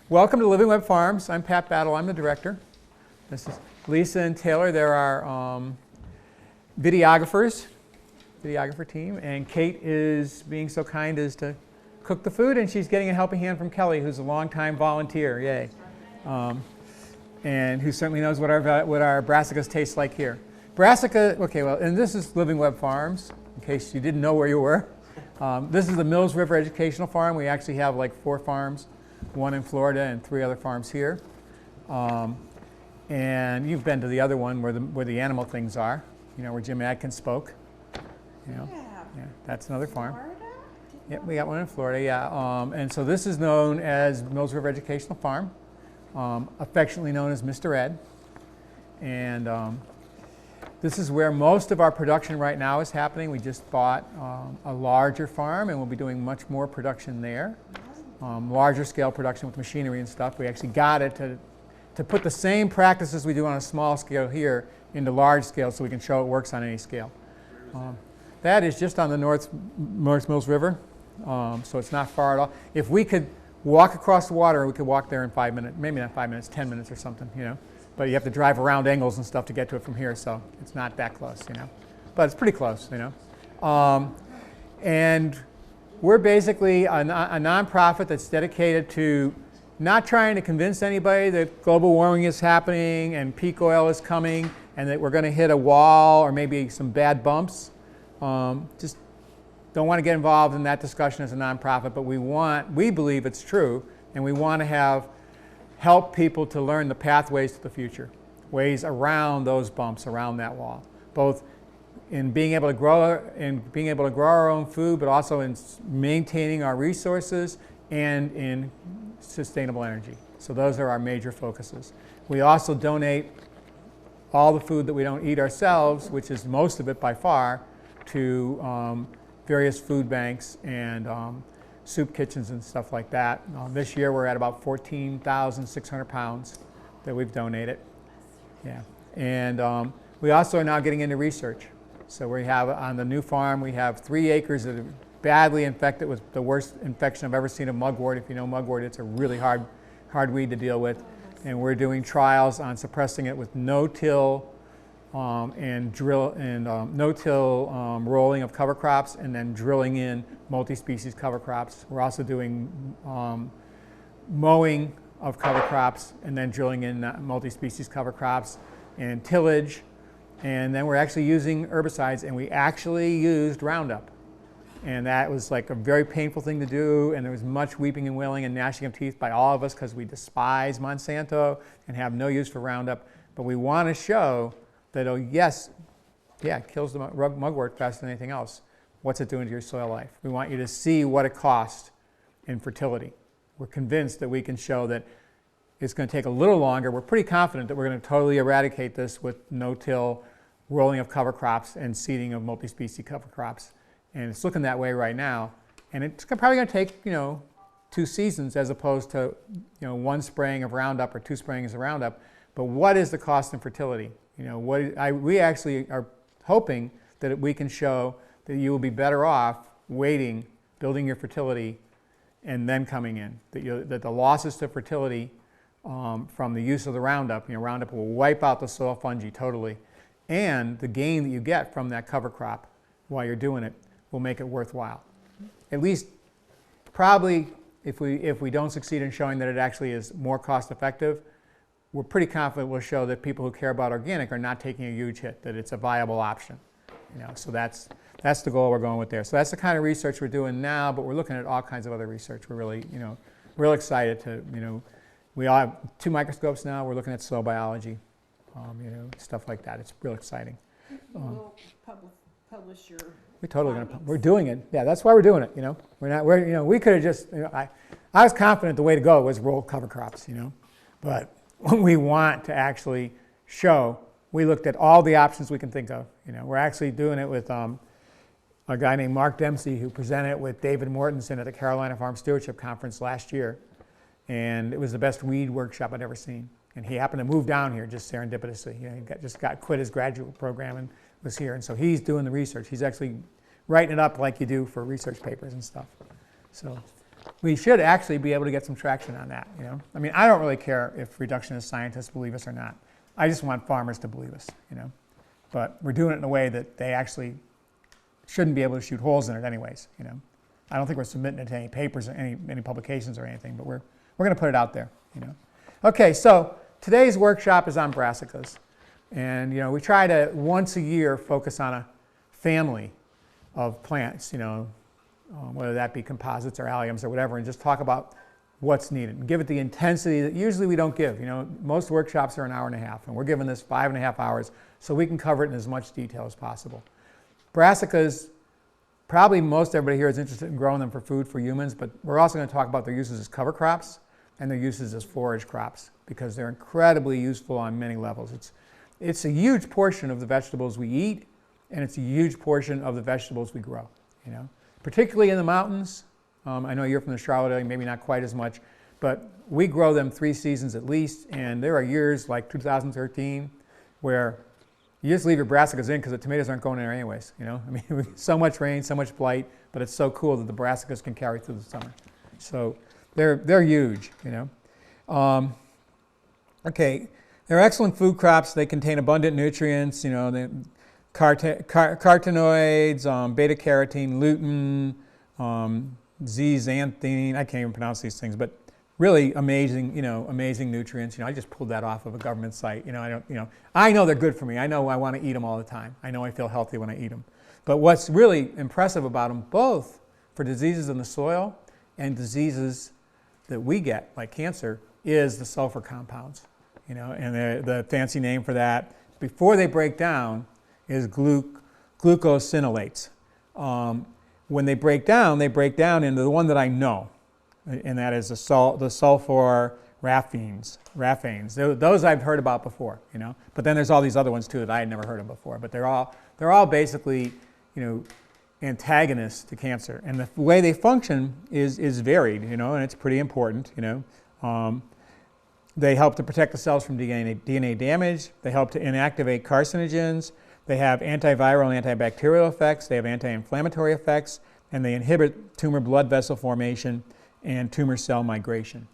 Welcome to Living Web Farms. I'm Pat Battle. I'm the director. This is Lisa and Taylor. They're our videographer team. And Kate is being so kind as to cook the food, and she's getting a helping hand from Kelly, who's a longtime volunteer. Yay. And who certainly knows what our brassicas taste like here. Brassica, okay, well, and this is Living Web Farms, in case you didn't know where you were. This is the Mills River Educational Farm. We actually have like 4 farms, 1 in Florida and 3 other farms here. And you've been to the other one where the animal things are, where Jim Adkins spoke. Yeah, that's another farm. Florida? Yeah, we got one in Florida, yeah. And so this is known as Mills River Educational Farm, affectionately known as Mr. Ed. And this is where most of our production right now is happening. We just bought a larger farm, and we'll be doing much more production there. Larger scale production with machinery and stuff. We actually got it to put the same practices we do on a small scale here into large scale so we can show it works on any scale. That is just on the North Mills River, so it's not far at all. If we could walk across the water, we could walk there in 5 minutes, maybe not 5 minutes, 10 minutes or something, But you have to drive around angles and stuff to get to it from here, so it's not that close, But it's pretty close, And we're basically a nonprofit that's dedicated to not trying to convince anybody that global warming is happening and peak oil is coming and that we're going to hit a wall or maybe some bad bumps. Just don't want to get involved in that discussion as a nonprofit, but we believe it's true, and we want to help people to learn the pathways to the future, ways around those bumps, around that wall, both in being able to grow our own food, but also in maintaining our resources and in sustainable energy. So those are our major focuses. We also donate all the food that we don't eat ourselves, which is most of it by far, to various food banks and soup kitchens and stuff like that. This year we're at about 14,600 pounds that we've donated. Yeah, and we also are now getting into research. So we have on the new farm, we have 3 acres that are badly infected with the worst infection I've ever seen of mugwort. If you know mugwort, it's a really hard weed to deal with. And we're doing trials on suppressing it with no-till no-till rolling of cover crops, and then drilling in multi-species cover crops. We're also doing mowing of cover crops, and then drilling in multi-species cover crops and tillage. And then we're actually using herbicides, and we actually used Roundup. And that was like a very painful thing to do, and there was much weeping and wailing and gnashing of teeth by all of us because we despise Monsanto and have no use for Roundup. But we want to show that, oh yes, yeah, it kills the mugwort faster than anything else. What's it doing to your soil life? We want you to see what it costs in fertility. We're convinced that we can show that it's going to take a little longer. We're pretty confident that we're going to totally eradicate this with no-till rolling of cover crops and seeding of multi-species cover crops. And it's looking that way right now. And it's probably going to take, 2 seasons as opposed to, 1 spraying of Roundup or 2 sprayings of Roundup. But what is the cost in fertility? We actually are hoping that we can show that you will be better off waiting, building your fertility, and then coming in. That the losses to fertility from the use of the Roundup, Roundup will wipe out the soil fungi totally, and the gain that you get from that cover crop while you're doing it will make it worthwhile. At least, probably, if we don't succeed in showing that it actually is more cost effective, we're pretty confident we'll show that people who care about organic are not taking a huge hit, that it's a viable option. So that's the goal we're going with there. So that's the kind of research we're doing now, but we're looking at all kinds of other research. We're really, real excited to, we all have 2 microscopes now. We're looking at soil biology, stuff like that. It's real exciting. We'll publish your We're totally going to. We're doing it. Yeah, that's why we're doing it. We're not. We could have just. I was confident the way to go was roll cover crops. But when we want to actually show, we looked at all the options we can think of. We're actually doing it with a guy named Mark Dempsey, who presented with David Mortensen at the Carolina Farm Stewardship Conference last year, and it was the best weed workshop I'd ever seen. And he happened to move down here just serendipitously. He just got quit his graduate program and was here, and so he's doing the research. He's actually writing it up like you do for research papers and stuff. So we should actually be able to get some traction on that. You know, I mean, I don't really care if reductionist scientists believe us or not. I just want farmers to believe us. You know, but we're doing it in a way that they actually shouldn't be able to shoot holes in it, anyways. You know, I don't think we're submitting it to any papers or any publications or anything, but we're going to put it out there. You know, okay. So today's workshop is on brassicas, and you know, we try to once a year focus on a family of plants. You know. Whether that be composites or alliums or whatever, and just talk about what's needed and give it the intensity that usually we don't give. You know, most workshops are an hour and a half, and we're giving this 5.5 hours so we can cover it in as much detail as possible. Brassicas, probably most everybody here is interested in growing them for food for humans, but we're also going to talk about their uses as cover crops and their uses as forage crops because they're incredibly useful on many levels. It's a huge portion of the vegetables we eat, and it's a huge portion of the vegetables we grow. You know. Particularly in the mountains. I know you're from the Charlotte area, maybe not quite as much, but we grow them 3 seasons at least, and there are years like 2013 where you just leave your brassicas in because the tomatoes aren't going in there anyways. You know, I mean, so much rain, so much blight, but it's so cool that the brassicas can carry through the summer. So they're huge. You know, okay, they're excellent food crops. They contain abundant nutrients. You know, carotenoids, beta carotene, lutein, zeaxanthine. I can't even pronounce these things, but really amazing, you know, amazing nutrients. You know, I just pulled that off of a government site. You know, I know they're good for me. I know I want to eat them all the time. I know I feel healthy when I eat them. But what's really impressive about them, both for diseases in the soil and diseases that we get, like cancer, is the sulfur compounds. You know, and the fancy name for that, before they break down, is glucosinolates. When they break down into the one that I know, and that is the sulfur raphanes. Those I've heard about before, you know. But then there's all these other ones too that I had never heard of before. But they're all basically, you know, antagonists to cancer, and the way they function is varied, you know, and it's pretty important, you know. They help to protect the cells from DNA damage. They help to inactivate carcinogens. They have antiviral and antibacterial effects. They have anti-inflammatory effects, and they inhibit tumor blood vessel formation and tumor cell migration.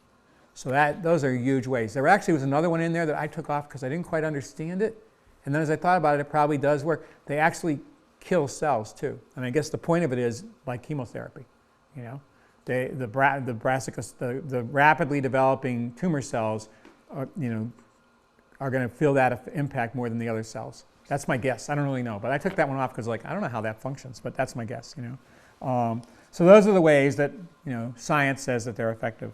So those are huge ways. There actually was another one in there that I took off because I didn't quite understand it. And then as I thought about it, it probably does work. They actually kill cells too. And I guess the point of it is like chemotherapy. You know, the brassicas, the rapidly developing tumor cells, are going to feel that impact more than the other cells. That's my guess. I don't really know, but I took that one off because, like, I don't know how that functions, but that's my guess. You know, so those are the ways that, you know, science says that they're effective.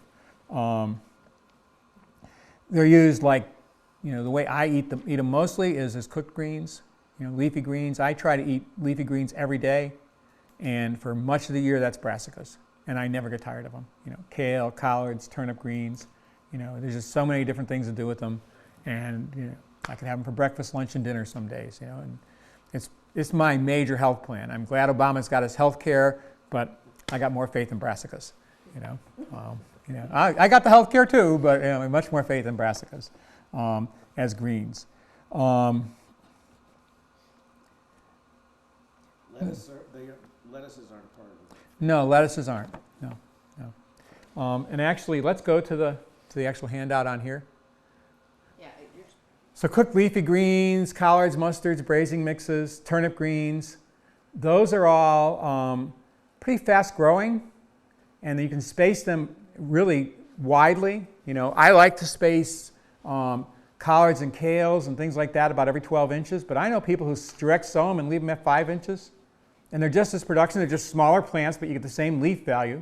They're used, like, you know, the way I eat them mostly is as cooked greens. You know, leafy greens. I try to eat leafy greens every day, and for much of the year that's brassicas, and I never get tired of them. You know, kale, collards, turnip greens. You know, there's just so many different things to do with them, and you know, I can have them for breakfast, lunch, and dinner some days. You know, and it's my major health plan. I'm glad Obama's got his health care, but I got more faith in brassicas. You know, I got the health care too, but you know, much more faith in brassicas as greens. Lettuces aren't part of it. No, lettuces aren't. No. And actually, let's go to the actual handout on here. Yeah, So cooked leafy greens, collards, mustards, braising mixes, turnip greens, those are all pretty fast growing, and you can space them really widely. You know, I like to space collards and kales and things like that about every 12 inches, but I know people who direct sow them and leave them at 5 inches, and they're just as production. They're just smaller plants, but you get the same leaf value.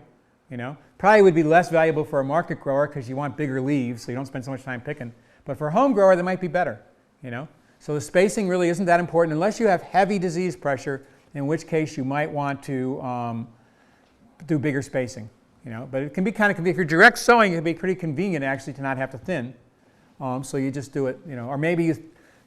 You know, probably would be less valuable for a market grower because you want bigger leaves, so you don't spend so much time picking. But for a home grower, they might be better. You know, so the spacing really isn't that important unless you have heavy disease pressure, in which case you might want to do bigger spacing. You know, but it can be kind of convenient. If you're direct sowing, it can be pretty convenient actually to not have to thin. So you just do it, you know, or maybe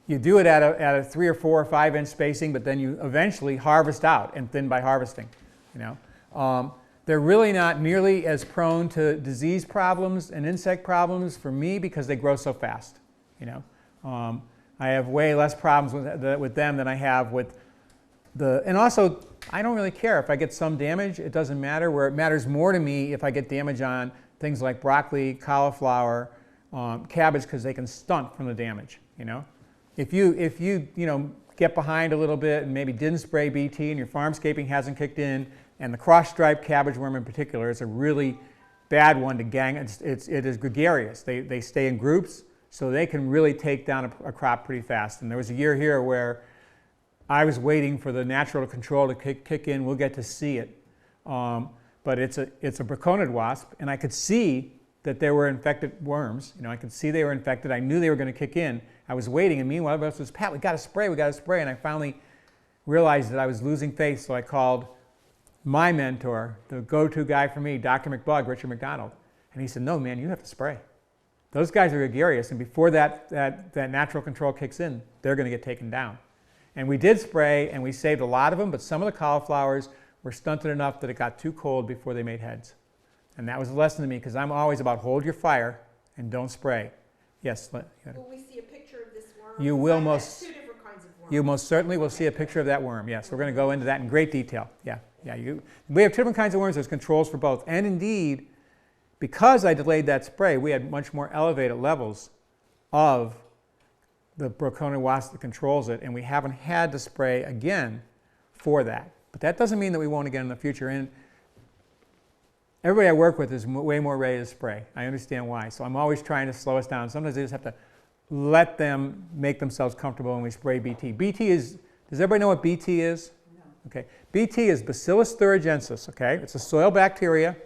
you do it at a 3 or 4 or 5 inch spacing, but then you eventually harvest out and thin by harvesting. You know, they're really not nearly as prone to disease problems and insect problems for me because they grow so fast. You know, I have way less problems with them than I have with and also I don't really care. If I get some damage, it doesn't matter. Where it matters more to me if I get damage on things like broccoli, cauliflower, cabbage, because they can stunt from the damage, you know. If you get behind a little bit and maybe didn't spray BT and your farmscaping hasn't kicked in, and the cross-striped cabbage worm in particular is a really bad one to gang. It is gregarious. They stay in groups, so they can really take down a crop pretty fast. And there was a year here where I was waiting for the natural control to kick in. We'll get to see it. But it's a braconid wasp, and I could see that there were infected worms. You know, I could see they were infected. I knew they were going to kick in. I was waiting, and meanwhile, everybody else was, Pat, we got to spray, we got to spray. And I finally realized that I was losing faith, so I called my mentor, the go-to guy for me, Dr. McBug, Richard McDonald. And he said, no, man, you have to spray. Those guys are gregarious, and before that natural control kicks in, they're going to get taken down. And we did spray, and we saved a lot of them, but some of the cauliflowers were stunted enough that it got too cold before they made heads. And that was a lesson to me, because I'm always about hold your fire and don't spray. Yes? Will we see a picture of this worm? You will Two most, different kinds of worms. you most certainly will see a picture of that worm. Yes, we're going to go into that in great detail. Yeah, we have two different kinds of worms. There's controls for both. And indeed, because I delayed that spray, we had much more elevated levels of the braconid wasp that controls it, and we haven't had to spray again for that. But that doesn't mean that we won't again in the future. And everybody I work with is way more ready to spray. I understand why. So I'm always trying to slow us down. Sometimes I just have to let them make themselves comfortable when we spray BT. BT is, does everybody know what BT is? No. Okay. BT is Bacillus thuringiensis, okay? It's a soil bacteria.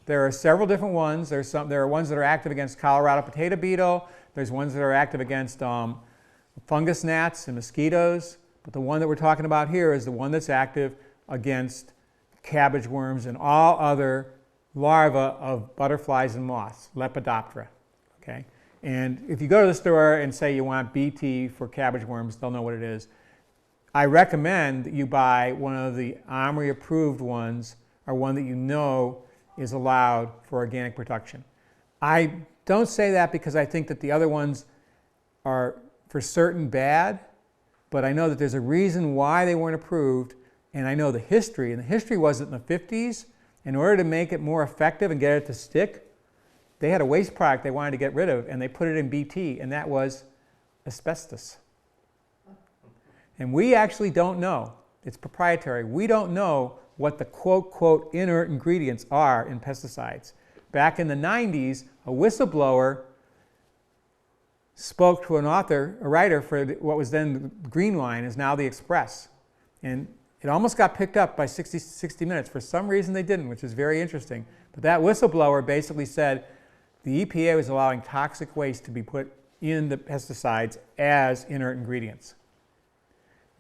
There are several different ones. There are ones that are active against Colorado potato beetle. There's ones that are active against fungus gnats and mosquitoes. But the one that we're talking about here is the one that's active against cabbage worms and all other larvae of butterflies and moths, Lepidoptera. Okay? And if you go to the store and say you want BT for cabbage worms, they'll know what it is. I recommend that you buy one of the Omri approved ones, or one that you know is allowed for organic production. I don't say that because I think that the other ones are for certain bad, but I know that there's a reason why they weren't approved, and I know the history. And the history was that in the 50s, in order to make it more effective and get it to stick, they had a waste product they wanted to get rid of, and they put it in BT, and that was asbestos. And we actually don't know. It's proprietary. We don't know what the quote inert ingredients are in pesticides. Back in the 90s, a whistleblower spoke to a writer for what was then the Green Line, is now the Express. And it almost got picked up by 60 Minutes. For some reason they didn't, which is very interesting. But that whistleblower basically said the EPA was allowing toxic waste to be put in the pesticides as inert ingredients.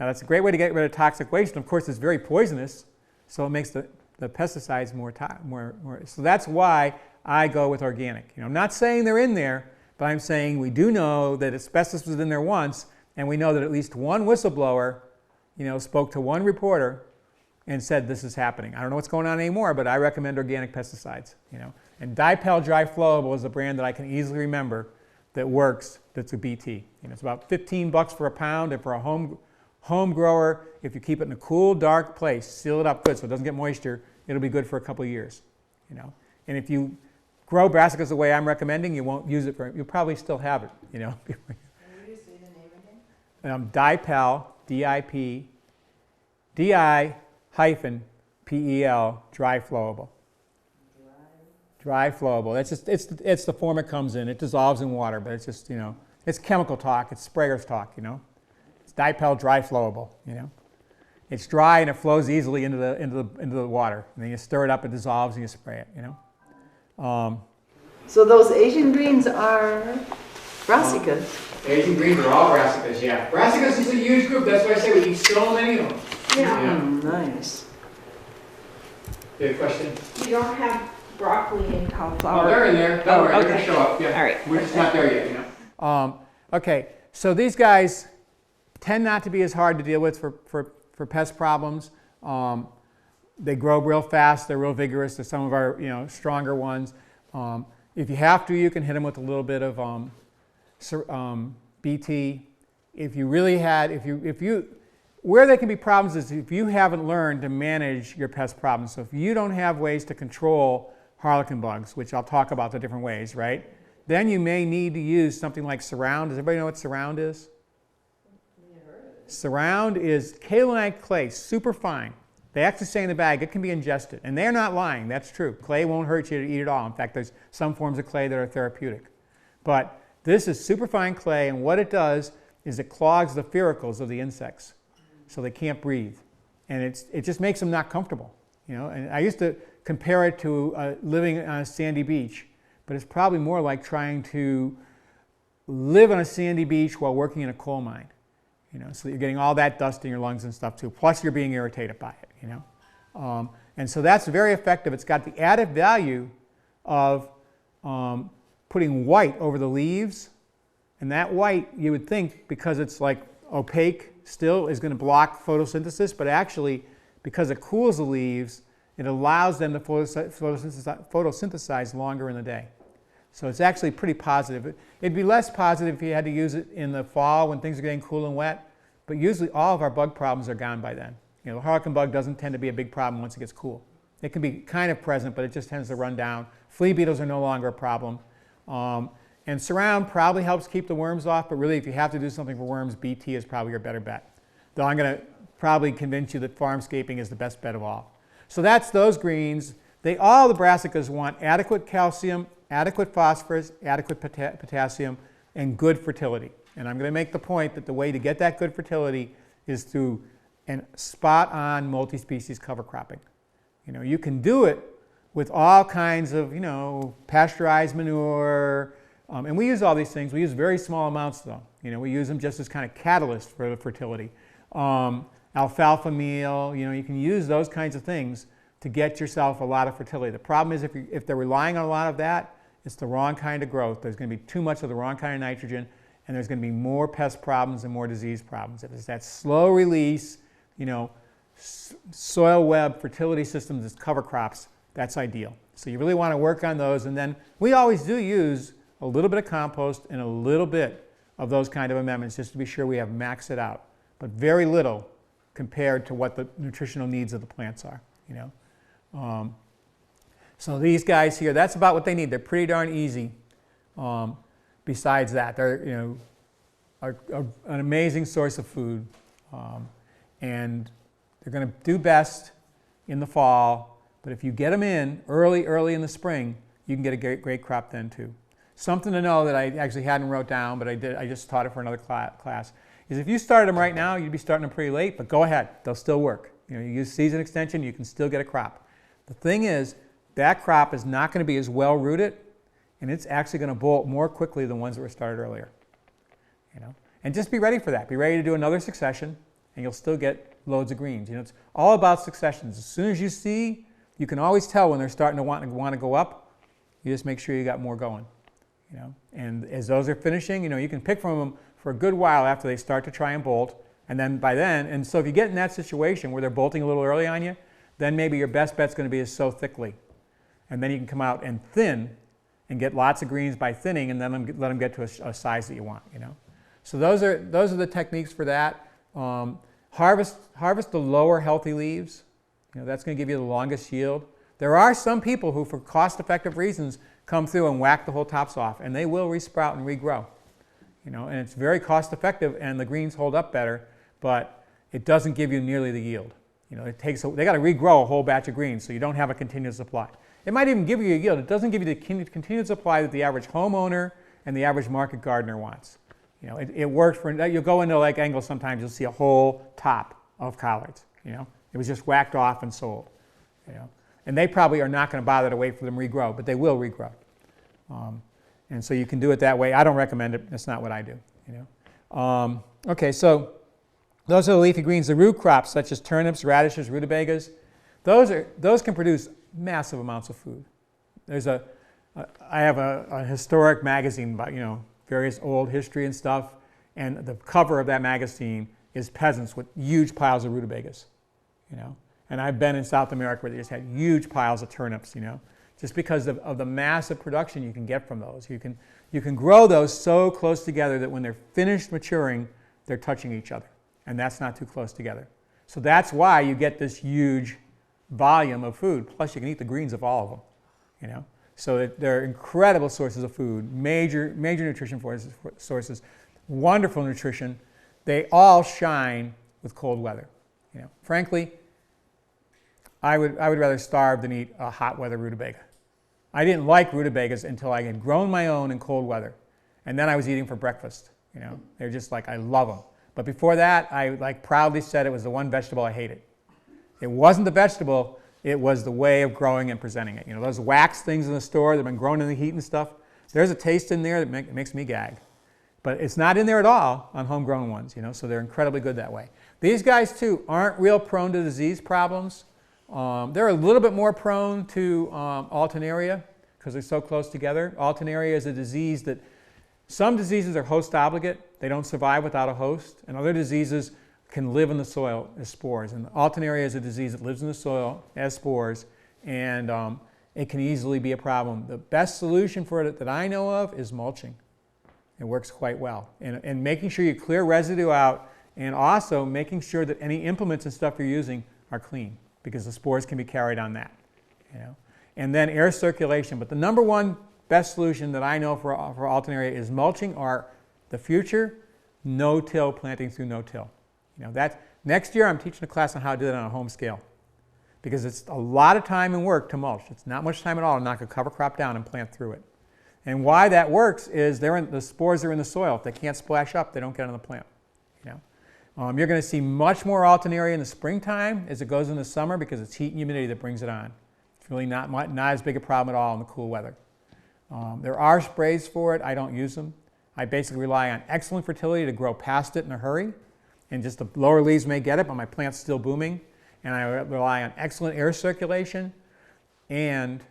Now that's a great way to get rid of toxic waste, and of course it's very poisonous, so it makes the pesticides more. So that's why I go with organic. You know, I'm not saying they're in there, but I'm saying we do know that asbestos was in there once, and we know that at least one whistleblower, you know, spoke to one reporter and said this is happening. I don't know what's going on anymore, but I recommend organic pesticides. You know, and Dipel Dry Flowable is a brand that I can easily remember that works. That's a BT. You know, it's about $15 for a pound, and for a home grower, if you keep it in a cool, dark place, seal it up good so it doesn't get moisture, it'll be good for a couple of years. You know, and if you grow brassicas the way I'm recommending, you won't use it for. You'll probably still have it. You know. Can you say the name again? Dipel, D-I-P, D-I-P-E-L, dry flowable. Dry flowable. That's just it's the form it comes in. It dissolves in water, but it's just, you know, it's chemical talk. It's sprayer's talk. You know, it's Dipel dry flowable. You know, it's dry and it flows easily into the water. And then you stir it up, it dissolves, and you spray it. You know. So those Asian greens are brassicas. Asian greens are all brassicas, yeah. Brassicas is a huge group. That's why I say we eat so many of them. Yeah. Nice. Good question. You don't have broccoli and cauliflower. Oh, they're in there. Don't worry, they're okay. going to show up. Yeah. All right. We're just not there yet, you know. Okay, so these guys tend not to be as hard to deal with for pest problems. They grow real fast. They're real vigorous. They're some of our, you know, stronger ones. If you have to, you can hit them with a little bit of BT. If you really had, if where they can be problems is if you haven't learned to manage your pest problems. So if you don't have ways to control harlequin bugs, which I'll talk about the different ways, right? Then you may need to use something like Surround. Does everybody know what Surround is? Surround is kaolinite clay, super fine. They actually say in the bag it can be ingested. And they're not lying, that's true. Clay won't hurt you to eat at all. In fact, there's some forms of clay that are therapeutic. But this is superfine clay, and what it does is it clogs the furacles of the insects so they can't breathe. And it just makes them not comfortable. You know? And I used to compare it to living on a sandy beach, but it's probably more like trying to live on a sandy beach while working in a coal mine. You know, so that you're getting all that dust in your lungs and stuff too, plus you're being irritated by it, you know. And so that's very effective. It's got the added value of putting white over the leaves, and that white, you would think, because it's like opaque still, is going to block photosynthesis, but actually, because it cools the leaves, it allows them to photosynthesize longer in the day. So it's actually pretty positive. It'd be less positive if you had to use it in the fall when things are getting cool and wet, but usually all of our bug problems are gone by then. You know, the harlequin bug doesn't tend to be a big problem once it gets cool. It can be kind of present, but it just tends to run down. Flea beetles are no longer a problem. And Surround probably helps keep the worms off, but really if you have to do something for worms, BT is probably your better bet. Though I'm going to probably convince you that farmscaping is the best bet of all. So that's those greens. All the brassicas want adequate calcium, adequate phosphorus, adequate potassium, and good fertility. And I'm going to make the point that the way to get that good fertility is through spot-on multi-species cover cropping. You know, you can do it with all kinds of, you know, pasteurized manure, and we use all these things. We use very small amounts though. You know, we use them just as kind of catalyst for the fertility. Alfalfa meal, you know, you can use those kinds of things to get yourself a lot of fertility. The problem is if they're relying on a lot of that, it's the wrong kind of growth. There's going to be too much of the wrong kind of nitrogen, and there's going to be more pest problems and more disease problems. If it's that slow release, you know, soil web fertility systems as cover crops, that's ideal. So you really want to work on those, and then we always do use a little bit of compost and a little bit of those kind of amendments just to be sure we have maxed it out, but very little compared to what the nutritional needs of the plants are, you know. So these guys here, that's about what they need. They're pretty darn easy. Besides that, they're, you know, are an amazing source of food, and they're going to do best in the fall. But if you get them in early in the spring, you can get a great crop then too. Something to know that I actually hadn't wrote down, but I just taught it for another class, is if you started them right now, you'd be starting them pretty late, but go ahead, they'll still work. You know, you use season extension, you can still get a crop. The thing is, that crop is not going to be as well rooted, and it's actually going to bolt more quickly than ones that were started earlier. You know, and just be ready for that. Be ready to do another succession, and you'll still get loads of greens. You know, it's all about successions. As soon as you see, you can always tell when they're starting to want to go up. You just make sure you got more going. You know, and as those are finishing, you know, you can pick from them for a good while after they start to try and bolt, and then by then, and so if you get in that situation where they're bolting a little early on you, then maybe your best bet's going to be to sow thickly. And then you can come out and thin and get lots of greens by thinning, and then let them get to a size that you want, you know. So those are the techniques for that. Harvest the lower healthy leaves. You know, that's going to give you the longest yield. There are some people who, for cost-effective reasons, come through and whack the whole tops off, and they will resprout and regrow. You know, and it's very cost-effective, and the greens hold up better, but it doesn't give you nearly the yield. You know, they got to regrow a whole batch of greens, so you don't have a continuous supply. It might even give you a yield. It doesn't give you the continued supply that the average homeowner and the average market gardener wants. You know, it worked for, you'll go into Lake Engel sometimes, you'll see a whole top of collards, you know. It was just whacked off and sold, you know. And they probably are not going to bother to wait for them to regrow, but they will regrow. And so you can do it that way. I don't recommend it. That's not what I do, you know. Okay, so those are the leafy greens. The root crops, such as turnips, radishes, rutabagas, those can produce massive amounts of food. I have a historic magazine about, you know, various old history and stuff, and the cover of that magazine is peasants with huge piles of rutabagas, you know. And I've been in South America where they just had huge piles of turnips, you know, just because of the massive production you can get from those. You can grow those so close together that when they're finished maturing, they're touching each other. and that's not too close together. So that's why you get this huge volume of food. Plus, you can eat the greens of all of them, you know. So they're incredible sources of food, major nutrition sources, wonderful nutrition. They all shine with cold weather. You know, frankly, I would rather starve than eat a hot weather rutabaga. I didn't like rutabagas until I had grown my own in cold weather, and then I was eating for breakfast. You know, they're just like, I love them. But before that, I like proudly said it was the one vegetable I hated. It wasn't the vegetable, it was the way of growing and presenting it. You know, those wax things in the store that have been grown in the heat and stuff, there's a taste in there that makes me gag. But it's not in there at all on homegrown ones, you know, so they're incredibly good that way. These guys, too, aren't real prone to disease problems. They're a little bit more prone to alternaria because they're so close together. Alternaria is a disease that some diseases are host obligate. They don't survive without a host. And other diseases can live in the soil as spores. And alternaria is a disease that lives in the soil as spores, and it can easily be a problem. The best solution for it that I know of is mulching. It works quite well. And making sure you clear residue out, and also making sure that any implements and stuff you're using are clean, because the spores can be carried on that. You know? And then air circulation. But the number one best solution that I know for alternaria is mulching, or the future, no-till planting through no-till. You know, next year I'm teaching a class on how to do that on a home scale, because it's a lot of time and work to mulch. It's not much time at all to knock a cover crop down and plant through it. And why that works is the spores are in the soil. If they can't splash up, they don't get on the plant. You know? You're going to see much more alternaria in the springtime as it goes in the summer, because it's heat and humidity that brings it on. It's really not as big a problem at all in the cool weather. There are sprays for it. I don't use them. I basically rely on excellent fertility to grow past it in a hurry, and just the lower leaves may get it, but my plant's still booming. And I rely on excellent air circulation and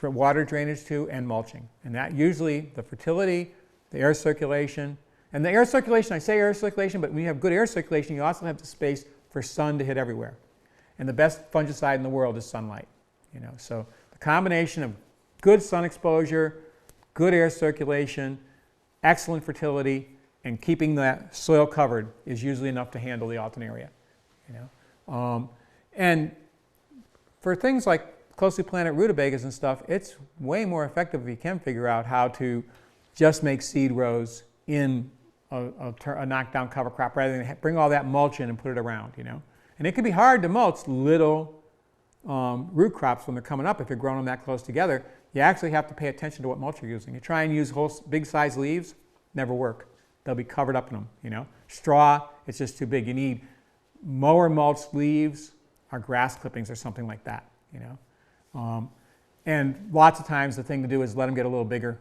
water drainage too, and mulching. And that usually, the fertility, the air circulation, and the air circulation, I say air circulation, but when you have good air circulation, you also have the space for sun to hit everywhere. And the best fungicide in the world is sunlight. You know, so the combination of good sun exposure, good air circulation, excellent fertility, and keeping that soil covered is usually enough to handle the alternaria. You know? And for things like closely planted rutabagas and stuff, it's way more effective if you can figure out how to just make seed rows in a knockdown cover crop rather than bring all that mulch in and put it around, you know. And it can be hard to mulch little root crops when they're coming up if you're growing them that close together. You actually have to pay attention to what mulch you're using. You try and use whole big size leaves, never work. They'll be covered up in them, you know. Straw, it's just too big. You need mower mulched leaves or grass clippings or something like that, you know. And lots of times the thing to do is let them get a little bigger,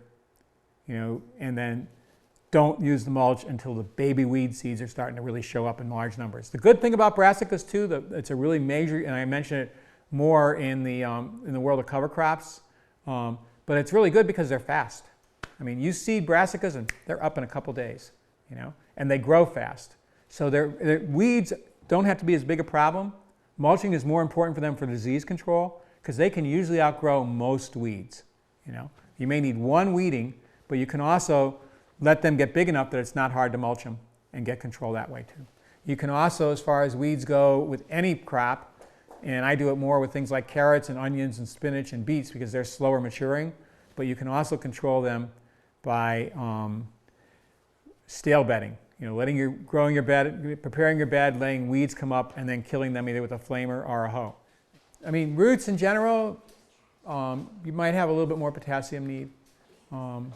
you know, and then don't use the mulch until the baby weed seeds are starting to really show up in large numbers. The good thing about brassicas too, it's a really major, and I mention it more in the world of cover crops, but it's really good because they're fast. I mean, you seed brassicas and they're up in a couple days, you know, and they grow fast. So weeds don't have to be as big a problem. Mulching is more important for them for disease control, because they can usually outgrow most weeds. You know, you may need one weeding, but you can also let them get big enough that it's not hard to mulch them and get control that way too. You can also, as far as weeds go, with any crop, and I do it more with things like carrots and onions and spinach and beets because they're slower maturing, but you can also control them by stale bedding. You know, growing your bed, preparing your bed, letting weeds come up, and then killing them either with a flamer or a hoe. I mean, roots in general, you might have a little bit more potassium need.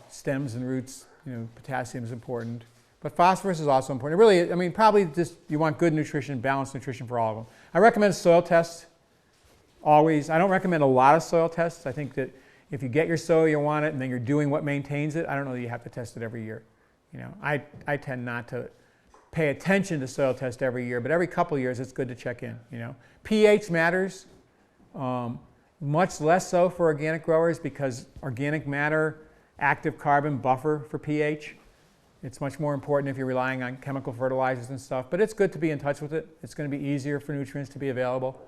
Stems and roots, you know, potassium is important. But phosphorus is also important. Really, I mean, probably just you want good nutrition, balanced nutrition for all of them. I recommend soil tests always. I don't recommend a lot of soil tests. I think that if you get your soil, you want it, and then you're doing what maintains it, I don't know that you have to test it every year. You know, I tend not to pay attention to soil test every year, but every couple of years it's good to check in. You know, pH matters. Much less so for organic growers, because organic matter, active carbon buffer for pH. It's much more important if you're relying on chemical fertilizers and stuff, but it's good to be in touch with it. It's going to be easier for nutrients to be available.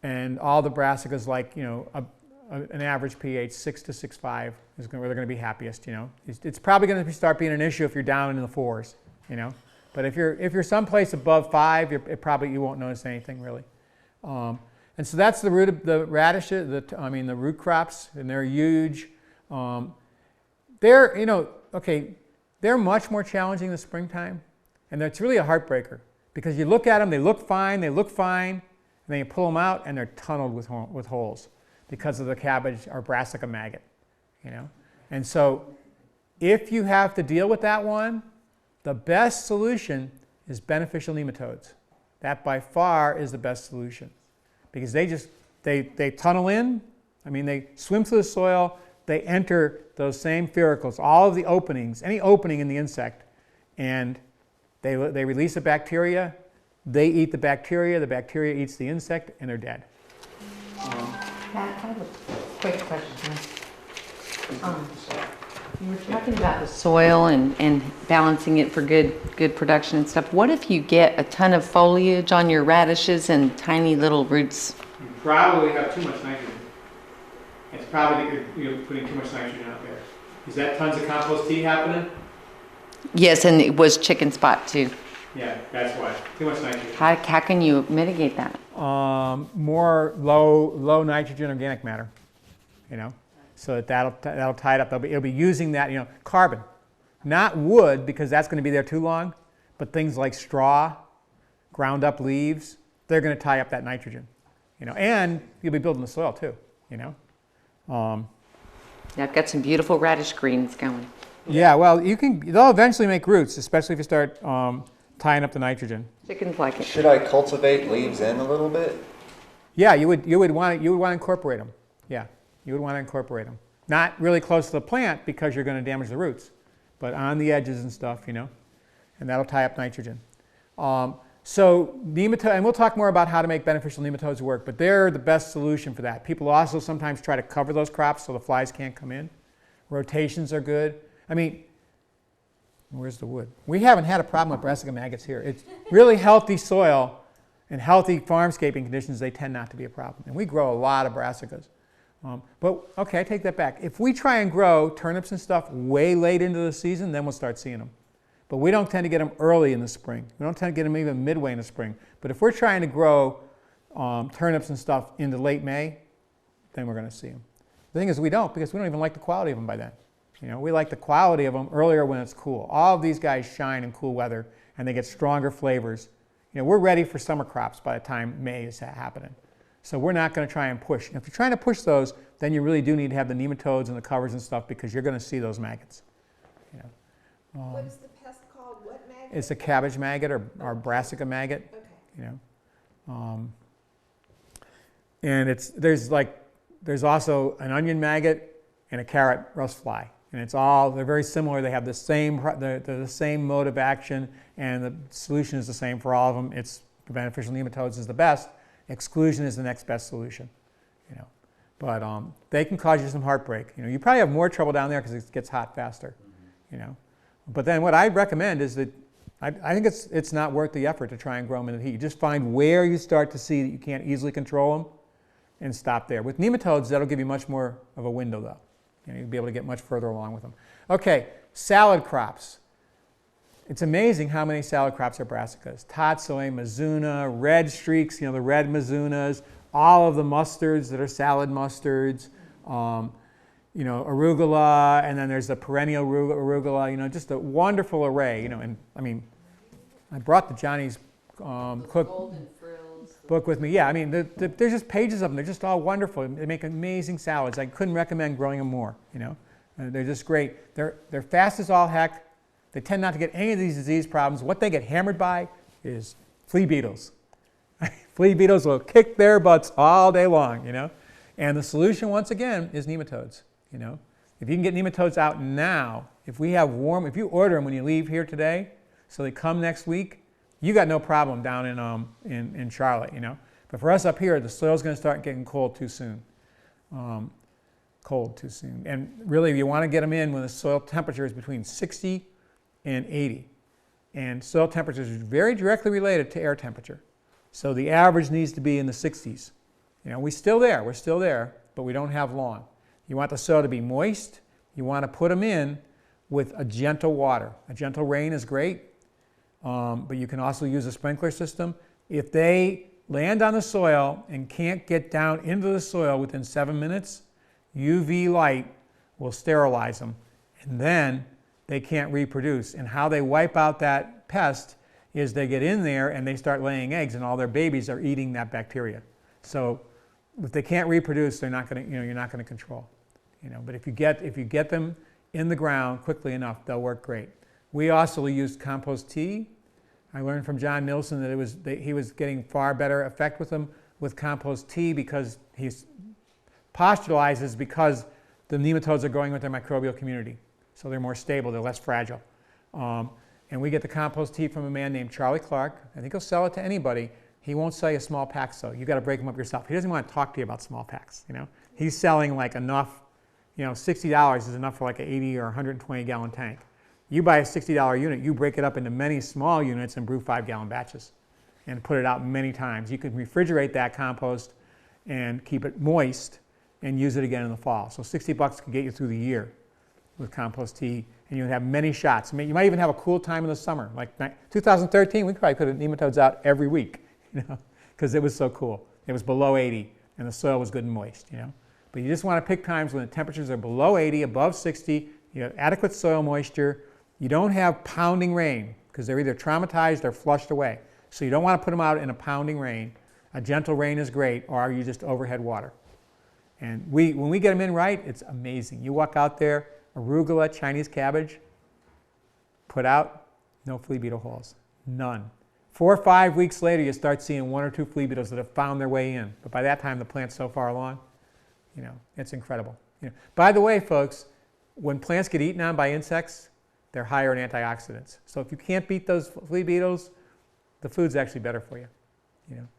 And all the brassicas, like, you know, an average pH 6 to 6.5 is where they're going to be happiest, you know. It's probably going to start being an issue if you're down in the 4s, you know. But if you're someplace above 5, you won't notice anything really. And so that's the root of the radishes, the root crops, and they're huge. They're much more challenging in the springtime, and it's really a heartbreaker because you look at them, they look fine, and then you pull them out and they're tunneled with holes because of the cabbage or brassica maggot, And so if you have to deal with that one, the best solution is beneficial nematodes. That by far is the best solution because they tunnel in, they swim through the soil, they enter those same sphericals, all of the openings, any opening in the insect, and they release a bacteria, they eat the bacteria eats the insect, and they're dead. I have a quick question. You were talking about the soil and balancing it for good production and stuff. What if you get a ton of foliage on your radishes and tiny little roots? You probably have too much nitrogen. It's probably you're putting too much nitrogen out there. Is that tons of compost tea happening? Yes, and it was chicken spot too. Yeah, that's why. Too much nitrogen. How can you mitigate that? More low nitrogen organic matter, so that'll tie it up. It'll be using that, carbon, not wood because that's going to be there too long, but things like straw, ground up leaves, they're going to tie up that nitrogen, and you'll be building the soil too, Yeah, I've got some beautiful radish greens going. Yeah, well, they'll eventually make roots, especially if you start tying up the nitrogen. Chickens like it. Should I cultivate leaves in a little bit? Yeah, you would want to incorporate them. Yeah, you would want to incorporate them. Not really close to the plant because you're going to damage the roots, but on the edges and stuff, and that'll tie up nitrogen. So nematode, and we'll talk more about how to make beneficial nematodes work, but they're the best solution for that. People also sometimes try to cover those crops so the flies can't come in. Rotations are good. Where's the wood? We haven't had a problem with brassica maggots here. It's really healthy soil and healthy farmscaping conditions, they tend not to be a problem. And we grow a lot of brassicas. I take that back. If we try and grow turnips and stuff way late into the season, then we'll start seeing them. But we don't tend to get them early in the spring. We don't tend to get them even midway in the spring. But if we're trying to grow turnips and stuff into late May, then we're going to see them. The thing is we don't because we don't even like the quality of them by then. We like the quality of them earlier when it's cool. All of these guys shine in cool weather and they get stronger flavors. We're ready for summer crops by the time May is happening. So we're not going to try and push. If you're trying to push those, then you really do need to have the nematodes and the covers and stuff because you're going to see those maggots. What is the pest called? What maggot? It's a cabbage maggot or brassica maggot. Okay. And there's also an onion maggot and a carrot rust fly. And they're very similar. They have the same mode of action, and the solution is the same for all of them. It's beneficial nematodes is the best. Exclusion is the next best solution. But they can cause you some heartbreak. You probably have more trouble down there because it gets hot faster. But then what I'd recommend is that I think it's not worth the effort to try and grow them in the heat. You just find where you start to see that you can't easily control them, and stop there. With nematodes, that'll give you much more of a window, though. You'll be able to get much further along with them. Okay, salad crops. It's amazing how many salad crops are brassicas. Tatsoi, Mizuna, red streaks, the red Mizunas, all of the mustards that are salad mustards, arugula, and then there's the perennial arugula, just a wonderful array, I brought the Johnny's cook book with me. Yeah, there's just pages of them. They're just all wonderful. They make amazing salads. I couldn't recommend growing them more, They're just great. They're fast as all heck. They tend not to get any of these disease problems. What they get hammered by is flea beetles. Flea beetles will kick their butts all day long, And the solution, once again, is nematodes, If you can get nematodes out now, if you order them when you leave here today, so they come next week, you got no problem down in Charlotte, But for us up here, the soil's going to start getting cold too soon. And really, you want to get them in when the soil temperature is between 60 and 80. And soil temperature is very directly related to air temperature. So the average needs to be in the 60s. We're still there, but we don't have long. You want the soil to be moist. You want to put them in with a gentle water. A gentle rain is great. but you can also use a sprinkler system. If they land on the soil and can't get down into the soil within 7 minutes, UV light will sterilize them, and then they can't reproduce. And how they wipe out that pest is they get in there and they start laying eggs, and all their babies are eating that bacteria. So if they can't reproduce, they're not going to, you're not going to control. But if you get them in the ground quickly enough, they'll work great. We also used compost tea. I learned from John Nilsson that he was getting far better effect with them with compost tea, because he postulizes because the nematodes are going with their microbial community. So they're more stable, they're less fragile. And we get the compost tea from a man named Charlie Clark. I think he'll sell it to anybody. He won't sell you small packs though. You've got to break them up yourself. He doesn't want to talk to you about small packs. He's selling like enough, $60 is enough for like an 80 or 120 gallon tank. You buy a $60 unit, you break it up into many small units and brew 5-gallon batches and put it out many times. You can refrigerate that compost and keep it moist and use it again in the fall. So $60 can get you through the year with compost tea, and you would have many shots. You might even have a cool time in the summer. Like 2013, we probably put nematodes out every week, because it was so cool. It was below 80 and the soil was good and moist, But you just want to pick times when the temperatures are below 80, above 60, you have adequate soil moisture. You don't have pounding rain, because they're either traumatized or flushed away. So you don't want to put them out in a pounding rain. A gentle rain is great, or you just overhead water. And when we get them in right, it's amazing. You walk out there, arugula, Chinese cabbage, put out, no flea beetle holes, none. 4 or 5 weeks later, you start seeing 1 or 2 flea beetles that have found their way in. But by that time, the plant's so far along, it's incredible. By the way, folks, when plants get eaten on by insects, they're higher in antioxidants. So if you can't beat those flea beetles, the food's actually better for you.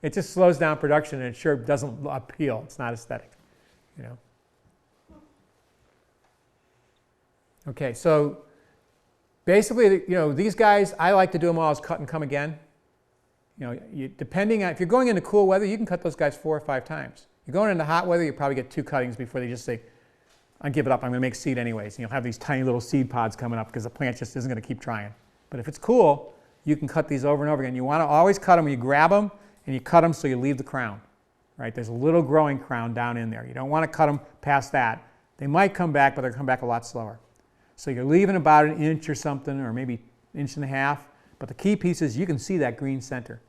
It just slows down production, and it sure doesn't appeal. It's not aesthetic. Okay, so basically, these guys, I like to do them all as cut and come again. Depending on, if you're going into cool weather, you can cut those guys 4 or 5 times. You're going into hot weather, you probably get 2 cuttings before they just say, I give it up, I'm going to make seed anyways. And you'll have these tiny little seed pods coming up because the plant just isn't going to keep trying. But if it's cool, you can cut these over and over again. You want to always cut them when you grab them, and you cut them so you leave the crown. Right? There's a little growing crown down in there. You don't want to cut them past that. They might come back, but they'll come back a lot slower. So you're leaving about 1 inch or something, or maybe 1.5 inches. But the key piece is you can see that green center.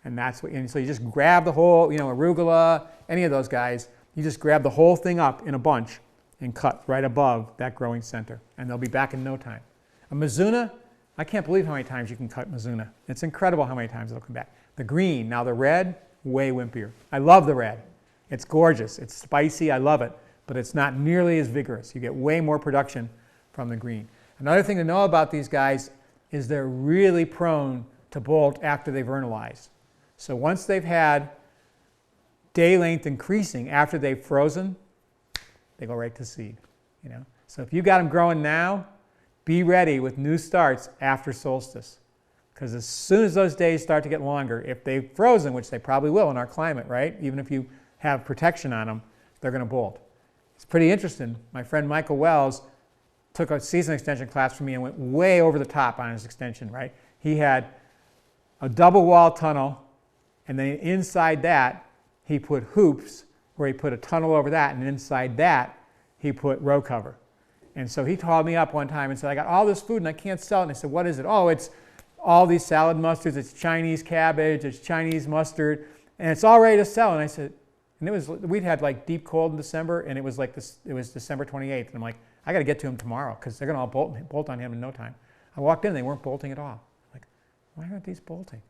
And that's what, and so you just grab the whole, arugula, any of those guys, you just grab the whole thing up in a bunch and cut right above that growing center. And they'll be back in no time. A Mizuna, I can't believe how many times you can cut Mizuna. It's incredible how many times it'll come back. The green, now the red, way wimpier. I love the red. It's gorgeous. It's spicy. I love it. But it's not nearly as vigorous. You get way more production from the green. Another thing to know about these guys is they're really prone to bolt after they vernalize. So once they've had day length increasing after they've frozen, they go right to seed. So if you got them growing now, be ready with new starts after solstice. Because as soon as those days start to get longer, if they've frozen, which they probably will in our climate, right? Even if you have protection on them, they're going to bolt. It's pretty interesting. My friend Michael Wells took a season extension class from me and went way over the top on his extension, right? He had a double wall tunnel, and then inside that, he put hoops where he put a tunnel over that, and inside that, he put row cover. And so he called me up one time and said, I got all this food and I can't sell it. And I said, what is it? Oh, it's all these salad mustards, it's Chinese cabbage, it's Chinese mustard, and it's all ready to sell. And I said, and we'd had like deep cold in December, and it was like this, it was December 28th. And I'm like, I got to get to him tomorrow because they're going to all bolt on him in no time. I walked in, they weren't bolting at all. I'm like, why aren't these bolting?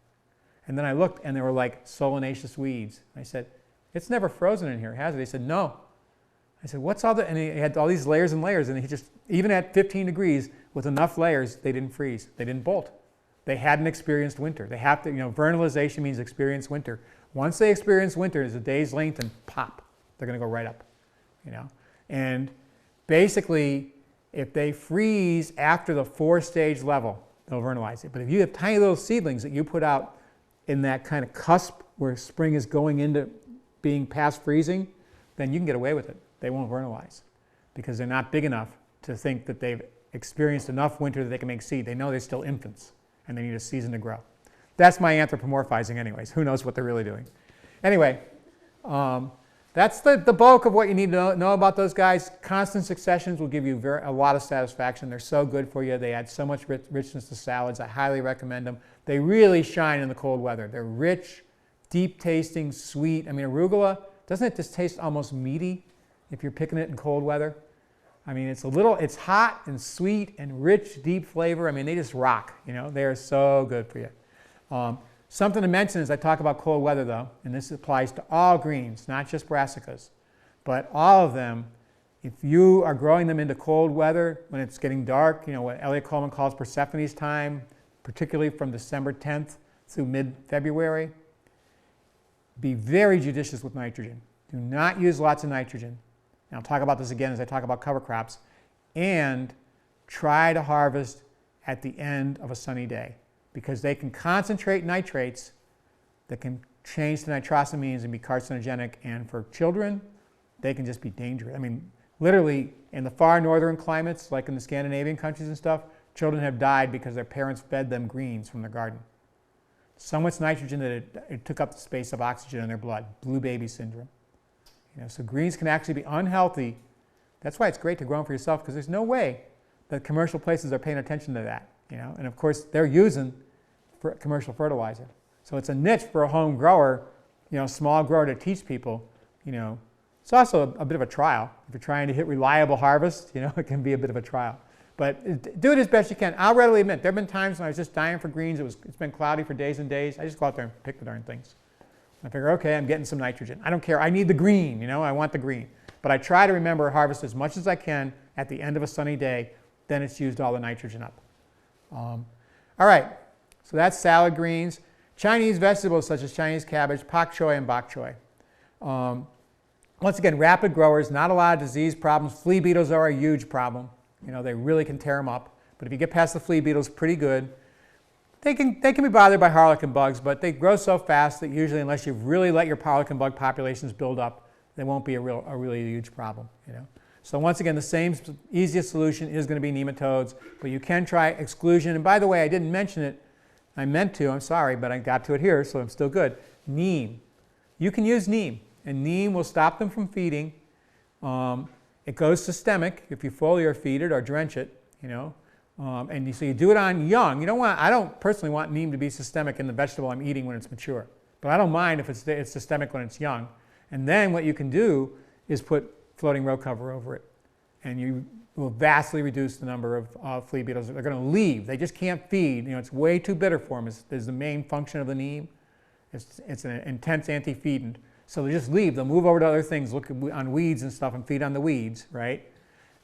And then I looked, and they were like solanaceous weeds. I said, it's never frozen in here, has it? They said, no. I said, what's all the, and he had all these layers and layers, and he just, even at 15 degrees, with enough layers, they didn't freeze. They didn't bolt. They hadn't experienced winter. They have to, vernalization means experience winter. Once they experience winter, as a day's length, and pop, they're going to go right up, And basically, if they freeze after the 4-stage level, they'll vernalize it. But if you have tiny little seedlings that you put out in that kind of cusp where spring is going into being past freezing, then you can get away with it. They won't vernalize because they're not big enough to think that they've experienced enough winter that they can make seed. They know they're still infants. and they need a season to grow. That's my anthropomorphizing anyways. Who knows what they're really doing. Anyway, that's the bulk of what you need to know about those guys. Constant successions will give you a lot of satisfaction. They're so good for you. They add so much richness to salads. I highly recommend them. They really shine in the cold weather. They're rich, deep tasting, sweet. I mean, arugula, doesn't it just taste almost meaty if you're picking it in cold weather? I mean, it's hot and sweet and rich, deep flavor. I mean, they just rock, you know. They are so good for you. Something to mention as I talk about cold weather, though, and this applies to all greens, not just brassicas, but all of them. If you are growing them into cold weather when it's getting dark, you know, what Elliot Coleman calls Persephone's time, particularly from December 10th through mid-February, be very judicious with nitrogen. Do not use lots of nitrogen. And I'll talk about this again as I talk about cover crops. And try to harvest at the end of a sunny day, because they can concentrate nitrates that can change to nitrosamines and be carcinogenic. And for children, they can just be dangerous. I mean, literally, in the far northern climates, like in the Scandinavian countries and stuff, children have died because their parents fed them greens from their garden. So much nitrogen that it took up the space of oxygen in their blood. Blue baby syndrome. You know, so greens can actually be unhealthy. That's why it's great to grow them for yourself, because there's no way that commercial places are paying attention to that. You know? And of course, they're using commercial fertilizer. So it's a niche for a home grower, you know, small grower, to teach people. You know, it's also a bit of a trial. If you're trying to hit reliable harvest, you know, it can be a bit of a trial. But do it as best you can. I'll readily admit, there have been times when I was just dying for greens. It's been cloudy for days and days. I just go out there and pick the darn things. I figure, okay, I'm getting some nitrogen. I don't care. I need the green, you know, I want the green. But I try to remember harvest as much as I can at the end of a sunny day. Then it's used all the nitrogen up. All right, so that's salad greens. Chinese vegetables such as Chinese cabbage, pak choy, and bok choy. Once again, rapid growers, not a lot of disease problems. Flea beetles are a huge problem. You know, they really can tear them up. But if you get past the flea beetles, pretty good. They can be bothered by harlequin bugs, but they grow so fast that usually, unless you've really let your harlequin bug populations build up, they won't be a really huge problem. You know. So once again, the same easiest solution is going to be nematodes, but you can try exclusion. And by the way, I didn't mention it. I meant to. I'm sorry, but I got to it here, so I'm still good. Neem. You can use neem, and neem will stop them from feeding. It goes systemic if you foliar feed it or drench it, you know. So you do it on young. I don't personally want neem to be systemic in the vegetable I'm eating when it's mature. But I don't mind if it's systemic when it's young. And then what you can do is put floating row cover over it. And you will vastly reduce the number of flea beetles. They're going to leave. They just can't feed. You know, it's way too bitter for them is the main function of the neem. It's an intense anti-feedant. So they just leave. They'll move over to other things, look on weeds and stuff, and feed on the weeds, right?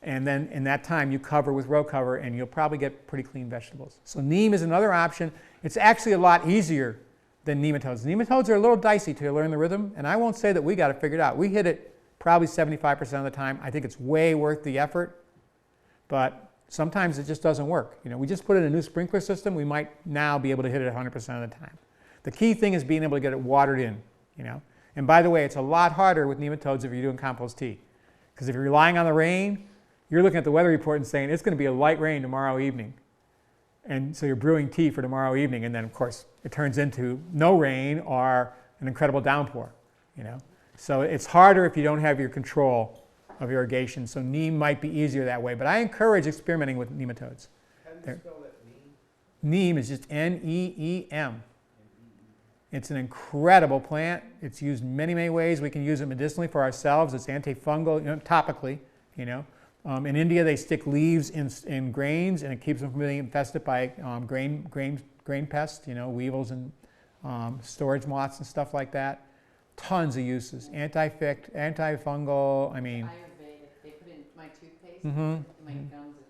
And then in that time, you cover with row cover, and you'll probably get pretty clean vegetables. So neem is another option. It's actually a lot easier than nematodes. Nematodes are a little dicey to learn the rhythm, and I won't say that we got it figured out. We hit it probably 75% of the time. I think it's way worth the effort, but sometimes it just doesn't work. You know, we just put in a new sprinkler system. We might now be able to hit it 100% of the time. The key thing is being able to get it watered in, you know. And by the way, it's a lot harder with nematodes if you're doing compost tea, because if you're relying on the rain, you're looking at the weather report and saying it's going to be a light rain tomorrow evening. And so you're brewing tea for tomorrow evening, and then of course it turns into no rain or an incredible downpour, you know. So it's harder if you don't have your control of irrigation. So neem might be easier that way, but I encourage experimenting with nematodes. How do you spell that, neem? Neem is just N-E-E-M. It's an incredible plant. It's used many, many ways. We can use it medicinally for ourselves. It's antifungal, you know, topically, you know. In India, they stick leaves in grains, and it keeps them from being infested by grain pests, you know, weevils and storage moths and stuff like that. Tons of uses. Antifungal, I mean. Ayurvedic. They put in my toothpaste, in my gums. It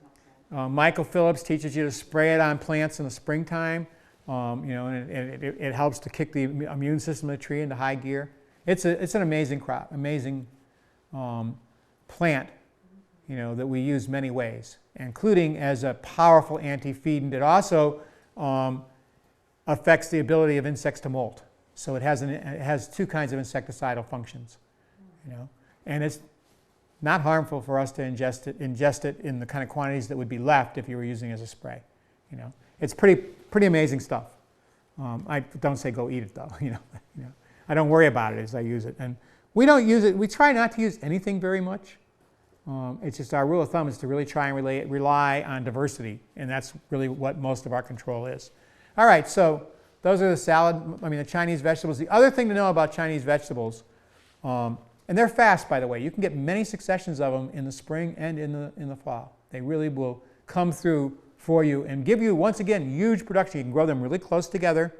helps. Michael Phillips teaches you to spray it on plants in the springtime, you know, and it helps to kick the immune system of the tree into high gear. It's an amazing crop, amazing plant. You know, that we use many ways, including as a powerful anti-feedant. It also affects the ability of insects to molt. So it has two kinds of insecticidal functions, you know, and it's not harmful for us to ingest it in the kind of quantities that would be left if you were using it as a spray. You know, it's pretty amazing stuff. I don't say go eat it though. You know, I don't worry about it as I use it, and we don't use it. We try not to use anything very much. It's just our rule of thumb is to really try and rely on diversity, and that's really what most of our control is. All right, so those are the Chinese vegetables. The other thing to know about Chinese vegetables, and they're fast, by the way. You can get many successions of them in the spring and in the fall. They really will come through for you and give you, once again, huge production. You can grow them really close together,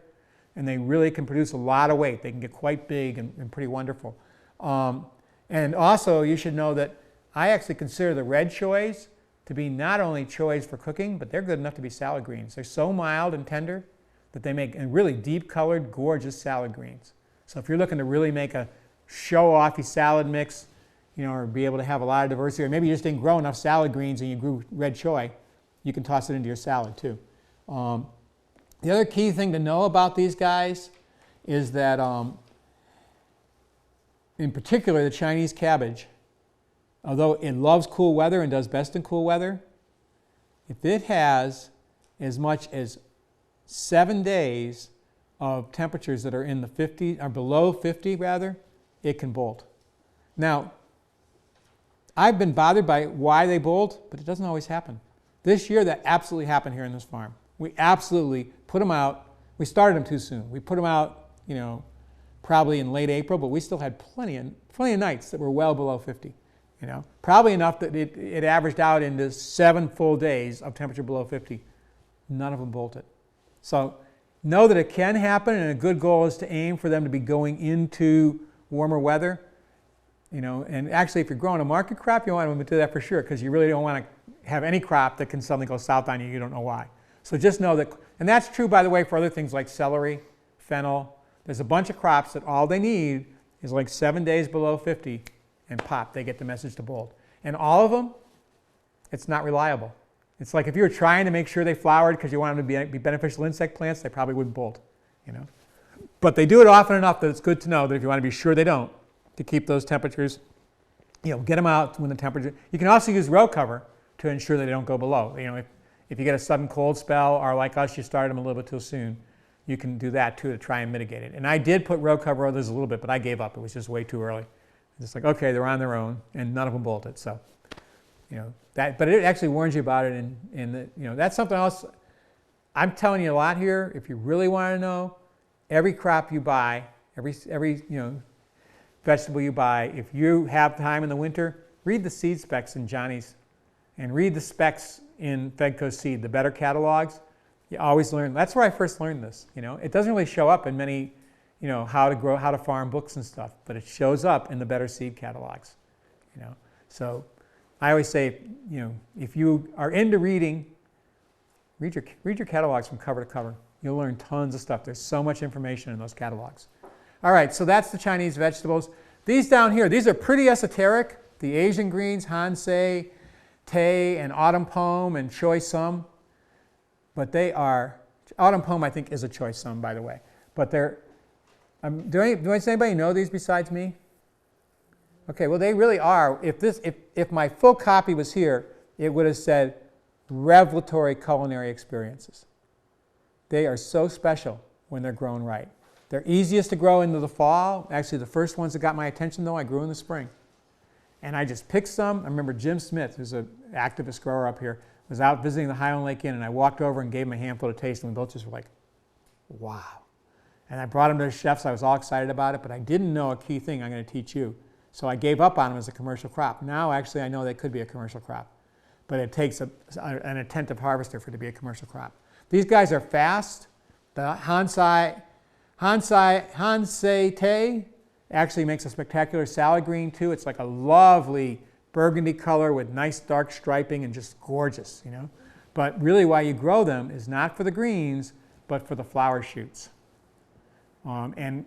and they really can produce a lot of weight. They can get quite big and pretty wonderful. And also, you should know that I actually consider the red choys to be not only choys for cooking, but they're good enough to be salad greens. They're so mild and tender that they make really deep-colored, gorgeous salad greens. So if you're looking to really make a show-offy salad mix, you know, or be able to have a lot of diversity, or maybe you just didn't grow enough salad greens and you grew red choy, you can toss it into your salad too. The other key thing to know about these guys is that, in particular, the Chinese cabbage, although it loves cool weather and does best in cool weather, if it has as much as 7 days of temperatures that are in the 50 or below 50 rather, it can bolt. Now, I've been bothered by why they bolt, but it doesn't always happen. This year that absolutely happened here in this farm. We absolutely put them out. We started them too soon. We put them out, you know, probably in late April, but we still had plenty of nights that were well below 50. You know, probably enough that it averaged out into 7 full days of temperature below 50. None of them bolted. So know that it can happen, and a good goal is to aim for them to be going into warmer weather. You know, and actually, if you're growing a market crop, you want them to do that for sure, because you really don't want to have any crop that can suddenly go south on you. You don't know why. So just know that, and that's true, by the way, for other things like celery, fennel. There's a bunch of crops that all they need is like 7 days below 50, and pop, they get the message to bolt. And all of them, it's not reliable. It's like if you were trying to make sure they flowered because you want them to be beneficial insect plants, they probably wouldn't bolt. You know, but they do it often enough that it's good to know that if you want to be sure they don't, to keep those temperatures, you know, get them out when the temperature. You can also use row cover to ensure that they don't go below. You know, if you get a sudden cold spell, or like us, you started them a little bit too soon, you can do that too to try and mitigate it. And I did put row cover others a little bit, but I gave up. It was just way too early. It's like, okay, they're on their own, and none of them bolted. So, you know, that, but it actually warns you about it, and you know, that's something else. I'm telling you a lot here. If you really want to know, every crop you buy, every you know, vegetable you buy, if you have time in the winter, read the seed specs in Johnny's, and read the specs in Fedco Seed, the better catalogs. You always learn. That's where I first learned this. You know, it doesn't really show up in many, you know, how to farm books and stuff, but it shows up in the better seed catalogs. You know, so I always say, you know, if you are into reading, read your catalogs from cover to cover. You'll learn tons of stuff. There's so much information in those catalogs. All right, so that's the Chinese vegetables. These down here, these are pretty esoteric. The Asian greens, Hansei, Tay, and autumn pome, and choy sum. But they are, autumn pome I think is a choy sum, by the way. But they're, does anybody know these besides me? Okay, well they really are. If my full copy was here, it would have said revelatory culinary experiences. They are so special when they're grown right. They're easiest to grow into the fall. Actually, the first ones that got my attention, though, I grew in the spring. And I just picked some. I remember Jim Smith, who's an activist grower up here, was out visiting the Highland Lake Inn, and I walked over and gave him a handful to taste, and we both just were like, wow. And I brought him to the chefs. I was all excited about it, but I didn't know a key thing I'm going to teach you. So I gave up on them as a commercial crop. Now, actually, I know they could be a commercial crop, but it takes an attentive harvester for it to be a commercial crop. These guys are fast. The Hansei Tay actually makes a spectacular salad green too. It's like a lovely burgundy color with nice dark striping and just gorgeous, you know. But really why you grow them is not for the greens, but for the flower shoots. And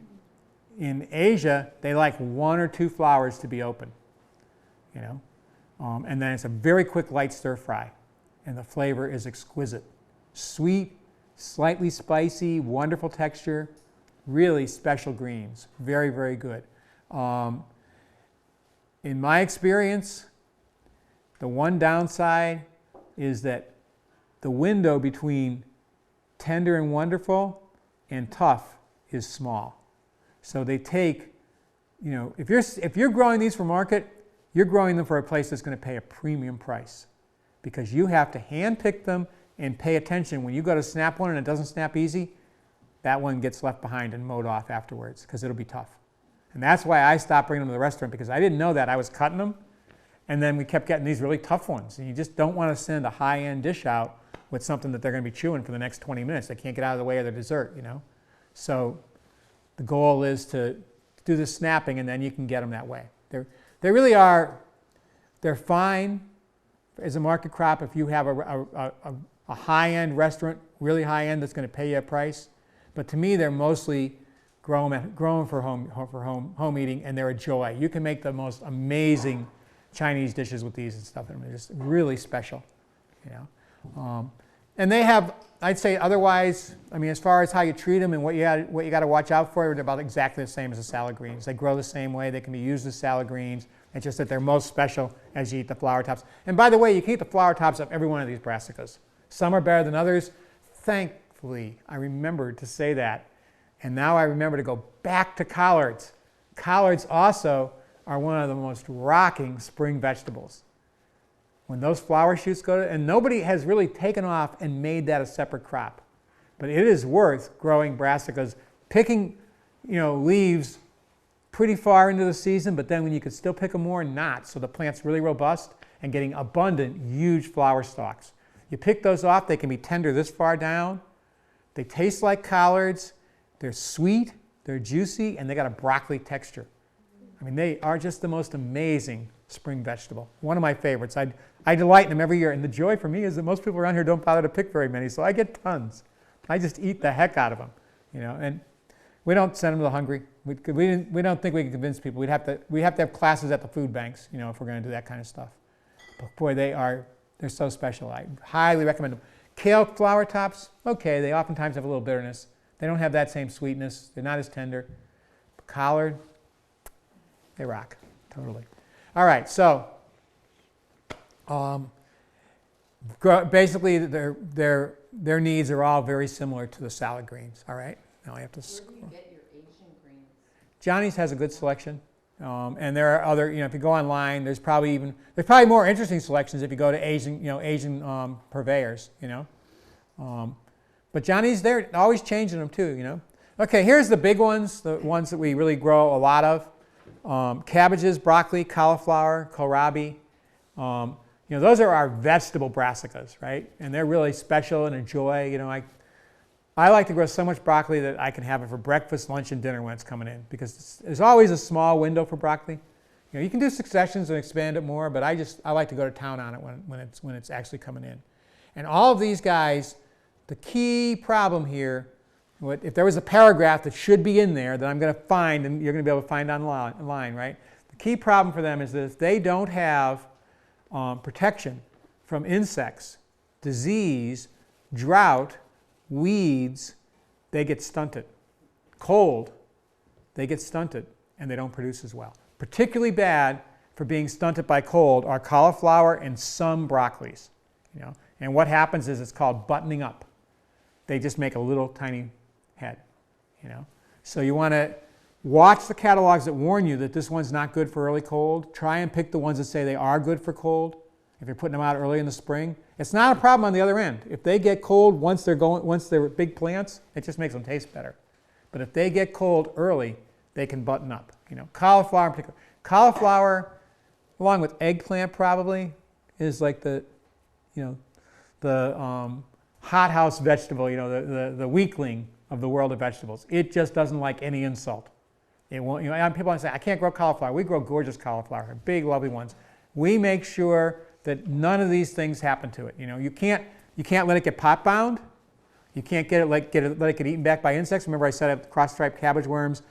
in Asia, they like 1 or 2 flowers to be open, you know. And then it's a very quick light stir fry, and the flavor is exquisite. Sweet, slightly spicy, wonderful texture, really special greens. Very, very good. In my experience, the one downside is that the window between tender and wonderful and tough is small. So they take, you know, if you're growing these for market, you're growing them for a place that's going to pay a premium price, because you have to hand pick them and pay attention. When you go to snap one and it doesn't snap easy, that one gets left behind and mowed off afterwards because it'll be tough. And that's why I stopped bringing them to the restaurant, because I didn't know that. I was cutting them, and then we kept getting these really tough ones. And you just don't want to send a high-end dish out with something that they're going to be chewing for the next 20 minutes. They can't get out of the way of the dessert, you know. So the goal is to do the snapping, and then you can get them that way. They really are, they're fine as a market crop if you have a high-end restaurant, really high-end, that's going to pay you a price. But to me, they're mostly grown for home eating, and they're a joy. You can make the most amazing Chinese dishes with these and stuff, and they're just really special, you know. And they have, I'd say otherwise, I mean, as far as how you treat them and what you got to watch out for, they're about exactly the same as the salad greens. They grow the same way. They can be used as salad greens. It's just that they're most special as you eat the flower tops. And by the way, you can eat the flower tops of every one of these brassicas. Some are better than others. Thankfully, I remembered to say that. And now I remember to go back to collards. Collards also are one of the most rocking spring vegetables. When those flower shoots go to, and nobody has really taken off and made that a separate crop. But it is worth growing brassicas, picking, you know, leaves pretty far into the season, but then when you could still pick them more, not. So the plant's really robust and getting abundant, huge flower stalks. You pick those off, they can be tender this far down. They taste like collards. They're sweet, they're juicy, and they got a broccoli texture. I mean, they are just the most amazing spring vegetable. One of my favorites. I delight in them every year, and the joy for me is that most people around here don't bother to pick very many, so I get tons. I just eat the heck out of them, you know. And we don't send them to the hungry. We don't think we can convince people. We have to have classes at the food banks, you know, if we're going to do that kind of stuff. But boy, they're so special. I highly recommend them. Kale flower tops, okay, they oftentimes have a little bitterness. They don't have that same sweetness. They're not as tender. But collard, they rock, totally. All right, so basically their needs are all very similar to the salad greens. All right, now I have to scroll. Where do you get your Asian greens? Johnny's has a good selection, and there are other. You know, if you go online, there's probably more interesting selections if you go to Asian purveyors. You know. But Johnny's, they're always changing them too, you know. Okay, here's the big ones, the ones that we really grow a lot of. Cabbages, broccoli, cauliflower, kohlrabi. You know, those are our vegetable brassicas, right? And they're really special and a joy. You know, I like to grow so much broccoli that I can have it for breakfast, lunch, and dinner when it's coming in, because there's always a small window for broccoli. You know, you can do successions and expand it more, but I like to go to town on it when it's actually coming in. And all of these guys, the key problem here, if there was a paragraph that should be in there that I'm going to find, and you're going to be able to find online, right? The key problem for them is that if they don't have protection from insects, disease, drought, weeds, they get stunted. Cold, they get stunted, and they don't produce as well. Particularly bad for being stunted by cold are cauliflower and some broccolis. You know? And what happens is it's called buttoning up. They just make a little tiny head, you know. So you want to watch the catalogs that warn you that this one's not good for early cold. Try and pick the ones that say they are good for cold. If you're putting them out early in the spring, it's not a problem on the other end. If they get cold once they're big plants, it just makes them taste better. But if they get cold early, they can button up. You know, cauliflower in particular. Cauliflower, along with eggplant, probably is like the hothouse vegetable, you know, the weakling of the world of vegetables. It just doesn't like any insult. It won't, you know, people say, I can't grow cauliflower. We grow gorgeous cauliflower, big, lovely ones. We make sure that none of these things happen to it. You know, you can't let it get pot bound. You can't let it get eaten back by insects. Remember I said cross-striped cabbage worms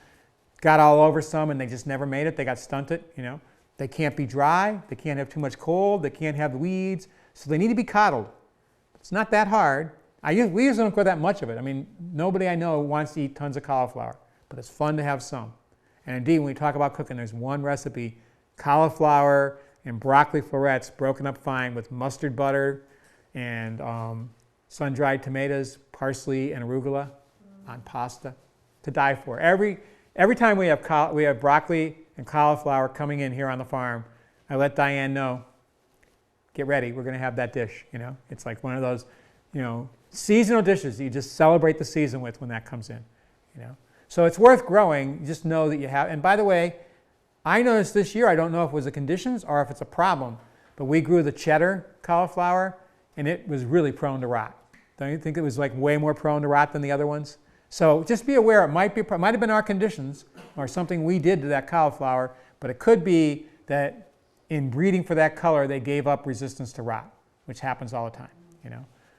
got all over some and they just never made it. They got stunted, you know. They can't be dry. They can't have too much cold. They can't have weeds. So they need to be coddled. It's not that hard. We usually don't grow that much of it. I mean, nobody I know wants to eat tons of cauliflower, but it's fun to have some. And indeed, when we talk about cooking, there's one recipe, cauliflower and broccoli florets broken up fine with mustard butter and sun-dried tomatoes, parsley, and arugula on pasta, to die for. Every time we have broccoli and cauliflower coming in here on the farm, I let Diane know, get ready, we're going to have that dish. It's like one of those, seasonal dishes that you just celebrate the season with when that comes in. So it's worth growing. You just know that you have. And by the way, I noticed this year, I don't know if it was the conditions or if it's a problem, but we grew the cheddar cauliflower, and it was really prone to rot. Don't you think it was like way more prone to rot than the other ones? So just be aware, it might have been our conditions or something we did to that cauliflower, but it could be that in breeding for that color, they gave up resistance to rot, which happens all the time.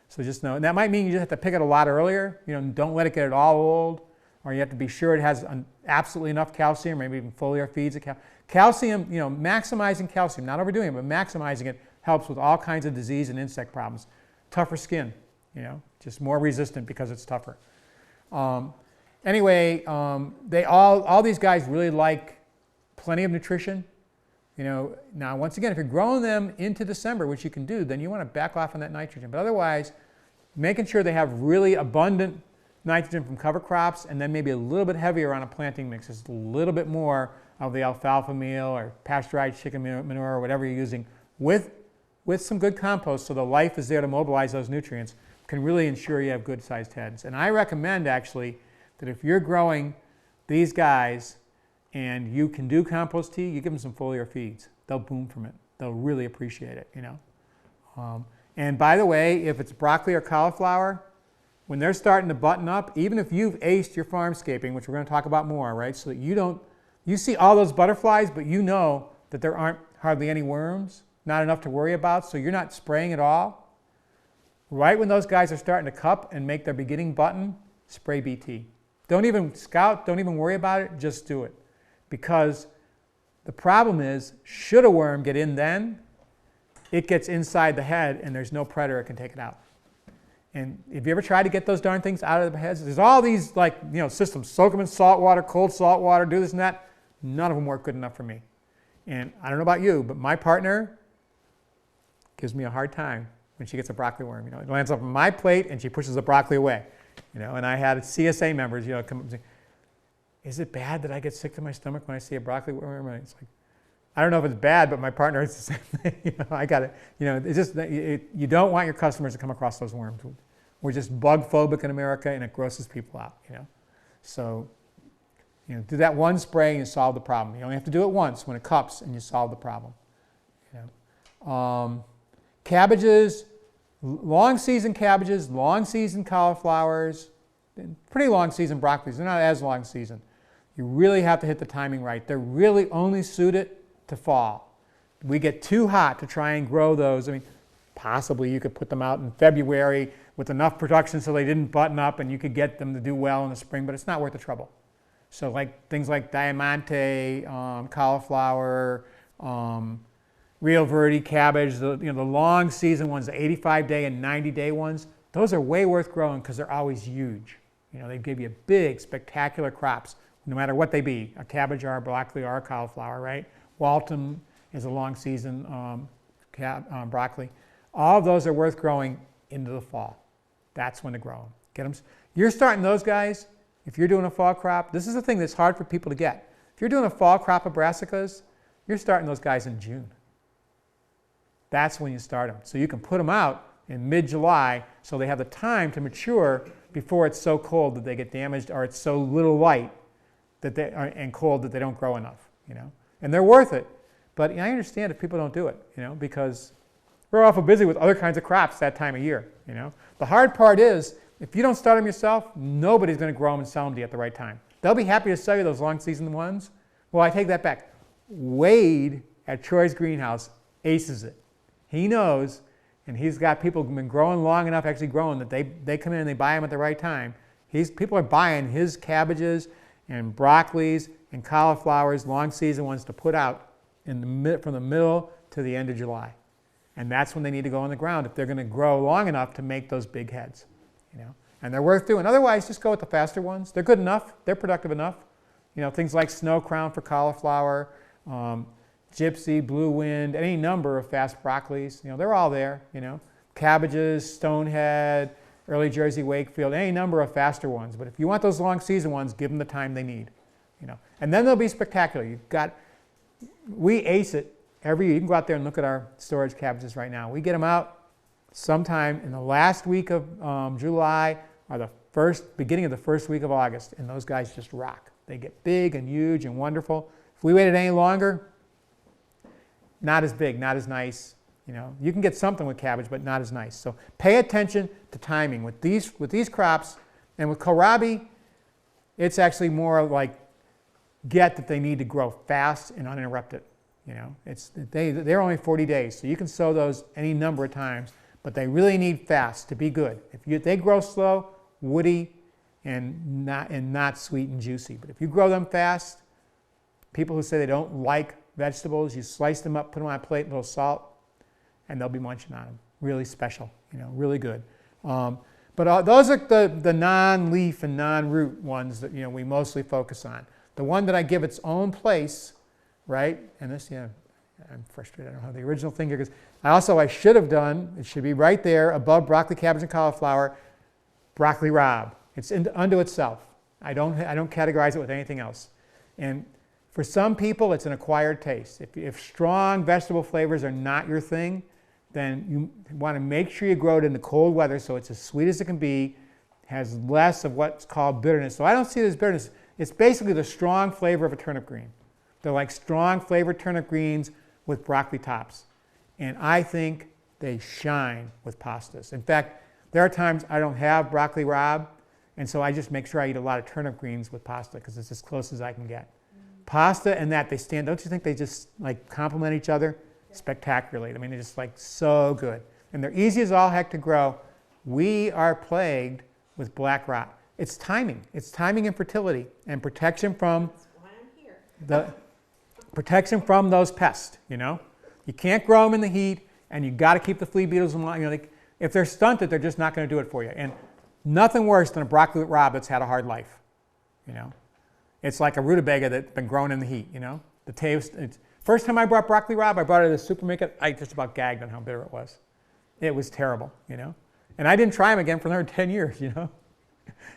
So just know, and that might mean you just have to pick it a lot earlier. Don't let it get all old, or you have to be sure it has absolutely enough calcium, maybe even foliar feeds. Calcium, maximizing calcium, not overdoing it, but maximizing it helps with all kinds of disease and insect problems. Tougher skin, just more resistant because it's tougher. Anyway, all these guys really like plenty of nutrition. Now once again, if you're growing them into December, which you can do, then you want to back off on that nitrogen. But otherwise, making sure they have really abundant nitrogen from cover crops, and then maybe a little bit heavier on a planting mix, just a little bit more of the alfalfa meal or pasteurized chicken manure or whatever you're using with some good compost, so the life is there to mobilize those nutrients, can really ensure you have good sized heads. And I recommend actually that if you're growing these guys and you can do compost tea, you give them some foliar feeds. They'll boom from it. They'll really appreciate it, And by the way, if it's broccoli or cauliflower, when they're starting to button up, even if you've aced your farmscaping, which we're going to talk about more, right? So that you see all those butterflies, but you know that there aren't hardly any worms, not enough to worry about, so you're not spraying at all. Right when those guys are starting to cup and make their beginning button, spray BT. Don't even scout, don't even worry about it, just do it. Because the problem is, should a worm get in then, it gets inside the head and there's no predator that can take it out. And if you ever tried to get those darn things out of the heads, there's all these systems, soak them in salt water, cold salt water, do this and that. None of them work good enough for me. And I don't know about you, but my partner gives me a hard time when she gets a broccoli worm. It lands up on my plate and she pushes the broccoli away. And I had CSA members, come up and say, is it bad that I get sick to my stomach when I see a broccoli worm? And it's like, I don't know if it's bad, but my partner is the same thing. I got it. It's just you don't want your customers to come across those worms. We're just bug phobic in America, and it grosses people out. So do that one spray and you solve the problem. You only have to do it once when it cups, and you solve the problem. Cabbages, long season cabbages, long season cauliflowers, pretty long season broccolis. They're not as long season. You really have to hit the timing right. They're really only suited to fall. We get too hot to try and grow those. Possibly you could put them out in February with enough production so they didn't button up and you could get them to do well in the spring, but it's not worth the trouble. So things like diamante, cauliflower, Rio Verde cabbage, the long season ones, the 85-day and 90-day ones, those are way worth growing because they're always huge. They give you big, spectacular crops, no matter what they be, a cabbage or a broccoli or a cauliflower, right? Waltham is a long season broccoli. All of those are worth growing into the fall. That's when to grow them. Get them. You're starting those guys, if you're doing a fall crop, this is the thing that's hard for people to get. If you're doing a fall crop of brassicas, you're starting those guys in June. That's when you start them. So you can put them out in mid-July so they have the time to mature before it's so cold that they get damaged or it's so little light and cold that they don't grow enough. And they're worth it. But I understand if people don't do it, because we're awful busy with other kinds of crops that time of year. The hard part is, if you don't start them yourself, nobody's going to grow them and sell them to you at the right time. They'll be happy to sell you those long season ones. Well, I take that back. Wade at Troy's greenhouse aces it. He knows, and he's got people who've been growing long enough, actually growing, that they come in and they buy them at the right time. People are buying his cabbages and broccolis and cauliflowers, long season ones, to put out from the middle to the end of July. And that's when they need to go on the ground if they're going to grow long enough to make those big heads. And they're worth doing. Otherwise, just go with the faster ones. They're good enough. They're productive enough. Things like Snow Crown for cauliflower, Gypsy, Blue Wind, any number of fast broccolis. They're all there. cabbages, stonehead, early Jersey Wakefield, any number of faster ones. But if you want those long season ones, give them the time they need. And then they'll be spectacular. We ace it every year. You can go out there and look at our storage cabbages right now. We get them out sometime in the last week of July or the beginning of the first week of August, and those guys just rock. They get big and huge and wonderful. If we waited any longer, not as big, not as nice. You can get something with cabbage, but not as nice. So pay attention to timing with these crops, and with kohlrabi, it's actually more like get that they need to grow fast and uninterrupted. They're only 40 days, so you can sow those any number of times, but they really need fast to be good. If they grow slow, woody, and not sweet and juicy. But if you grow them fast, people who say they don't like vegetables, you slice them up, put them on a plate, a little salt, and they'll be munching on them. Really special, really good. But those are the non-leaf and non-root ones that we mostly focus on. The one that I give its own place, right? And this, I'm frustrated. I don't have the original thing here because I should have done. It should be right there above broccoli, cabbage, and cauliflower. Broccoli rabe. It's unto itself. I don't categorize it with anything else. And for some people, it's an acquired taste. If strong vegetable flavors are not your thing, then you want to make sure you grow it in the cold weather so it's as sweet as it can be, has less of what's called bitterness. So I don't see it as bitterness. It's basically the strong flavor of a turnip green. They're like strong flavored turnip greens with broccoli tops. And I think they shine with pastas. In fact, there are times I don't have broccoli rabe, and so I just make sure I eat a lot of turnip greens with pasta because it's as close as I can get. Pasta and that, they stand, don't you think they just like complement each other spectacularly? I mean, they're just like so good. And they're easy as all heck to grow. We are plagued with black rot. It's timing. It's timing and fertility and protection from protection from those pests, You can't grow them in the heat, and you got to keep the flea beetles in line. If they're stunted, they're just not going to do it for you. And nothing worse than a broccoli rabe that's had a hard life, It's like a rutabaga that's been grown in the heat, The taste. First time I brought broccoli rabe, I brought it at a supermarket. I just about gagged on how bitter it was. It was terrible, And I didn't try them again for another 10 years, And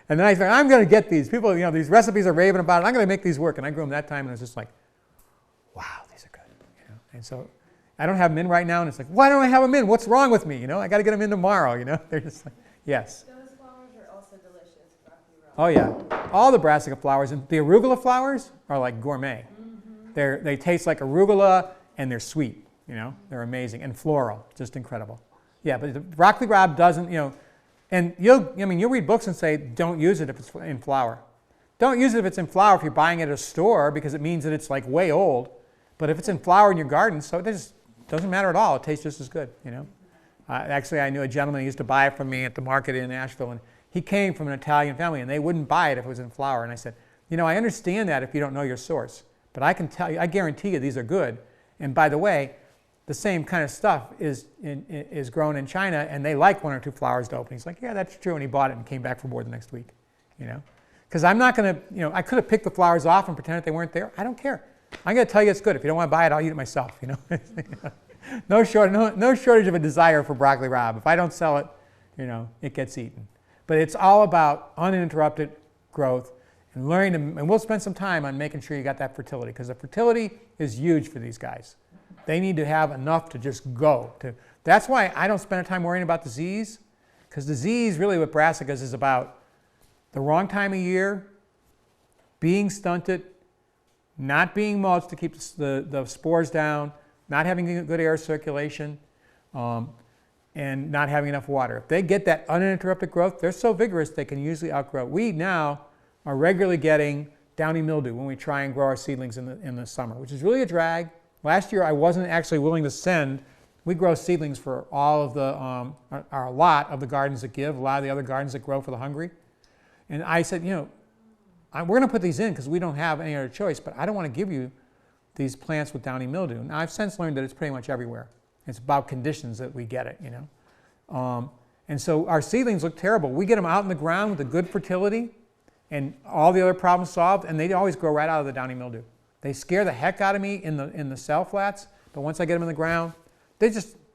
then I said, I'm going to get these. People, these recipes are raving about it. I'm going to make these work. And I grew them that time, and it was just like, wow, these are good. And so I don't have them in right now, and it's like, why don't I have them in? What's wrong with me? I got to get them in tomorrow. They're just like, yes. Those flowers are also delicious, broccoli rabe. Oh yeah, all the brassica flowers and the arugula flowers are like gourmet. They taste like arugula, and they're sweet. They're amazing and floral, just incredible. Yeah, but the broccoli rabe doesn't, and you'll read books and say don't use it if it's in flower. Don't use it if it's in flower if you're buying it at a store because it means that it's like way old. But if it's in flower in your garden, so it just doesn't matter at all. It tastes just as good, Actually, I knew a gentleman who used to buy it from me at the market in Asheville, and he came from an Italian family, and they wouldn't buy it if it was in flower. And I said, I understand that if you don't know your source, but I can tell you, I guarantee you these are good. And by the way, the same kind of stuff is grown in China, and they like 1 or 2 flowers to open. He's like, yeah, that's true, and he bought it and came back for more the next week, Because I'm not going to, I could have picked the flowers off and pretended they weren't there. I don't care. I'm going to tell you it's good. If you don't want to buy it, I'll eat it myself, No shortage of a desire for broccoli rabe. If I don't sell it, it gets eaten. But it's all about uninterrupted growth and learning to, and we'll spend some time on making sure you got that fertility, because the fertility is huge for these guys. They need to have enough to just go. That's why I don't spend time worrying about disease, because disease really with brassicas is about the wrong time of year, being stunted, not being mulched to keep the spores down, not having good air circulation, and not having enough water. If they get that uninterrupted growth, they're so vigorous they can usually outgrow. We now are regularly getting downy mildew when we try and grow our seedlings in the summer, which is really a drag. Last year I wasn't actually willing to send. We grow seedlings for all of a lot of the gardens that give, a lot of the other gardens that grow for the hungry. And I said, we're going to put these in because we don't have any other choice, but I don't want to give you these plants with downy mildew. Now I've since learned that it's pretty much everywhere. It's about conditions that we get it, And so our seedlings look terrible. We get them out in the ground with a good fertility and all the other problems solved, and they always grow right out of the downy mildew. They scare the heck out of me in the cell flats, but once I get them in the ground,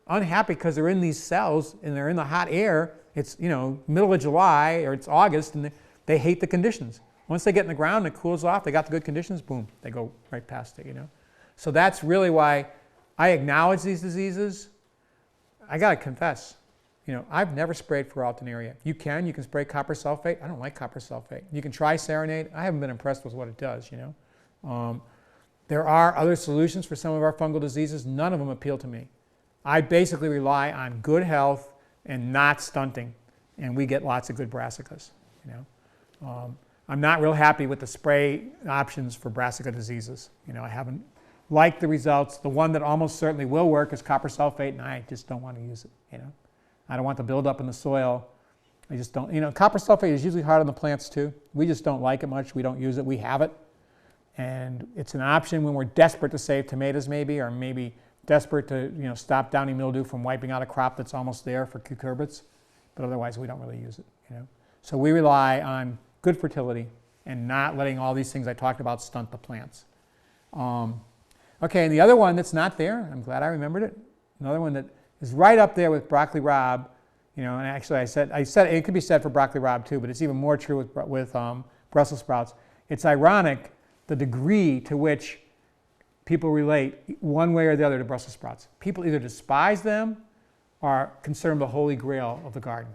unhappy because they're in these cells and they're in the hot air. It's, you know, middle of July or it's August, and they hate the conditions. Once they get in the ground and it cools off, they got the good conditions, boom, they go right past it, you know. So that's really why I acknowledge these diseases. I got to confess, you know, I've never sprayed for alternaria. You can spray copper sulfate. I don't like copper sulfate. You can try Serenade. I haven't been impressed with what it does, you know. There are other solutions for some of our fungal diseases. None of them appeal to me. I basically rely on good health and not stunting, and we get lots of good brassicas, you know. I'm not real happy with the spray options for brassica diseases. You know, I haven't liked the results. The one that almost certainly will work is copper sulfate, and I just don't want to use it, you know. I don't want the buildup in the soil. I just don't, you know, copper sulfate is usually hard on the plants too. We just don't like it much. We don't use it. We have it. And it's an option when we're desperate to save tomatoes maybe, or maybe desperate to, you know, stop downy mildew from wiping out a crop that's almost there for cucurbits. But otherwise, we don't really use it, you know. So we rely on good fertility and not letting all these things I talked about stunt the plants. Okay, and the other one that's not there, I'm glad I remembered it. Another one that is right up there with broccoli rabe, you know, and actually I said it could be said for broccoli rabe too, but it's even more true with Brussels sprouts. It's ironic the degree to which people relate one way or the other to Brussels sprouts. People either despise them or consider them the holy grail of the garden,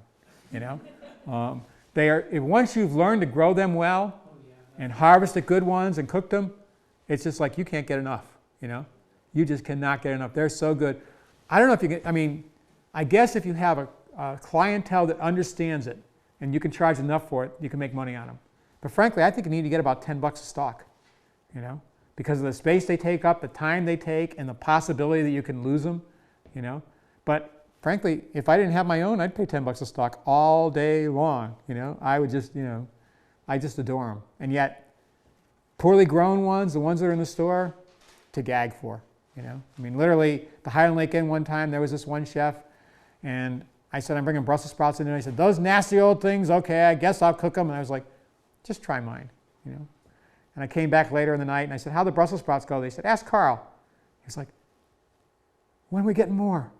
you know. They are, once you've learned to grow them well and harvest the good ones and cook them, it's just like you can't get enough, you know. You just cannot get enough. They're so good. I don't know if you can, I mean, I guess if you have a clientele that understands it and you can charge enough for it, you can make money on them. But frankly, I think you need to get about $10 a stalk, you know, because of the space they take up, the time they take, and the possibility that you can lose them, you know. But frankly, if I didn't have my own, I'd pay $10 a stalk all day long, you know. I would just, you know, I just adore them. And yet, poorly grown ones, the ones that are in the store, to gag for, you know. I mean, literally, the Highland Lake Inn one time, there was this one chef, and I said, I'm bringing Brussels sprouts in, and he said, those nasty old things, okay, I guess I'll cook them. And I was like, just try mine, you know. And I came back later in the night, and I said, how'd the Brussels sprouts go? They said, ask Carl. He's like, when are we getting more?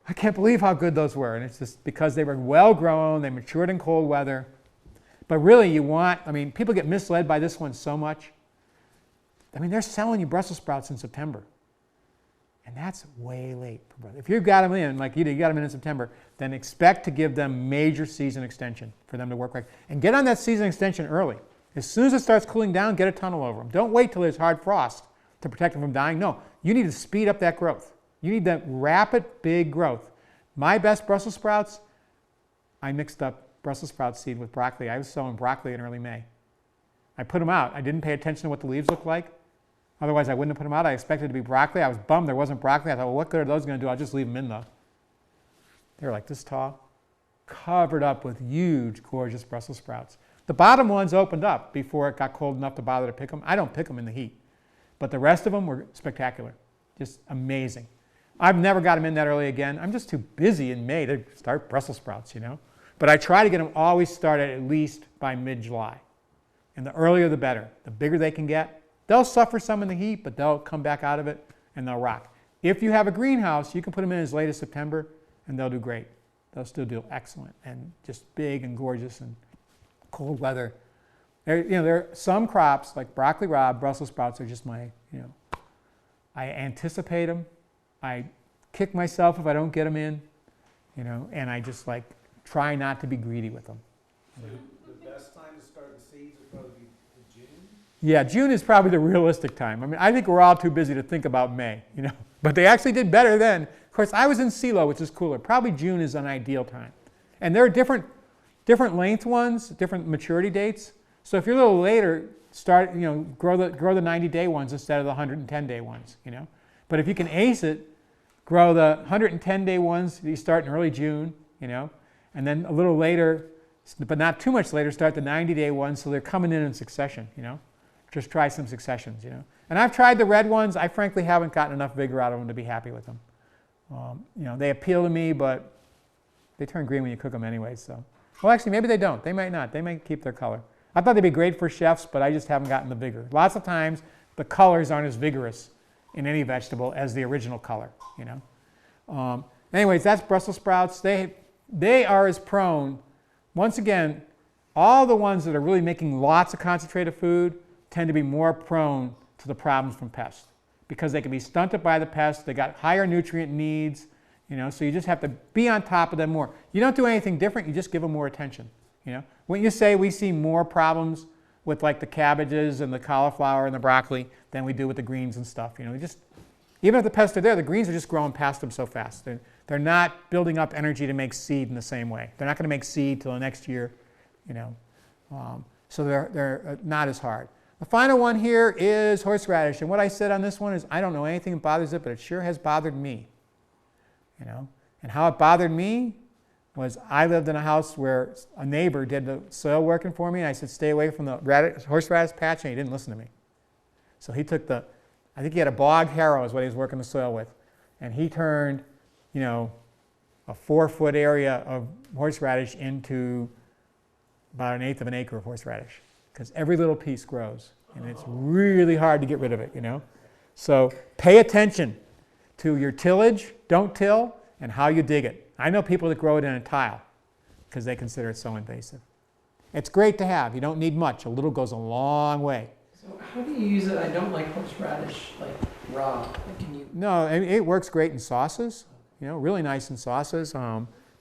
I can't believe how good those were. And it's just because they were well grown, they matured in cold weather. But really you want, I mean, people get misled by this one so much. I mean, they're selling you Brussels sprouts in September. And that's way late. If you've got them in, like you did, you got them in September, then expect to give them major season extension for them to work right. And get on that season extension early. As soon as it starts cooling down, get a tunnel over them. Don't wait till there's hard frost to protect them from dying. No, you need to speed up that growth. You need that rapid, big growth. My best Brussels sprouts, I mixed up Brussels sprout seed with broccoli. I was sowing broccoli in early May. I put them out. I didn't pay attention to what the leaves looked like. Otherwise, I wouldn't have put them out. I expected it to be broccoli. I was bummed there wasn't broccoli. I thought, well, what good are those going to do? I'll just leave them in though. They were like this tall, covered up with huge, gorgeous Brussels sprouts. The bottom ones opened up before it got cold enough to bother to pick them. I don't pick them in the heat. But the rest of them were spectacular. Just amazing. I've never got them in that early again. I'm just too busy in May to start Brussels sprouts, you know. But I try to get them always started at least by mid-July. And the earlier the better. The bigger they can get. They'll suffer some in the heat, but they'll come back out of it and they'll rock. If you have a greenhouse, you can put them in as late as September and they'll do great. They'll still do excellent and just big and gorgeous and cold weather. There are some crops like broccoli rabe, Brussels sprouts are just my, you know, I anticipate them. I kick myself if I don't get them in, you know, and I just like try not to be greedy with them. So the best time to start the seeds would probably be June? Yeah, June is probably the realistic time. I mean, I think we're all too busy to think about May, you know, but they actually did better then. Of course, I was in CeeLo, which is cooler. Probably June is an ideal time. And there are different length ones, different maturity dates. So if you're a little later, start, you know, grow the 90-day ones instead of the 110-day ones, you know. But if you can ace it, grow the 110-day ones, you start in early June, you know, and then a little later, but not too much later, start the 90-day ones so they're coming in succession, you know. Just try some successions, you know. And I've tried the red ones. I frankly haven't gotten enough vigor out of them to be happy with them. You know, they appeal to me, but they turn green when you cook them anyway, so. Well, actually, maybe they don't. They might not. They might keep their color. I thought they'd be great for chefs, but I just haven't gotten the vigor. Lots of times, the colors aren't as vigorous in any vegetable as the original color, you know. Anyways, that's Brussels sprouts. They are as prone, once again, all the ones that are really making lots of concentrated food tend to be more prone to the problems from pests because they can be stunted by the pests. They got higher nutrient needs, so you just have to be on top of them more. You don't do anything different, you just give them more attention. When you say we see more problems with like the cabbages and the cauliflower and the broccoli than we do with the greens and stuff. Even if the pests are there, the greens are just growing past them so fast. They're not building up energy to make seed in the same way. They're not going to make seed till the next year, so they're not as hard. The final one here is horseradish, and what I said on this one is I don't know anything that bothers it, but it sure has bothered me. And how it bothered me was I lived in a house where a neighbor did the soil working for me, and I said stay away from the horseradish patch, and he didn't listen to me. So he took I think he had a bog harrow is what he was working the soil with, and he turned, a 4-foot area of horseradish into about 1/8 of an acre of horseradish, because every little piece grows, and it's really hard to get rid of it, So pay attention to your tillage, don't till, and how you dig it. I know people that grow it in a tile because they consider it so invasive. It's great to have. You don't need much. A little goes a long way. So how do you use it? I don't like horseradish like raw. Can you? No, it works great in sauces. Really nice in sauces.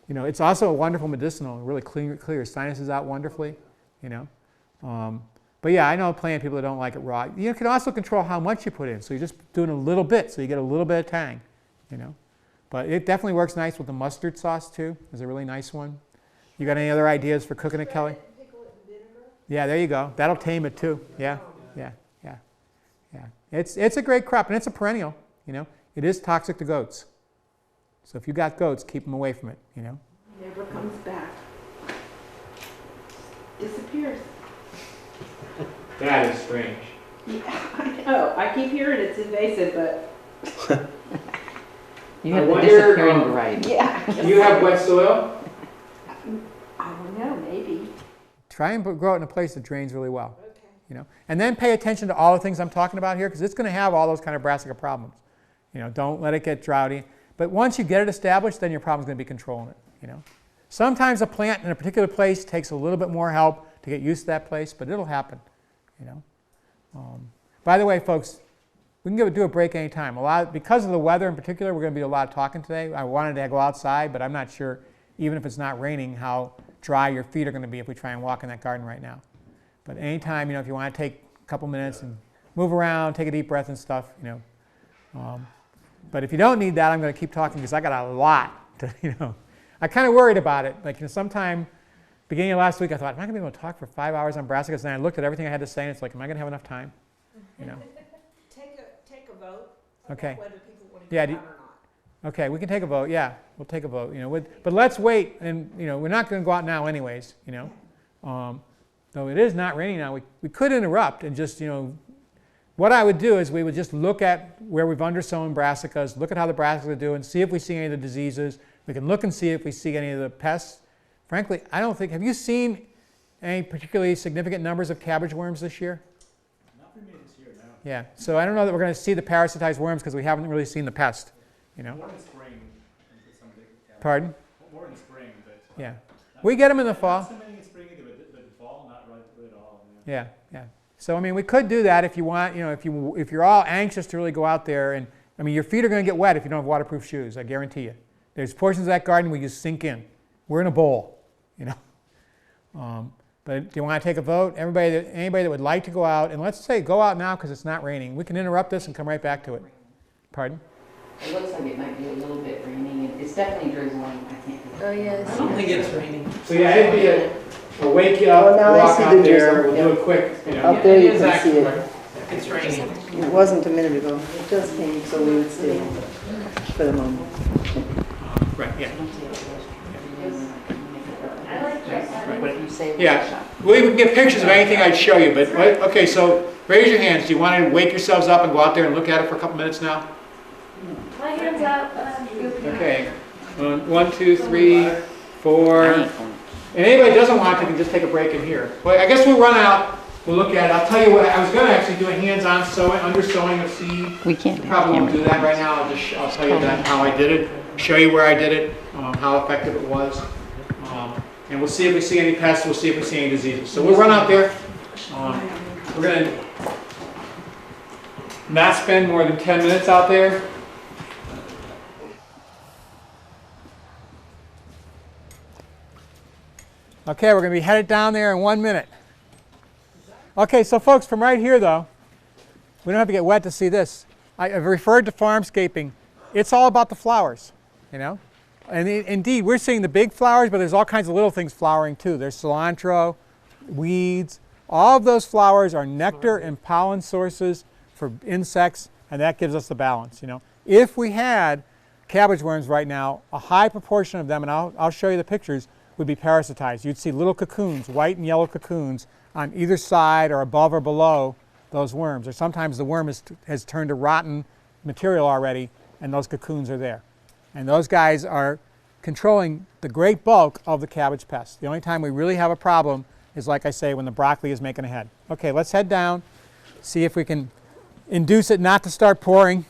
It's also a wonderful medicinal. It really clear your sinuses out wonderfully. But yeah, I know plenty of people that don't like it raw. You can also control how much you put in. So you're just doing a little bit, so you get a little bit of tang. But it definitely works nice with the mustard sauce too. It's a really nice one. You got any other ideas for cooking it, Kelly? Pickle it in vinegar? Yeah, there you go. That'll tame it too. Yeah. It's a great crop, and it's a perennial. It is toxic to goats. So if you got goats, keep them away from it. Never comes back. Disappears. That is strange. Yeah, I know. I keep hearing it's invasive, but You have the disappearing variety. yeah. Do you have wet soil? I don't know, maybe. Try and grow it in a place that drains really well. Okay. And then pay attention to all the things I'm talking about here, because it's going to have all those kind of brassica problems. Don't let it get droughty. But once you get it established, then your problem's going to be controlling it. Sometimes a plant in a particular place takes a little bit more help to get used to that place, but it'll happen. By the way, folks, we can do a break anytime. Because of the weather in particular, we're going to be a lot of talking today. I wanted to go outside, but I'm not sure, even if it's not raining, how dry your feet are going to be if we try and walk in that garden right now. But anytime, if you want to take a couple minutes and move around, take a deep breath and stuff, But if you don't need that, I'm going to keep talking because I got a lot to, I kind of worried about it. Like, sometime beginning of last week, I thought, am I going to be able to talk for 5 hours on brassicas? And I looked at everything I had to say, and it's like, am I going to have enough time? Take a vote. Okay. Whether people want to Yeah, go out or not. Okay, we can take a vote. Yeah, we'll take a vote. But let's wait, and we're not going to go out now, anyways. Though it is not raining now, we could interrupt and just what I would do is we would just look at where we've undersown brassicas, look at how the brassicas are doing, see if we see any of the diseases. We can look and see if we see any of the pests. Frankly, I don't think. Have you seen any particularly significant numbers of cabbage worms this year? Not for me this year, no. Yeah. So I don't know that we're going to see the parasitized worms because we haven't really seen the pest. More in spring. Some big cabbage. Pardon? More in spring, but Yeah. We get them in the fall. not so many in spring either, but fall not really at all. Yeah. So we could do that if you want. If you're all anxious to really go out there, and your feet are going to get wet if you don't have waterproof shoes. I guarantee you. There's portions of that garden where you sink in. We're in a bowl, But do you want to take a vote? Anybody that would like to go out, and let's say go out now because it's not raining. We can interrupt this and come right back to it. Pardon? It looks like it might be a little bit raining. It's definitely drizzling. I can't. Oh, yes. I don't think it's raining. So yeah, it'd be a wake you up, now I walk see out the there. drizzle, We'll do a quick, Up there you It is can see it. actually- It's raining. It wasn't a minute ago. It just came, so we would stay for the moment. Right. Yeah. What do you say? Yeah. We can get pictures of anything I'd show you, but okay. So raise your hands. Do you want to wake yourselves up and go out there and look at it for a couple minutes now? My hands up. Okay. 1, 2, 3, 4. And anybody that doesn't want to can just take a break in here. Well, I guess we'll run out. We'll look at it. I'll tell you what. I was going to actually do a hands-on sewing, undersewing of seed. We can't. Probably won't do that right now. I'll tell you that how I did it. show you where I did it, how effective it was. And we'll see if we see any pests, we'll see if we see any diseases. So we'll run out there. We're going to not spend more than 10 minutes out there. Okay, we're going to be headed down there in 1 minute. Okay, so folks, from right here though, we don't have to get wet to see this. I've referred to farmscaping. It's all about the flowers, you know. And indeed, we're seeing the big flowers, but there's all kinds of little things flowering too. There's cilantro, weeds. All of those flowers are nectar and pollen sources for insects, and that gives us the balance, you know. If we had cabbage worms right now, a high proportion of them, and I'll show you the pictures, would be parasitized. You'd see little cocoons, white and yellow cocoons, on either side or above or below those worms. Or sometimes the worm has turned to rotten material already, and those cocoons are there. And those guys are controlling the great bulk of the cabbage pest. The only time we really have a problem is, like I say, when the broccoli is making a head. Okay, let's head down, see if we can induce it not to start pouring.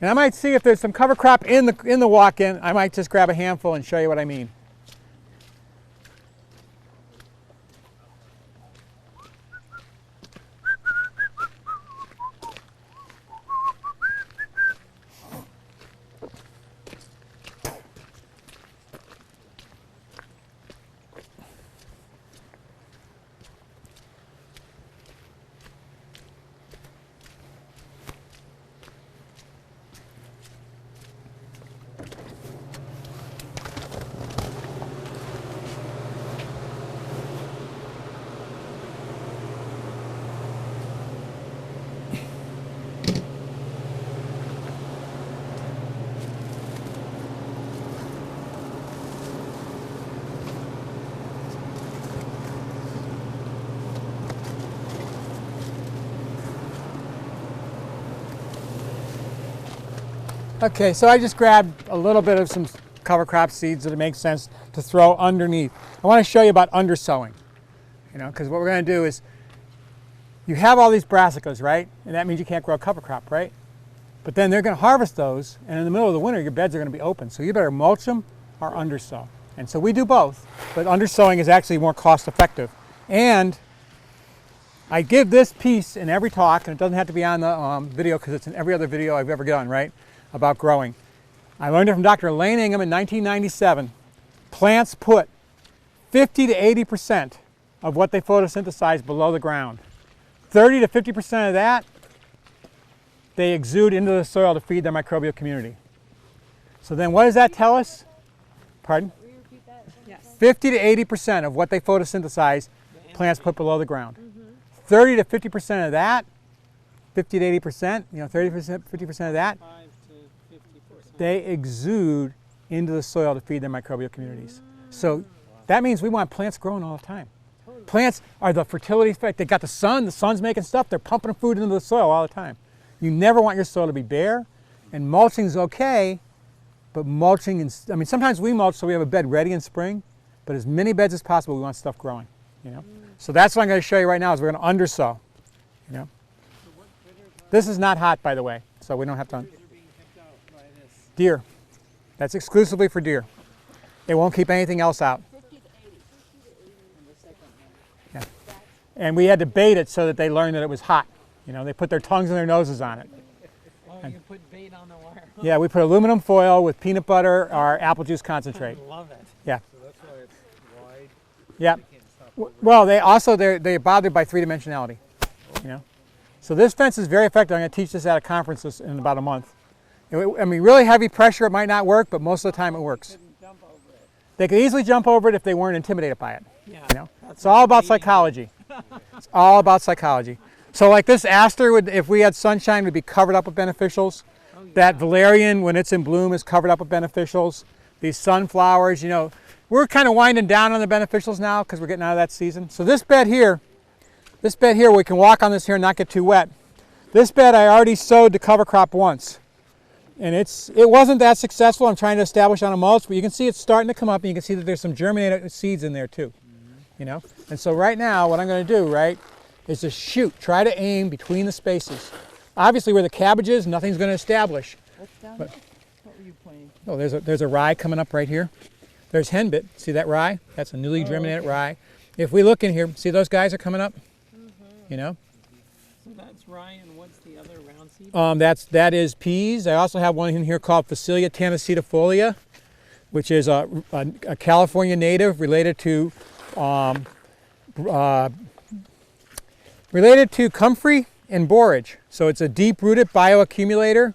And I might see if there's some cover crop in the walk-in. I might just grab a handful and show you what I mean. Okay, so I just grabbed a little bit of some cover crop seeds that it makes sense to throw underneath. I want to show you about undersowing, you know, because what we're going to do is, you have all these brassicas, right? And that means you can't grow cover crop, right? But then they're going to harvest those, and in the middle of the winter, your beds are going to be open. So you better mulch them or undersow. And so we do both, but undersowing is actually more cost effective. And I give this piece in every talk, and it doesn't have to be on the video because it's in every other video I've ever done, right? About growing. I learned it from Dr. Elaine Ingham in 1997. Plants put 50 to 80% of what they photosynthesize below the ground. 30 to 50% of that they exude into the soil to feed their microbial community. So then what does that tell us? Pardon? 50 to 80% of what they photosynthesize, plants put below the ground. 30 to 50% of that, 50 to 80%, you know, 30%, 50% of that, they exude into the soil to feed their microbial communities. So that means we want plants growing all the time. Plants are the fertility effect. They got the sun's making stuff, they're pumping food into the soil all the time. You never want your soil to be bare, and mulching's okay, but mulching, I mean, sometimes we mulch so we have a bed ready in spring, but as many beds as possible, we want stuff growing, you know. So that's what I'm going to show you right now is we're going to undersow, you know. This is not hot, by the way, so we don't have to. Deer. That's exclusively for deer. It won't keep anything else out. Yeah. And we had to bait it so that they learned that it was hot. You know, they put their tongues and their noses on it. Oh, you can put bait on the wire. Yeah, we put aluminum foil with peanut butter or apple juice concentrate. I love it. Yeah. So that's why it's wide. Yeah. You can't stop Well, they're bothered by three-dimensionality. You know. So this fence is very effective. I'm going to teach this at a conference in about a month. I mean, really heavy pressure, it might not work, but most of the time it works. They could easily jump over it if they weren't intimidated by it. Yeah. You know? It's all about psychology. It's all about psychology. So like this aster, would, if we had sunshine, would be covered up with beneficials. Oh, yeah. That valerian, when it's in bloom, is covered up with beneficials. these sunflowers, you know. We're kind of winding down on the beneficials now because we're getting out of that season. So this bed here, we can walk on this here and not get too wet. This bed I already sowed the cover crop once. And it wasn't that successful. I'm trying to establish on a mulch, but you can see it's starting to come up, and you can see that there's some germinated seeds in there too. You know? And so right now what I'm going to do, right, is to shoot, try to aim between the spaces. Obviously where the cabbage is, nothing's going to establish. What's down But, there? What were you pointing? oh, there's a rye coming up right here. There's henbit. See that rye? That's a newly germinated rye. If we look in here, see those guys are coming up? You know? So that's rye, and what's the other round seed? That is peas. I also have one in here called Brassica Production, which is a California native related to comfrey and borage. So it's a deep-rooted bioaccumulator,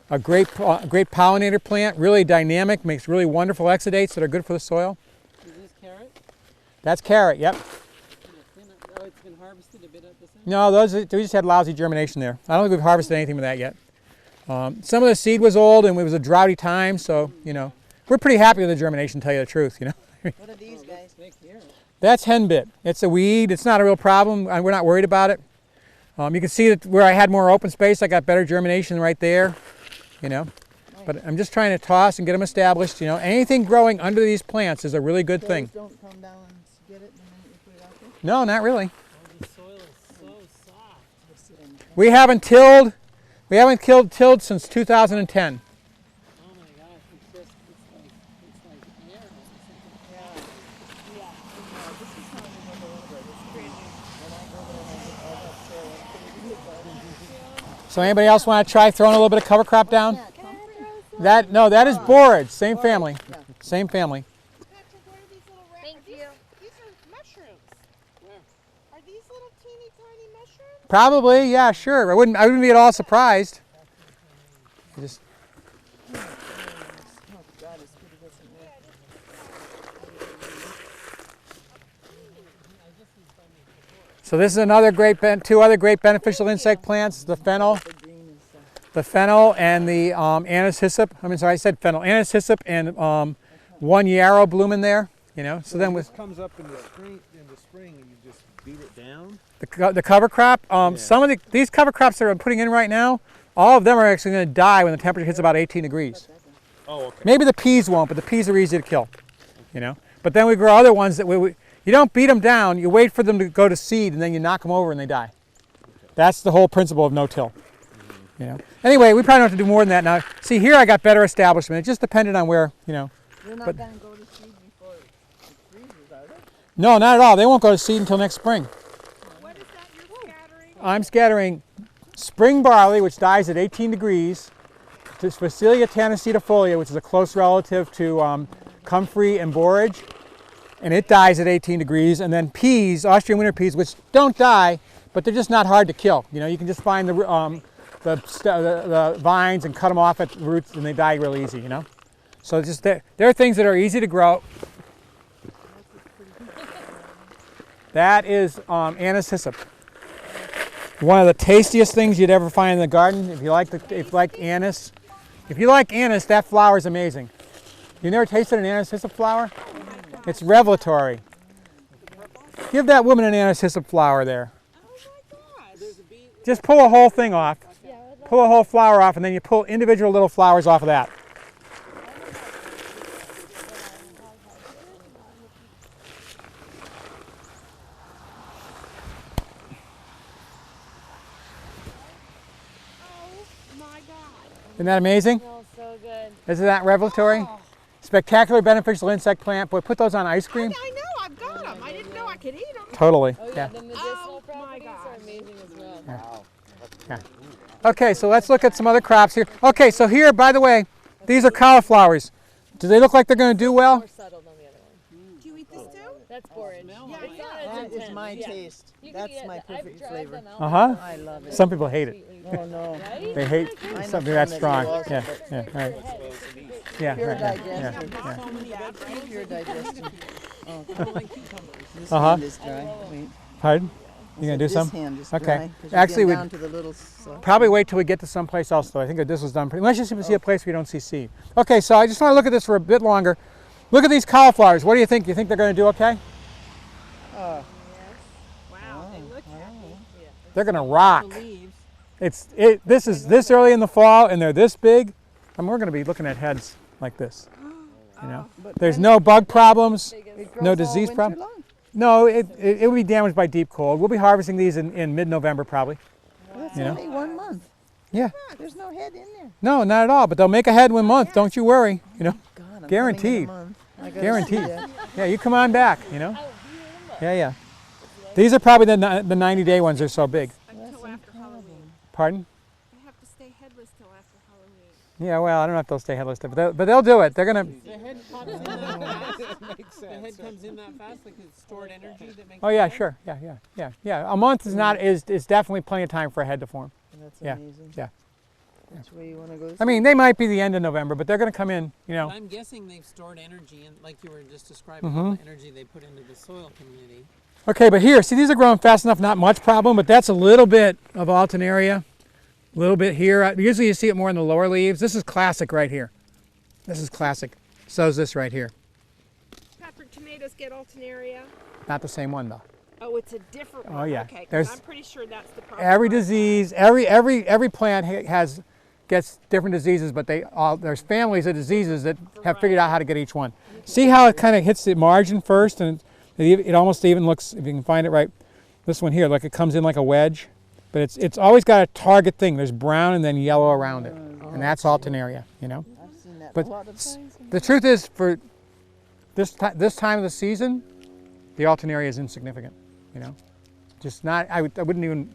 a great pollinator plant, really dynamic, makes really wonderful exudates that are good for the soil. Is this carrot? That's carrot, yep. Oh, it's been harvested a bit at this end? No, we just had lousy germination there. I don't think we've harvested anything with that yet. Some of the seed was old and it was a droughty time, so, you know, we're pretty happy with the germination, to tell you the truth, you know. What are these guys? That's henbit. It's a weed. It's not a real problem. We're not worried about it. You can see that where I had more open space, I got better germination right there, you know. But I'm just trying to toss and get them established, you know. Anything growing under these plants is a really good thing. Don't come down and get it the minute you put it out there? No, not really. The soil is so soft. We haven't tilled since 2010. Oh my gosh, it's like air. This is how I remember a little bit. It's crazy. When I go there and I get all that soil, So anybody else want to try throwing a little bit of cover crop down? That is borage, same family. Same family. Patrick, what are these little Thank you. These are mushrooms. Where? Are these little teeny tiny mushrooms? Probably, yeah, sure. I wouldn't be at all surprised. Just So this is another two other great beneficial insect plants, the fennel and the anise hyssop. I said fennel, anise hyssop, and one yarrow bloom in there. You know, so then with comes up in the spring, and you just beat it down. the cover crop, some of these cover crops that I'm putting in right now, all of them are actually going to die when the temperature hits about 18 degrees. Oh, okay. Maybe the peas won't, but the peas are easy to kill. You know, but then we grow other ones that you don't beat them down. You wait for them to go to seed, and then you knock them over and they die. That's the whole principle of no-till. You know. Anyway, we probably don't have to do more than that now. See, here I got better establishment. It just depended on where, you know. You're not going to go to seed before it freezes, are they? No, not at all. They won't go to seed until next spring. What is that you're scattering? I'm scattering spring barley, which dies at 18 degrees, to Brassica Production, which is a close relative to comfrey and borage, and it dies at 18 degrees. And then peas, Austrian winter peas, which don't die, but they're just not hard to kill. You know, you can just find the vines and cut them off at the roots, and they die really easy. You know, so just there are things that are easy to grow. That is anise hyssop. One of the tastiest things you'd ever find in the garden. If you like anise, that flower is amazing. You never tasted an anise hyssop flower? It's revelatory. Give that woman an anise hyssop flower there. Just pull a whole thing off. Pull a whole flower off, and then you pull individual little flowers off of that. Isn't that amazing? Smells so good. Isn't that revelatory? Spectacular beneficial insect plant. Boy, put those on ice cream. I know, I've got them. I didn't know I could eat them. Totally. Oh yeah, Yeah. the medicinal properties are amazing as well. Yeah. Okay, so let's look at some other crops here. Okay, so here, by the way, these are cauliflowers. Do they look like they're going to do well? More subtle than the other one. Do you eat this too? That's borage. Yeah, It's not as That is intense. my Yeah. taste. You can That's eat it. my I've perfect tried flavor. them out. Uh-huh. I love it. Some people hate it. Oh no. Right? They hate something that strong. also, Yeah, but yeah, right. Yeah, Pure right, yeah, digestion. yeah. Pure digestion. Oh, this Uh-huh. one is dry. Wait. Pardon? You gonna do This some? hand is Okay. dry, 'cause you're Actually, getting we down to the little soft. probably wait till we get to someplace else though. I think that this was done pretty, unless you see a place where you don't see seed. Okay, so I just want to look at this for a bit longer. Look at these cauliflowers. What do you think? You think they're going to do okay? Wow, they look happy. They're going to rock. The leaves. This is this early in the fall and they're this big. I mean, we're going to be looking at heads like this. You know, there's no bug problems, It grows no all disease winter problem. long. No, it will be damaged by deep cold. We'll be harvesting these in mid-November probably. Well, that's You know? only 1 month. Yeah. There's no head in there. No, not at all. But they'll make a head 1 month. Don't you worry. You know, God, I'm Guaranteed. coming in a month. I gotta see guaranteed. that. Yeah, you come on back. You know. Yeah. These are probably the 90-day ones. They're so big. Until after Halloween. Pardon? I have to stay headless till after Halloween. Yeah. Well, I don't know if they'll stay headless, but they'll do it. They're gonna. The head pops in that fast. The head comes in that fast, like it's stored energy that makes. Oh yeah, sure. Yeah. A month is not is definitely plenty of time for a head to form. That's Yeah, amazing. yeah. Which way you want to go? I mean, they might be the end of November, but they're going to come in. You know. But I'm guessing they've stored energy, and like you were just describing, all the energy they put into the soil community. Okay, but here, see, these are growing fast enough. Not much problem, but that's a little bit of alternaria. A little bit here. Usually you see it more in the lower leaves. This is classic right here. This is classic. So is this right here. Patrick, tomatoes get alternaria. Not the same one though. Oh, it's a different one. Oh, yeah. Okay, 'cause There's- I'm pretty sure that's the problem. Every disease, every plant gets different diseases, but there's families of diseases that have figured out how to get each one. See how it kind of hits the margin first, and it almost even looks, if you can find it right, this one here, like it comes in like a wedge, but it's always got a target thing. There's brown and then yellow around it, and that's alternaria. You know. I've seen that But a lot of times. The truth is, for this time of the season, the alternaria is insignificant. You know, just not. I wouldn't even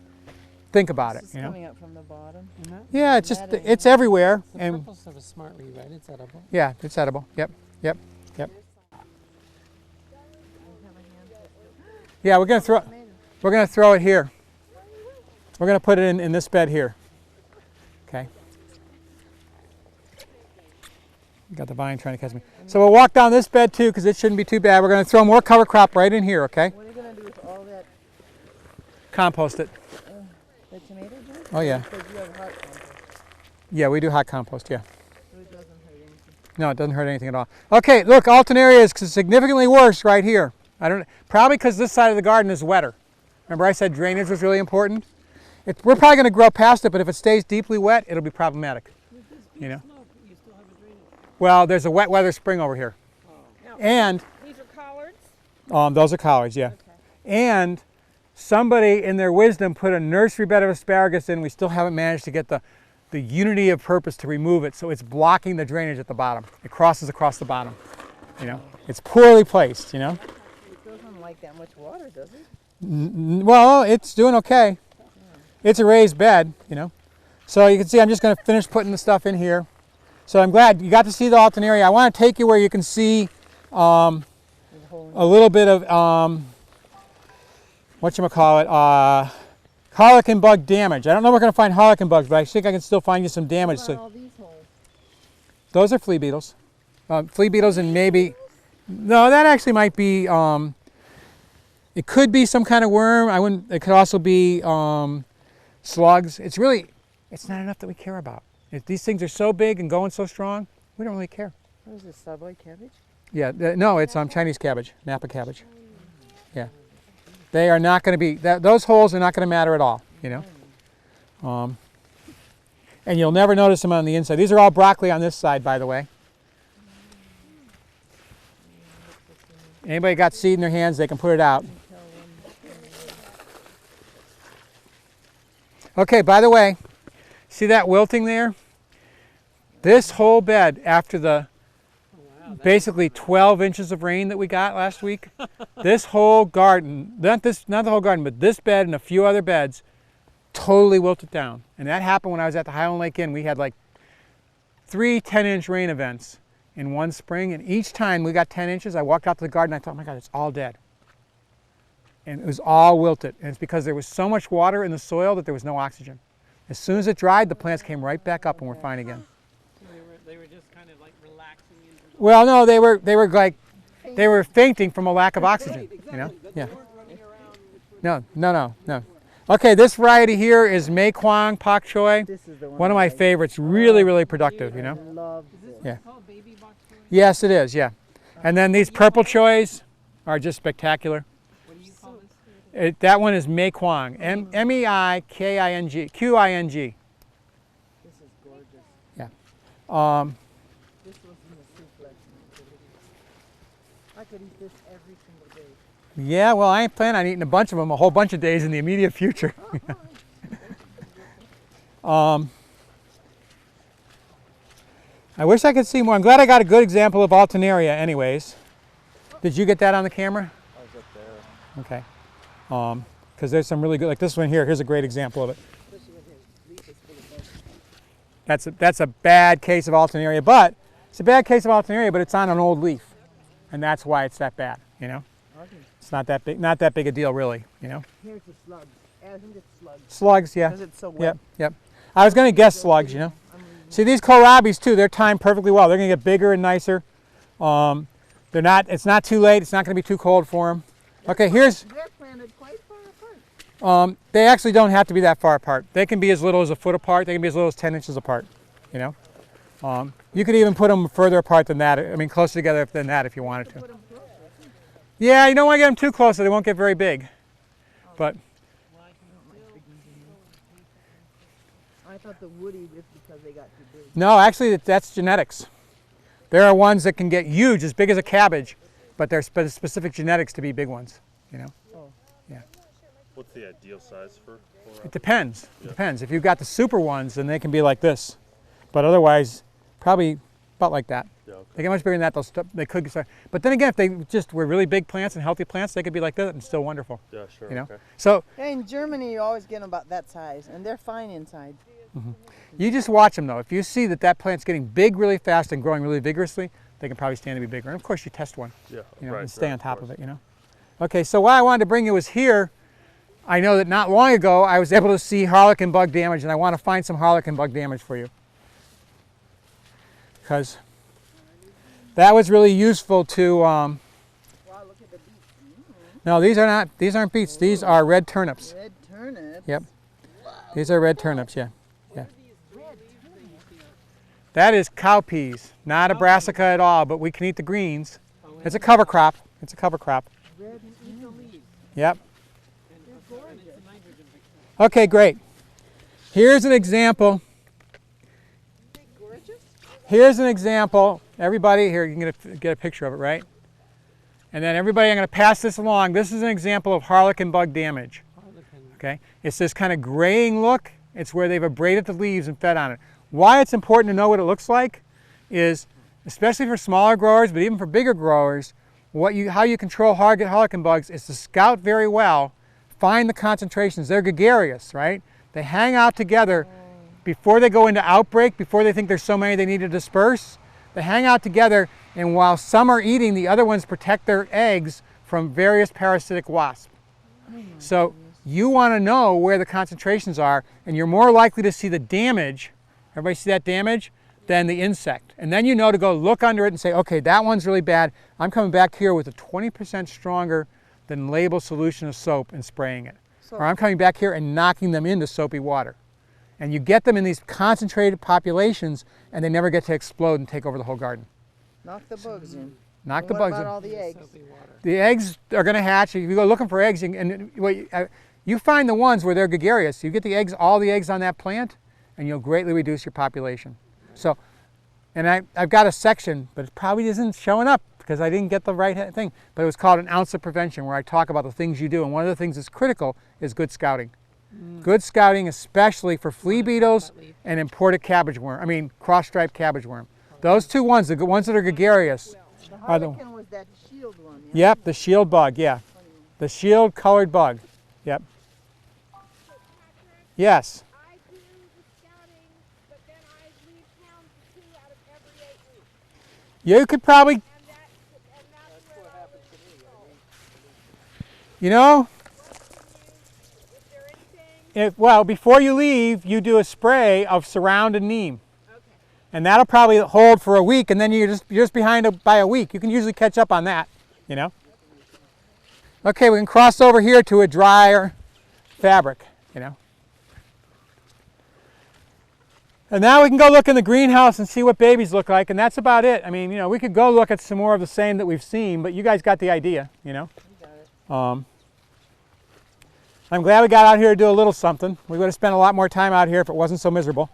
think about it. This is You know. coming up from the bottom. Yeah, it's everywhere, The and purple's sort of smart read, right? It's edible. yeah, it's edible. Yep. Yeah, we're gonna throw it here. We're gonna put it in this bed here. Okay. Got the vine trying to catch me. So we'll walk down this bed too, because it shouldn't be too bad. We're gonna throw more cover crop right in here. Okay. What are you going to do with all that Compost it. the tomato juice? Oh yeah. Because you have hot compost, Yeah, we do hot compost. Yeah. so it doesn't hurt anything. No, it doesn't hurt anything at all. Okay, look, alternaria is significantly worse right here. Probably because this side of the garden is wetter. Remember I said drainage was really important? We're probably going to grow past it, but if it stays deeply wet, it'll be problematic. You know? You still have a drainage. Well, there's a wet weather spring over here. And These are collards? those are collards, yeah. And somebody in their wisdom put a nursery bed of asparagus in. We still haven't managed to get the unity of purpose to remove it, so it's blocking the drainage at the bottom. It crosses across the bottom. You know, it's poorly placed, you know. It doesn't like that much water, does it? Well, it's doing okay. It's a raised bed, you know. So you can see I'm just going to finish putting the stuff in here. So I'm glad you got to see the alternaria. I want to take you where you can see a little bit of whatchamacallit, harlequin bug damage. I don't know if we're going to find harlequin bugs, but I think I can still find you some damage. What are So all these holes? those are flea beetles. Flea beetles and maybe, no, that actually might be, it could be some kind of worm. It could also be slugs. It's not enough that we care about. If these things are so big and going so strong, we don't really care. What is this, Savoy cabbage? Yeah, no, it's Chinese cabbage, Napa cabbage. Yeah. They are not going to be, those holes are not going to matter at all, you know. And you'll never notice them on the inside. These are all broccoli on this side, by the way. Anybody got seed in their hands, they can put it out. Okay, by the way, see that wilting there? This whole bed, after the basically 12 inches of rain that we got last week, this whole garden, not the whole garden, but this bed and a few other beds, totally wilted down. And that happened when I was at the Highland Lake Inn. We had like 3 10-inch rain events in one spring, and each time we got 10 inches, I walked out to the garden, I thought, oh my God, it's all dead. And it was all wilted. And it's because there was so much water in the soil that there was no oxygen. As soon as it dried, the plants came right back up and were fine again. They were just kind of like relaxing into Well, no, they were fainting from a lack of oxygen. You know, yeah, No. Okay, this variety here is Meikwang Pak Choi. This is the One of my favorites. Really productive, you know? love Yeah. Called baby bok choy? Yes, it is, yeah. And then these purple choys are just spectacular. What do you call this? That one is Meikwang. M-E-I-K-I-N-G. Q-I-N-G. This is gorgeous. Yeah. This was in the soup last night. I could eat this every single day. Yeah, well, I ain't planning on eating a bunch of them a whole bunch of days in the immediate future. I wish I could see more. I'm glad I got a good example of Alternaria anyways. Did you get that on the camera? I was up there. Okay. Because there's some really good, like this one here, here's a great example of it. That's a bad case of Alternaria, but it's a bad case of Alternaria, but it's on an old leaf. And that's why it's that bad, you know? It's not that big a deal really, you know? Here's the slugs. I think it's slugs. Slugs, yeah. Because it's so wet. Yep. I was going to guess slugs, you know? See, these kohlrabis too, they're timed perfectly well. They're going to get bigger and nicer. It's not too late. It's not going to be too cold for them. Okay, here's... They're planted quite far apart. They actually don't have to be that far apart. They can be as little as a foot apart. They can be as little as 10 inches apart, you know? You could even put them further apart than that. I mean, closer together than that if you wanted to. Yeah, you don't want to get them too close so they won't get very big. But... I thought the woody was because they got too big. No, actually, that's genetics. There are ones that can get huge, as big as a cabbage, but they're specific genetics to be big ones, you know? Oh. Yeah. What's the ideal size for It depends. It depends. If you've got the super ones, then they can be like this. But otherwise, probably about like that. Yeah, okay. They get much bigger than that, they could start. But then again, if they just were really big plants and healthy plants, they could be like that and still wonderful. Yeah, sure. You know? Okay. So Yeah, in Germany, you always get them about that size, and they're fine inside. you just watch them though. If you see that plant's getting big really fast and growing really vigorously, they can probably stand to be bigger. And of course, you test one, Yeah, you know, right, and stay right, on top of course. it, you know. Okay, so what I wanted to bring you was here. I know that not long ago I was able to see harlequin bug damage, and I want to find some harlequin bug damage for you. Because that was really useful to, Wow, look at the beets. no, these aren't beets, these are red turnips. Red turnips. Yep, these are red turnips, yeah. That is cowpeas, not a brassica at all, but we can eat the greens. It's a cover crop, Red leaves. Yep. Okay, great. Here's an example. Here's an example. Everybody, here, you can get a picture of it, right? And then everybody, I'm going to pass this along. This is an example of harlequin bug damage. Okay? It's this kind of graying look. It's where they've abraded the leaves and fed on it. Why it's important to know what it looks like is, especially for smaller growers, but even for bigger growers, how you control harlequin bugs is to scout very well, find the concentrations. They're gregarious, right? They hang out together before they go into outbreak, before they think there's so many they need to disperse. They hang out together, and while some are eating, the other ones protect their eggs from various parasitic wasps. So you want to know where the concentrations are, and you're more likely to see the damage, everybody see that damage, than the insect. And then you know to go look under it and say, okay, that one's really bad. I'm coming back here with a 20% stronger than label solution of soap and spraying it. Or I'm coming back here and knocking them into soapy water. And you get them in these concentrated populations, and they never get to explode and take over the whole garden. Knock the bugs in. Knock the What bugs about in. all the eggs? The eggs are going to hatch. If you go looking for eggs, you find the ones where they're gregarious. You get the eggs, all the eggs on that plant, and you'll greatly reduce your population. So, and I've got a section, but it probably isn't showing up because I didn't get the right thing. But it was called an ounce of prevention, where I talk about the things you do. And one of the things that's critical is good scouting. Good scouting, especially for flea beetles and imported cabbage worm. I mean, cross-striped cabbage worm. Those two ones, the ones that are gregarious, The are the. harlequin was that shield one, yeah? Yep, the shield bug. Yeah, the shield colored bug. Yep. Yes. I do the scouting, but then I leave town for 2 out of every 8 weeks. You could probably, And that's where I was you know, Is there anything? well, before you leave, you do a spray of Surround and Neem. Okay. And that'll probably hold for a week, and then you're just behind by a week. You can usually catch up on that, you know. Okay, we can cross over here to a drier fabric, you know. And now we can go look in the greenhouse and see what babies look like, and that's about it. I mean, you know, we could go look at some more of the same that we've seen, but you guys got the idea, you know. I'm glad we got out here to do a little something. We would have spent a lot more time out here if it wasn't so miserable.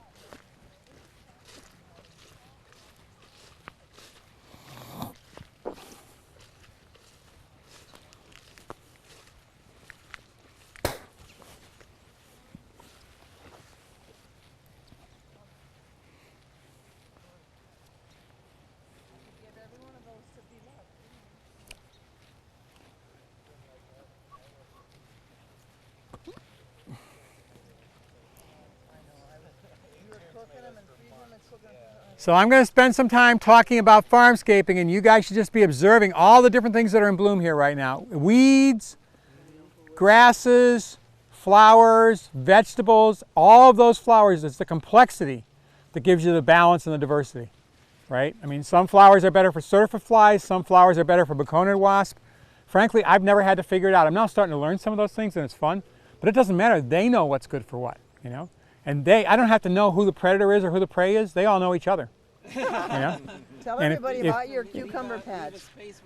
So I'm going to spend some time talking about farmscaping, and you guys should just be observing all the different things that are in bloom here right now. Weeds, grasses, flowers, vegetables, all of those flowers. It's the complexity that gives you the balance and the diversity, right? I mean, some flowers are better for syrphid flies, some flowers are better for baconid wasp. Frankly, I've never had to figure it out. I'm now starting to learn some of those things, and it's fun, but it doesn't matter. They know what's good for what, you know? And I don't have to know who the predator is or who the prey is. They all know each other. You know? Tell And everybody about your cucumber patch.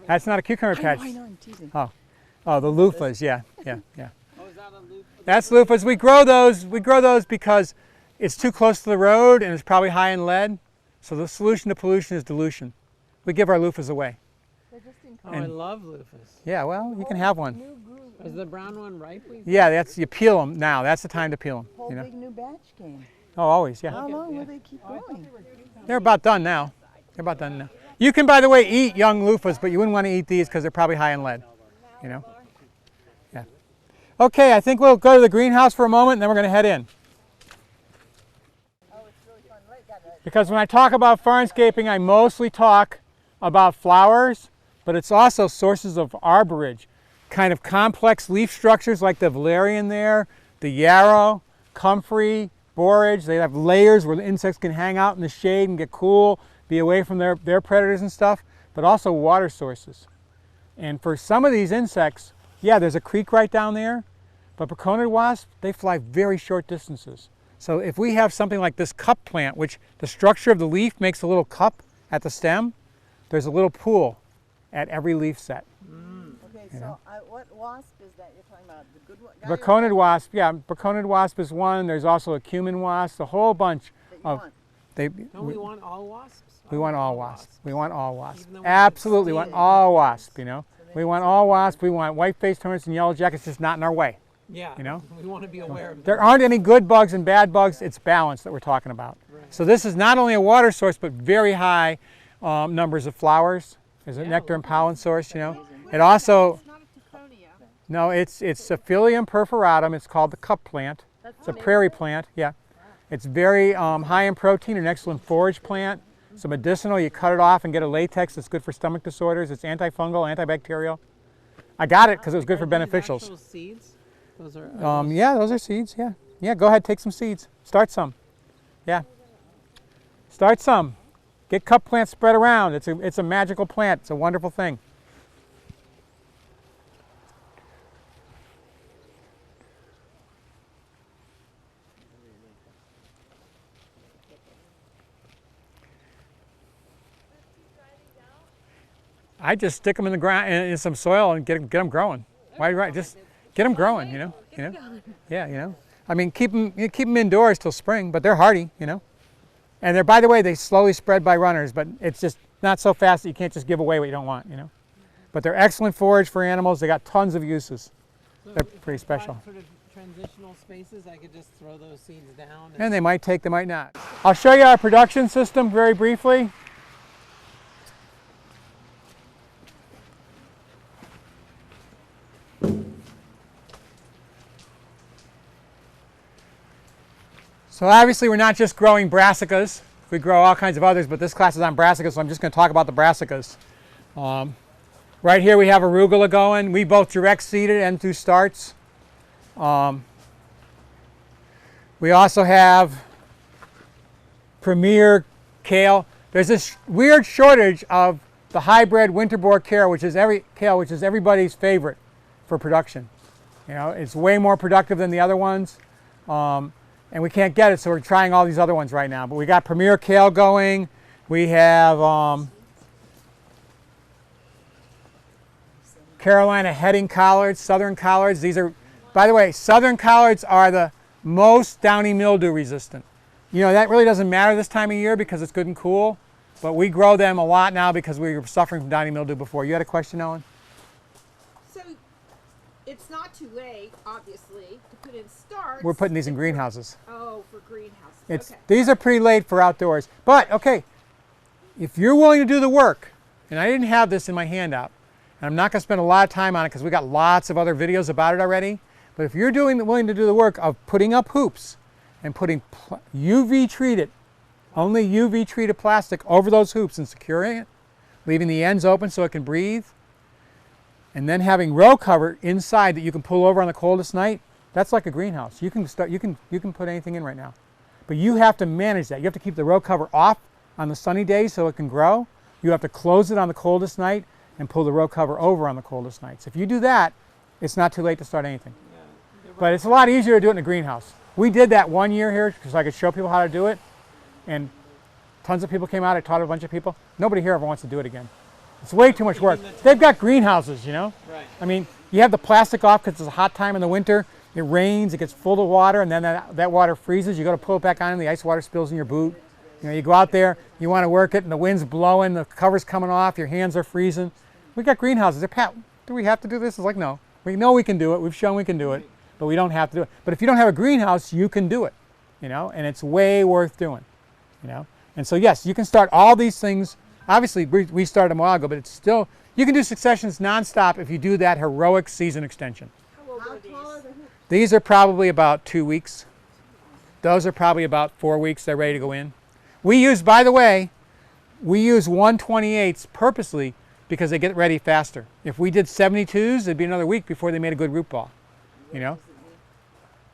That's not a cucumber patch. I know, I'm teasing. Oh, the loofahs, yeah. Oh, is that a loop? That's loofahs. We grow those because it's too close to the road and it's probably high in lead. So the solution to pollution is dilution. We give our loofahs away. Oh, I love loofahs. Yeah, well, you can have one. Is the brown one ripe? Yeah, you peel them now. That's the time to peel them. Whole You know? big new batch came. Oh, always, yeah. How long will they keep going? They're about done now. They're about done now. You can, by the way, eat young loofahs, but you wouldn't want to eat these because they're probably high in lead. You know? Yeah. Okay, I think we'll go to the greenhouse for a moment and then we're going to head in. Because when I talk about farmscaping, I mostly talk about flowers, but it's also sources of arborage, kind of complex leaf structures like the valerian there, the yarrow, comfrey, borage. They have layers where the insects can hang out in the shade and get cool, be away from their predators and stuff, but also water sources. And for some of these insects, yeah, there's a creek right down there, but baconid wasps, they fly very short distances. So if we have something like this cup plant, which the structure of the leaf makes a little cup at the stem, there's a little pool at every leaf set. Okay, so what wasp is that you're talking about? The good one? Baconid wasp, yeah, baconid wasp is one. There's also a cumin wasp, a whole bunch of. We want all wasps? We want all wasps. We want all wasps. Absolutely, we want all wasps, you know. We want all wasps. We want white-faced hornets and yellow jackets, just not in our way. Yeah, you know? We want to be aware of There aren't any good bugs and bad bugs. It's balance that we're talking about. Right. So this is not only a water source, but very high numbers of flowers. There's a nectar and pollen source, you know. It also, no, it's Phyllum perforatum. It's called the cup plant. It's a prairie plant, yeah. It's very high in protein, an excellent forage plant. It's medicinal. You cut it off and get a latex that's good for stomach disorders. It's antifungal, antibacterial. I got it because it was good for beneficials. Those seeds? Those are, yeah, those are seeds, yeah. Yeah, go ahead, take some seeds. Start some. Yeah. Start some. Get cup plants spread around. It's a magical plant. It's a wonderful thing. I just stick them in the ground in some soil and get them growing. Why right? Just get them growing, you know. Yeah, you know. I mean, keep them indoors till spring, but they're hardy, you know. And they're, by the way, they slowly spread by runners, but it's just not so fast that you can't just give away what you don't want, you know. But they're excellent forage for animals. They got tons of uses. They're pretty special. Sort of transitional spaces, I could just throw those seeds down. And they might take, they might not. I'll show you our production system very briefly. So obviously we're not just growing brassicas. We grow all kinds of others, but this class is on brassicas, so I'm just going to talk about the brassicas. Right here we have arugula going. We both direct seeded and through starts. We also have premier kale. There's this weird shortage of the hybrid winter boar kale, which is everybody's favorite. for production. You know, it's way more productive than the other ones, and we can't get it, so we're trying all these other ones right now. But we got Premier Kale going. We have Carolina Heading Collards, Southern Collards. These are, by the way, Southern Collards are the most downy mildew resistant. You know, that really doesn't matter this time of year because it's good and cool, but we grow them a lot now because we were suffering from downy mildew before. You had a question, Ellen? So it's not too late, obviously, to put in starts. We're putting these in greenhouses. Oh, for greenhouses. It's, okay. These are pretty late for outdoors. But, okay, if you're willing to do the work, and I didn't have this in my handout, and I'm not going to spend a lot of time on it because we got lots of other videos about it already, but if you're willing to do the work of putting up hoops and putting UV treated, only UV treated plastic over those hoops and securing it, leaving the ends open so it can breathe, and then having row cover inside that you can pull over on the coldest night, that's like a greenhouse. You can start, you can put anything in right now. But you have to manage that. You have to keep the row cover off on the sunny days so it can grow. You have to close it on the coldest night and pull the row cover over on the coldest nights. If you do that, it's not too late to start anything. But it's a lot easier to do it in a greenhouse. We did that one year here because I could show people how to do it, and tons of people came out. I taught a bunch of people. Nobody here ever wants to do it again. It's way too much work. They've got greenhouses, you know? Right. I mean, you have the plastic off because it's a hot time in the winter. It rains, it gets full of water, and then that water freezes. You go to pull it back on, and the ice water spills in your boot. You know, you go out there, you want to work it, and the wind's blowing, the cover's coming off, your hands are freezing. We got greenhouses. They're, Pat, do we have to do this? It's like, no. We know we can do it. We've shown we can do it, but we don't have to do it. But if you don't have a greenhouse, you can do it, you know, and it's way worth doing, you know. And so, yes, you can start all these things. Obviously, we started them a while ago, but it's still, you can do successions nonstop if you do that heroic season extension. How tall are the hoops? These are probably about 2 weeks. Those are probably about 4 weeks. They're ready to go in. We use, by the way, we use 1/28 purposely because they get ready faster. If we did 72s, it'd be another week before they made a good root ball, you know.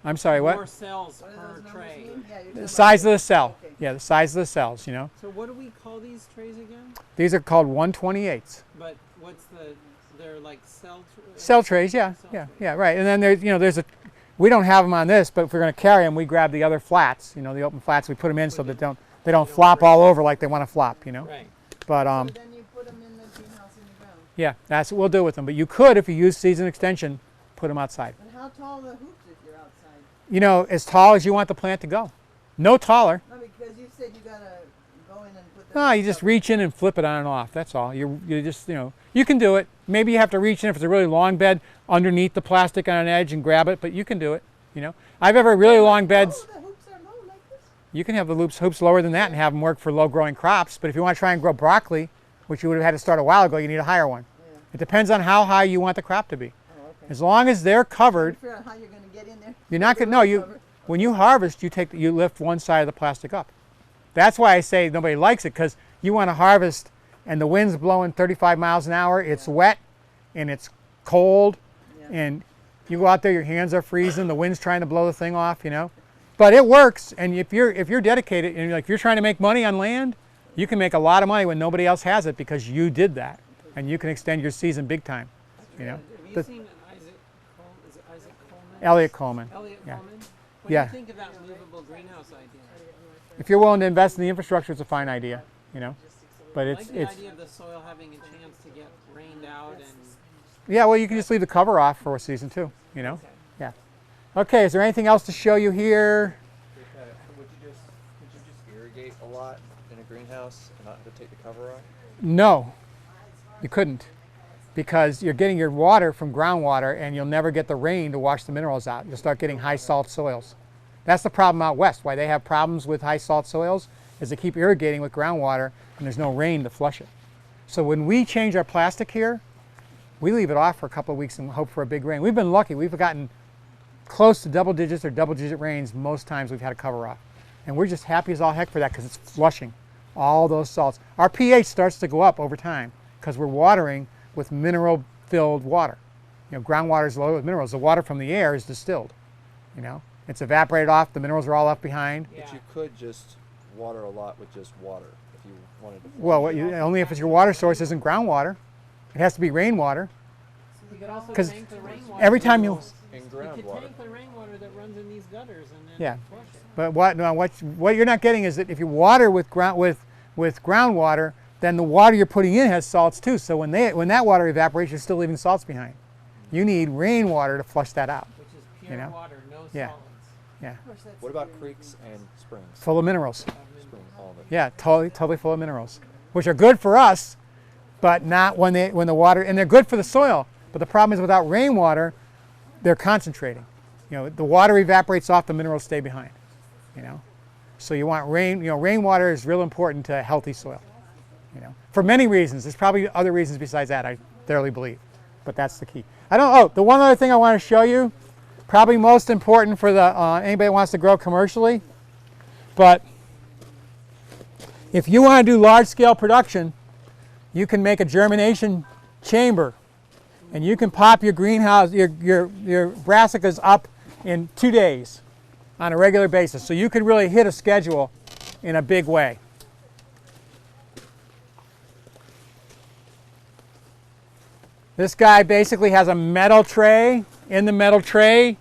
I'm sorry, what? More cells per tray. The size of the cell. Yeah, the size of the cells, you know. So what do we call these trays again? These are called 1/28. But what's they're like cell trays? Cell trays, yeah, yeah, right. And then there's, you know, we don't have them on this, but if we're going to carry them, we grab the other flats, you know, the open flats, we put them in so that they don't flop all over like they want to flop, you know. Right. But So then you put them in the greenhouse in the ground. yeah, that's what we'll do with them. But you could, if you use season extension, put them outside. But how tall are the hoops if you're outside? You know, as tall as you want the plant to go. No taller. No, because you said you gotta go in and put the. No, you just reach in and flip it on and off. That's all. You just, you know, you can do it. Maybe you have to reach in if it's a really long bed underneath the plastic on an edge and grab it, but you can do it. You know, I've ever really long beds. Oh, the hoops are low like this? You can have the hoops lower than that and have them work for low-growing crops. But if you want to try and grow broccoli, which you would have had to start a while ago, you need a higher one. Yeah. It depends on how high you want the crop to be. Oh, okay. As long as they're covered, Figure out how you're gonna get in there. you're not going to. No, when you harvest, you lift one side of the plastic up. That's why I say nobody likes it, because you want to harvest and the wind's blowing 35 miles an hour. It's wet and it's cold, and you go out there, your hands are freezing, the wind's trying to blow the thing off, you know. But it works, and if you're dedicated, and if you're trying to make money on land, you can make a lot of money when nobody else has it because you did that, and you can extend your season big time, you know. Have you seen Isaac Coleman? Elliot Coleman. Elliot Yeah. Coleman? What Yeah. do you think of that movable greenhouse idea? If you're willing to invest in the infrastructure, it's a fine idea, you know. But I it's like the idea of the soil having a chance to get rained out and. yeah, well, you can just leave the cover off for a season too, you know. Yeah. Okay, is there anything else to show you here? Would you just irrigate a lot in a greenhouse and not have to take the cover off? No, you couldn't, because you're getting your water from groundwater and you'll never get the rain to wash the minerals out. You'll start getting high salt soils. That's the problem out west. Why they have problems with high salt soils is they keep irrigating with groundwater and there's no rain to flush it. So when we change our plastic here, we leave it off for a couple of weeks and hope for a big rain. We've been lucky. We've gotten close to double digits or double-digit rains most times we've had a cover off. And we're just happy as all heck for that because it's flushing all those salts. Our pH starts to go up over time because we're watering with mineral-filled water. You know, groundwater is loaded with minerals. The water from the air is distilled, you know. It's evaporated off. The minerals are all left behind. Yeah. But you could just water a lot with just water if you wanted to. Well, only if it's your water source isn't groundwater. It has to be rainwater. So you could also 'Cause tank the rainwater. every time you, In You groundwater. could tank the rainwater that runs in these gutters and then Yeah. flush it. but what you're not getting is that if you water with groundwater, then the water you're putting in has salts too. So when that water evaporates, you're still leaving salts behind. You need rainwater to flush that out. Which is pure know? water, no Yeah. solids. Yeah, What about creeks and springs? full of minerals. Spring, all of it. Yeah, totally full of minerals, which are good for us, but not when the water, and they're good for the soil. But the problem is without rainwater, they're concentrating. You know, the water evaporates off, the minerals stay behind. You know, so you want rain. You know, rainwater is real important to healthy soil. You know, for many reasons. There's probably other reasons besides that, I thoroughly believe, but that's the key. The one other thing I want to show you, probably most important for anybody who wants to grow commercially, but if you want to do large-scale production, you can make a germination chamber, and you can pop your greenhouse, your brassicas up in 2 days on a regular basis. So you could really hit a schedule in a big way. This guy basically has a metal tray. In the metal tray,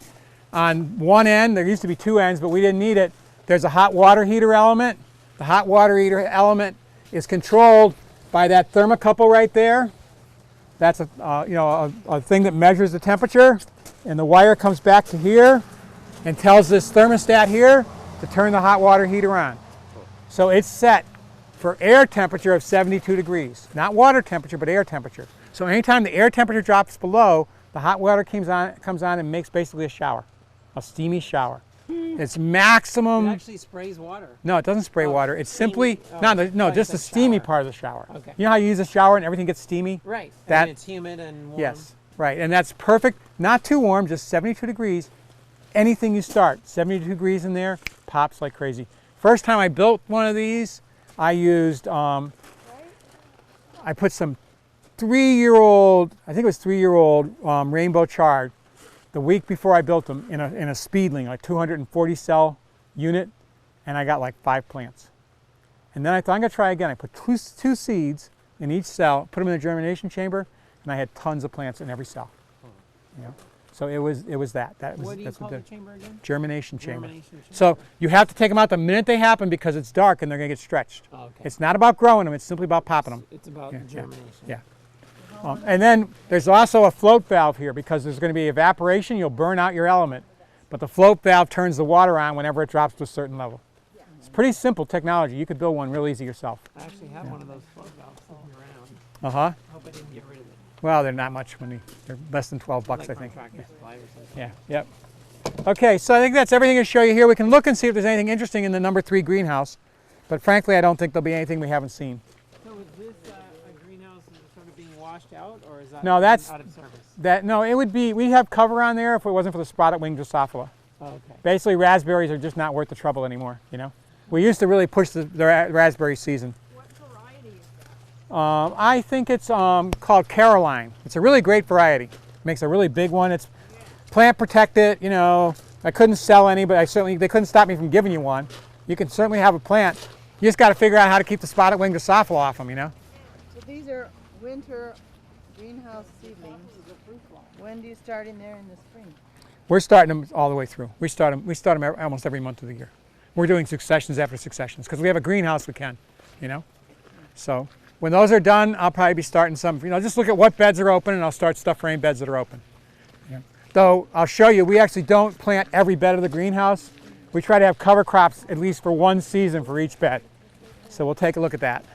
on one end, there used to be 2 ends, but we didn't need it, there's a hot water heater element. The hot water heater element is controlled by that thermocouple right there. That's a thing that measures the temperature, and the wire comes back to here and tells this thermostat here to turn the hot water heater on. So it's set for air temperature of 72 degrees, not water temperature, but air temperature. So anytime the air temperature drops below, the hot water comes on and makes basically a shower, a steamy shower. It's maximum. It actually sprays water. No, it doesn't spray water. It's simply steamy? no, just it's the a steamy shower. part of the shower. Okay. You know how you use a shower and everything gets steamy? Right. That- And it's humid and warm. Yes, right, and that's perfect. Not too warm, just 72 degrees. Anything you start, 72 degrees in there, pops like crazy. First time I built one of these, I used, I put some 3-year-old, I think it was 3-year-old rainbow chard the week before I built them in a speedling, like 240 cell unit, and I got like 5 plants. And then I thought I'm gonna try again. I put two seeds in each cell, put them in the germination chamber, and I had tons of plants in every cell. You know? So it was that. What do you that's call what the did. chamber again? Germination chamber. Germination chamber. So you have to take them out the minute they happen because it's dark and they're gonna get stretched. Oh, okay. It's not about growing them, it's simply about popping them. It's about Yeah, germination. Yeah. And then there's also a float valve here because there's going to be evaporation, you'll burn out your element. But the float valve turns the water on whenever it drops to a certain level. It's pretty simple technology. You could build one real easy yourself. I actually have one of those float valves sitting around. Uh-huh. I hope I didn't get rid of it. Well, they're not much money. They're less than 12 bucks, Like I think. Tractor Supply or something. Yeah, yep. Okay, so I think that's everything to show you here. We can look and see if there's anything interesting in the number 3 greenhouse. But frankly, I don't think there'll be anything we haven't seen. So is this a greenhouse sort of being washed out, or is that No, that's out of service? No, it would be, we'd have cover on there if it wasn't for the spotted wing Drosophila. Oh, okay. Basically, raspberries are just not worth the trouble anymore, you know? We used to really push the raspberry season. What variety is that? I think it's called Caroline. It's a really great variety. Makes a really big one. It's plant protected, you know. I couldn't sell any, but they couldn't stop me from giving you one. You can certainly have a plant. You just got to figure out how to keep the spotted wing Drosophila off them, you know? So these are winter greenhouse seedlings. When do you start in there in the spring? We're starting them all the way through. We start them almost every month of the year. We're doing successions after successions because we have a greenhouse we can, you know? So when those are done, I'll probably be starting some, you know, just look at what beds are open and I'll start stuff frame beds that are open. Yeah. Though I'll show you, we actually don't plant every bed of the greenhouse. We try to have cover crops at least for one season for each bed. So we'll take a look at that.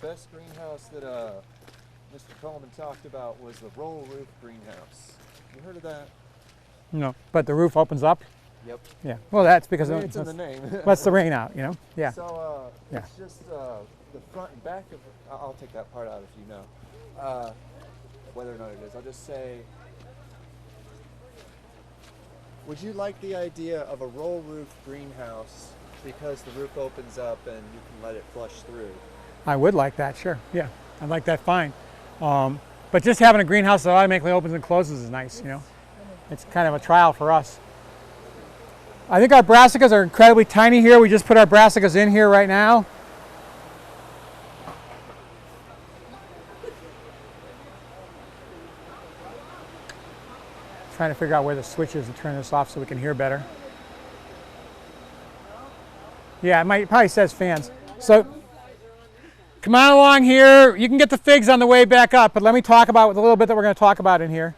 Best greenhouse that Mr. Coleman talked about was the roll roof greenhouse. You heard of that? No, but the roof opens up? Yep. Yeah, well that's because It's in the name. lets the rain out, you know? Yeah. So Yeah. it's just the front and back of. I'll take that part out if you know whether or not it is. I'll just say. Would you like the idea of a roll roof greenhouse because the roof opens up and you can let it flush through? I would like that, sure. Yeah, I'd like that fine. But just having a greenhouse that automatically opens and closes is nice, you know? It's kind of a trial for us. I think our brassicas are incredibly tiny here. We just put our brassicas in here right now. Trying to figure out where the switch is to turn this off so we can hear better. Yeah, it probably says fans. So come on along here. You can get the figs on the way back up, but let me talk about the little bit that we're going to talk about in here.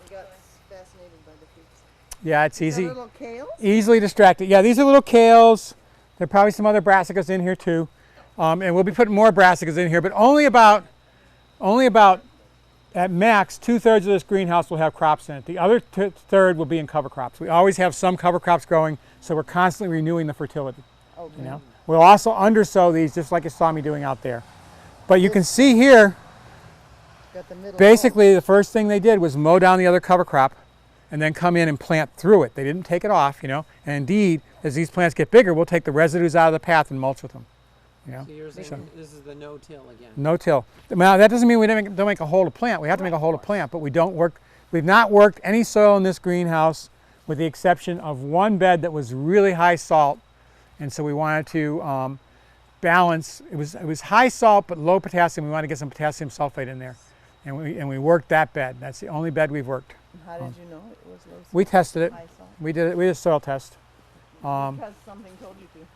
I got fascinated by the figs. Yeah, it's easy. Little kales? Easily distracted. Yeah, these are little kales. There are probably some other brassicas in here too. And we'll be putting more brassicas in here, but only about at max 2/3 of this greenhouse will have crops in it. The other third will be in cover crops. We always have some cover crops growing, so we're constantly renewing the fertility. Okay. You know, we'll also undersow these just like you saw me doing out there. But you can see here, Got the middle basically the first thing they did was mow down the other cover crop and then come in and plant through it. They didn't take it off, you know. And indeed, as these plants get bigger, we'll take the residues out of the path and mulch with them. You know? So you're saying this is the no-till again? No-till. Now that doesn't mean we don't make a hole to plant. We have to make a hole to plant, but we've not worked any soil in this greenhouse with the exception of one bed that was really high salt, and so we wanted to balance. It was high salt but low potassium. We wanted to get some potassium sulfate in there, and we worked that bed. That's the only bed we've worked. How did you know it was low salt? We tested it. High salt? We did it. We did a soil test. Because something told you to.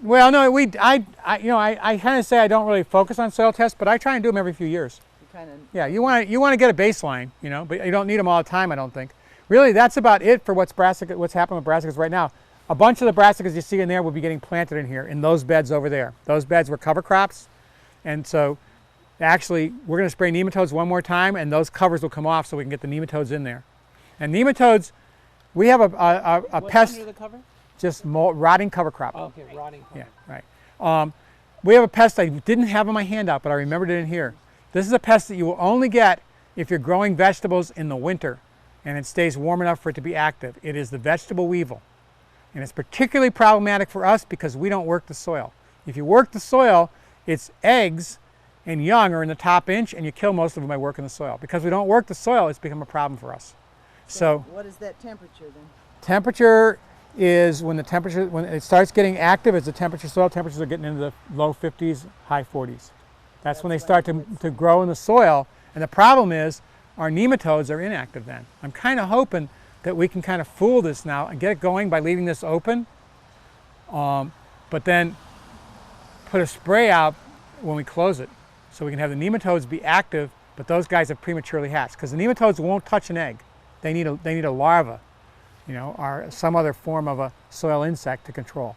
Well, no, I kind of say I don't really focus on soil tests, but I try and do them every few years. You kind of. Yeah, you want to get a baseline, you know, but you don't need them all the time, I don't think. Really, that's about it for what's happening with brassicas right now. A bunch of the brassicas you see in there will be getting planted in here, in those beds over there. Those beds were cover crops, and so actually we're going to spray nematodes one more time, and those covers will come off so we can get the nematodes in there. And nematodes, we have a What's pest. under the cover? Just rotting cover crop. Oh, okay, rotting cover. Yeah, right. We have a pest I didn't have on my handout, but I remembered it in here. This is a pest that you will only get if you're growing vegetables in the winter and it stays warm enough for it to be active. It is the vegetable weevil. And it's particularly problematic for us because we don't work the soil. If you work the soil, its eggs and young are in the top inch and you kill most of them by working the soil. Because we don't work the soil, it's become a problem for us. So what is that temperature then? temperature is when it starts getting active, as the soil temperatures are getting into the low 50s, high 40s. That's when they start to grow in the soil. And the problem is our nematodes are inactive then. I'm kind of hoping that we can kind of fool this now and get it going by leaving this open, but then put a spray out when we close it so we can have the nematodes be active, but those guys have prematurely hatched because the nematodes won't touch an egg. They need a larva, you know, or some other form of a soil insect to control.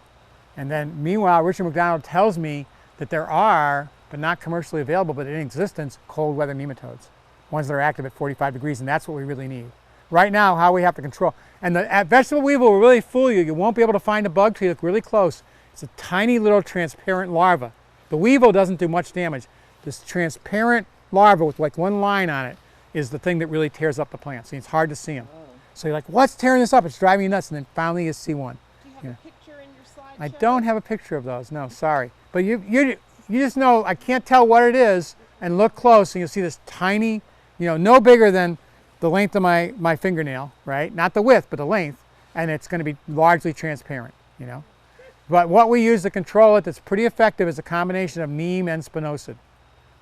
And then meanwhile, Richard McDonald tells me that there are, but not commercially available, but in existence, cold weather nematodes, ones that are active at 45 degrees, and that's what we really need. Right now, how we have to control. And the vegetable weevil will really fool you. You won't be able to find a bug till you look really close. It's a tiny little transparent larva. The weevil doesn't do much damage. This transparent larva with like one line on it is the thing that really tears up the plants. And it's hard to see them. So you're like, what's tearing this up? It's driving you nuts. And then finally you see one. Do you have a picture in your slideshow? I don't have a picture of those, no, sorry. But you just know, I can't tell what it is, and look close and you'll see this tiny, you know, no bigger than the length of my fingernail, right? Not the width, but the length, and it's going to be largely transparent, you know. But what we use to control it that's pretty effective is a combination of neem and spinosad.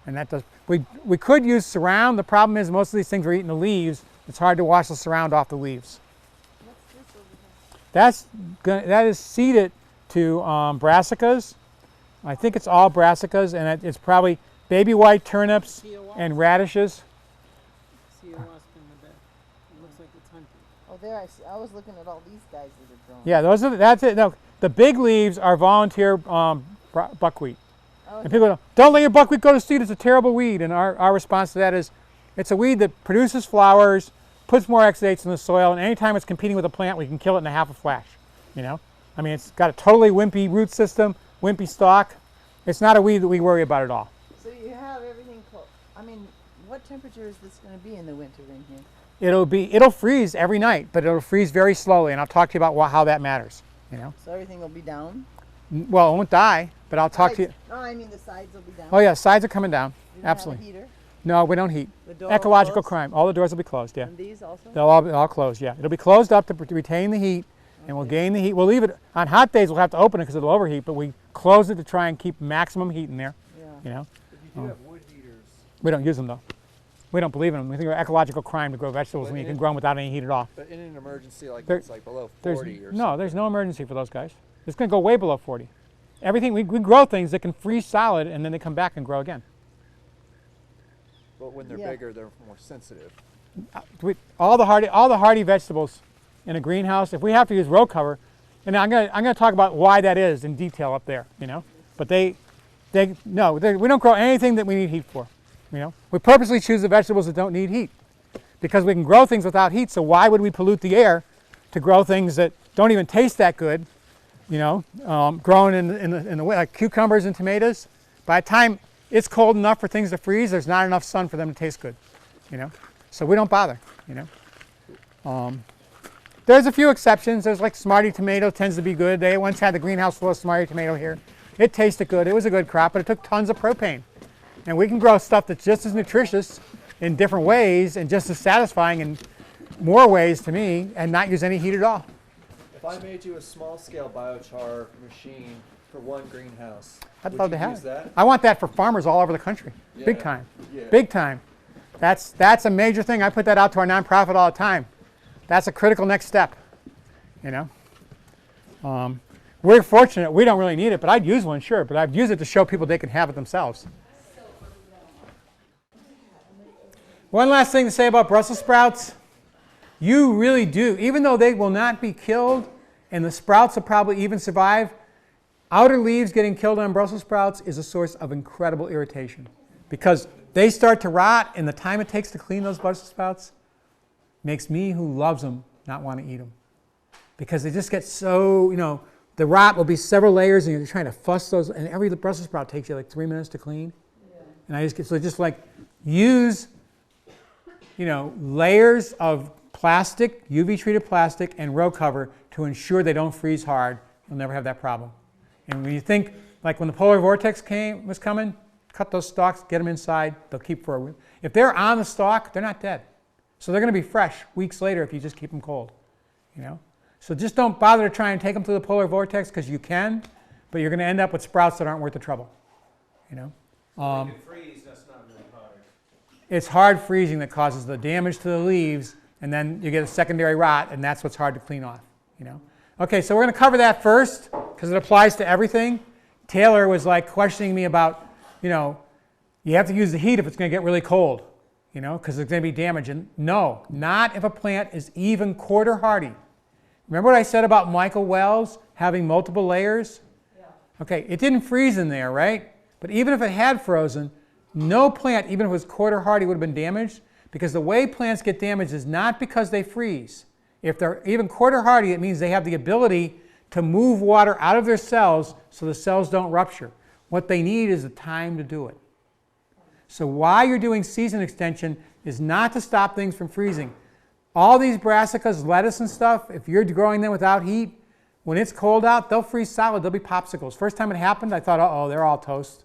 And that does, we could use surround. The problem is most of these things are eating the leaves. It's hard to wash the surround off the leaves. That is seeded to brassicas. I think it's all brassicas, and it's probably baby white turnips and radishes. See a wasp in the bed. It looks like it's hunting. Oh, there I see. I was looking at all these guys that are growing. Yeah, that's it. No, the big leaves are volunteer buckwheat. Oh, And people go, don't let your buckwheat go to seed, it's a terrible weed. And our response to that is, it's a weed that produces flowers, puts more exudates in the soil, and anytime it's competing with a plant, we can kill it in a half a flash, you know? I mean, it's got a totally wimpy root system, wimpy stalk. It's not a weed that we worry about at all. So you have everything close. I mean, what temperature is this going to be in the winter in here? It'll freeze every night, but it'll freeze very slowly, and I'll talk to you about how that matters, you know? So everything will be down? Well, it won't die, but I'll talk to you. No, I mean the sides will be down. Oh yeah, sides are coming down, You don't absolutely. Have a heater? No, we don't heat. The door Ecological closed? crime. All the doors will be closed, yeah. And these also? They'll all close, yeah. It'll be closed up to retain the heat, and we'll gain the heat. We'll leave it, on hot days we'll have to open it because it'll overheat, but we close it to try and keep maximum heat in there, Yeah. you know. If you do have wood heaters, We don't use them though. We don't believe in them. We think they're ecological crime to grow vegetables when you can grow them without any heat at all. But in an emergency like There- this, like below There's, 40 or no, something. there's no emergency for those guys. It's going to go way below 40. Everything, we grow things that can freeze solid and then they come back and grow again. But when they're Yeah. bigger, they're more sensitive. All the hardy vegetables in a greenhouse, if we have to use row cover, and I'm gonna talk about why that is in detail up there, you know. But we don't grow anything that we need heat for, you know. We purposely choose the vegetables that don't need heat because we can grow things without heat. So why would we pollute the air to grow things that don't even taste that good, you know, grown in the way like cucumbers and tomatoes? By the time it's cold enough for things to freeze, there's not enough sun for them to taste good, you know. So we don't bother, you know. There's a few exceptions. There's like Smarty tomato tends to be good. They once had the greenhouse full of Smarty tomato here. It tasted good. It was a good crop, but it took tons of propane. And we can grow stuff that's just as nutritious in different ways and just as satisfying in more ways to me and not use any heat at all. If I made you a small-scale biochar machine for one greenhouse, I'd would love you to have use it. that? I want that for farmers all over the country. Big Yeah. time. Yeah. Big time. That's a major thing. I put that out to our nonprofit all the time. That's a critical next step, you know. We're fortunate. We don't really need it, but I'd use one, sure. But I'd use it to show people they can have it themselves. One last thing to say about Brussels sprouts. You really do, even though they will not be killed and the sprouts will probably even survive, outer leaves getting killed on Brussels sprouts is a source of incredible irritation because they start to rot and the time it takes to clean those Brussels sprouts makes me, who loves them, not want to eat them. Because they just get so, you know, the rot will be several layers and you're trying to fuss those, and every Brussels sprout takes you like 3 minutes to clean. Yeah. And I just get, so just like use, you know, layers of plastic, UV treated plastic and row cover to ensure they don't freeze hard. You'll never have that problem. And when you think, like when the polar vortex was coming, cut those stalks, get them inside, they'll keep for a week. If they're on the stalk, they're not dead. So they're going to be fresh weeks later if you just keep them cold, you know. So just don't bother to try and take them through the polar vortex because you can, but you're going to end up with sprouts that aren't worth the trouble, you know. They can freeze, that's not really hard. It's hard freezing that causes the damage to the leaves, and then you get a secondary rot, and that's what's hard to clean off, you know. Okay, so we're going to cover that first because it applies to everything. Taylor was like questioning me about, you know, you have to use the heat if it's going to get really cold, you know, because there's going to be damage. And no, not if a plant is even quarter hardy. Remember what I said about Michael Wells having multiple layers? Yeah. Okay, it didn't freeze in there, right? But even if it had frozen, no plant, even if it was quarter hardy, would have been damaged because the way plants get damaged is not because they freeze. If they're even quarter hardy, it means they have the ability to move water out of their cells so the cells don't rupture. What they need is the time to do it. So why you're doing season extension is not to stop things from freezing. All these brassicas, lettuce and stuff, if you're growing them without heat, when it's cold out, they'll freeze solid. They'll be popsicles. First time it happened, I thought, uh-oh, they're all toast.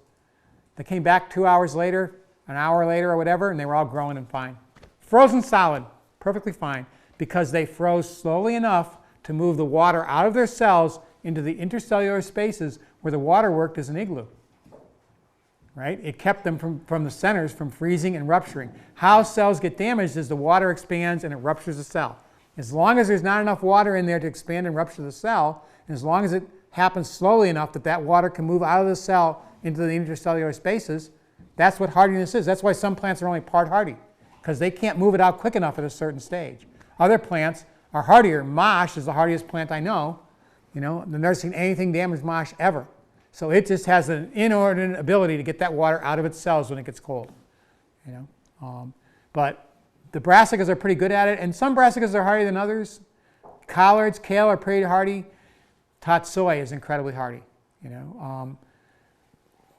They came back 2 hours later, an hour later or whatever, and they were all growing and fine. Frozen solid, perfectly fine, because they froze slowly enough to move the water out of their cells into the intercellular spaces where the water worked as an igloo. Right? It kept them from the centers from freezing and rupturing. How cells get damaged is the water expands and it ruptures the cell. As long as there's not enough water in there to expand and rupture the cell, and as long as it happens slowly enough that that water can move out of the cell into the intercellular spaces, that's what hardiness is. That's why some plants are only part hardy, because they can't move it out quick enough at a certain stage. Other plants are hardier. Mosh is the hardiest plant I know. You know, I've never seen anything damage mosh ever. So it just has an inordinate ability to get that water out of its cells when it gets cold. You know, but the brassicas are pretty good at it, and some brassicas are hardier than others. Collards, kale are pretty hardy. Tatsoi is incredibly hardy. You know,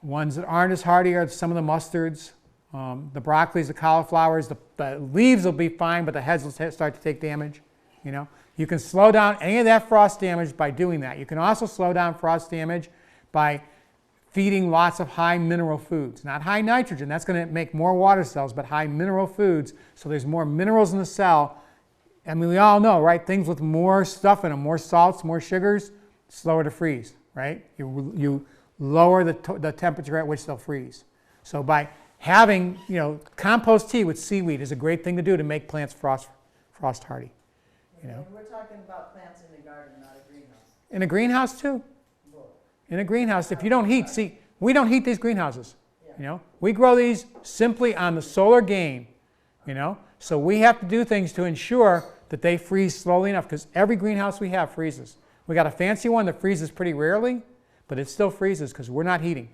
ones that aren't as hardy are some of the mustards, the broccolis, the cauliflowers. The leaves will be fine, but the heads will start to take damage. You know, you can slow down any of that frost damage by doing that. You can also slow down frost damage by feeding lots of high mineral foods. Not high nitrogen, that's going to make more water cells, but high mineral foods, so there's more minerals in the cell. I mean, we all know, right? Things with more stuff in them, more salts, more sugars, slower to freeze, right? You lower the temperature at which they'll freeze. So by having, compost tea with seaweed is a great thing to do to make plants frost hardy. And we're talking about plants in the garden, not a greenhouse. In a greenhouse too. In a greenhouse, if you don't heat, see, we don't heat these greenhouses. We grow these simply on the solar gain. So we have to do things to ensure that they freeze slowly enough, because every greenhouse we have freezes. We got a fancy one that freezes pretty rarely, but it still freezes because we're not heating.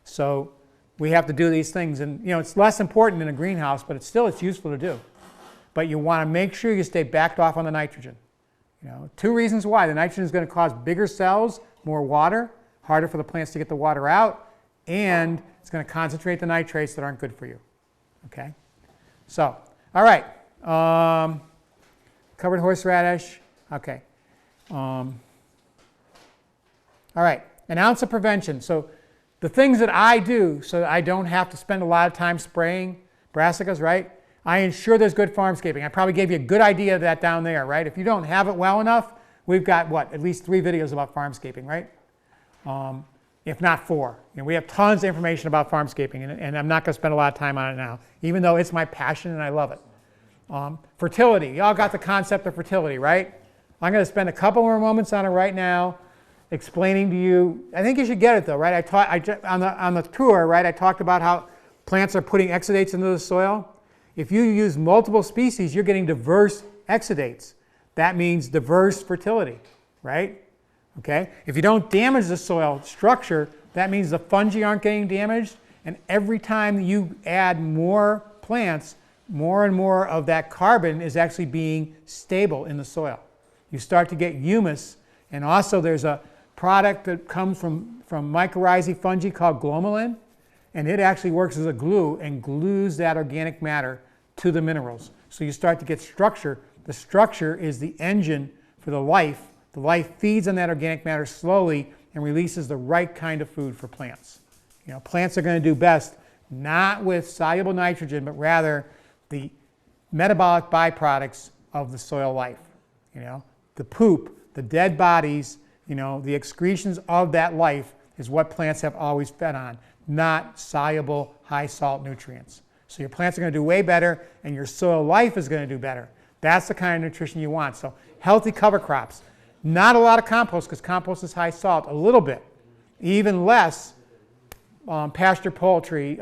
So we have to do these things, and it's less important in a greenhouse, but it's useful to do. But you want to make sure you stay backed off on the nitrogen. Two reasons why. The nitrogen is going to cause bigger cells, more water, harder for the plants to get the water out, and it's going to concentrate the nitrates that aren't good for you. Okay? So, all right. Covered horseradish. Okay. All right. An ounce of prevention. So the things that I do so that I don't have to spend a lot of time spraying brassicas, right? I ensure there's good farmscaping. I probably gave you a good idea of that down there, right? If you don't have it well enough, we've got, at least 3 videos about farmscaping, right? If not 4. We have tons of information about farmscaping, and I'm not going to spend a lot of time on it now, even though it's my passion and I love it. Fertility. You all got the concept of fertility, right? I'm going to spend a couple more moments on it right now, explaining to you. I think you should get it though, right? On the tour, right? I talked about how plants are putting exudates into the soil. If you use multiple species, you're getting diverse exudates. That means diverse fertility, right? Okay. If you don't damage the soil structure, that means the fungi aren't getting damaged, and every time you add more plants, more and more of that carbon is actually being stable in the soil. You start to get humus, and also there's a product that comes from mycorrhizae fungi called glomalin, and it actually works as a glue and glues that organic matter to the minerals. So you start to get structure. The structure is the engine for the life. The life feeds on that organic matter slowly and releases the right kind of food for plants. Plants are going to do best not with soluble nitrogen, but rather the metabolic byproducts of the soil life. The poop, the dead bodies, the excretions of that life is what plants have always fed on, not soluble, high salt nutrients. So your plants are going to do way better, and your soil life is going to do better. That's the kind of nutrition you want. So healthy cover crops. Not a lot of compost, because compost is high salt, a little bit. Even less pasteurized poultry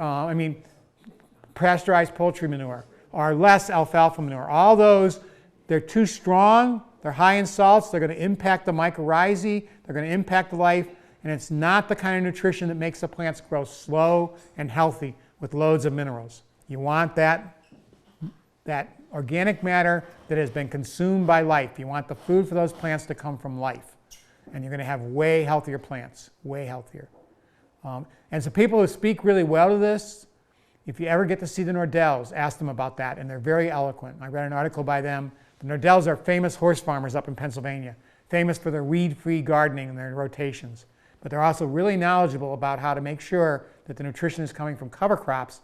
manure, or less alfalfa manure. All those, they're too strong, they're high in salts, they're going to impact the mycorrhizae, they're going to impact the life, and it's not the kind of nutrition that makes the plants grow slow and healthy with loads of minerals. You want that organic matter that has been consumed by life. You want the food for those plants to come from life. And you're going to have way healthier plants, way healthier. And so people who speak really well to this, if you ever get to see the Nordells, ask them about that, and they're very eloquent. I read an article by them. The Nordells are famous horse farmers up in Pennsylvania, famous for their weed-free gardening and their rotations. But they're also really knowledgeable about how to make sure that the nutrition is coming from cover crops,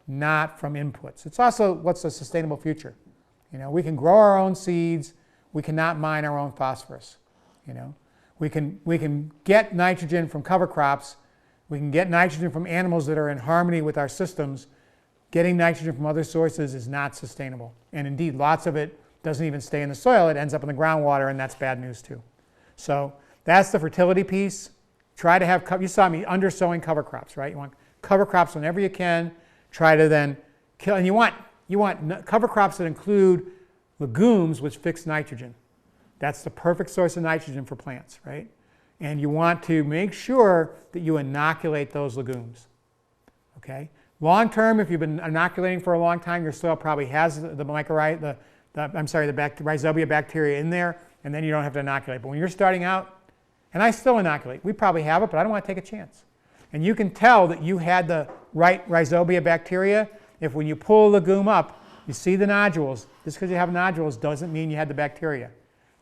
not from inputs. It's also what's a sustainable future. We can grow our own seeds. We cannot mine our own phosphorus. We can get nitrogen from cover crops. We can get nitrogen from animals that are in harmony with our systems. Getting nitrogen from other sources is not sustainable. And indeed, lots of it doesn't even stay in the soil. It ends up in the groundwater, and that's bad news too. So that's the fertility piece. Try to have, you saw me undersowing cover crops, right? You want cover crops whenever you can. Try to then kill, and you want cover crops that include legumes which fix nitrogen. That's the perfect source of nitrogen for plants, right? And you want to make sure that you inoculate those legumes, okay? Long term, if you've been inoculating for a long time, your soil probably has the rhizobia bacteria in there, and then you don't have to inoculate. But when you're starting out, and I still inoculate, we probably have it, but I don't want to take a chance. And you can tell that you had the right rhizobia bacteria if when you pull a legume up, you see the nodules. Just because you have nodules doesn't mean you had the bacteria.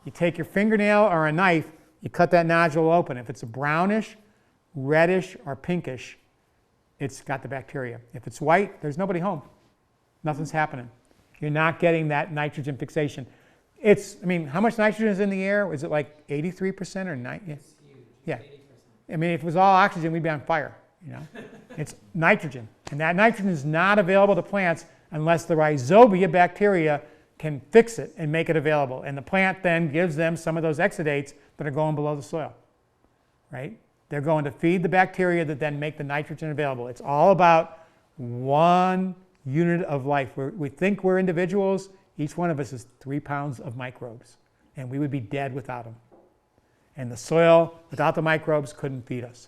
You take your fingernail or a knife, you cut that nodule open. If it's a brownish, reddish, or pinkish, it's got the bacteria. If it's white, there's nobody home. Nothing's happening. You're not getting that nitrogen fixation. How much nitrogen is in the air? Is it like 83% or 90%? Yeah. It's huge. Yeah. 80%. If it was all oxygen, we'd be on fire. It's nitrogen. And that nitrogen is not available to plants unless the rhizobia bacteria can fix it and make it available. And the plant then gives them some of those exudates that are going below the soil, right? They're going to feed the bacteria that then make the nitrogen available. It's all about one unit of life. We think we're individuals. Each one of us is 3 pounds of microbes, and we would be dead without them. And the soil, without the microbes, couldn't feed us,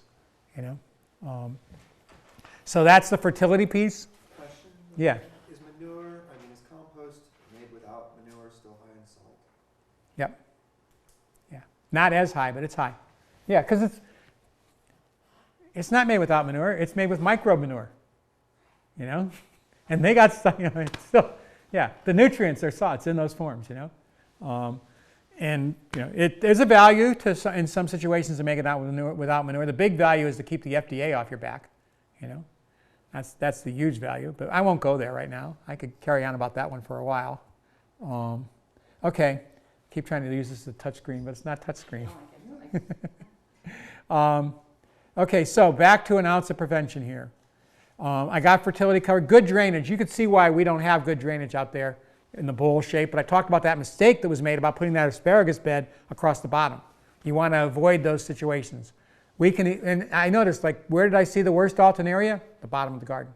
you know? So that's the fertility piece. Question? Yeah. Is manure, I mean, is compost made without manure still high in salt? Yep. Yeah. Not as high, but it's high. Yeah, because it's not made without manure. It's made with microbe manure, you know? And they got stuff, you know, it's still, yeah, the nutrients are salt. It's in those forms, you know? And you know, there's a value to in some situations to make it out without manure. The big value is to keep the FDA off your back, you know? That's the huge value, but I won't go there right now. I could carry on about that one for a while. Okay, keep trying to use this as a touch screen, but it's not touch screen. Okay, so back to an ounce of prevention here. I got fertility covered. Good drainage. You could see why we don't have good drainage out there in the bowl shape, but I talked about that mistake that was made about putting that asparagus bed across the bottom. You want to avoid those situations. We can, and I noticed, like, where did I see the worst alternaria? The bottom of the garden,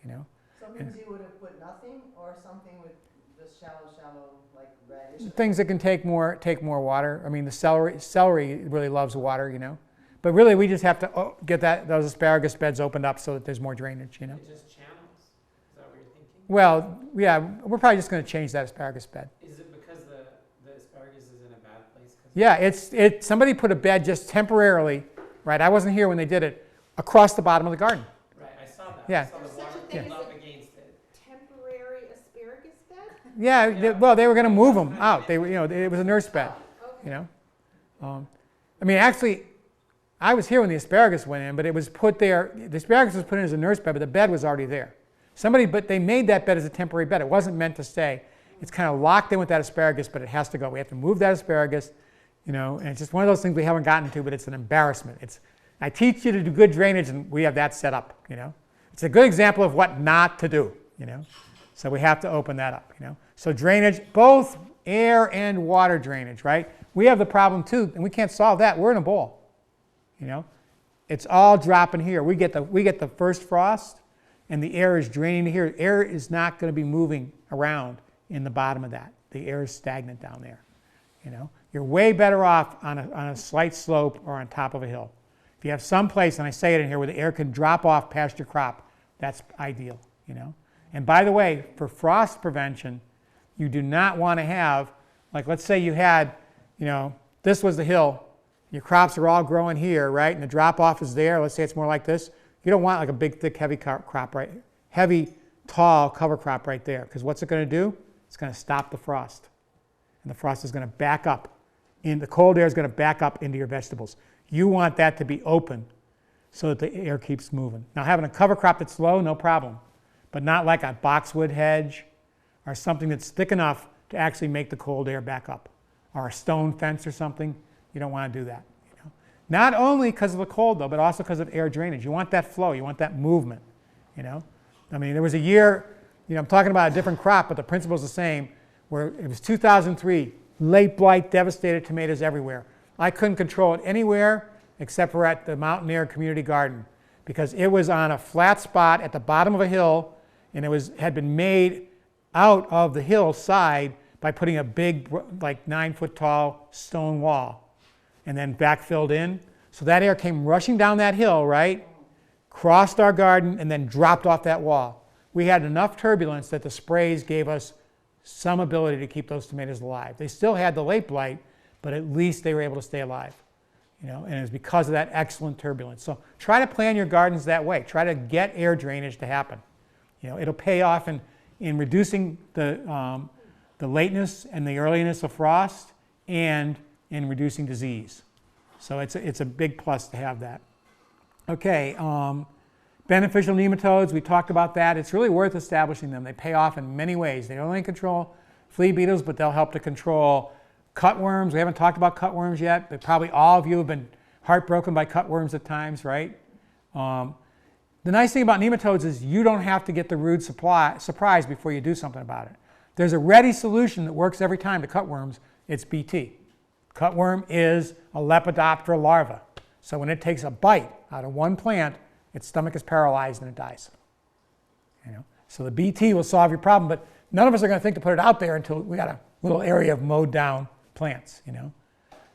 you know? Sometimes you would have put nothing or something with just shallow, like radish. Things that can take more water. I mean, the celery really loves water, you know? But really, we just have to get those asparagus beds opened up so that there's more drainage, you know? It's just channels. Is that what you're thinking? Well, yeah, we're probably just going to change that asparagus bed. Is it because the asparagus is in a bad place? Yeah, somebody put a bed just temporarily, right? I wasn't here when they did it, across the bottom of the garden. Right, I saw that. Yeah. I saw the water thing up as a against it. Temporary asparagus bed? Yeah, well, they were going to move them out. They were, you know, it was a nurse bed, you know. I mean, actually, I was here when the asparagus went in, but it was put there. The asparagus was put in as a nurse bed, but the bed was already there. But they made that bed as a temporary bed. It wasn't meant to stay. It's kind of locked in with that asparagus, but it has to go. We have to move that asparagus, you know, and it's just one of those things we haven't gotten to, but it's an embarrassment. I teach you to do good drainage, and we have that set up, you know. It's a good example of what not to do, you know. So we have to open that up, you know. So drainage, both air and water drainage, right? We have the problem too, and we can't solve that. We're in a bowl, you know. It's all dropping here. We get the first frost, and the air is draining to here. Air is not going to be moving around in the bottom of that. The air is stagnant down there, you know. You're way better off on a slight slope or on top of a hill. If you have some place, and I say it in here, where the air can drop off past your crop, that's ideal, you know. And by the way, for frost prevention, you do not want to have, like, let's say you had, you know, this was the hill. Your crops are all growing here, right? And the drop off is there. Let's say it's more like this. You don't want like a big, thick, heavy crop, right? Heavy, tall cover crop right there. Because what's it going to do? It's going to stop the frost. And the frost is going to back up. The cold air is going to back up into your vegetables. You want that to be open so that the air keeps moving. Now, having a cover crop that's low, no problem. But not like a boxwood hedge or something that's thick enough to actually make the cold air back up. Or a stone fence or something. You don't want to do that. You know? Not only because of the cold, though, but also because of air drainage. You want that flow. You want that movement. You know? I mean, there was a year, you know, I'm talking about a different crop, but the principle's the same, where it was 2003. Late blight devastated tomatoes everywhere. I couldn't control it anywhere except for at the Mountaineer Community Garden, because it was on a flat spot at the bottom of a hill, and it had been made out of the hillside by putting a big, like 9-foot tall stone wall, and then backfilled in. So that air came rushing down that hill, right? Crossed our garden and then dropped off that wall. We had enough turbulence that the sprays gave us some ability to keep those tomatoes alive. They still had the late blight, but at least they were able to stay alive. You know, and it was because of that excellent turbulence. So try to plan your gardens that way. Try to get air drainage to happen. You know, it'll pay off in reducing the lateness and the earliness of frost, and in reducing disease. So it's a big plus to have that. Okay, beneficial nematodes, we talked about that. It's really worth establishing them. They pay off in many ways. They don't only control flea beetles, but they'll help to control cutworms. We haven't talked about cutworms yet, but probably all of you have been heartbroken by cutworms at times, right? The nice thing about nematodes is you don't have to get the rude surprise before you do something about it. There's a ready solution that works every time to cutworms. It's BT. Cutworm is a Lepidoptera larva. So when it takes a bite out of one plant, its stomach is paralyzed and it dies. So the BT will solve your problem, but none of us are going to think to put it out there until we got a little area of mowed down plants.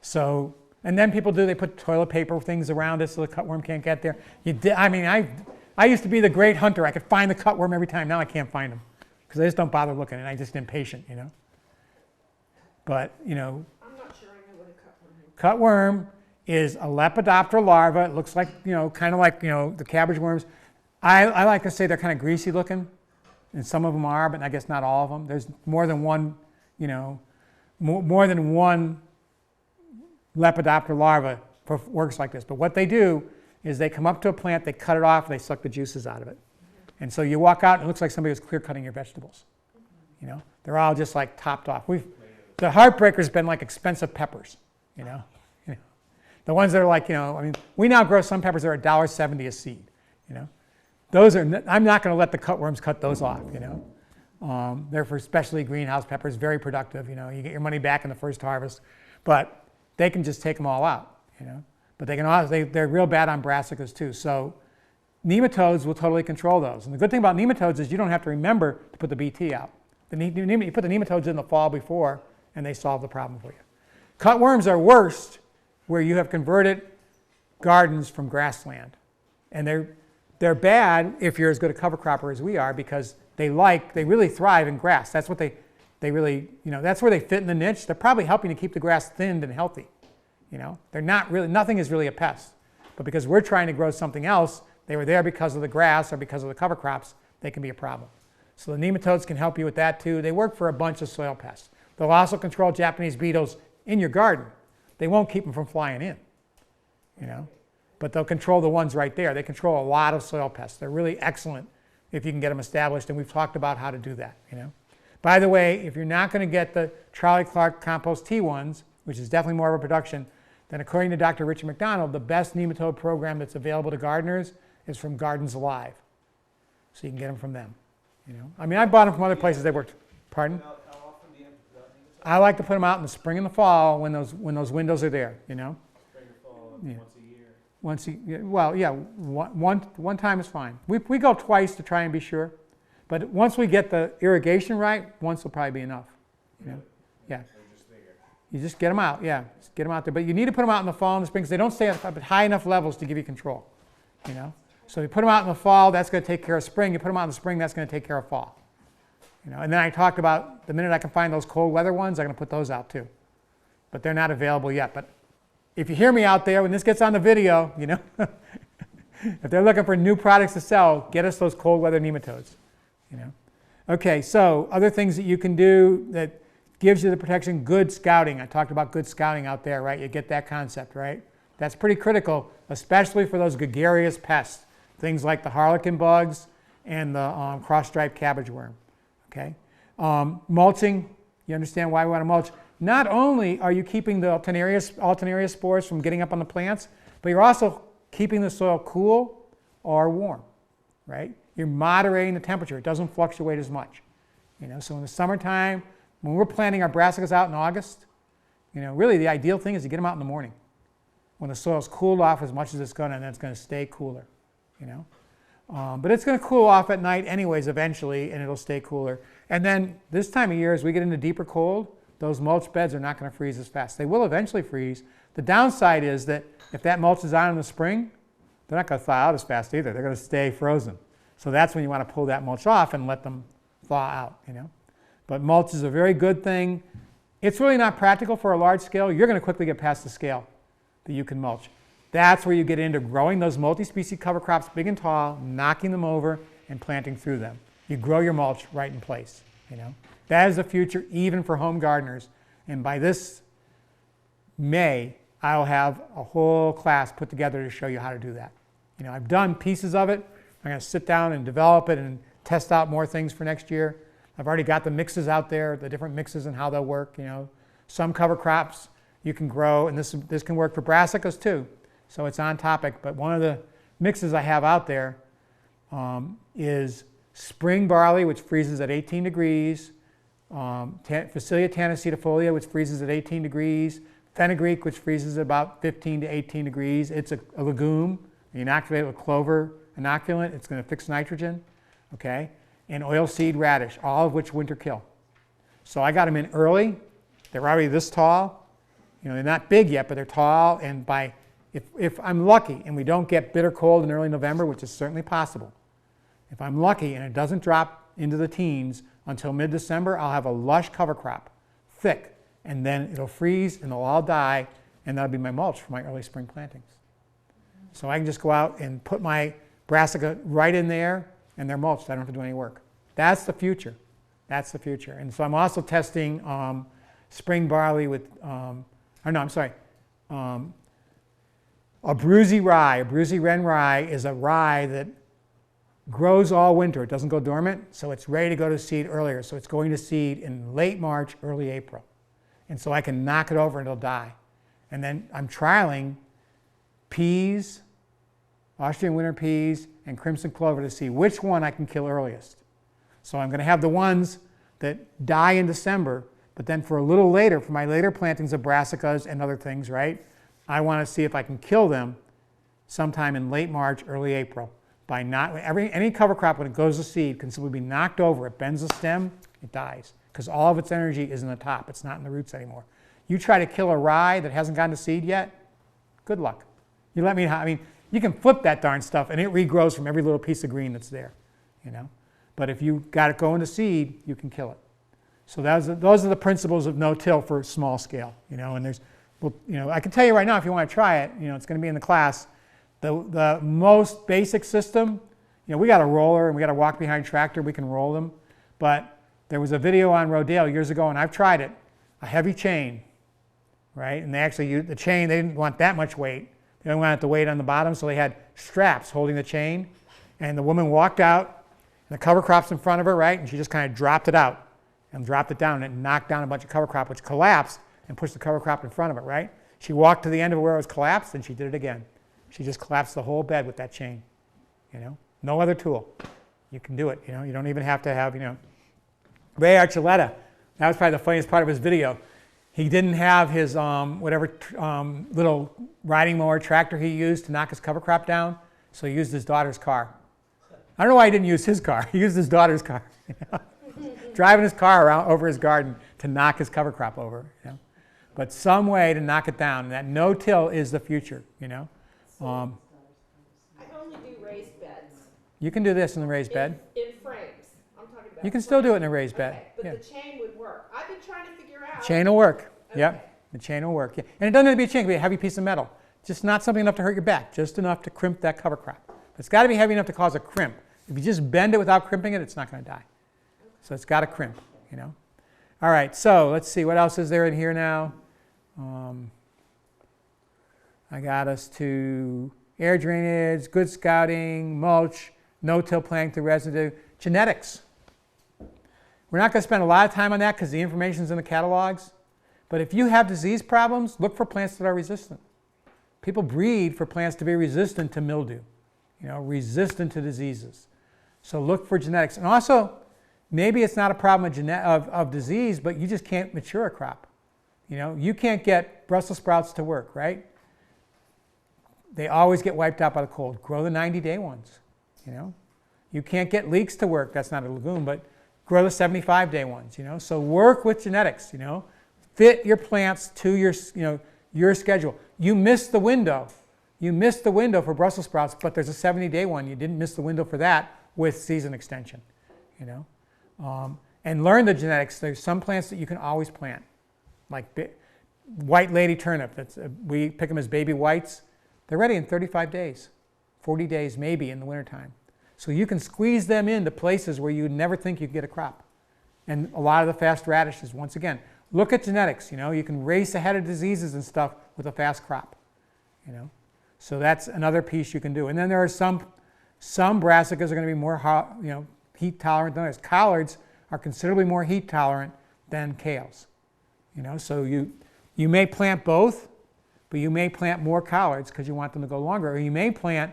So, and then people they put toilet paper things around it so the cutworm can't get there. I used to be the great hunter. I could find the cutworm every time. Now I can't find them because I just don't bother looking, and I'm just impatient. But I'm not sure I know what a cutworm is. cutworm is a Lepidoptera larva. It looks like, kind of like, the cabbage worms. I like to say they're kind of greasy looking, and some of them are, but I guess not all of them. There's more than one, more than one Lepidoptera larva works like this. But what they do is they come up to a plant, they cut it off, and they suck the juices out of it. And so you walk out, and it looks like somebody was clear cutting your vegetables. They're all just like topped off. The heartbreaker's been like expensive peppers. The ones that are like, we now grow some peppers that are $1.70 a seed. Those are, I'm not going to let the cutworms cut those off. They're for specialty greenhouse peppers, very productive. You get your money back in the first harvest, but they can just take them all out. But they can also, they're real bad on brassicas too. So nematodes will totally control those. And the good thing about nematodes is you don't have to remember to put the BT out. You put the nematodes in the fall before, and they solve the problem for you. Cutworms are worst where you have converted gardens from grassland. And they're bad if you're as good a cover cropper as we are, because they really thrive in grass. That's what they really, that's where they fit in the niche. They're probably helping to keep the grass thinned and healthy. They're not really, nothing is really a pest. But because we're trying to grow something else, they were there because of the grass or because of the cover crops, they can be a problem. So the nematodes can help you with that too. They work for a bunch of soil pests. They'll also control Japanese beetles in your garden. They won't keep them from flying in, but they'll control the ones right there. They control a lot of soil pests. They're really excellent if you can get them established, and we've talked about how to do that. By the way, if you're not going to get the Charlie Clark Compost T1s, which is definitely more of a production, then according to Dr. Richard McDonald, the best nematode program that's available to gardeners is from Gardens Alive. So you can get them from them. I bought them from other places they worked. Pardon? I like to put them out in the spring and the fall when those windows are there. Spring and fall, once a year. Well, yeah, one time is fine. We go twice to try and be sure, but once we get the irrigation right, once will probably be enough. Yeah. You just get them out. Yeah, just get them out there. But you need to put them out in the fall and the spring because they don't stay at high enough levels to give you control. So you put them out in the fall, that's going to take care of spring. You put them out in the spring, that's going to take care of fall. And then I talked about the minute I can find those cold weather ones, I'm going to put those out too. But they're not available yet. But if you hear me out there, when this gets on the video, if they're looking for new products to sell, get us those cold weather nematodes. Okay, so other things that you can do that gives you the protection, good scouting. I talked about good scouting out there, right? You get that concept, right? That's pretty critical, especially for those gregarious pests, things like the harlequin bugs and the cross-striped cabbage worm. Okay, mulching, you understand why we want to mulch. Not only are you keeping the Alternaria spores from getting up on the plants, but you're also keeping the soil cool or warm, right? You're moderating the temperature. It doesn't fluctuate as much. So in the summertime, when we're planting our brassicas out in August, really the ideal thing is to get them out in the morning when the soil's cooled off as much as it's going to, and then it's going to stay cooler, But it's going to cool off at night anyways eventually, and it'll stay cooler. And then this time of year, as we get into deeper cold, those mulch beds are not going to freeze as fast. They will eventually freeze. The downside is that if that mulch is on in the spring, they're not going to thaw out as fast either. They're going to stay frozen. So that's when you want to pull that mulch off and let them thaw out. But mulch is a very good thing. It's really not practical for a large scale. You're going to quickly get past the scale that you can mulch. That's where you get into growing those multi-species cover crops big and tall, knocking them over, and planting through them. You grow your mulch right in place. That is the future even for home gardeners. And by this May, I'll have a whole class put together to show you how to do that. I've done pieces of it. I'm going to sit down and develop it and test out more things for next year. I've already got the mixes out there, the different mixes and how they'll work. Some cover crops you can grow, and this can work for brassicas too. So it's on topic, but one of the mixes I have out there is spring barley, which freezes at 18 degrees, Phacelia tanacetifolia, which freezes at 18 degrees, fenugreek, which freezes at about 15 to 18 degrees. It's a legume. You inoculate it with clover inoculant. It's going to fix nitrogen, okay? And oilseed radish, all of which winter kill. So I got them in early. They're already this tall. You know, they're not big yet, but they're tall. And if I'm lucky and we don't get bitter cold in early November, which is certainly possible, if I'm lucky and it doesn't drop into the teens until mid-December, I'll have a lush cover crop, thick, and then it'll freeze and they'll all die, and that'll be my mulch for my early spring plantings. So I can just go out and put my brassica right in there, and they're mulched. I don't have to do any work. That's the future. That's the future. And so I'm also testing spring barley with, a Abruzzi rye. A Abruzzi Ren rye is a rye that grows all winter. It doesn't go dormant, so it's ready to go to seed earlier. So it's going to seed in late March, early April. And so I can knock it over and it'll die. And then I'm trialing peas, Austrian winter peas, and crimson clover to see which one I can kill earliest. So I'm going to have the ones that die in December, but then for a little later, for my later plantings of brassicas and other things, right, I want to see if I can kill them sometime in late March, early April. By not, any cover crop when it goes to seed can simply be knocked over. It bends the stem, it dies, because all of its energy is in the top. It's not in the roots anymore. You try to kill a rye that hasn't gotten to seed yet, good luck. You let me, I mean, you can flip that darn stuff and it regrows from every little piece of green that's there, you know. But if you got it going to seed, you can kill it. So those are the principles of no-till for small scale, you know. And there's, well, you know, I can tell you right now if you want to try it, you know, it's going to be in the class. The most basic system, you know, we got a roller and we got a walk-behind tractor. We can roll them. But there was a video on Rodale years ago, and I've tried it. A heavy chain, right? And they actually used the chain. They didn't want that much weight. They only wanted the weight on the bottom, so they had straps holding the chain. And the woman walked out, and the cover crop's in front of her, right? And she just kind of dropped it out and dropped it down, and it knocked down a bunch of cover crop, which collapsed and pushed the cover crop in front of it, right? She walked to the end of where it was collapsed, and she did it again. She just collapsed the whole bed with that chain, you know. No other tool. You can do it, you know. You don't even have to have, you know. Ray Archuleta, that was probably the funniest part of his video. He didn't have his whatever little riding mower tractor he used to knock his cover crop down, so he used his daughter's car. I don't know why he didn't use his car. He used his daughter's car, you know? Driving his car around over his garden to knock his cover crop over, you know? But some way to knock it down. And that no-till is the future, you know. I only do raised beds. You can do this in the raised bed. In frames. I'm talking about. You can still do it in a raised bed. Okay, but yeah. the chain would work. I've been trying to figure out. Chain will work. Okay. Yep. The chain will work. Yeah. And it doesn't have to be a chain. It can be a heavy piece of metal. Just not something enough to hurt your back. Just enough to crimp that cover crop. It's got to be heavy enough to cause a crimp. If you just bend it without crimping it, it's not going to die. So it's got to crimp, you know. All right. So let's see. What else is there in here now? I got us to air drainage, good scouting, mulch, no-till planting through residue, genetics. We're not going to spend a lot of time on that because the information is in the catalogs. But if you have disease problems, look for plants that are resistant. People breed for plants to be resistant to mildew, you know, resistant to diseases. So look for genetics. And also, maybe it's not a problem of disease, but you just can't mature a crop. You know, you can't get Brussels sprouts to work, right? They always get wiped out by the cold. Grow the 90-day ones, you know. You can't get leeks to work. That's not a legume, but grow the 75-day ones, you know. So work with genetics, you know. Fit your plants to your, you know, your schedule. You missed the window. You missed the window for Brussels sprouts, but there's a 70-day one. You didn't miss the window for that with season extension, you know. And learn the genetics. There's some plants that you can always plant, like white lady turnip. We pick them as baby whites. They're ready in 35 days, 40 days maybe in the wintertime. So you can squeeze them into places where you'd never think you could get a crop. And a lot of the fast radishes, once again, look at genetics. You know, you can race ahead of diseases and stuff with a fast crop, you know. So that's another piece you can do. And then there are some brassicas are going to be more you know, heat tolerant than others. Collards are considerably more heat tolerant than kales. You know, so you may plant both, but you may plant more collards because you want them to go longer. Or you may plant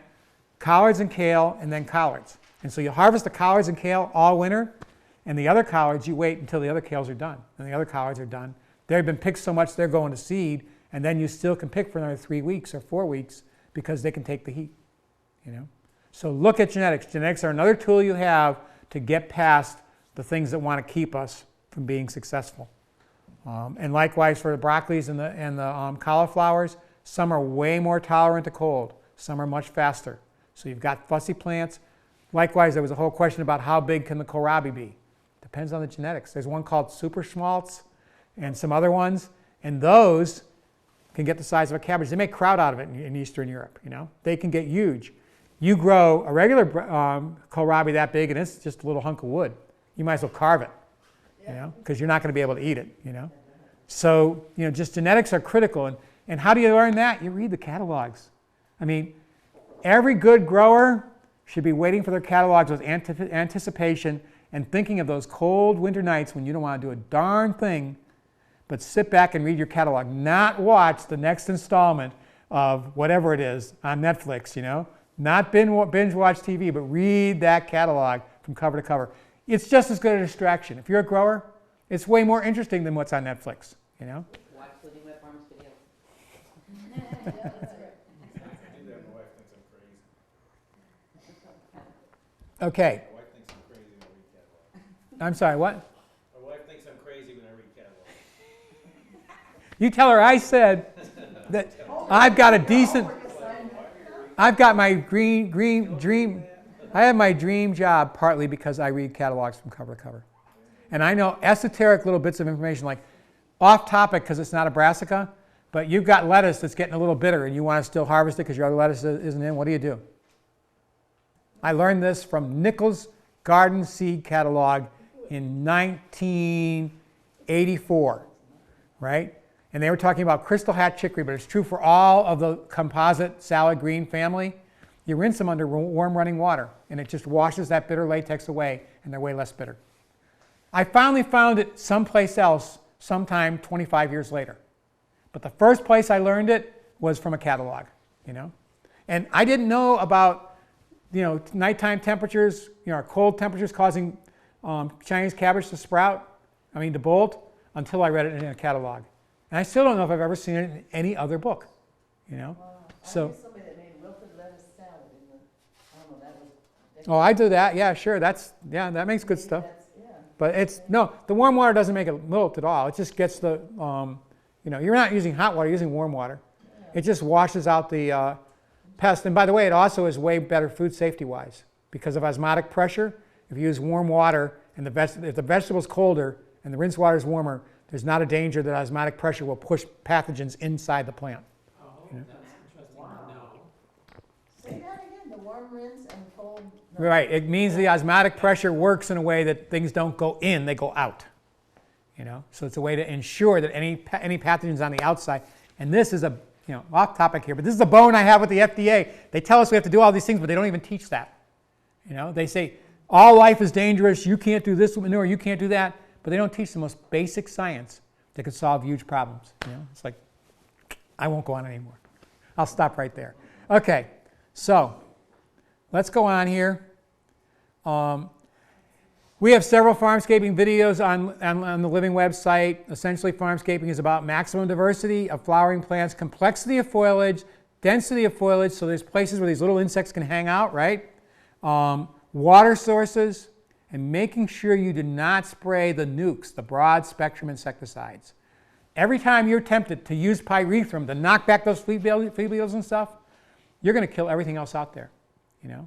collards and kale and then collards. And so you harvest the collards and kale all winter, and the other collards, you wait until the other kales are done, and the other collards are done. They've been picked so much they're going to seed, and then you still can pick for another 3 weeks or 4 weeks because they can take the heat. You know? So look at genetics. Genetics are another tool you have to get past the things that want to keep us from being successful. And likewise for the broccolis and the cauliflowers, some are way more tolerant to cold. Some are much faster. So you've got fussy plants. Likewise, there was a whole question about how big can the kohlrabi be. Depends on the genetics. There's one called super schmaltz and some other ones, and those can get the size of a cabbage. They make kraut out of it in Eastern Europe. You know, they can get huge. You grow a regular kohlrabi that big, and it's just a little hunk of wood. You might as well carve it, you know, because you're not going to be able to eat it. You know, so you know, just genetics are critical. And how do you learn that? You read the catalogs. I mean, every good grower should be waiting for their catalogs with anticipation and thinking of those cold winter nights when you don't want to do a darn thing but sit back and read your catalog, not watch the next installment of whatever it is on Netflix, you know, not binge watch TV, but read that catalog from cover to cover. It's just as good a distraction. If you're a grower, it's way more interesting than what's on Netflix, you know. Watch Living Wet Farms videos. Okay. My wife thinks I'm crazy when I read catalogs. I'm sorry, what? My wife thinks I'm crazy when I read catalogs. You tell her I said that I've got a decent, I've got my dream, I have my dream job partly because I read catalogs from cover to cover. And I know esoteric little bits of information, like off topic because it's not a brassica, but you've got lettuce that's getting a little bitter and you want to still harvest it because your other lettuce isn't in. What do? I learned this from Nichols' Garden Seed Catalog in 1984, right? And they were talking about crystal hat chicory, but it's true for all of the composite salad green family. You rinse them under warm running water, and it just washes that bitter latex away, and they're way less bitter. I finally found it someplace else sometime 25 years later. But the first place I learned it was from a catalog, you know? And I didn't know about, you know, nighttime temperatures, you know, cold temperatures causing Chinese cabbage to sprout, to bolt, until I read it in a catalog. And I still don't know if I've ever seen it in any other book, you know? Wow. So. I knew somebody that made wilted lettuce salad in the, I don't know, that was. Oh, I do that. Yeah, sure. That makes good stuff. Yeah. But it's, no, the warm water doesn't make it wilt at all. It just gets the, you know, you're not using hot water, you're using warm water. Yeah. It just washes out the pest. And by the way, it also is way better food safety-wise because of osmotic pressure. If you use warm water and if the vegetable's colder and the rinse water is warmer, there's not a danger that osmotic pressure will push pathogens inside the plant. Oh, that's interesting to know. Say that again, the warm rinse and cold. Right, it means the osmotic pressure works in a way that things don't go in, they go out. You know, so it's a way to ensure that any pathogens on the outside, and this is a, you know, off topic here, but this is a bone I have with the FDA. They tell us we have to do all these things, but they don't even teach that. You know, they say all life is dangerous, you can't do this with manure, you can't do that, but they don't teach the most basic science that could solve huge problems. You know, it's like, I won't go on anymore. I'll stop right there. Okay, so let's go on here. We have several farmscaping videos on the Living website. Essentially, farmscaping is about maximum diversity of flowering plants, complexity of foliage, density of foliage, so there's places where these little insects can hang out, right? Water sources, and making sure you do not spray the nukes, the broad spectrum insecticides. Every time you're tempted to use pyrethrum to knock back those flea beetles and stuff, you're going to kill everything else out there, you know?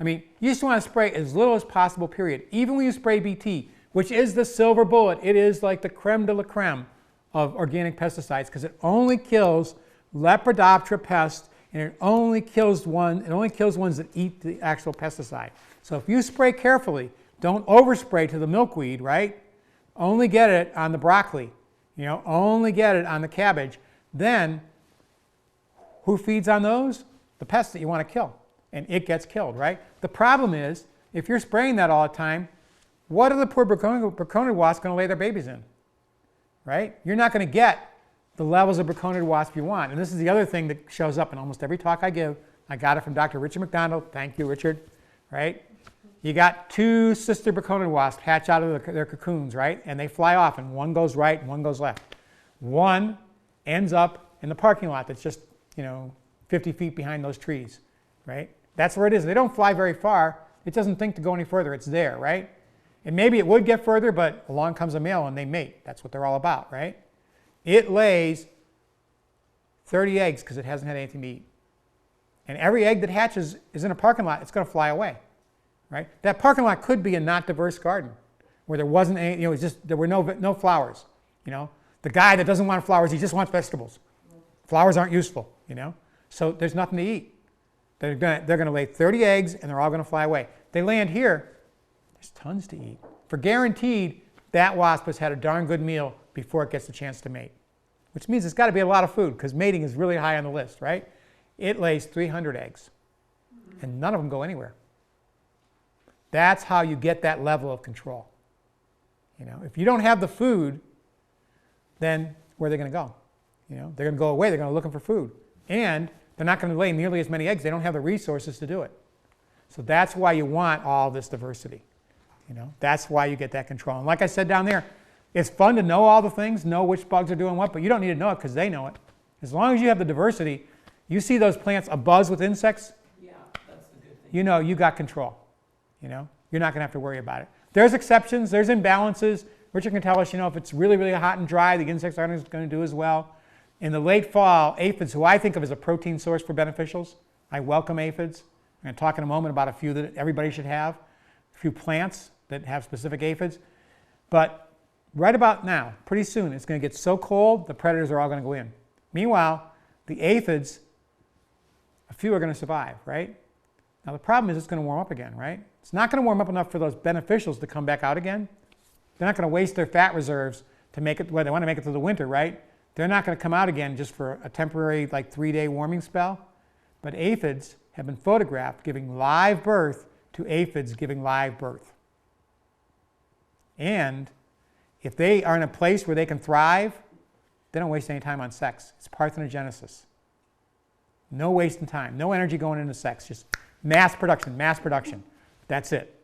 You just want to spray as little as possible, period. Even when you spray BT, which is the silver bullet, it is like the creme de la creme of organic pesticides because it only kills Lepidoptera pests and it only kills ones that eat the actual pesticide. So if you spray carefully, don't overspray to the milkweed, right? Only get it on the broccoli, you know, only get it on the cabbage. Then who feeds on those? The pests that you want to kill. And it gets killed, right? The problem is, if you're spraying that all the time, what are the poor braconiid wasps going to lay their babies in, right? You're not going to get the levels of braconiid wasp you want. And this is the other thing that shows up in almost every talk I give. I got it from Dr. Richard McDonald. Thank you, Richard, right? You got two sister Braconiid wasps hatch out of their cocoons, right? And they fly off, and one goes right and one goes left. One ends up in the parking lot that's just, 50 feet behind those trees, right? That's where it is. They don't fly very far. It doesn't think to go any further. It's there, right? And maybe it would get further, but along comes a male and they mate. That's what they're all about, right? It lays 30 eggs because it hasn't had anything to eat. And every egg that hatches is in a parking lot. It's going to fly away, right? That parking lot could be a not diverse garden where there wasn't any, there were no flowers, The guy that doesn't want flowers, he just wants vegetables. Flowers aren't useful, So there's nothing to eat. They're going to lay 30 eggs and they're all going to fly away. They land here, there's tons to eat. For guaranteed, that wasp has had a darn good meal before it gets the chance to mate. Which means it's got to be a lot of food because mating is really high on the list, right? It lays 300 eggs and none of them go anywhere. That's how you get that level of control. If you don't have the food, then where are they going to go? They're going to go away. They're going to look for food. And they're not going to lay nearly as many eggs. They don't have the resources to do it. So that's why you want all this diversity. That's why you get that control. And like I said down there, it's fun to know all the things, know which bugs are doing what, but you don't need to know it because they know it. As long as you have the diversity, you see those plants abuzz with insects, Yeah, that's the good thing. you got control. You're not going to have to worry about it. There's exceptions, there's imbalances. Richard can tell us, if it's really, really hot and dry, the insects aren't going to do as well. In the late fall, aphids, who I think of as a protein source for beneficials, I welcome aphids. I'm going to talk in a moment about a few that everybody should have, a few plants that have specific aphids. But right about now, pretty soon, it's going to get so cold, the predators are all going to go in. Meanwhile, the aphids, a few are going to survive, right? Now the problem is it's going to warm up again, right? It's not going to warm up enough for those beneficials to come back out again. They're not going to waste their fat reserves to make it, well, they want to make it through the winter, right? They're not going to come out again just for a temporary, 3-day warming spell. But aphids have been photographed giving live birth to aphids giving live birth. And if they are in a place where they can thrive, they don't waste any time on sex. It's parthenogenesis. No wasting time, no energy going into sex, just mass production, mass production. That's it.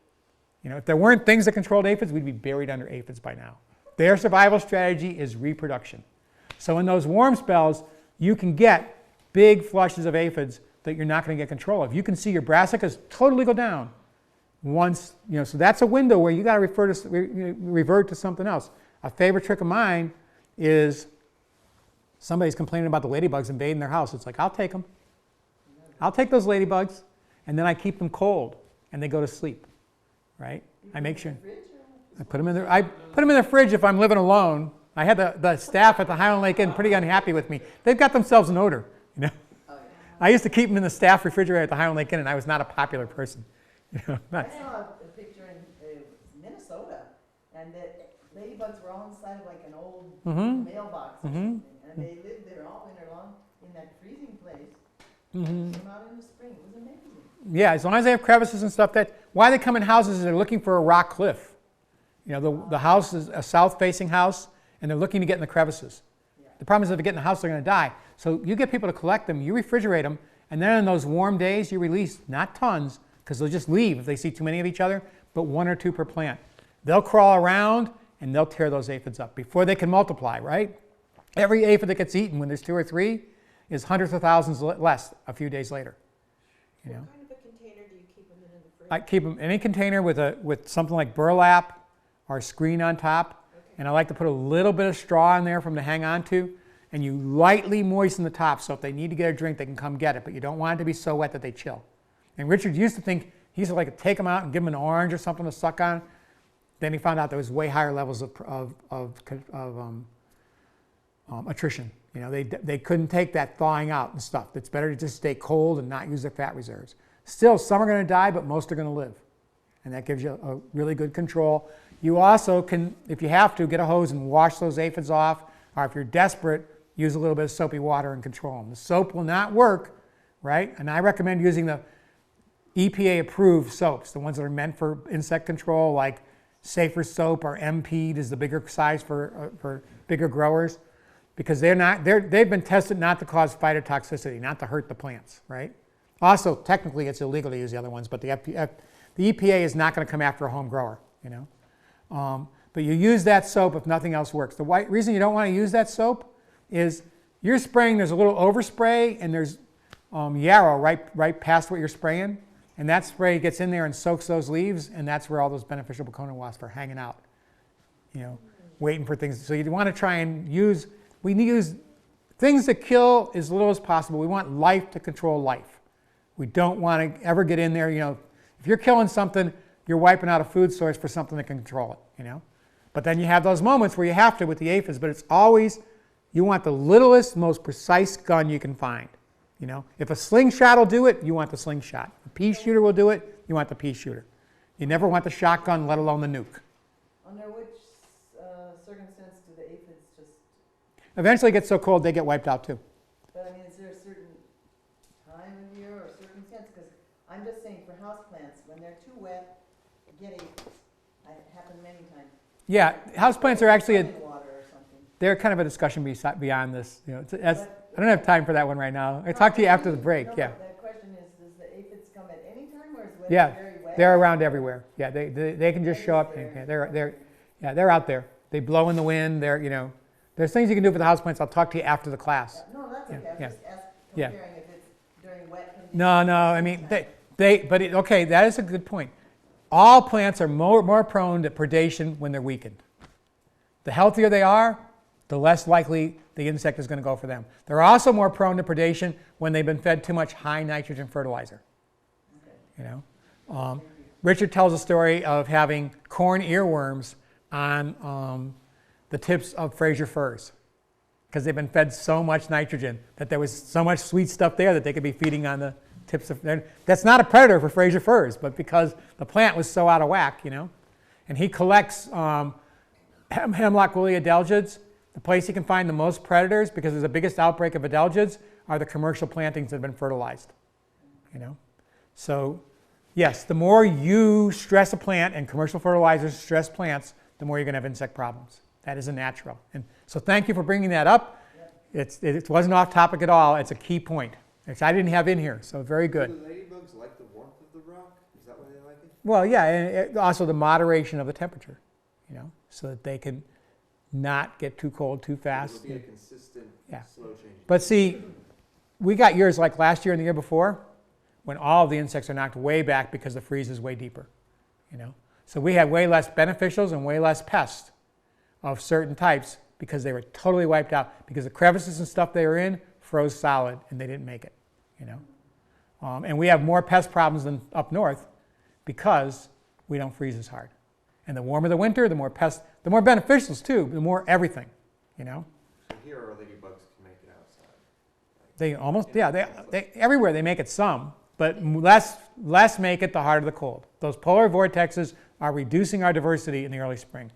If there weren't things that controlled aphids, we'd be buried under aphids by now. Their survival strategy is reproduction. So in those warm spells, you can get big flushes of aphids that you're not going to get control of. You can see your brassicas totally go down once, so that's a window where you got to revert to something else. A favorite trick of mine is somebody's complaining about the ladybugs invading their house. It's like, I'll take them. I'll take those ladybugs, and then I keep them cold, and they go to sleep, right? I make sure. I put them in the fridge if I'm living alone. I had the staff at the Highland Lake Inn pretty unhappy with me. They've got themselves an odor, I used to keep them in the staff refrigerator at the Highland Lake Inn, and I was not a popular person. I saw a picture in Minnesota, and the ladybugs were all inside of an old mailbox or something, and they lived there all winter long in that freezing place. Came out in the spring. It was amazing. Yeah, as long as they have crevices and stuff. Why they come in houses is they're looking for a rock cliff. The house is a south-facing house, and they're looking to get in the crevices. Yeah. The problem is if they get in the house, they're going to die. So you get people to collect them, you refrigerate them, and then in those warm days, you release, not tons, because they'll just leave if they see too many of each other, but 1 or 2 per plant. They'll crawl around, and they'll tear those aphids up before they can multiply, right? Every aphid that gets eaten when there's 2 or 3 is hundreds of thousands less a few days later. What kind of a container do you keep them in the fridge? I keep them in any container with something like burlap or a screen on top. And I like to put a little bit of straw in there for them to hang on to. And you lightly moisten the top so if they need to get a drink, they can come get it. But you don't want it to be so wet that they chill. And Richard used to think, he used to take them out and give them an orange or something to suck on. Then he found out there was way higher levels of attrition. They couldn't take that thawing out and stuff. It's better to just stay cold and not use their fat reserves. Still, some are going to die, but most are going to live. And that gives you a really good control. You also can, if you have to, get a hose and wash those aphids off. Or if you're desperate, use a little bit of soapy water and control them. The soap will not work, right? And I recommend using the EPA-approved soaps, the ones that are meant for insect control, like Safer Soap or MP'd is the bigger size for bigger growers, because they've been tested not to cause phytotoxicity, not to hurt the plants, right? Also, technically, it's illegal to use the other ones, but the EPA is not going to come after a home grower, you know. But you use that soap if nothing else works. The reason you don't want to use that soap is you're spraying, there's a little overspray, and there's yarrow right past what you're spraying, and that spray gets in there and soaks those leaves, and that's where all those beneficial Baconia wasps are hanging out, you know, waiting for things. So you want to try and use, we need to use things that kill as little as possible. We want life to control life. We don't want to ever get in there, you know, if you're killing something, you're wiping out a food source for something that can control it, you know. But then you have those moments where you have to with the aphids, but it's always, you want the littlest, most precise gun you can find. You know, if a slingshot will do it, you want the slingshot. If a pea shooter will do it, you want the pea shooter. You never want the shotgun, let alone the nuke. Under which circumstance do the aphids just... Eventually it gets so cold they get wiped out too. But I mean, is there a certain time of year or circumstance? Because I'm just saying for houseplants, when they're too wet, get aphids. It happened many times. Yeah, houseplants are actually Water or something. they're kind of a discussion beyond this. You know, I don't have time for that one right now. I'll talk to you after the break. Yeah. The question is, does the aphids come at any time, or is it very wet? They're around everywhere. Yeah, they can just show up. They're out there. They blow in the wind. You know, there's things you can do for the houseplants. I'll talk to you after the class. No, that's okay. I was just comparing if it's during wet conditions. No, I mean okay, that is a good point. All plants are more prone to predation when they're weakened. The healthier they are, the less likely the insect is going to go for them. They're also more prone to predation when they've been fed too much high nitrogen fertilizer. You know, Richard tells a story of having corn earworms on the tips of Fraser firs because they've been fed so much nitrogen that there was so much sweet stuff there that they could be feeding on the tips of. That's not a predator for Fraser firs, but because the plant was so out of whack, you know. And he collects hemlock woolly adelgids. The place you can find the most predators, because there's the biggest outbreak of adelgids, are the commercial plantings that have been fertilized. You know, so yes, the more you stress a plant, and commercial fertilizers stress plants, the more you're going to have insect problems. That is a natural. And so thank you for bringing that up. It wasn't off topic at all. It's a key point, which I didn't have in here. So very good. Do the ladybugs like the warmth of the rock? Is that why they like it? Well, yeah, and also the moderation of the temperature, you know, so that they can not get too cold too fast. It'll be a consistent, slow change. But see, we got years like last year and the year before when all of the insects are knocked way back because the freeze is way deeper, you know. So we had way less beneficials and way less pests of certain types because they were totally wiped out because the crevices and stuff they were in froze solid and they didn't make it, you know. And we have more pest problems than up north because we don't freeze as hard. And the warmer the winter, the more pests, the more beneficials too, the more everything, you know. So here our ladybugs can make it outside. They almost, they everywhere they make it some, but less make it the harder the cold. Those polar vortexes are reducing our diversity in the early spring,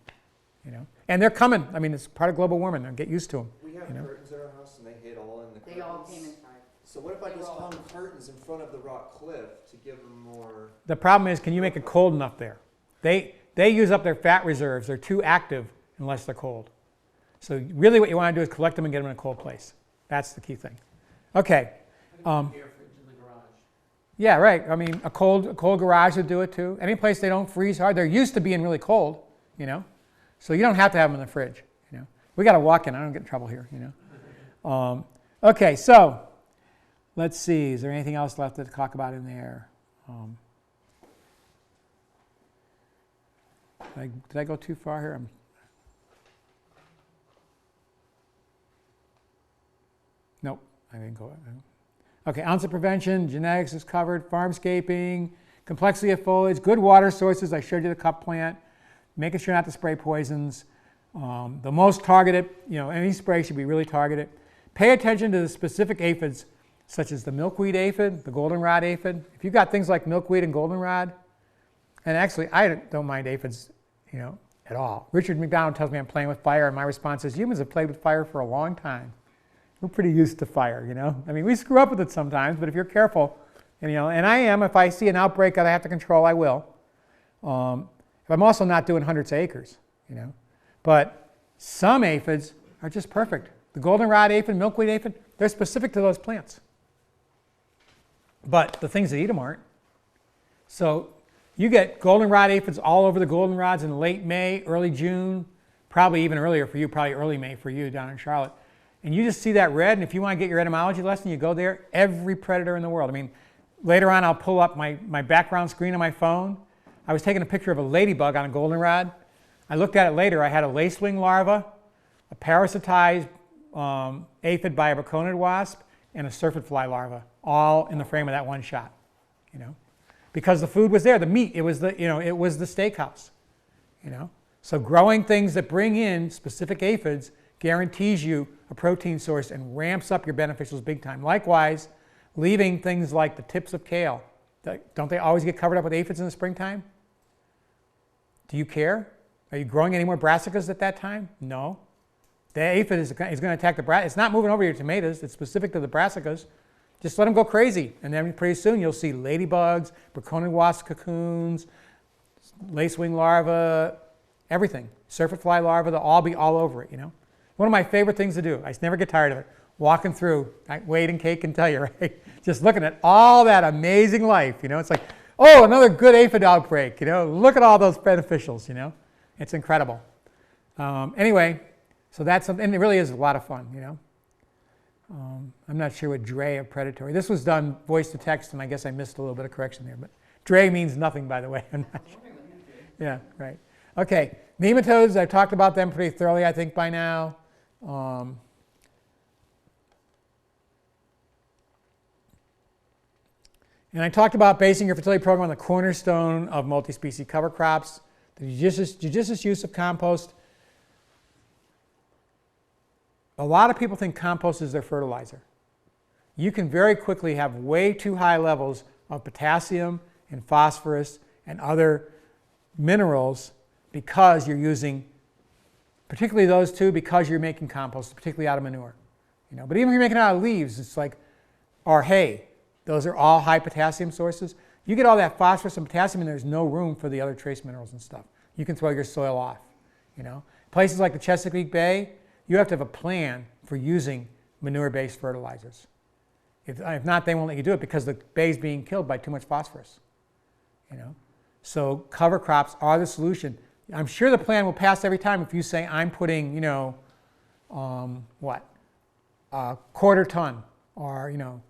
you know. And they're coming. I mean, it's part of global warming. Get used to them. We have curtains in our house and they hid all in the curtains. They all came inside. So what if I just hung curtains in front of the rock cliff to give them more... The problem is, can you make it cold enough there? They use up their fat reserves. They're too active unless they're cold. So really what you want to do is collect them and get them in a cold place. That's the key thing. Okay. Air fridge in the garage. Yeah, right. I mean, a cold garage would do it too. Any place they don't freeze hard. They're used to being really cold, you know. So you don't have to have them in the fridge, you know. We got to walk in. I don't get in trouble here, you know. Okay, so let's see. Is there anything else left to talk about in there? Did I go too far here? Nope, I didn't go. Okay, ounce of prevention, genetics is covered, farmscaping, complexity of foliage, good water sources. I showed you the cup plant, making sure not to spray poisons. The most targeted, you know, any spray should be really targeted. Pay attention to the specific aphids, such as the milkweed aphid, the goldenrod aphid. If you've got things like milkweed and goldenrod, and actually I don't mind aphids, you know, at all. Richard McDonald tells me I'm playing with fire, and my response is, humans have played with fire for a long time. We're pretty used to fire, you know. I mean, we screw up with it sometimes, but if you're careful, and, you know, and I am, if I see an outbreak that I have to control, I will. I'm also not doing hundreds of acres, you know. But some aphids are just perfect. The goldenrod aphid, milkweed aphid, they're specific to those plants. but the things that eat them aren't. So you get goldenrod aphids all over the goldenrods in late May, early June, probably even earlier for you, probably early May for you down in Charlotte. And you just see that red, and if you want to get your etymology lesson, you go there, every predator in the world. I mean, later on I'll pull up my background screen on my phone. I was taking a picture of a ladybug on a goldenrod. I looked at it later. I had a lacewing larva, a parasitized aphid by a braconid wasp, and a syrphid fly larva, all in the frame of that one shot, you know, because the food was there, the meat, it was the, you know, it was the steakhouse, you know. So growing things that bring in specific aphids guarantees you a protein source and ramps up your beneficials big time. Likewise, leaving things like the tips of kale, don't they always get covered up with aphids in the springtime? Do you care? Are you growing any more brassicas at that time? No. The aphid is going to attack the brassicas. It's not moving over your tomatoes. It's specific to the brassicas. Just let them go crazy. And then pretty soon you'll see ladybugs, braconid wasp cocoons, lacewing larvae, everything. Syrphid fly larvae, they'll all be all over it, you know. One of my favorite things to do, I never get tired of it, walking through, Wade and Kate can tell you, right? Just looking at all that amazing life, you know. It's like, oh, another good aphid outbreak, you know. Look at all those beneficials, you know. It's incredible. Anyway, so that's something, and it really is a lot of fun, you know. I'm not sure what dray of predatory. This was done voice to text, and I guess I missed a little bit of correction there. But dray means nothing, by the way. I'm not sure. Yeah, right. Okay, nematodes, I've talked about them pretty thoroughly, I think, by now. And I talked about basing your fertility program on the cornerstone of multi-species cover crops, the judicious use of compost. A lot of people think compost is their fertilizer. You can very quickly have way too high levels of potassium and phosphorus and other minerals because you're using, particularly those two, because you're making compost, particularly out of manure. You know, but even if you're making it out of leaves, it's like, or hay, those are all high potassium sources. You get all that phosphorus and potassium and there's no room for the other trace minerals and stuff. You can throw your soil off, you know. Places like the Chesapeake Bay, you have to have a plan for using manure-based fertilizers. If not, they won't let you do it because the bay's being killed by too much phosphorus, you know. So cover crops are the solution. I'm sure the plan will pass every time if you say, I'm putting, you know, a quarter ton or, you know,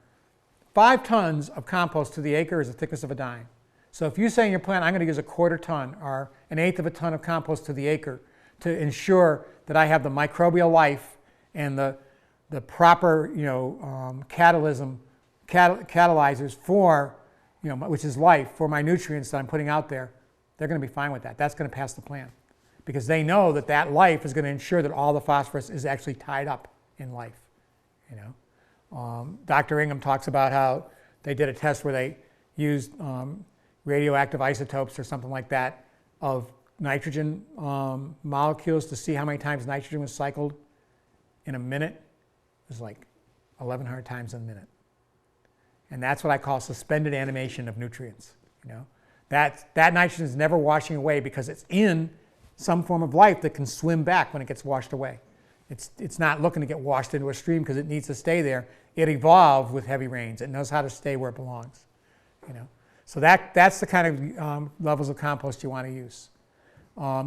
5 tons of compost to the acre is the thickness of a dime. So if you say in your plan, I'm going to use a quarter ton or 1/8 of a ton of compost to the acre to ensure that I have the microbial life and the proper, you know, catalyzers for, you know, which is life, for my nutrients that I'm putting out there, they're going to be fine with that. That's going to pass the plan because they know that that life is going to ensure that all the phosphorus is actually tied up in life, you know. Dr. Ingham talks about how they did a test where they used radioactive isotopes or something like that of nitrogen molecules to see how many times nitrogen was cycled in a minute. It was like 1,100 times a minute. And that's what I call suspended animation of nutrients. You know, that nitrogen is never washing away because it's in some form of life that can swim back when it gets washed away. It's not looking to get washed into a stream because it needs to stay there. It evolved with heavy rains. It knows how to stay where it belongs. You know, so that's the kind of levels of compost you want to use.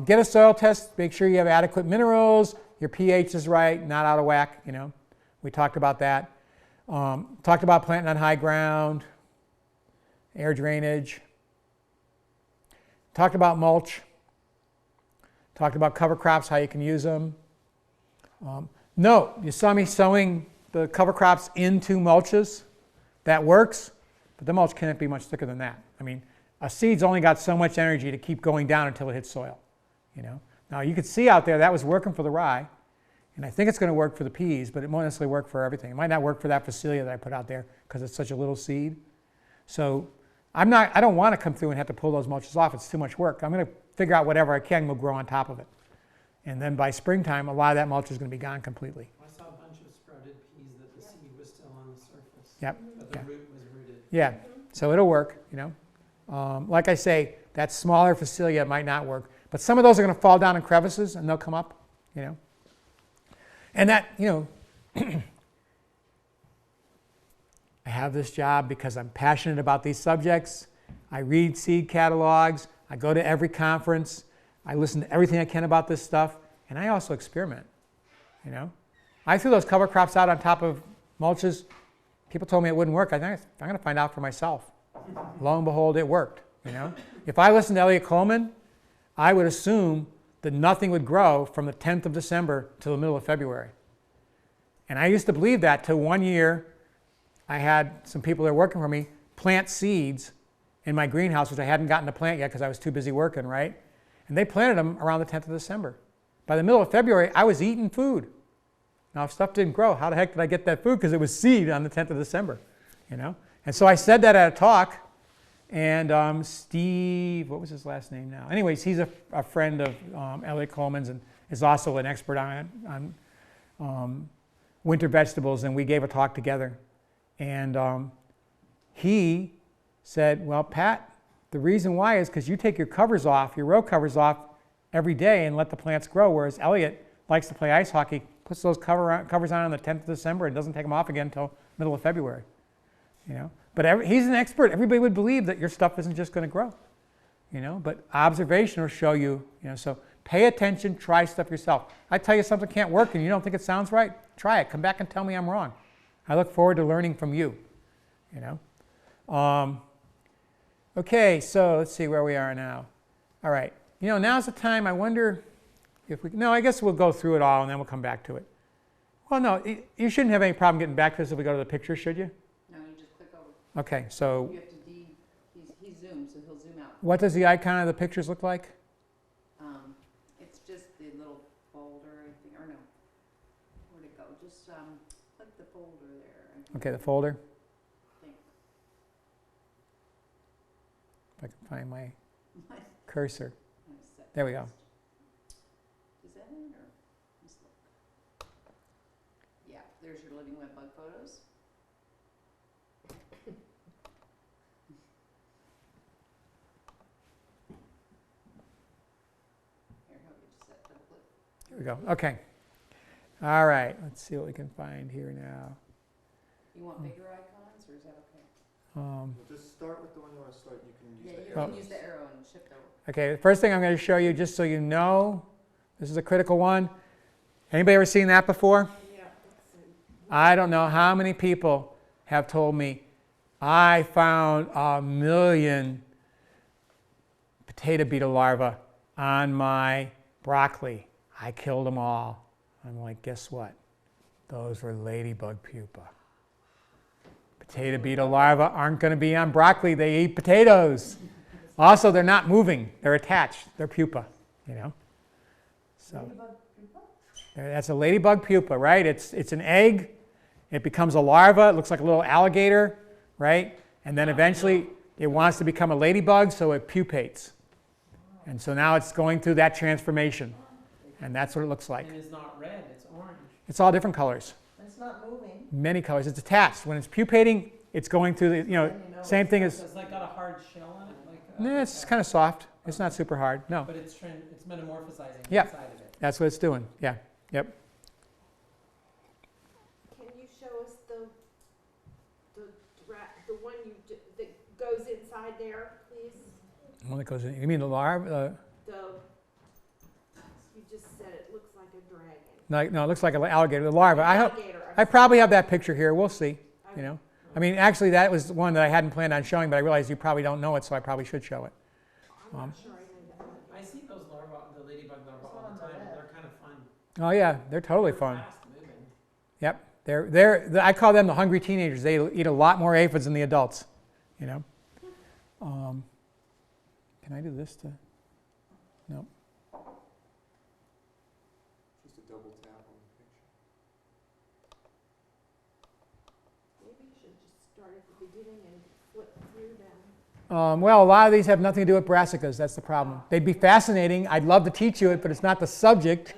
Get a soil test. Make sure you have adequate minerals. Your pH is right, not out of whack. You know, we talked about that. Talked about planting on high ground, air drainage. Talked about mulch. Talked about cover crops, how you can use them. Note, you saw me sowing the cover crops into mulches. That works, but the mulch can't be much thicker than that. I mean, a seed's only got so much energy to keep going down until it hits soil. You know. Now you could see out there that was working for the rye, and I think it's going to work for the peas, but it won't necessarily work for everything. It might not work for that Phacelia that I put out there because it's such a little seed. So I don't want to come through and have to pull those mulches off. It's too much work. I'm going to figure out whatever I can will grow on top of it. And then by springtime, a lot of that mulch is going to be gone completely. I saw a bunch of sprouted peas that the seed was still on the surface. Yep. But the root was rooted. Yeah. So it'll work, you know. Like I say, that smaller Phacelia might not work. But some of those are going to fall down in crevices and they'll come up, you know. And that, you know, I have this job because I'm passionate about these subjects. I read seed catalogs. I go to every conference. I listen to everything I can about this stuff. And I also experiment, you know. I threw those cover crops out on top of mulches. People told me it wouldn't work. I think I'm going to find out for myself. Lo and behold, it worked, you know. If I listened to Elliot Coleman, I would assume that nothing would grow from the 10th of December till the middle of February. And I used to believe that till one year I had some people that were working for me plant seeds in my greenhouse, which I hadn't gotten to plant yet because I was too busy working, right? And they planted them around the 10th of December. By the middle of February, I was eating food. Now, if stuff didn't grow, how the heck did I get that food? Because it was seed on the 10th of December, you know? And so I said that at a talk, and Steve, what was his last name now? Anyways, he's a friend of Elliot Coleman's and is also an expert on winter vegetables, and we gave a talk together. And he said, well, Pat, the reason why is because you take your covers off, your row covers off every day and let the plants grow, whereas Elliot likes to play ice hockey, puts those covers on the 10th of December and doesn't take them off again until middle of February. You know? But he's an expert. Everybody would believe that your stuff isn't just going to grow. You know? But observation will show you, you know, so pay attention, try stuff yourself. I tell you something can't work and you don't think it sounds right, try it. Come back and tell me I'm wrong. I look forward to learning from you. You know? Okay, so let's see where we are now. All right. You know, now's the time. I wonder if we, no, I guess we'll go through it all and then we'll come back to it. Well, no, you shouldn't have any problem getting back to this if we go to the picture, should you? No, you just click over. Okay, so. You have to he's zoomed, so he'll zoom out. What does the icon of the pictures look like? It's just the little folder, I think, or no. Where'd it go? Just click the folder there. Okay, the folder. Think. If I can find my cursor. There we go. Is that it, or let's look. Yeah, there's your living web bug photos. Here, how we just set double click. Here we go. Okay. All right. Let's see what we can find here now. You want bigger icons, or is that okay? Well, just start with the one you want to start. You can use Yeah, the you arrow. can use the arrow and shift over. Okay, the first thing I'm going to show you, just so you know, this is a critical one. Anybody ever seen that before? Yeah. I don't know how many people have told me, I found 1 million potato beetle larvae on my broccoli. I killed them all. I'm like, guess what? Those were ladybug pupa. Potato beetle larvae aren't going to be on broccoli. They eat potatoes. Also, they're not moving. They're attached. They're pupa, you know. So Ladybug pupa? that's a ladybug pupa, right? It's an egg. It becomes a larva. It looks like a little alligator, right? And then eventually it wants to become a ladybug, so it pupates. And so now it's going through that transformation. And that's what it looks like. And it's not red, it's orange. It's all different colors. It's not moving. Many colors. It's attached. When it's pupating, it's going through the, you know, same thing as, So it's like got a hard shell on it? nah, it's kind of soft. It's not super hard. No. But it's metamorphosizing Yep. inside of it. That's what it's doing. Yeah. Yep. Can you show us the one that goes inside there, please? The one that goes in. You mean the larva? You just said it looks like a dragon. No, it looks like an alligator. The larva. Alligator. I probably have that picture here. We'll see. You know. I mean, actually, that was one that I hadn't planned on showing, but I realized you probably don't know it, so I probably should show it. I'm not sure I know that. I see those larvae, the ladybug larvae all the time. They're kind of fun. Oh yeah, they're totally fun. Fast moving. Yep. I call them the hungry teenagers. They eat a lot more aphids than the adults. You know. Can I do this to? No. Just a double tap on the picture. Maybe you should just start at the beginning and flip through them. Well, a lot of these have nothing to do with brassicas. That's the problem. They'd be fascinating. I'd love to teach you it, but it's not the subject.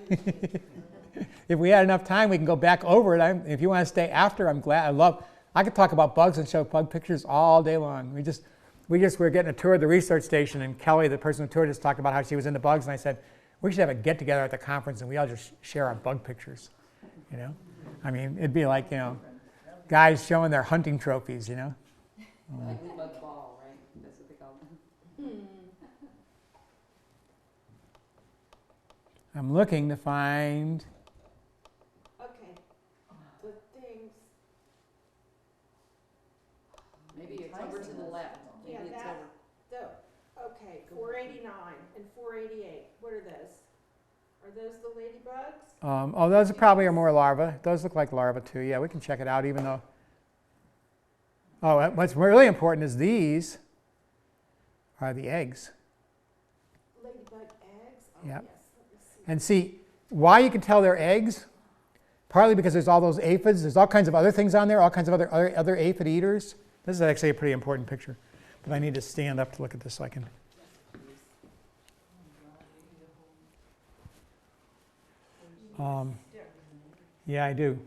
If we had enough time, we can go back over it. If you want to stay after, I'm glad. I could talk about bugs and show bug pictures all day long. We were getting a tour of the research station, and Kelly, the person who toured us, talked about how she was into bugs, and I said, we should have a get-together at the conference, and we all just share our bug pictures, you know? I mean, it'd be like, you know, guys showing their hunting trophies, you know. Ladybug ball, right? That's what they call them. I'm looking to find. Okay. The things. Maybe it's over to the left. Yeah, Maybe it's that. over. Okay, 489 and 488. What are those? Are those the ladybugs? Oh, those probably are more larvae. Those look like larvae too. Yeah, we can check it out even though. Oh, what's really important is these are the eggs. Ladybug eggs? Oh, Yep. yes. Let me see. And see, why you can tell they're eggs, partly because there's all those aphids. There's all kinds of other things on there, all kinds of other aphid eaters. This is actually a pretty important picture. But I need to stand up to look at this so I can. Yeah, I do.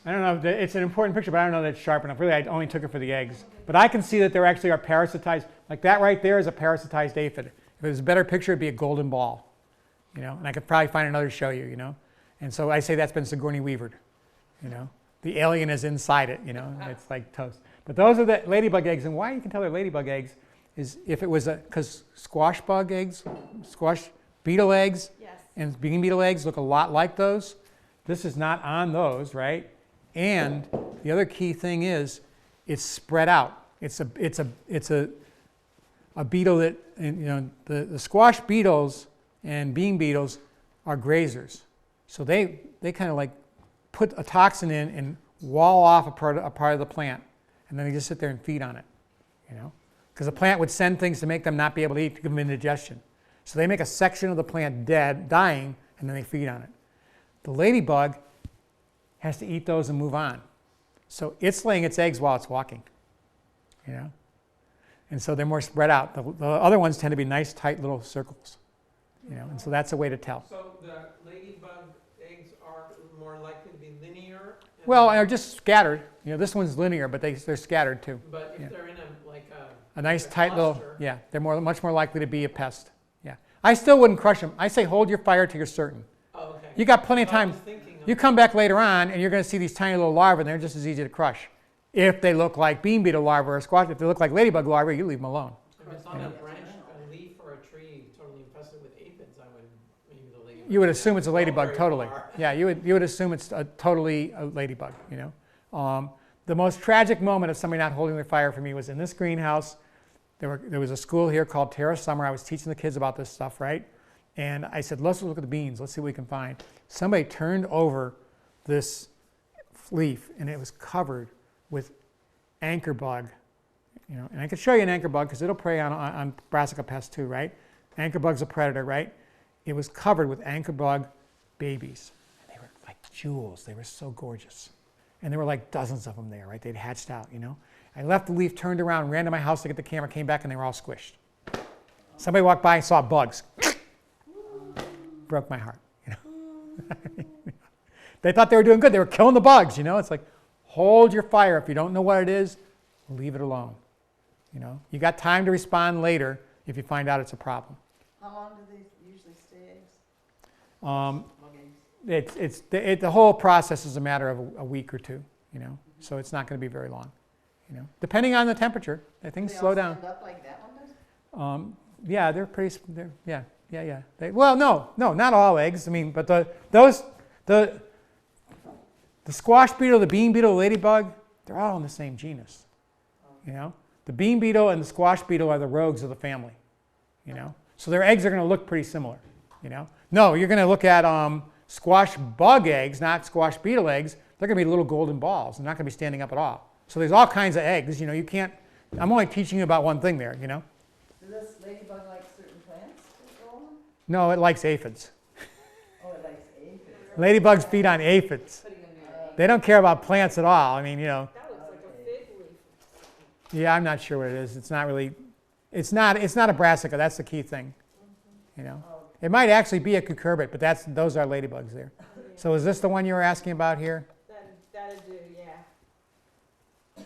I don't know. It's an important picture, but I don't know that it's sharp enough. Really, I only took it for the eggs. But I can see that there actually are parasitized. Like that right there is a parasitized aphid. If it was a better picture, it'd be a golden ball. You know, and I could probably find another to show you, you know. And so I say that's been Sigourney Weavered. You know, the alien is inside it, you know. It's like toast. But those are the ladybug eggs. And why you can tell they're ladybug eggs is if it was because squash bug eggs, squash beetle eggs, Yes. and bean beetle eggs look a lot like those. This is not on those, right? And the other key thing is it's spread out. It's a beetle that, you know, the squash beetles and bean beetles are grazers. So they kind of like put a toxin in and wall off a part of the plant. And then they just sit there and feed on it, you know? Because the plant would send things to make them not be able to eat to give them indigestion. So they make a section of the plant dying, and then they feed on it. The ladybug has to eat those and move on. So it's laying its eggs while it's walking, you know? And so they're more spread out. The other ones tend to be nice, tight little circles, you know? And so that's a way to tell. So the ladybug eggs are more likely to be linear? Well, they're just scattered. You know, this one's linear, but they're scattered too. But if Yeah. they're in A nice, like a tight little, cluster. yeah, they're much more likely to be a pest. Yeah. I still wouldn't crush them. I say hold your fire till you're certain. Oh, okay. You got plenty of So I time. was thinking of- You come back later on, and you're going to see these tiny little larvae, and they're just as easy to crush. If they look like bean beetle larvae or squash, if they look like ladybug larvae, you leave them alone. If it's on a branch, a leaf or a tree totally infested with aphids, I would, maybe the ladybug. You would assume it's a ladybug, very totally. far. Yeah, you would assume it's totally a ladybug, you know. The most tragic moment of somebody not holding their fire for me was in this greenhouse. There was a school here called Terra Summer. I was teaching the kids about this stuff, right? And I said, let's look at the beans. Let's see what we can find. Somebody turned over this leaf, and it was covered with anchor bug. You know, and I could show you an anchor bug because it'll prey on brassica pests too, right? Anchor bug's a predator, right? It was covered with anchor bug babies. They were like jewels. They were so gorgeous. And there were like dozens of them there, right? They'd hatched out, you know? I left the leaf, turned around, ran to my house to get the camera, came back, and they were all squished. Somebody walked by and saw bugs. Broke my heart, you know? They thought they were doing good. They were killing the bugs, you know? It's like, hold your fire. If you don't know what it is, leave it alone. You know? You got time to respond later if you find out it's a problem. How long do they usually stay eggs? The whole process is a matter of a week or two, you know? So it's not going to be very long, you know? Depending on the temperature, things They slow all down. stand up like that one does? Yeah, they're pretty. Yeah. Well, no, not all eggs. I mean, but the squash beetle, the bean beetle, the ladybug, they're all in the same genus. You know, the bean beetle and the squash beetle are the rogues of the family. You know, so their eggs are going to look pretty similar. You know, no, you're going to look at squash bug eggs, not squash beetle eggs. They're going to be little golden balls. They're not going to be standing up at all. So there's all kinds of eggs. You know, you can't. I'm only teaching you about one thing there. You know. Does this ladybug like certain plants to grow on? No, it likes aphids. Oh, it likes aphids. Ladybugs feed on aphids. They don't care about plants at all. I mean, you know. That looks like a fig leaf. Yeah, I'm not sure what it is. It's not really. It's not a brassica. That's the key thing. You know. It might actually be a cucurbit, but those are ladybugs there. So is this the one you were asking about here? That'd do, yeah.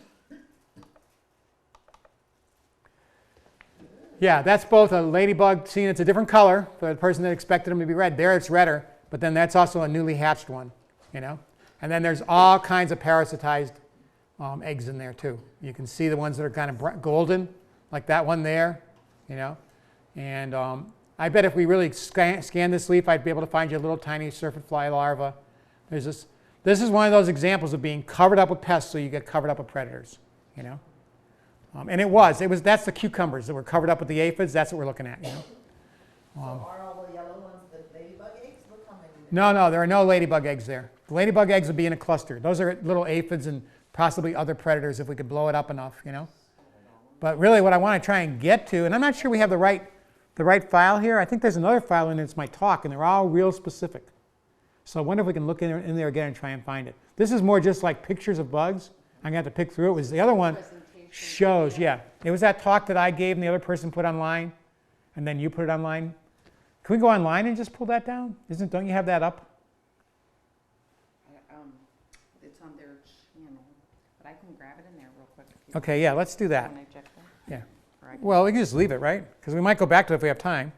Yeah, that's both a ladybug. See, it's a different color for the person that expected them to be red. There it's redder, but then that's also a newly hatched one, you know. And then there's all kinds of parasitized eggs in there too. You can see the ones that are kind of golden, like that one there, you know. And I bet if we really scan this leaf, I'd be able to find you a little tiny syrphid fly larva. There's this. This is one of those examples of being covered up with pests, so you get covered up with predators, you know. And it was. That's the cucumbers that were covered up with the aphids. That's what we're looking at, you know. So are all the yellow ones the ladybug eggs? Look how many No, there are no ladybug eggs there. The ladybug eggs would be in a cluster. Those are little aphids and possibly other predators if we could blow it up enough, you know. But really what I want to try and get to, and I'm not sure we have the right file here. I think there's another file in it's my talk, and they're all real specific. So I wonder if we can look in there again and try and find it. This is more just like pictures of bugs. I'm going to have to pick through it. Was the other one shows, yeah. It was that talk that I gave and the other person put online, and then you put it online. Can we go online and just pull that down? Don't you have that up? It's on their channel, but I can grab it in there real quick. Okay, yeah, let's do that. When I check that. Yeah. Well, we can just leave it, right? Because we might go back to it if we have time.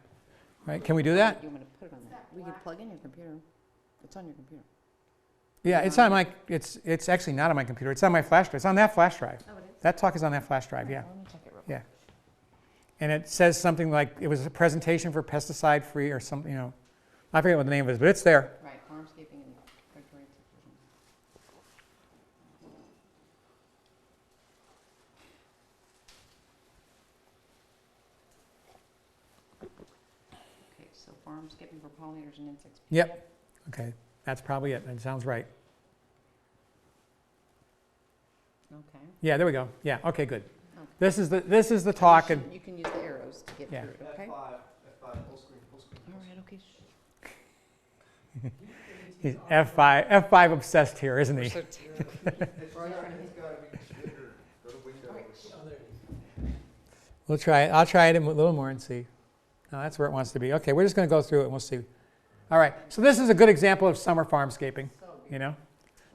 Right? Can we do that? You want to put it on that? We can plug in your computer. It's on your computer. Yeah, it's on my. It's actually not on my computer. It's on my flash drive. It's on that flash drive. Oh, it is? That talk is on that flash drive. Yeah. Let me check it real quick. Yeah. And it says something like it was a presentation for pesticide-free or something. You know, I forget what the name of it is, but it's there. Right, farmscaping and regulatory supervision. Okay, so farmscaping for pollinators and insects. Yep. Okay, that's probably it. That sounds right. Okay. Yeah, there we go. Yeah. Okay, good. Okay. This is the talk, and You can use the arrows to get Yeah. through it, okay? F5, full screen, full screen. All right, okay. he's F5 obsessed here, isn't he? So It's gotta be bigger. Go to Windows. We'll try it. I'll try it a little more and see. No, that's where it wants to be. Okay, we're just going to go through it and we'll see. All right. So this is a good example of summer farmscaping. You know,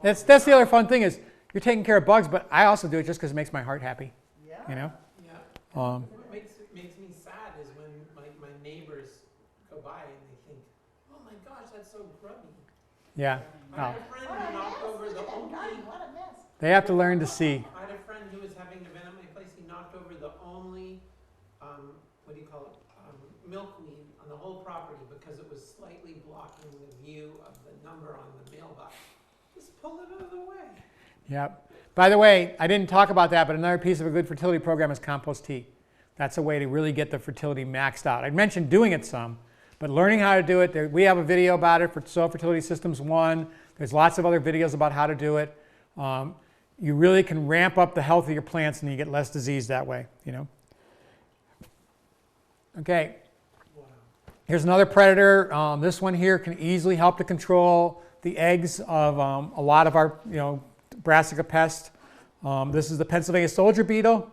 that's the other fun thing is you're taking care of bugs, but I also do it just because it makes my heart happy. Yeah. You know. Yeah. Um, What makes me sad is when my neighbors go by and they think, oh my gosh, that's so grubby. yeah. I Oh. had a friend who knocked over the only. What a mess. They have to learn to see. I had a friend who was having an event at my place. He knocked over the only, what do you call it, milkweed on the whole property because it was slightly blocking the view of the number on the mailbox. Just pull it out of the way. Yep. By the way, I didn't talk about that, but another piece of a good fertility program is compost tea. That's a way to really get the fertility maxed out. I mentioned doing it some, but learning how to do it, we have a video about it for Soil Fertility Systems 1. There's lots of other videos about how to do it. You really can ramp up the health of your plants and you get less disease that way, you know. Okay. Here's another predator. This one here can easily help to control the eggs of a lot of our, Brassica pests. This is the Pennsylvania soldier beetle,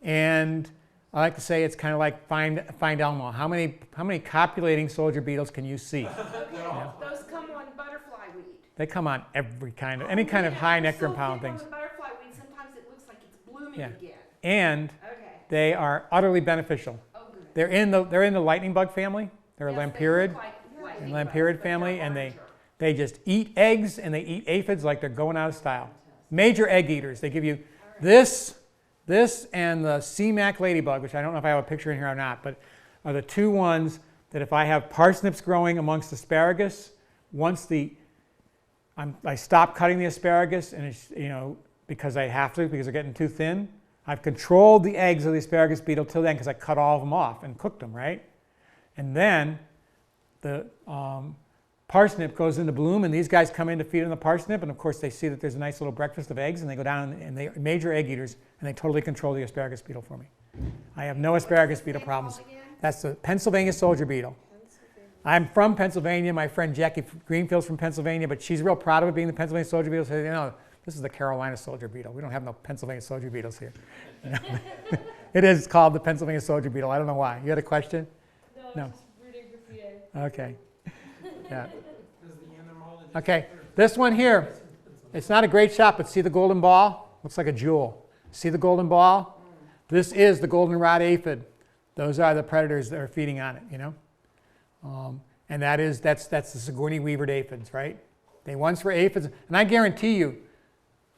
and I like to say it's kind of like find Elmo. How many copulating soldier beetles can you see? Those come on butterfly weed. They come on any kind of high nectar and pollen things. On the butterfly weed, sometimes it looks like it's blooming Yeah. again. And Okay. they are utterly beneficial. Oh, good. They're in the lightning bug family. They're a Yes, they lampirid. look like lightning Lampirid bugs, but family, they're and larger. they just eat eggs and they eat aphids like they're going out of style. Major egg eaters. They give you this and the CMAC ladybug, which I don't know if I have a picture in here or not, but are the two ones that if I have parsnips growing amongst asparagus, once I stop cutting the asparagus and it's, because I have to because they're getting too thin, I've controlled the eggs of the asparagus beetle till then because I cut all of them off and cooked them, right? And then the parsnip goes into bloom and these guys come in to feed on the parsnip, and of course they see that there's a nice little breakfast of eggs and they go down and they're major egg eaters and they totally control the asparagus beetle for me. I have no asparagus beetle problems. That's the Pennsylvania soldier beetle. I'm from Pennsylvania. My friend Jackie Greenfield's from Pennsylvania, but she's real proud of it being the Pennsylvania soldier beetle. So, this is the Carolina soldier beetle. We don't have no Pennsylvania soldier beetles here. It is called the Pennsylvania soldier beetle. I don't know why. You had a question? No. Just rooting for PA. Okay. Yeah. Does the entomologist Okay. This one here, it's not a great shot, but see the golden ball? Looks like a jewel. See the golden ball? This is the goldenrod aphid. Those are the predators that are feeding on it, and that's the Sigourney weavered aphids, right? They once were aphids, and I guarantee you,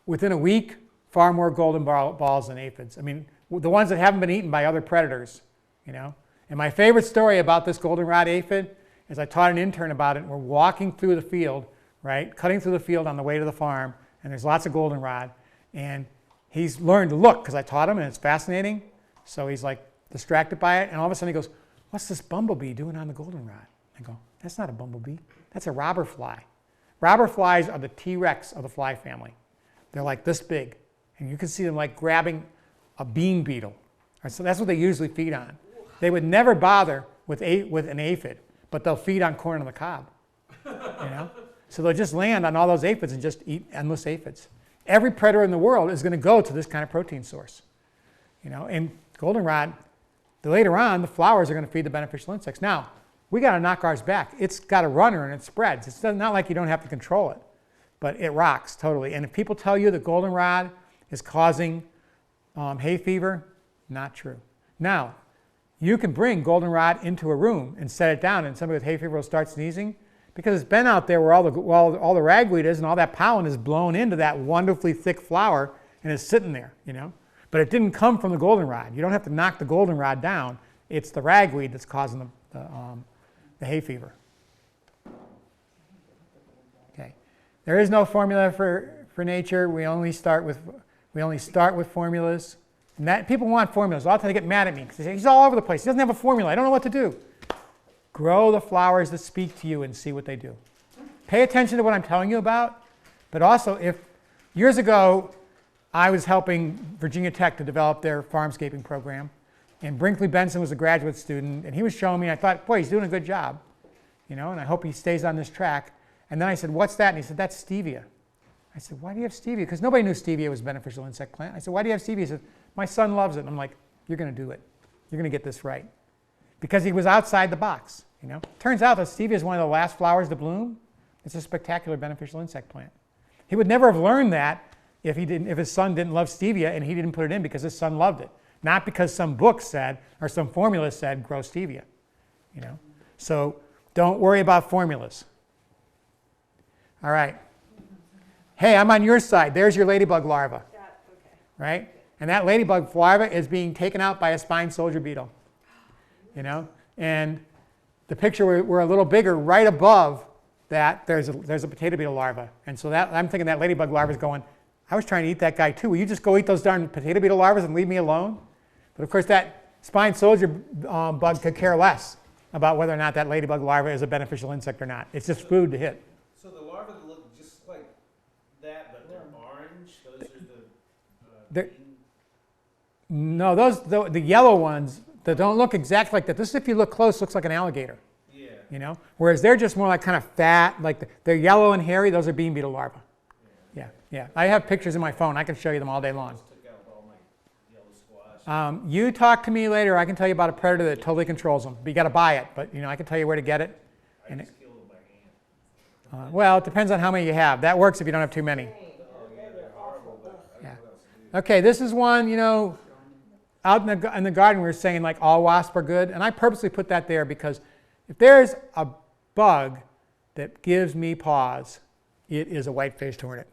within a week, far more golden balls than aphids. I mean, the ones that haven't been eaten by other predators, you know. And my favorite story about this goldenrod aphid is I taught an intern about it. We're walking through the field, right, cutting through the field on the way to the farm, and there's lots of goldenrod. And he's learned to look because I taught him, and it's fascinating. So he's like distracted by it, and all of a sudden he goes, "What's this bumblebee doing on the goldenrod?" I go, "That's not a bumblebee. That's a robber fly." Robber flies are the T-Rex of the fly family. They're like this big, and you can see them like grabbing a bean beetle. Right, so that's what they usually feed on. They would never bother with an aphid, but they'll feed on corn on the cob. You know? So they'll just land on all those aphids and just eat endless aphids. Every predator in the world is going to go to this kind of protein source. You know, and goldenrod, later on, the flowers are going to feed the beneficial insects. Now, we got to knock ours back. It's got a runner and it spreads. It's not like you don't have to control it, but it rocks totally. And if people tell you that goldenrod is causing hay fever, not true. Now, you can bring goldenrod into a room and set it down, and somebody with hay fever will start sneezing because it's been out there where all the ragweed is and all that pollen is blown into that wonderfully thick flower and is sitting there, you know. But it didn't come from the goldenrod. You don't have to knock the goldenrod down. It's the ragweed that's causing the hay fever. Okay. There is no formula for nature. We only start with formulas. And that, people want formulas. A lot of times they get mad at me because they say, "He's all over the place. He doesn't have a formula. I don't know what to do." Grow the flowers that speak to you and see what they do. Pay attention to what I'm telling you about. But also, if years ago, I was helping Virginia Tech to develop their farmscaping program. And Brinkley Benson was a graduate student. And he was showing me, I thought, boy, he's doing a good job. You know, and I hope he stays on this track. And then I said, "What's that?" And he said, "That's stevia." I said, "Why do you have stevia?" Because nobody knew stevia was a beneficial insect plant. I said, "Why do you have stevia?" He said, "My son loves it." And I'm like, "You're going to do it. You're going to get this right." Because he was outside the box. You know, turns out that stevia is one of the last flowers to bloom. It's a spectacular beneficial insect plant. He would never have learned that if his son didn't love stevia and he didn't put it in because his son loved it, not because some book said or some formula said grow stevia. You know, so don't worry about formulas. All right. Hey, I'm on your side. There's your ladybug larva. Right? And that ladybug larva is being taken out by a spine soldier beetle. You know? And the picture we're a little bigger, right above that, there's a potato beetle larva. And so that, I'm thinking that ladybug larva is going, "I was trying to eat that guy too. Will you just go eat those darn potato beetle larvas and leave me alone?" But of course, that spine soldier bug could care less about whether or not that ladybug larva is a beneficial insect or not. It's just food to hit. So the larvae look just like that, but they're orange. Those are the no, the yellow ones that don't look exactly like that. This, if you look close, looks like an alligator. Yeah. You know, whereas they're just more like kind of fat, like they're yellow and hairy. Those are bean beetle larvae. Yeah. I have pictures in my phone. I can show you them all day long. Took out all my yellow squash. You talk to me later. I can tell you about a predator that totally controls them. But you got to buy it. But you know, I can tell you where to get it. I just killed them by hand. Well, it depends on how many you have. That works if you don't have too many. Yeah. Okay, this is one, you know, out in the garden we were saying like all wasps are good. And I purposely put that there because if there's a bug that gives me pause, it is a white-faced hornet.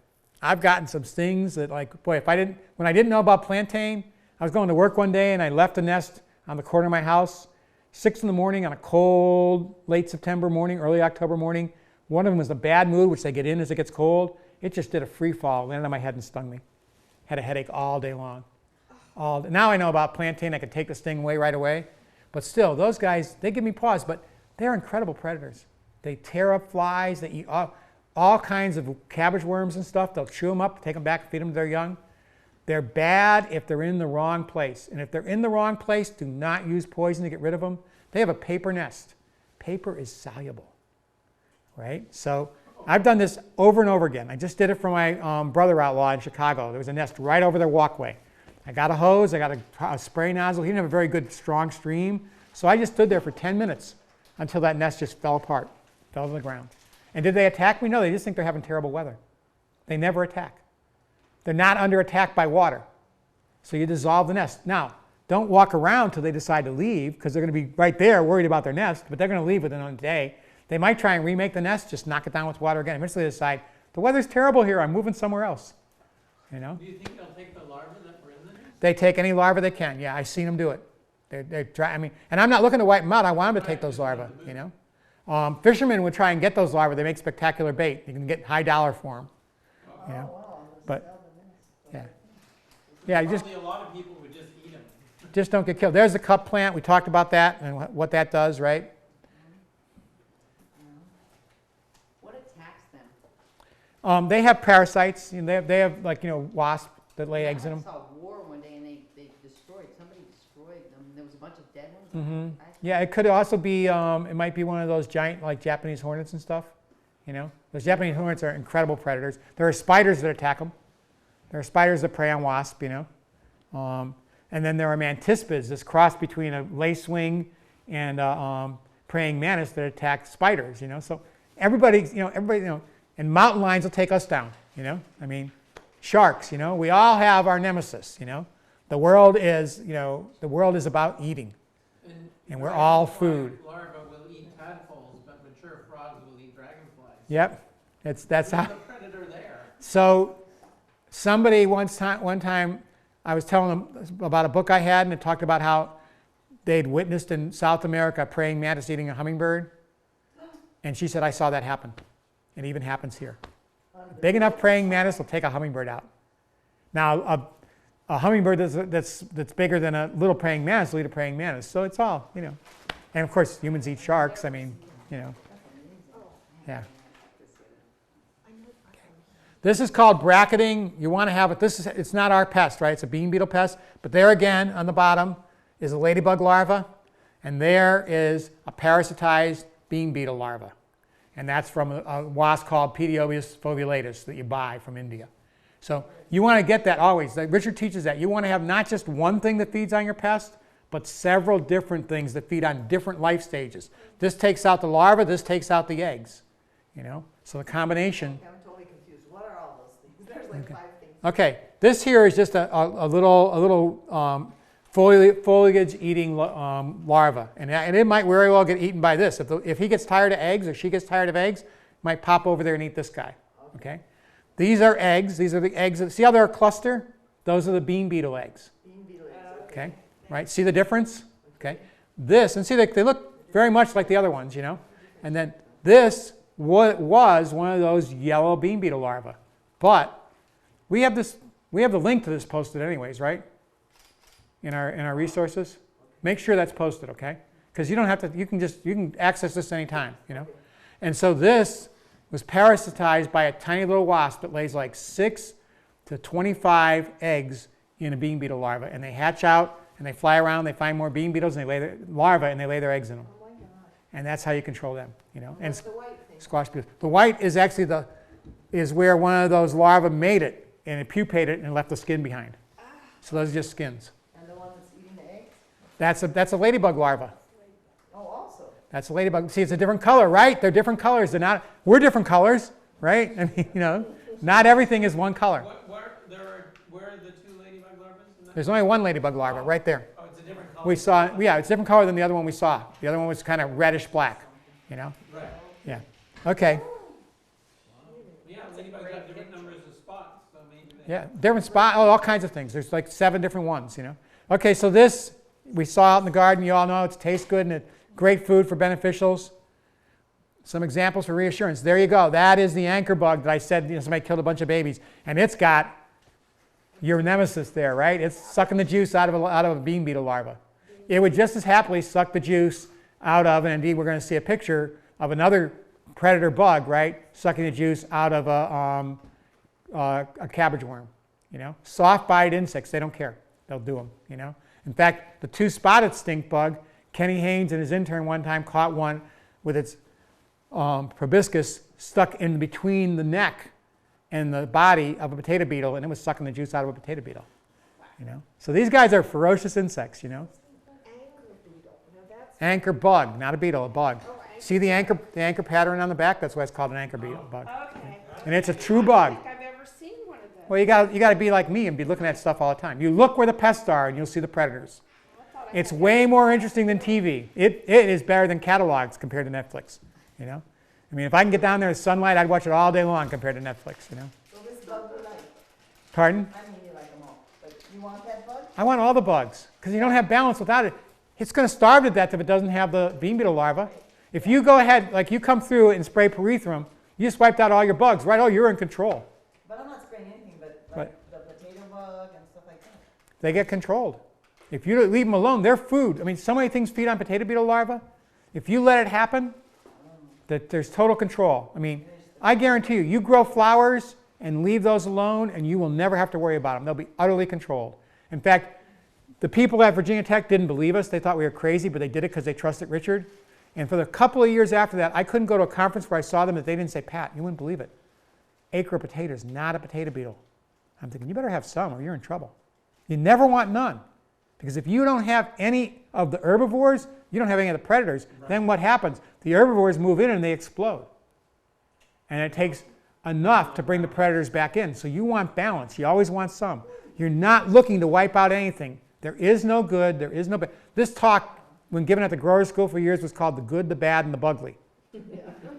I've gotten some stings that, like, boy, when I didn't know about plantain, I was going to work one day and I left a nest on the corner of my house, 6 in the morning on a cold, late September morning, early October morning. One of them was a bad mood, which they get in as it gets cold. It just did a free fall, landed on my head and stung me. Had a headache all day long. Now I know about plantain, I could take the sting away right away. But still, those guys, they give me pause, but they're incredible predators. They tear up flies, they eat all kinds of cabbage worms and stuff. They'll chew them up, take them back, feed them to their young. They're bad if they're in the wrong place. And if they're in the wrong place, do not use poison to get rid of them. They have a paper nest. Paper is soluble, right? So I've done this over and over again. I just did it for my brother-in-law in Chicago. There was a nest right over their walkway. I got a hose, I got a spray nozzle. He didn't have a very good, strong stream. So I just stood there for 10 minutes until that nest just fell apart, fell to the ground. And did they attack me? No, they just think they're having terrible weather. They never attack. They're not under attack by water. So you dissolve the nest. Now, don't walk around till they decide to leave because they're going to be right there worried about their nest, but they're going to leave within a day. They might try and remake the nest, just knock it down with water again. Eventually they decide, the weather's terrible here, I'm moving somewhere else. You know? Do you think they'll take the larvae that were in the nest? They take any larva they can. Yeah, I've seen them do it. They try. I mean, and I'm not looking to wipe them out. I want them to take those larvae. You know, fishermen would try and get those larvae. They make spectacular bait. You can get high dollar for them. You know? But yeah, you just Probably a lot of people would just eat them. just don't get killed. There's the cup plant. We talked about that and what that does, right? What attacks them? They have parasites. You know, they have like, you know, wasps that lay eggs in them. I saw a war one day and they destroyed, somebody destroyed them. There was a bunch of dead ones. Yeah, it could also be, it might be one of those giant like Japanese hornets and stuff. You know, those Japanese hornets are incredible predators. There are spiders that attack them. There are spiders that prey on wasps, you know. And then there are mantispids, this cross between a lacewing and a praying mantis that attack spiders, you know. So everybody, you know, and mountain lions will take us down, you know. I mean, sharks, you know, we all have our nemesis, you know. The world is, you know, the world is about eating. And we're all food. Larvae will eat tadpoles, but mature frogs will eat dragonflies. Yep, that's how. There's a predator there. So somebody one time, I was telling them about a book I had, and it talked about how they'd witnessed in South America a praying mantis eating a hummingbird. And she said, I saw that happen. It even happens here. A big enough praying mantis will take a hummingbird out. Now, a hummingbird that's bigger than a little praying mantis will eat a praying mantis. So it's all, you know. And of course, humans eat sharks. I mean, you know. Yeah. This is called bracketing. You want to have it. It's not our pest, right? It's a bean beetle pest. But there again, on the bottom, is a ladybug larva. And there is a parasitized bean beetle larva. And that's from a wasp called Pediobius fovulatus that you buy from India. So you want to get that always. Like Richard teaches that. You want to have not just one thing that feeds on your pest, but several different things that feed on different life stages. This takes out the larva. This takes out the eggs. You know, so the combination. I'm totally confused. What are all those things? There's like 5 things. Okay, this here is just a little foliage-eating larva, and it might very well get eaten by this. If he gets tired of eggs or she gets tired of eggs, might pop over there and eat this guy. Okay, these are eggs. These are the eggs. See how they're a cluster? Those are the bean beetle eggs. Bean beetle eggs. Okay, right? See the difference? Okay, this, and see they look very much like the other ones, you know. And then this was one of those yellow bean beetle larvae, but we have the link to this posted anyways, right? In our resources. Make sure that's posted, okay? Because you don't have to, you can access this anytime, you know? And so this was parasitized by a tiny little wasp that lays like 6 to 25 eggs in a bean beetle larva. And they hatch out and they fly around, they find more bean beetles and they lay their larvae and they lay their eggs in them. Oh my God. And that's how you control them, you know? And The white thing. squash beetles. The white is actually is where one of those larvae made it and it pupated and left the skin behind. So those are just skins. And the one that's eating the eggs? That's a ladybug larva. Oh, also. That's a ladybug. See, it's a different color, right? They're different colors. We're different colors, right? I mean, you know, not everything is one color. Where are the 2 ladybug larvae? There's only one ladybug larva right there. Oh, it's a different color. We saw, yeah, it's a different color than the other one we saw. The other one was kind of reddish black, you know? Right. Yeah. Okay. Yeah, ladybugs have different numbers of spots, so maybe they... Yeah, different spot, all kinds of things. There's like 7 different ones, you know? Okay, so this we saw out in the garden. You all know it tastes good and it's great food for beneficials. Some examples for reassurance. There you go. That is the anchor bug that I said, you know, somebody killed a bunch of babies. And it's got your nemesis there, right? It's sucking the juice out of a bean beetle larva. It would just as happily suck the juice out of, and indeed we're going to see a picture of another predator bug, right? Sucking the juice out of a cabbage worm, you know? Soft-bodied insects, they don't care. They'll do them, you know? In fact, the 2-spotted stink bug, Kenny Haynes and his intern one time caught one with its proboscis stuck in between the neck and the body of a potato beetle, and it was sucking the juice out of a potato beetle, you know? So these guys are ferocious insects, you know? Anchor beetle. Now that's Anchor bug, not a beetle, a bug. See the anchor pattern on the back? That's why it's called an anchor beetle bug. okay. And it's a true bug. I don't think I've ever seen one of those. Well, you got to be like me and be looking at stuff all the time. You look where the pests are and you'll see the predators. It's way more interesting than TV. It is better than catalogs compared to Netflix, you know? I mean, if I can get down there in sunlight, I'd watch it all day long compared to Netflix, you know? So this bug we like. Pardon? I mean, you like them all, but you want that bug? I want all the bugs because you don't have balance without it. It's going to starve to death if it doesn't have the bean beetle larva. If you go ahead, like you come through and spray pyrethrum, you just wiped out all your bugs, right? Oh, you're in control. But I'm not spraying anything but like the potato bug and stuff like that. They get controlled. If you leave them alone, they're food. I mean, so many things feed on potato beetle larvae. If you let it happen, that there's total control. I mean, I guarantee you, you grow flowers and leave those alone and you will never have to worry about them. They'll be utterly controlled. In fact, the people at Virginia Tech didn't believe us. They thought we were crazy, but they did it because they trusted Richard. And for the couple of years after that, I couldn't go to a conference where I saw them that they didn't say, Pat, you wouldn't believe it. Acre of potatoes, not a potato beetle. I'm thinking, you better have some or you're in trouble. You never want none. Because if you don't have any of the herbivores, you don't have any of the predators, then what happens? The herbivores move in and they explode. And it takes enough to bring the predators back in. So you want balance. You always want some. You're not looking to wipe out anything. There is no good, there is no bad. This talk, when given at the grower school for years, was called The Good, the Bad, and the Bugly.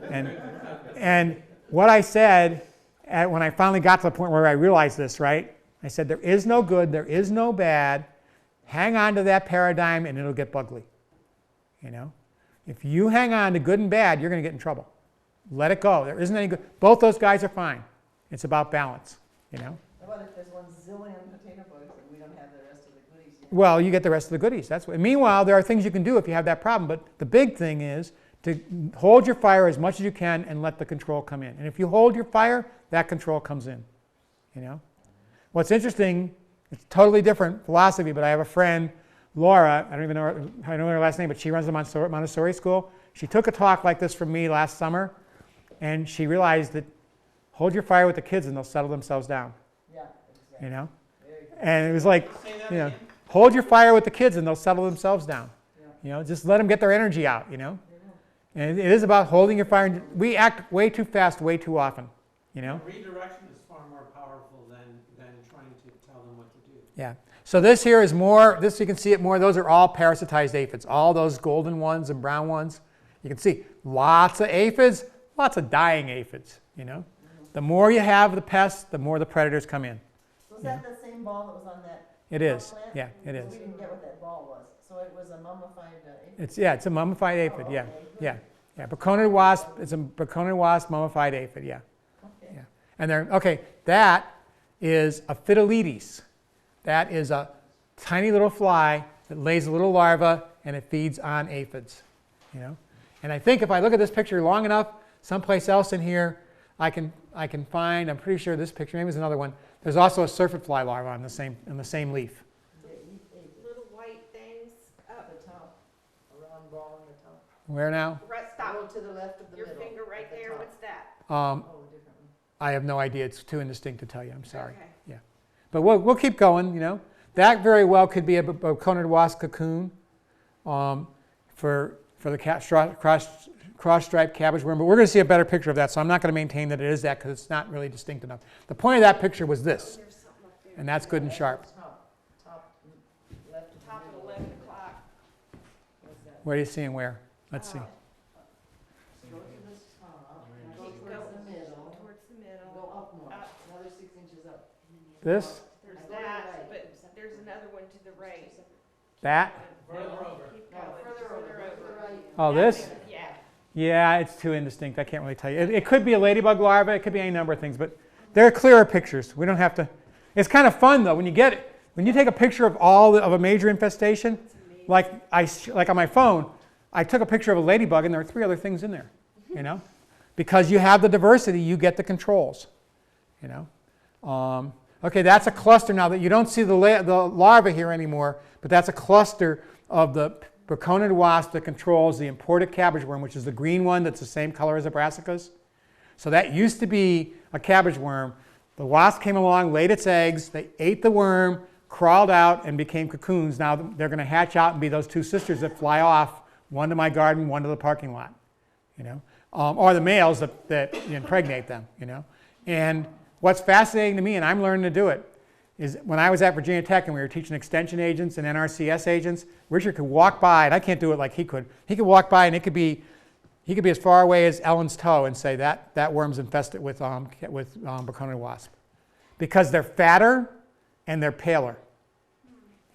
And what I said when I finally got to the point where I realized this, right? I said, there is no good, there is no bad. Hang on to that paradigm and it'll get bugly. You know? If you hang on to good and bad, you're going to get in trouble. Let it go. There isn't any good. Both those guys are fine. It's about balance. You know? How about if there's 1 zillion potato bugs and we don't have the rest of the goodies yet? Well, you get the rest of the goodies. That's what. Meanwhile, there are things you can do if you have that problem. But the big thing is to hold your fire as much as you can and let the control come in. And if you hold your fire, that control comes in. You know? What's interesting, it's totally different philosophy, but I have a friend, Laura, I don't even know her last name, but she runs the Montessori school. She took a talk like this from me last summer, and she realized that hold your fire with the kids and they'll settle themselves down. Yeah, exactly. You know? And it was like, you know, hold your fire with the kids and they'll settle themselves down. Yeah. You know, just let them get their energy out, you know? And it is about holding your fire. We act way too fast, way too often, you know? Redirection is far more powerful than trying to tell them what to do. Yeah. So this here is more, this you can see it more, those are all parasitized aphids, all those golden ones and brown ones. You can see lots of aphids, lots of dying aphids, you know. The more you have the pests, the more the predators come in. So is that the same ball that was on that? It is, plant? yeah, it is. We didn't get what that ball was. So it was a mummified aphid? It's a mummified aphid, yeah, okay. yeah. Yeah, Braconid wasp, it's a Braconid wasp mummified aphid, yeah. Okay. Yeah. And they're, okay, that is a Phytolides. That is a tiny little fly that lays a little larva and it feeds on aphids, you know. And I think if I look at this picture long enough, someplace else in here, I can find, I'm pretty sure this picture, maybe there's another one, there's also a syrphid fly larva on the same leaf. Little white things up. The top, a round ball in the top. Where now? Right, Go stop. to the left of the Your middle. finger right at the there. top. What's that? Oh, different one. I have no idea. It's too indistinct to tell you. I'm sorry. Okay. Yeah, but we'll keep going. You know, that very well could be a Braconid wasp cocoon for the cross-striped cabbage worm. But we're going to see a better picture of that, so I'm not going to maintain that it is that because it's not really distinct enough. The point of that picture was this, There's something up there. and that's good and sharp. Top left of the Top of middle. 11 o'clock. What's that? Where are you seeing where? Let's see. Go to this top, go Keep towards going. the middle, Towards the middle. go up more, Up. another 6 inches up. This, There's Go to the that, right. but there's another one to the right. that. Further over. Keep No, going. further over, go to the right. Oh, this. Yeah. Yeah, it's too indistinct. I can't really tell you. It could be a ladybug larva. It could be any number of things, but there are clearer pictures. We don't have to. It's kind of fun though when you get it. When you take a picture of of a major infestation, like on my phone, I took a picture of a ladybug and there were 3 other things in there. You know, because you have the diversity, you get the controls. You know. Okay, that's a cluster now that you don't see the larva here anymore, but that's a cluster of the Braconid wasp that controls the imported cabbage worm, which is the green one that's the same color as the brassicas. So that used to be a cabbage worm. The wasp came along, laid its eggs, they ate the worm, crawled out, and became cocoons. Now they're going to hatch out and be those 2 sisters that fly off, one to my garden, one to the parking lot, you know, or the males that impregnate them, you know. And what's fascinating to me, and I'm learning to do it, is when I was at Virginia Tech and we were teaching extension agents and NRCS agents, Richard could walk by, and I can't do it like he could. He could walk by and he could be as far away as Ellen's toe and say that worm's infested with Braconid wasp. because they're fatter and they're paler.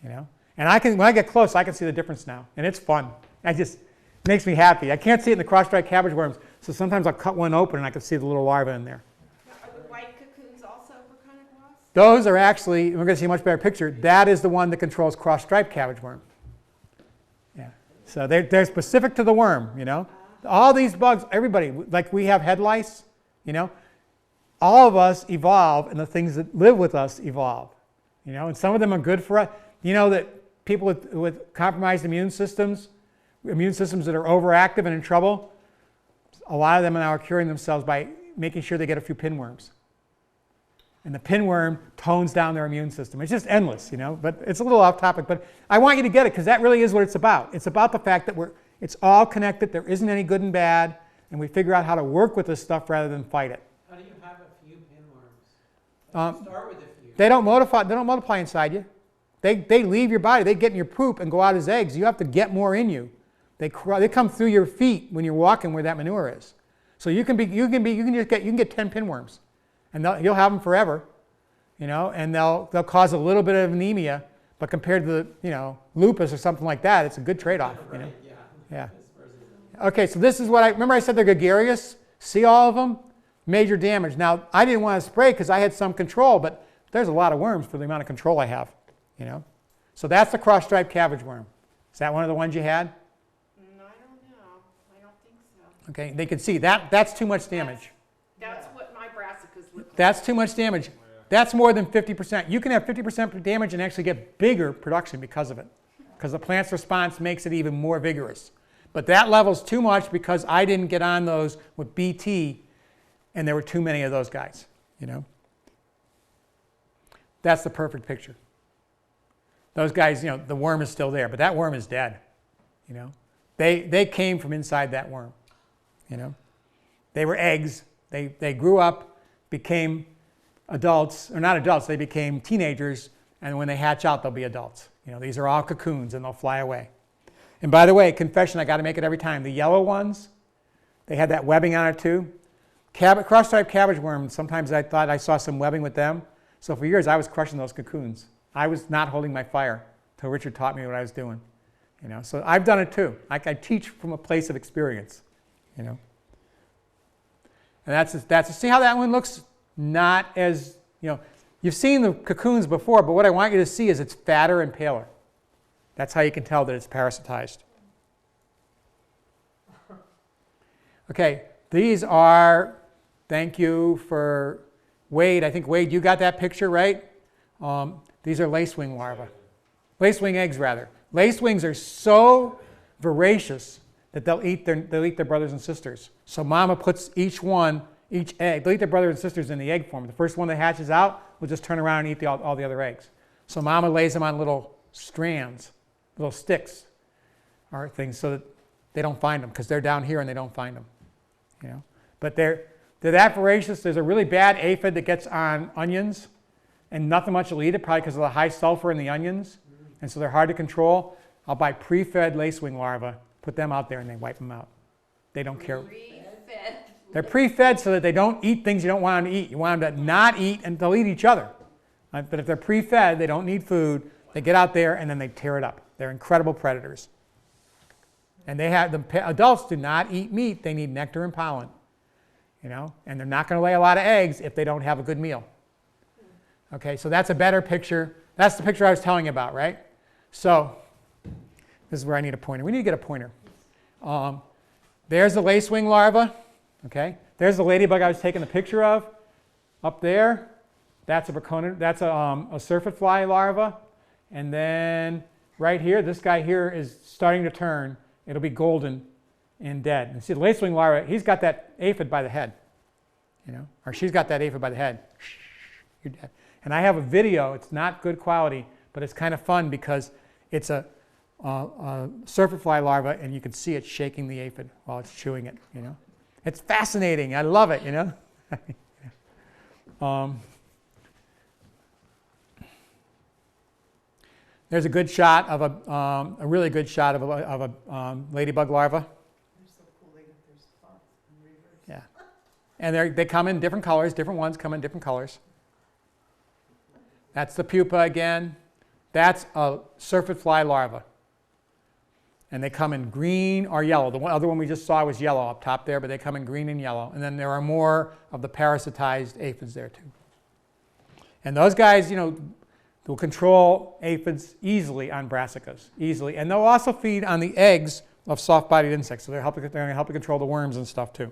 You know, and when I get close, I can see the difference now, and it's fun. It makes me happy. I can't see it in the cross-striped cabbage worms, so sometimes I'll cut one open and I can see the little larva in there. Are the white cocoons also Brassica wasps? Those are actually, we're going to see a much better picture. That is the one that controls cross-striped cabbage worm. Yeah. So they're specific to the worm, you know. All these bugs, everybody, like we have head lice, you know. All of us evolve, and the things that live with us evolve, you know. And some of them are good for us. You know that people with compromised immune systems that are overactive and in trouble, a lot of them now are curing themselves by making sure they get a few pinworms. And the pinworm tones down their immune system. It's just endless, you know, but it's a little off topic. But I want you to get it because that really is what it's about. It's about the fact that it's all connected, there isn't any good and bad, and we figure out how to work with this stuff rather than fight it. How do you have a few pinworms? Start with a few. They don't multiply inside you. They leave your body. They get in your poop and go out as eggs. You have to get more in you. They come through your feet when you're walking where that manure is. So you can get 10 pinworms, and you'll have them forever, you know. And they'll cause a little bit of anemia, but compared to lupus or something like that, it's a good trade-off. Right, you know? yeah. Okay, so this is what remember I said they're gregarious. See all of them? Major damage. Now I didn't want to spray because I had some control, but there's a lot of worms for the amount of control I have. You know, so that's the cross-striped cabbage worm. Is that one of the ones you had? I don't know. I don't think so. Okay, they can see that's too much damage. That's what my brassicas look like. That's too much damage. That's more than 50%. You can have 50% damage and actually get bigger production because of it, because the plant's response makes it even more vigorous. But that level's too much because I didn't get on those with BT, and there were too many of those guys. You know, that's the perfect picture. Those guys, you know, the worm is still there, but that worm is dead. You know, they came from inside that worm. You know, they were eggs. They grew up, became adults, or not adults. They became teenagers, and when they hatch out, they'll be adults. You know, these are all cocoons, and they'll fly away. And by the way, confession, I got to make it every time. The yellow ones, they had that webbing on it too. Cross-striped cabbage worms. Sometimes I thought I saw some webbing with them. So for years, I was crushing those cocoons. I was not holding my fire until Richard taught me what I was doing. You know, so I've done it too. I teach from a place of experience. You know, and that's see how that one looks. Not as, you know, you've seen the cocoons before, but what I want you to see is it's fatter and paler. That's how you can tell that it's parasitized. Okay, these are. Thank you for Wade. I think Wade, you got that picture right. These are lacewing larvae. Lacewing eggs, rather. Lacewings are so voracious that they'll eat their brothers and sisters. So mama puts each egg, they'll eat their brothers and sisters in the egg form. The first one that hatches out will just turn around and eat all the other eggs. So mama lays them on little strands, little sticks, or things, so that they don't find them, because they're down here and they don't find them. You know, but they're that voracious. There's a really bad aphid that gets on onions, and nothing much will eat it, probably because of the high sulfur in the onions. And so they're hard to control. I'll buy pre-fed lacewing larvae, put them out there, and they wipe them out. They don't care. Pre-fed. They're pre-fed so that they don't eat things you don't want them to eat. You want them to not eat, and they'll eat each other. But if they're pre-fed, they don't need food. They get out there, and then they tear it up. They're incredible predators. And adults do not eat meat. They need nectar and pollen. You know, and they're not going to lay a lot of eggs if they don't have a good meal. Okay, so that's a better picture. That's the picture I was telling you about, right? So this is where I need a pointer. We need to get a pointer. There's the lacewing larva. Okay, there's the ladybug I was taking the picture of. Up there, that's a syrphid fly larva. And then right here, this guy here is starting to turn. It'll be golden and dead. And see the lacewing larva, he's got that aphid by the head. You know, or she's got that aphid by the head. You're dead. And I have a video. It's not good quality, but it's kind of fun because it's a syrphid fly larva, and you can see it shaking the aphid while it's chewing it. You know, it's fascinating. I love it. You know. There's a good shot of a really good shot of a ladybug larva. They're so cool. They get their spots in reverse. Yeah, and they come in different colors. Different ones come in different colors. That's the pupa again. That's a syrphid fly larva. And they come in green or yellow. The other one we just saw was yellow up top there, but they come in green and yellow. And then there are more of the parasitized aphids there too. And those guys, you know, will control aphids easily on brassicas, easily. And they'll also feed on the eggs of soft-bodied insects. So they're going to help to control the worms and stuff too.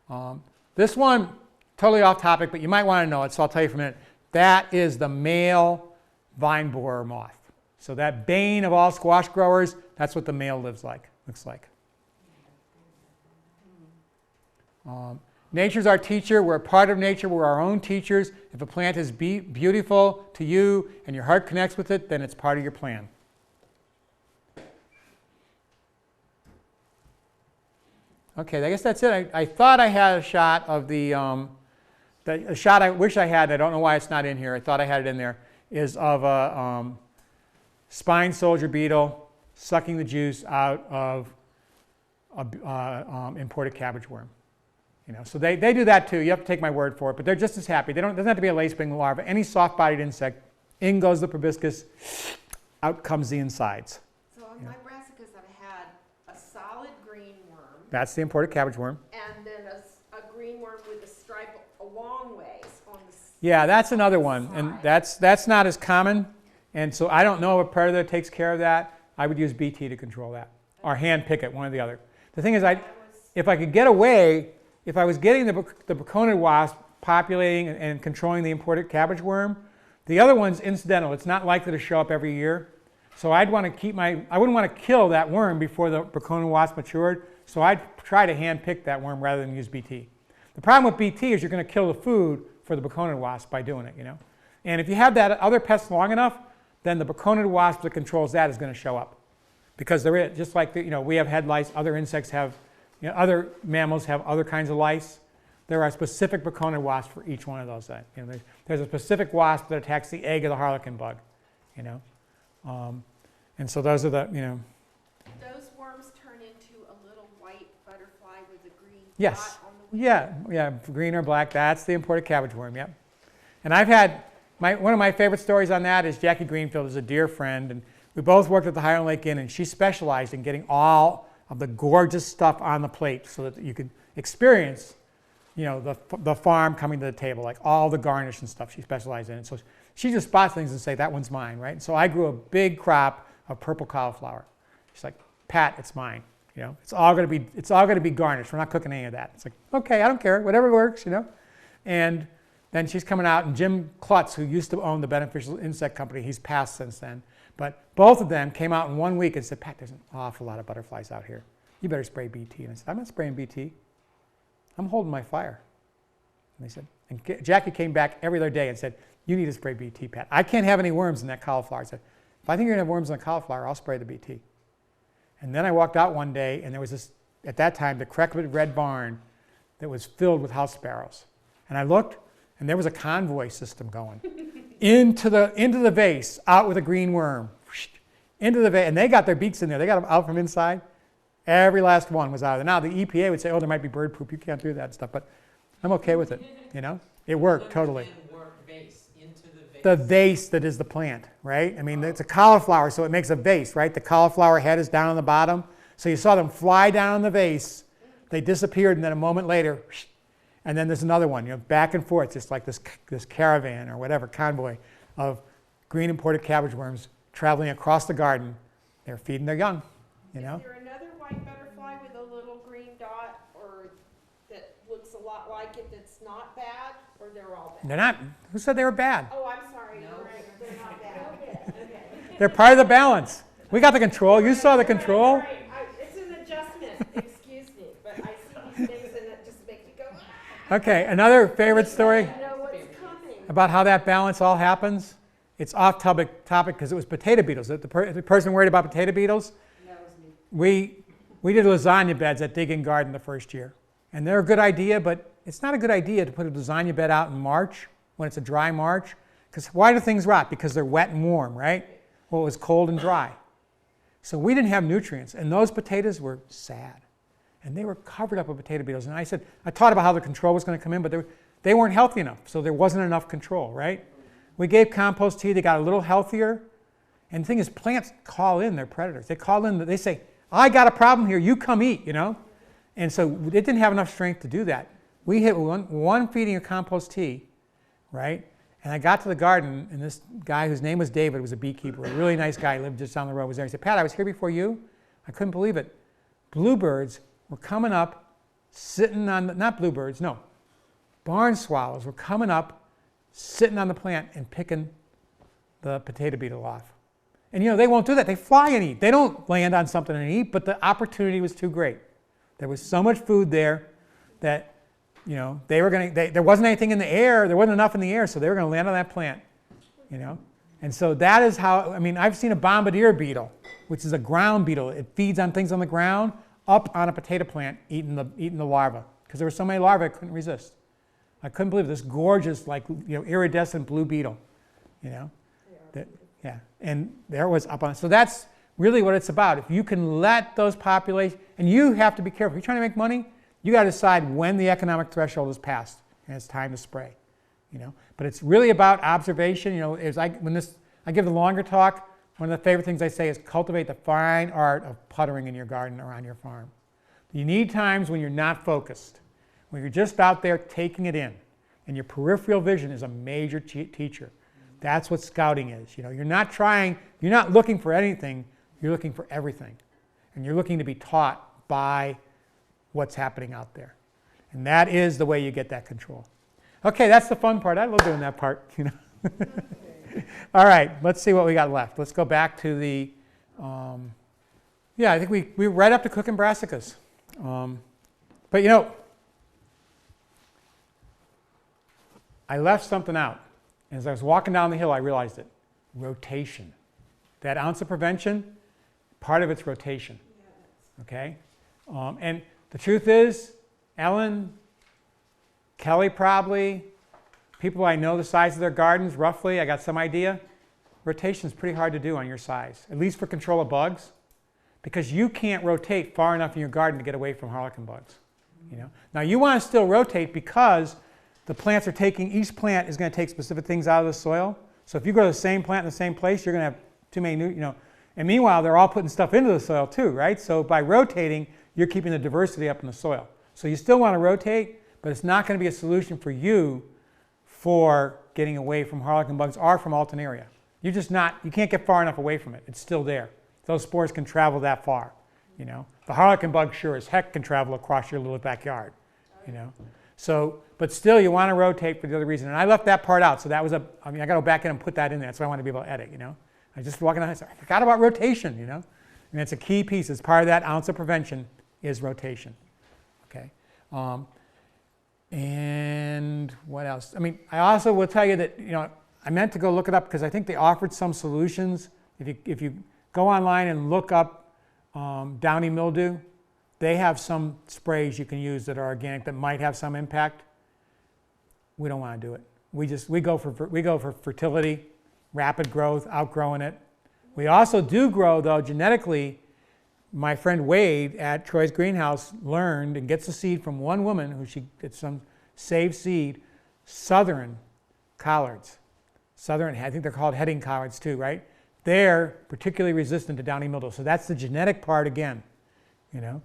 Okay. This one, totally off topic, but you might want to know it, so I'll tell you for a minute. That is the male vine borer moth. So that bane of all squash growers, that's what the male looks like. Nature's our teacher. We're a part of nature. We're our own teachers. If a plant is beautiful to you and your heart connects with it, then it's part of your plan. Okay, I guess that's it. I thought I had a shot of a shot I wish I had. I don't know why it's not in here. I thought I had it in there. Is of a spine soldier beetle sucking the juice out of imported cabbage worm. You know, so they do that too. You have to take my word for it, but they're just as happy. It doesn't have to be a lacewing larva. Any soft-bodied insect, in goes the proboscis, out comes the insides. So on my brassicas, I've had a solid green worm. That's the imported cabbage worm. And then a green worm with a stripe a long ways on the Yeah, that's another one, and that's not as common. And so I don't know what predator takes care of that. I would use BT to control that, or hand pick it, one or the other. The thing is, if I could get away, if I was getting the Braconid wasp populating and controlling the imported cabbage worm, the other one's incidental. It's not likely to show up every year. So I'd want to keep I wouldn't want to kill that worm before the Braconid wasp matured. So I'd try to hand pick that worm rather than use BT. The problem with BT is you're going to kill the food for the Braconid wasp by doing it, you know. And if you have that other pest long enough, then the Braconid wasp that controls that is going to show up. Because there is, just like we have head lice, other insects have, other mammals have other kinds of lice. There are specific Braconid wasps for each one of those. There's a specific wasp that attacks the egg of the harlequin bug, and so those are the, Those worms turn into a little white butterfly with a green yes, dot on the wing. yeah, green or black. That's the imported cabbage worm. Yep. And I've had one of my favorite stories on that is Jackie Greenfield is a dear friend, and we both worked at the Highland Lake Inn, and she specialized in getting all of the gorgeous stuff on the plate so that you could experience, the farm coming to the table, like all the garnish and stuff she specialized in. So she just spots things and say, that one's mine, right? So I grew a big crop of purple cauliflower. She's like, Pat, it's mine. It's all going to be garnished. We're not cooking any of that. It's like, okay, I don't care, whatever works, And then she's coming out, and Jim Klutz, who used to own the Beneficial Insect Company, he's passed since then. But both of them came out in 1 week and said, Pat, there's an awful lot of butterflies out here. You better spray BT. And I said, I'm not spraying BT. I'm holding my fire. And they said, and Jackie came back every other day and said, you need to spray BT, Pat. I can't have any worms in that cauliflower. I said, if I think you're going to have worms in the cauliflower, I'll spray the BT. And then I walked out one day, and there was this, at that time, the decrepit red barn that was filled with house sparrows. And I looked, and there was a convoy system going into the vase, out with a green worm, into the vase, and they got their beaks in there. They got them out from inside. Every last one was out of there. Now the EPA would say, oh, there might be bird poop. You can't do that stuff, but I'm okay with it. It worked totally. The vase that is the plant, right? I mean, it's a cauliflower, so it makes a vase, right? The cauliflower head is down on the bottom. So you saw them fly down on the vase. They disappeared, and then a moment later, and then there's another one, back and forth, just like this caravan or whatever, convoy of green imported cabbage worms traveling across the garden. They're feeding their young, Is there another white butterfly with a little green dot, or that looks a lot like it, that's not bad, or they're all bad? They're not. Who said they were bad? Oh, I'm sorry. No. Right. They're not bad. Okay. They're part of the balance. We got the control. You saw the control. Right. It's an adjustment. Excuse me, but I see these things and it just makes me go. Okay, another favorite story Know what's coming. about how that balance all happens. It's off topic because it was potato beetles. The person worried about potato beetles. That was me. We did lasagna beds at Dig and Garden the first year, and they're a good idea, but it's not a good idea to put a lasagna bed out in March when it's a dry March. Because why do things rot? Because they're wet and warm, right? Well, it was cold and dry. So we didn't have nutrients, and those potatoes were sad. And they were covered up with potato beetles. And I taught about how the control was going to come in, but they weren't healthy enough, so there wasn't enough control, right? We gave compost tea. They got a little healthier. And the thing is, plants call in their predators. They call in, they say, I got a problem here. You come eat, you know. And so it didn't have enough strength to do that. We hit one feeding of compost tea, right? And I got to the garden, and this guy whose name was David was a beekeeper, a really nice guy, lived just down the road, was there. He said, Pat, I was here before you. I couldn't believe it. Bluebirds were coming up, sitting on the, not bluebirds, no, barn swallows were coming up, sitting on the plant and picking the potato beetle off. And you know, they won't do that. They fly and eat. They don't land on something and eat, but the opportunity was too great. There was so much food there that, you know, they were going to, there wasn't anything in the air, there wasn't enough in the air, so they were going to land on that plant, you know. And so that is how, I mean, I've seen a bombardier beetle, which is a ground beetle. It feeds on things on the ground, up on a potato plant, eating the larva, because there were so many larvae I couldn't resist. I couldn't believe this gorgeous, like, you know, iridescent blue beetle, you know. That, yeah, and there it was up on it. So that's really what it's about. If you can let those populations, and you have to be careful. If you're trying to make money, you got to decide when the economic threshold is passed and it's time to spray, you know. But it's really about observation. You know, when I give the longer talk, one of the favorite things I say is cultivate the fine art of puttering in your garden or on your farm. You need times when you're not focused, when you're just out there taking it in, and your peripheral vision is a major teacher. That's what scouting is. You know, you're not looking for anything, you're looking for everything. And you're looking to be taught by what's happening out there. And that is the way you get that control. Okay, that's the fun part. I love doing that part, you know. All right, let's see what we got left. Let's go back to the, yeah, I think we're right up to cooking brassicas. But you know, I left something out. As I was walking down the hill, I realized it. Rotation. That ounce of prevention, part of it's rotation. Okay? And the truth is, Ellen, Kelly probably, people I know the size of their gardens, roughly, I got some idea. Rotation is pretty hard to do on your size, at least for control of bugs, because you can't rotate far enough in your garden to get away from harlequin bugs. You know? Now you want to still rotate because the plants are taking, each plant is going to take specific things out of the soil. So if you grow the same plant in the same place, you're going to have too many new, you know. And meanwhile, they're all putting stuff into the soil too, right? So by rotating, you're keeping the diversity up in the soil. So you still want to rotate, but it's not going to be a solution for you for getting away from harlequin bugs or from alternaria. You're just not, you can't get far enough away from it. It's still there. Those spores can travel that far, you know. The harlequin bug sure as heck can travel across your little backyard, you know. So, but still you want to rotate for the other reason. And I left that part out, so that was I got to go back in and put that in there. That's what I want to be able to edit, you know. I just walking down, I said, I forgot about rotation, you know. And it's a key piece. It's part of that ounce of prevention is rotation, okay. And what else? I mean, I also will tell you that, you know, I meant to go look it up because I think they offered some solutions. If you go online and look up downy mildew, they have some sprays you can use that are organic that might have some impact. We don't want to do it. We go for fertility, rapid growth, outgrowing it. We also do grow, though, genetically. My friend Wade at Troy's greenhouse learned and gets a seed from one woman who she gets some saved seed, southern collards. Southern, I think they're called heading collards too, right? They're particularly resistant to downy mildew. So that's the genetic part again, you know,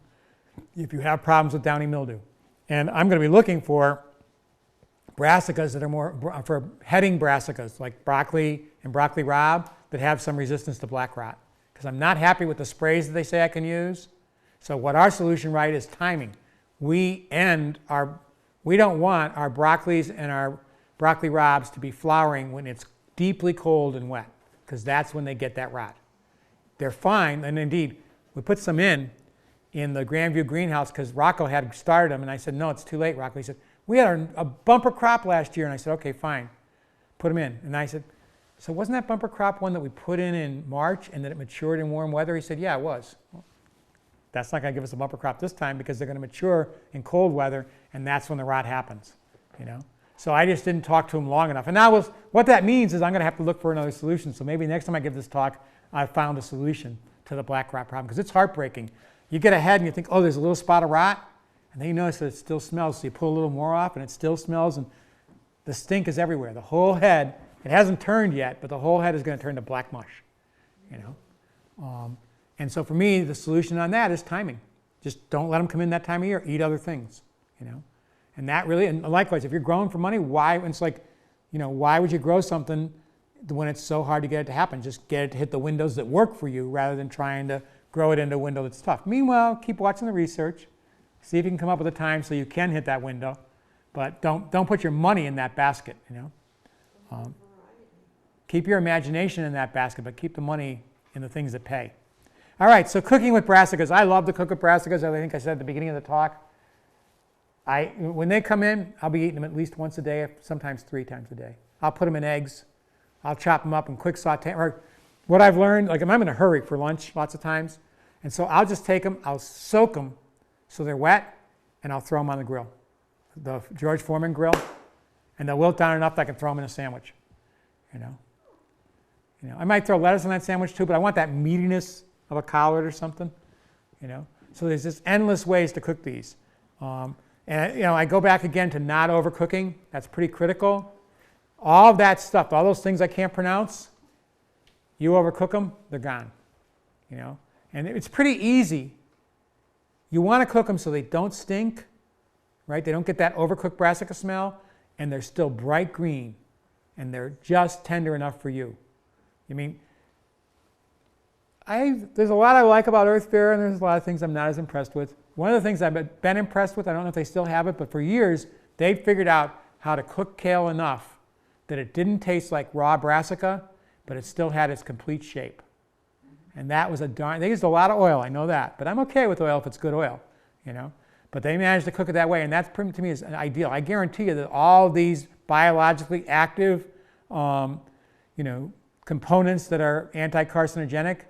if you have problems with downy mildew. And I'm going to be looking for brassicas that are more, for heading brassicas, like broccoli and broccoli rabe, that have some resistance to black rot. Because I'm not happy with the sprays that they say I can use. So what our solution, right, is timing. We don't want our broccolis and our broccoli rabes to be flowering when it's deeply cold and wet, because that's when they get that rot. They're fine, and indeed, we put some in the Grandview greenhouse because Rocco had started them, and I said, no, it's too late, Rocco. He said, we had a bumper crop last year, and I said, okay, fine, put them in. And I said, so wasn't that bumper crop one that we put in March and that it matured in warm weather? He said, yeah, it was. Well, that's not going to give us a bumper crop this time because they're going to mature in cold weather, and that's when the rot happens, you know. So I just didn't talk to him long enough. And now what that means is I'm going to have to look for another solution. So maybe next time I give this talk, I found a solution to the black rot problem, because it's heartbreaking. You get ahead and you think, oh, there's a little spot of rot, and then you notice that it still smells. So you pull a little more off, and it still smells, and the stink is everywhere. The whole head It hasn't turned yet, but the whole head is going to turn to black mush, you know. And so for me, the solution on that is timing. Just don't let them come in that time of year. Eat other things, you know. And that really, and likewise, if you're growing for money, why? It's like, you know, why would you grow something when it's so hard to get it to happen? Just get it to hit the windows that work for you rather than trying to grow it into a window that's tough. Meanwhile, keep watching the research. See if you can come up with a time so you can hit that window. But don't put your money in that basket, you know. Keep your imagination in that basket, but keep the money in the things that pay. All right, so cooking with brassicas. I love to cook with brassicas. I think I said at the beginning of the talk. When they come in, I'll be eating them at least once a day, sometimes 3 times a day. I'll put them in eggs. I'll chop them up and quick saute. Or what I've learned, like if I'm in a hurry for lunch lots of times, and so I'll just take them, I'll soak them so they're wet, and I'll throw them on the grill, the George Foreman grill, and they'll wilt down enough that I can throw them in a sandwich, you know. I might throw lettuce on that sandwich too, but I want that meatiness of a collard or something, you know. So there's just endless ways to cook these. And you know, I go back again to not overcooking. That's pretty critical. All of that stuff, all those things I can't pronounce, you overcook them, they're gone, you know. And it's pretty easy. You want to cook them so they don't stink, right? They don't get that overcooked brassica smell, and they're still bright green, and they're just tender enough for you. I mean, there's a lot I like about Earth Fare, and there's a lot of things I'm not as impressed with. One of the things I've been impressed with, I don't know if they still have it, but for years, they've figured out how to cook kale enough that it didn't taste like raw brassica, but it still had its complete shape. And that was they used a lot of oil, I know that, but I'm okay with oil if it's good oil, you know. But they managed to cook it that way, and that's, to me, is ideal. I guarantee you that all these biologically active, you know, components that are anti-carcinogenic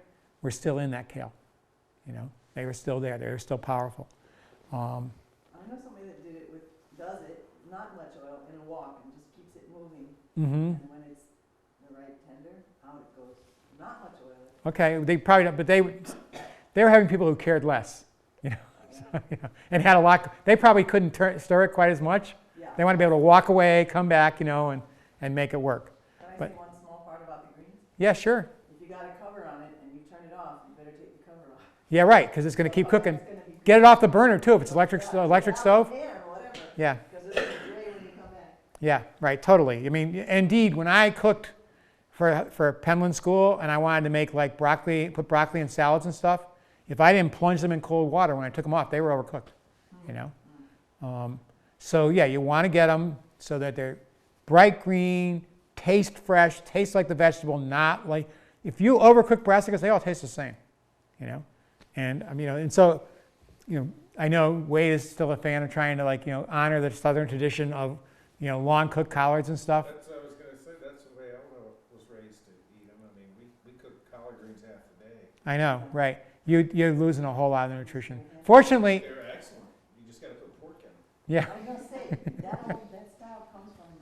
were still in that kale, you know. They were still there. They were still powerful. I know somebody that does it, not much oil, in a wok and just keeps it moving. Mm-hmm. And when it's the right tender, out it goes. Not much oil. Okay, they probably don't, but they were having people who cared less, you know, so, you know, and had a lot. They probably couldn't stir it quite as much. Yeah. They want to be able to walk away, come back, you know, and make it work. Can I say one small part about the greens? Yeah, sure. If you got a cover on it and you turn it off, you better take the cover off. Yeah, right, because it's going to keep cooking. Get it off the burner too if it's electric stove. Yeah. Because it's gray when you come back. Yeah, right, totally. I mean, indeed, when I cooked for Penland School and I wanted to make like broccoli, put broccoli in salads and stuff, if I didn't plunge them in cold water when I took them off, they were overcooked, you know. So yeah, you want to get them so that they're bright green, taste fresh, taste like the vegetable, not like, if you overcook brassicas, they all taste the same, you know. And you know, and so, you know, I know Wade is still a fan of trying to, like, you know, honor the Southern tradition of, you know, long cooked collards and stuff. That's what I was going to say. That's the way I was raised to eat them. I mean, we cook collard greens half the day. I know, right? You're losing a whole lot of the nutrition. Fortunately, they're excellent. You just got to put pork in them. Yeah. I was going to say, that style comes from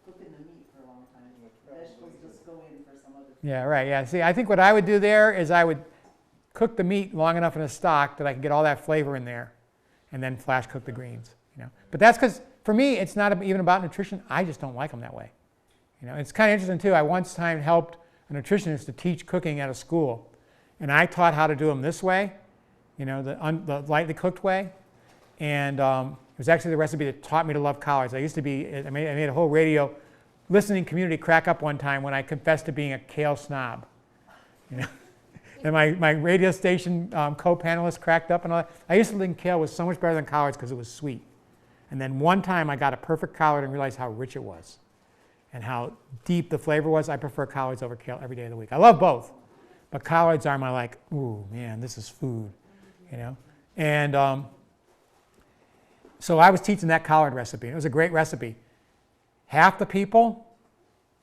cooking the meat for a long time. Vegetables just go in for some other food. Yeah, right. Yeah. See, I think what I would do there is I would cook the meat long enough in a stock that I can get all that flavor in there, and then flash cook the greens. You know, but that's because for me it's not even about nutrition. I just don't like them that way. You know, it's kind of interesting too. I once time helped a nutritionist to teach cooking at a school, and I taught how to do them this way, you know, the lightly cooked way, and it was actually the recipe that taught me to love collards. I made a whole radio listening community crack up one time when I confessed to being a kale snob. You know. And my radio station co-panelists cracked up and all that. I used to think kale was so much better than collards because it was sweet. And then one time I got a perfect collard and realized how rich it was and how deep the flavor was. I prefer collards over kale every day of the week. I love both, but collards are my, like, ooh, man, this is food, you know. And so I was teaching that collard recipe. It was a great recipe. Half the people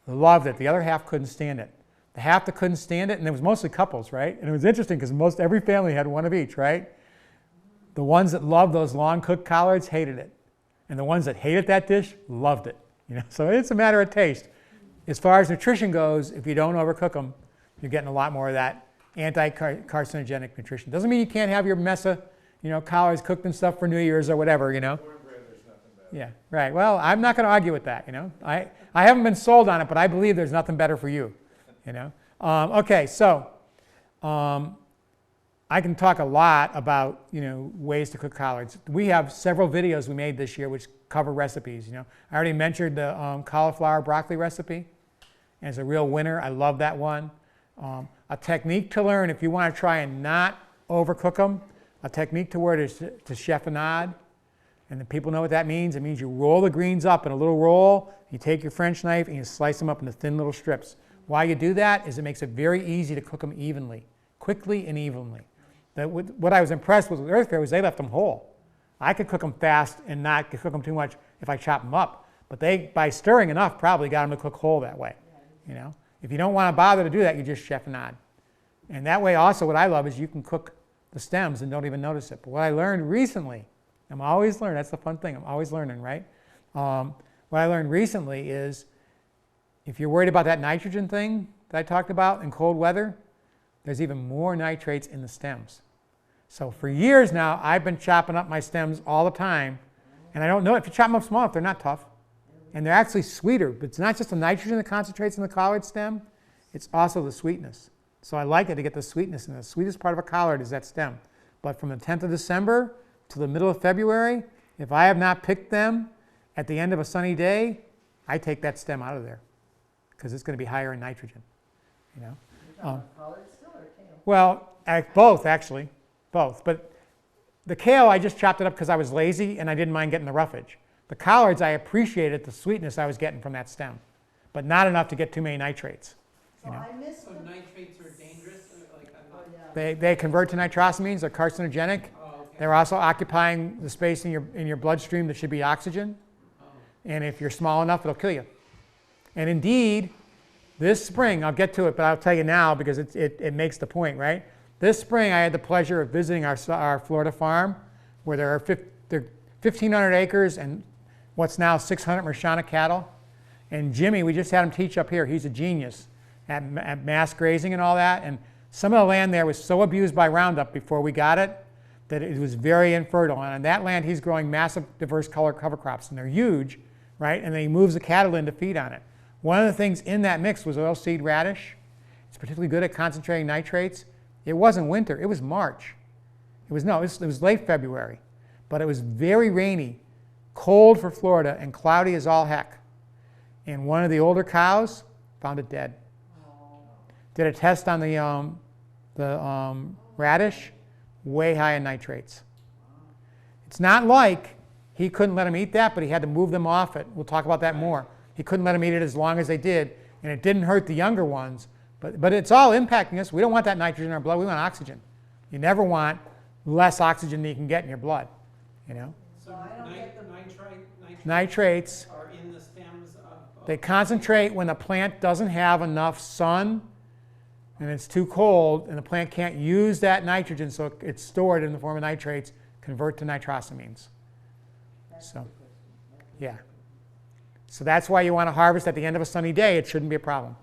loved it. The other half couldn't stand it. The half that couldn't stand it, and it was mostly couples, right? And it was interesting because every family had one of each, right? The ones that loved those long cooked collards hated it. And the ones that hated that dish loved it. You know? So it's a matter of taste. As far as nutrition goes, if you don't overcook them, you're getting a lot more of that anti-carcinogenic nutrition. Doesn't mean you can't have your mess of, you know, collards cooked and stuff for New Year's or whatever, you know. Cornbread, there's nothing better. Yeah, right. Well, I'm not going to argue with that, you know. I haven't been sold on it, but I believe there's nothing better for you, you know. Okay, so I can talk a lot about, you know, ways to cook collards. We have several videos we made this year which cover recipes, you know. I already mentioned the cauliflower broccoli recipe, and it's a real winner. I love that one. A technique to learn if you want to try and not overcook them, a technique to learn is to chiffonade. And the people know what that means. It means you roll the greens up in a little roll, you take your French knife and you slice them up into thin little strips. Why you do that is it makes it very easy to cook them evenly, quickly and evenly. What I was impressed with Earth Fair was they left them whole. I could cook them fast and not cook them too much if I chop them up. But they, by stirring enough, probably got them to cook whole that way. You know? If you don't want to bother to do that, you just chiffonade. And that way also what I love is you can cook the stems and don't even notice it. But what I learned recently, I'm always learning, that's the fun thing, I'm always learning, right? What I learned recently is if you're worried about that nitrogen thing that I talked about in cold weather, there's even more nitrates in the stems. So for years now, I've been chopping up my stems all the time, and I don't know if you chop them up small enough, they're not tough. And they're actually sweeter, but it's not just the nitrogen that concentrates in the collard stem, it's also the sweetness. So I like it to get the sweetness, and the sweetest part of a collard is that stem. But from the 10th of December to the middle of February, if I have not picked them at the end of a sunny day, I take that stem out of there because it's going to be higher in nitrogen. You know? Collard still or kale? Well, both actually, both. But the kale, I just chopped it up because I was lazy and I didn't mind getting the roughage. The collards, I appreciated the sweetness I was getting from that stem, but not enough to get too many nitrates. You know? I missed So nitrates are dangerous? Like, I'm not... They convert to nitrosamines, they're carcinogenic. Oh, okay. They're also occupying the space in your bloodstream that should be oxygen. And if you're small enough, it'll kill you. And indeed, this spring, I'll get to it, but I'll tell you now because it makes the point, right? This spring, I had the pleasure of visiting our Florida farm where there are 1,500 acres and what's now 600 Mershana cattle. And Jimmy, we just had him teach up here. He's a genius at mass grazing and all that. And some of the land there was so abused by Roundup before we got it that it was very infertile. And on that land, he's growing massive diverse color cover crops, and they're huge, right? And then he moves the cattle in to feed on it. One of the things in that mix was oilseed radish. It's particularly good at concentrating nitrates. It wasn't winter, it was March. It was late February, but it was very rainy, cold for Florida, and cloudy as all heck. And one of the older cows found it dead. Did a test on the radish, way high in nitrates. It's not like he couldn't let them eat that, but he had to move them off it. We'll talk about that more. He couldn't let them eat it as long as they did, and it didn't hurt the younger ones, but it's all impacting us. We don't want that nitrogen in our blood, we want oxygen. You never want less oxygen than you can get in your blood, you know? So Nitrates are in the stems of... They concentrate when the plant doesn't have enough sun and it's too cold and the plant can't use that nitrogen, so it's stored in the form of nitrates, convert to nitrosamines. So, yeah. So that's why you want to harvest at the end of a sunny day. It shouldn't be a problem.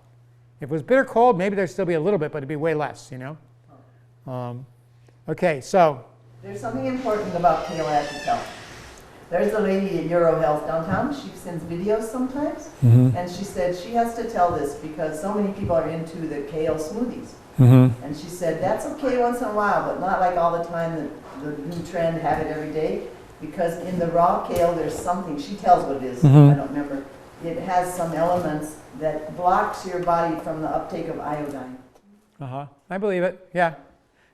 If it was bitter cold, maybe there'd still be a little bit, but it'd be way less, you know? Okay, so. There's something important about kale I have to tell. There's a lady at EuroHealth downtown. She sends videos sometimes, and she said she has to tell this because so many people are into the kale smoothies. And she said that's okay once in a while, but not like all the time. The new trend, have it every day, because in the raw kale there's something. She tells what it is. I don't remember. It has some elements that blocks your body from the uptake of iodine. I believe it. Yeah.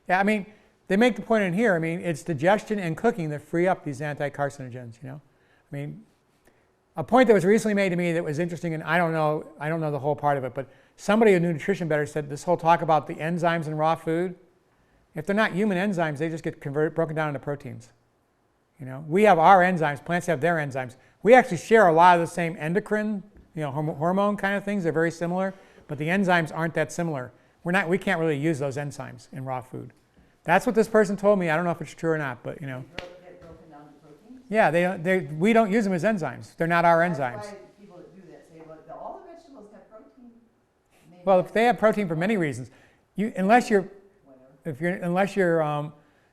Yeah. I mean, they make the point in here. I mean, it's digestion and cooking that free up these anti-carcinogens, you know? I mean, a point that was recently made to me that was interesting, and I don't know the whole part of it, but somebody who knew nutrition better said this whole talk about the enzymes in raw food, if they're not human enzymes, they just get broken down into proteins. You know, we have our enzymes, plants have their enzymes. We actually share a lot of the same endocrine, you know, hormone kind of things. They're very similar, but the enzymes aren't that similar. We can't really use those enzymes in raw food. That's what this person told me. I don't know if it's true or not, but you know. Get broken down to proteins? Yeah, we don't use them as enzymes. They're not our enzymes. That's why people that do that say, well, all the vegetables have protein. Well, if they have protein for many reasons, unless you're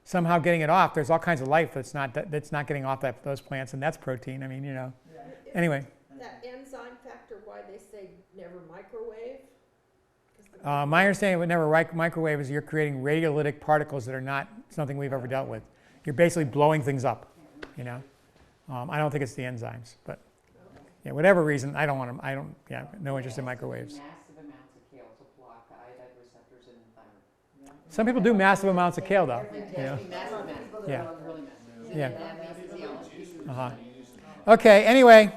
somehow getting it off. There's all kinds of life that's not getting off those plants, and that's protein. I mean, you know. Anyway. That enzyme factor, why they say never microwave? My understanding of never microwave is you're creating radiolytic particles that are not something we've ever dealt with. You're basically blowing things up, you know. I don't think it's the enzymes, but yeah, whatever reason, I don't want them. No interest in microwaves. Massive amounts of kale to block the iodide receptors in the thyroid. Some people do massive amounts of kale, though. You know? Yeah. Really massive. Yeah. That means Uh-huh. Okay. Anyway.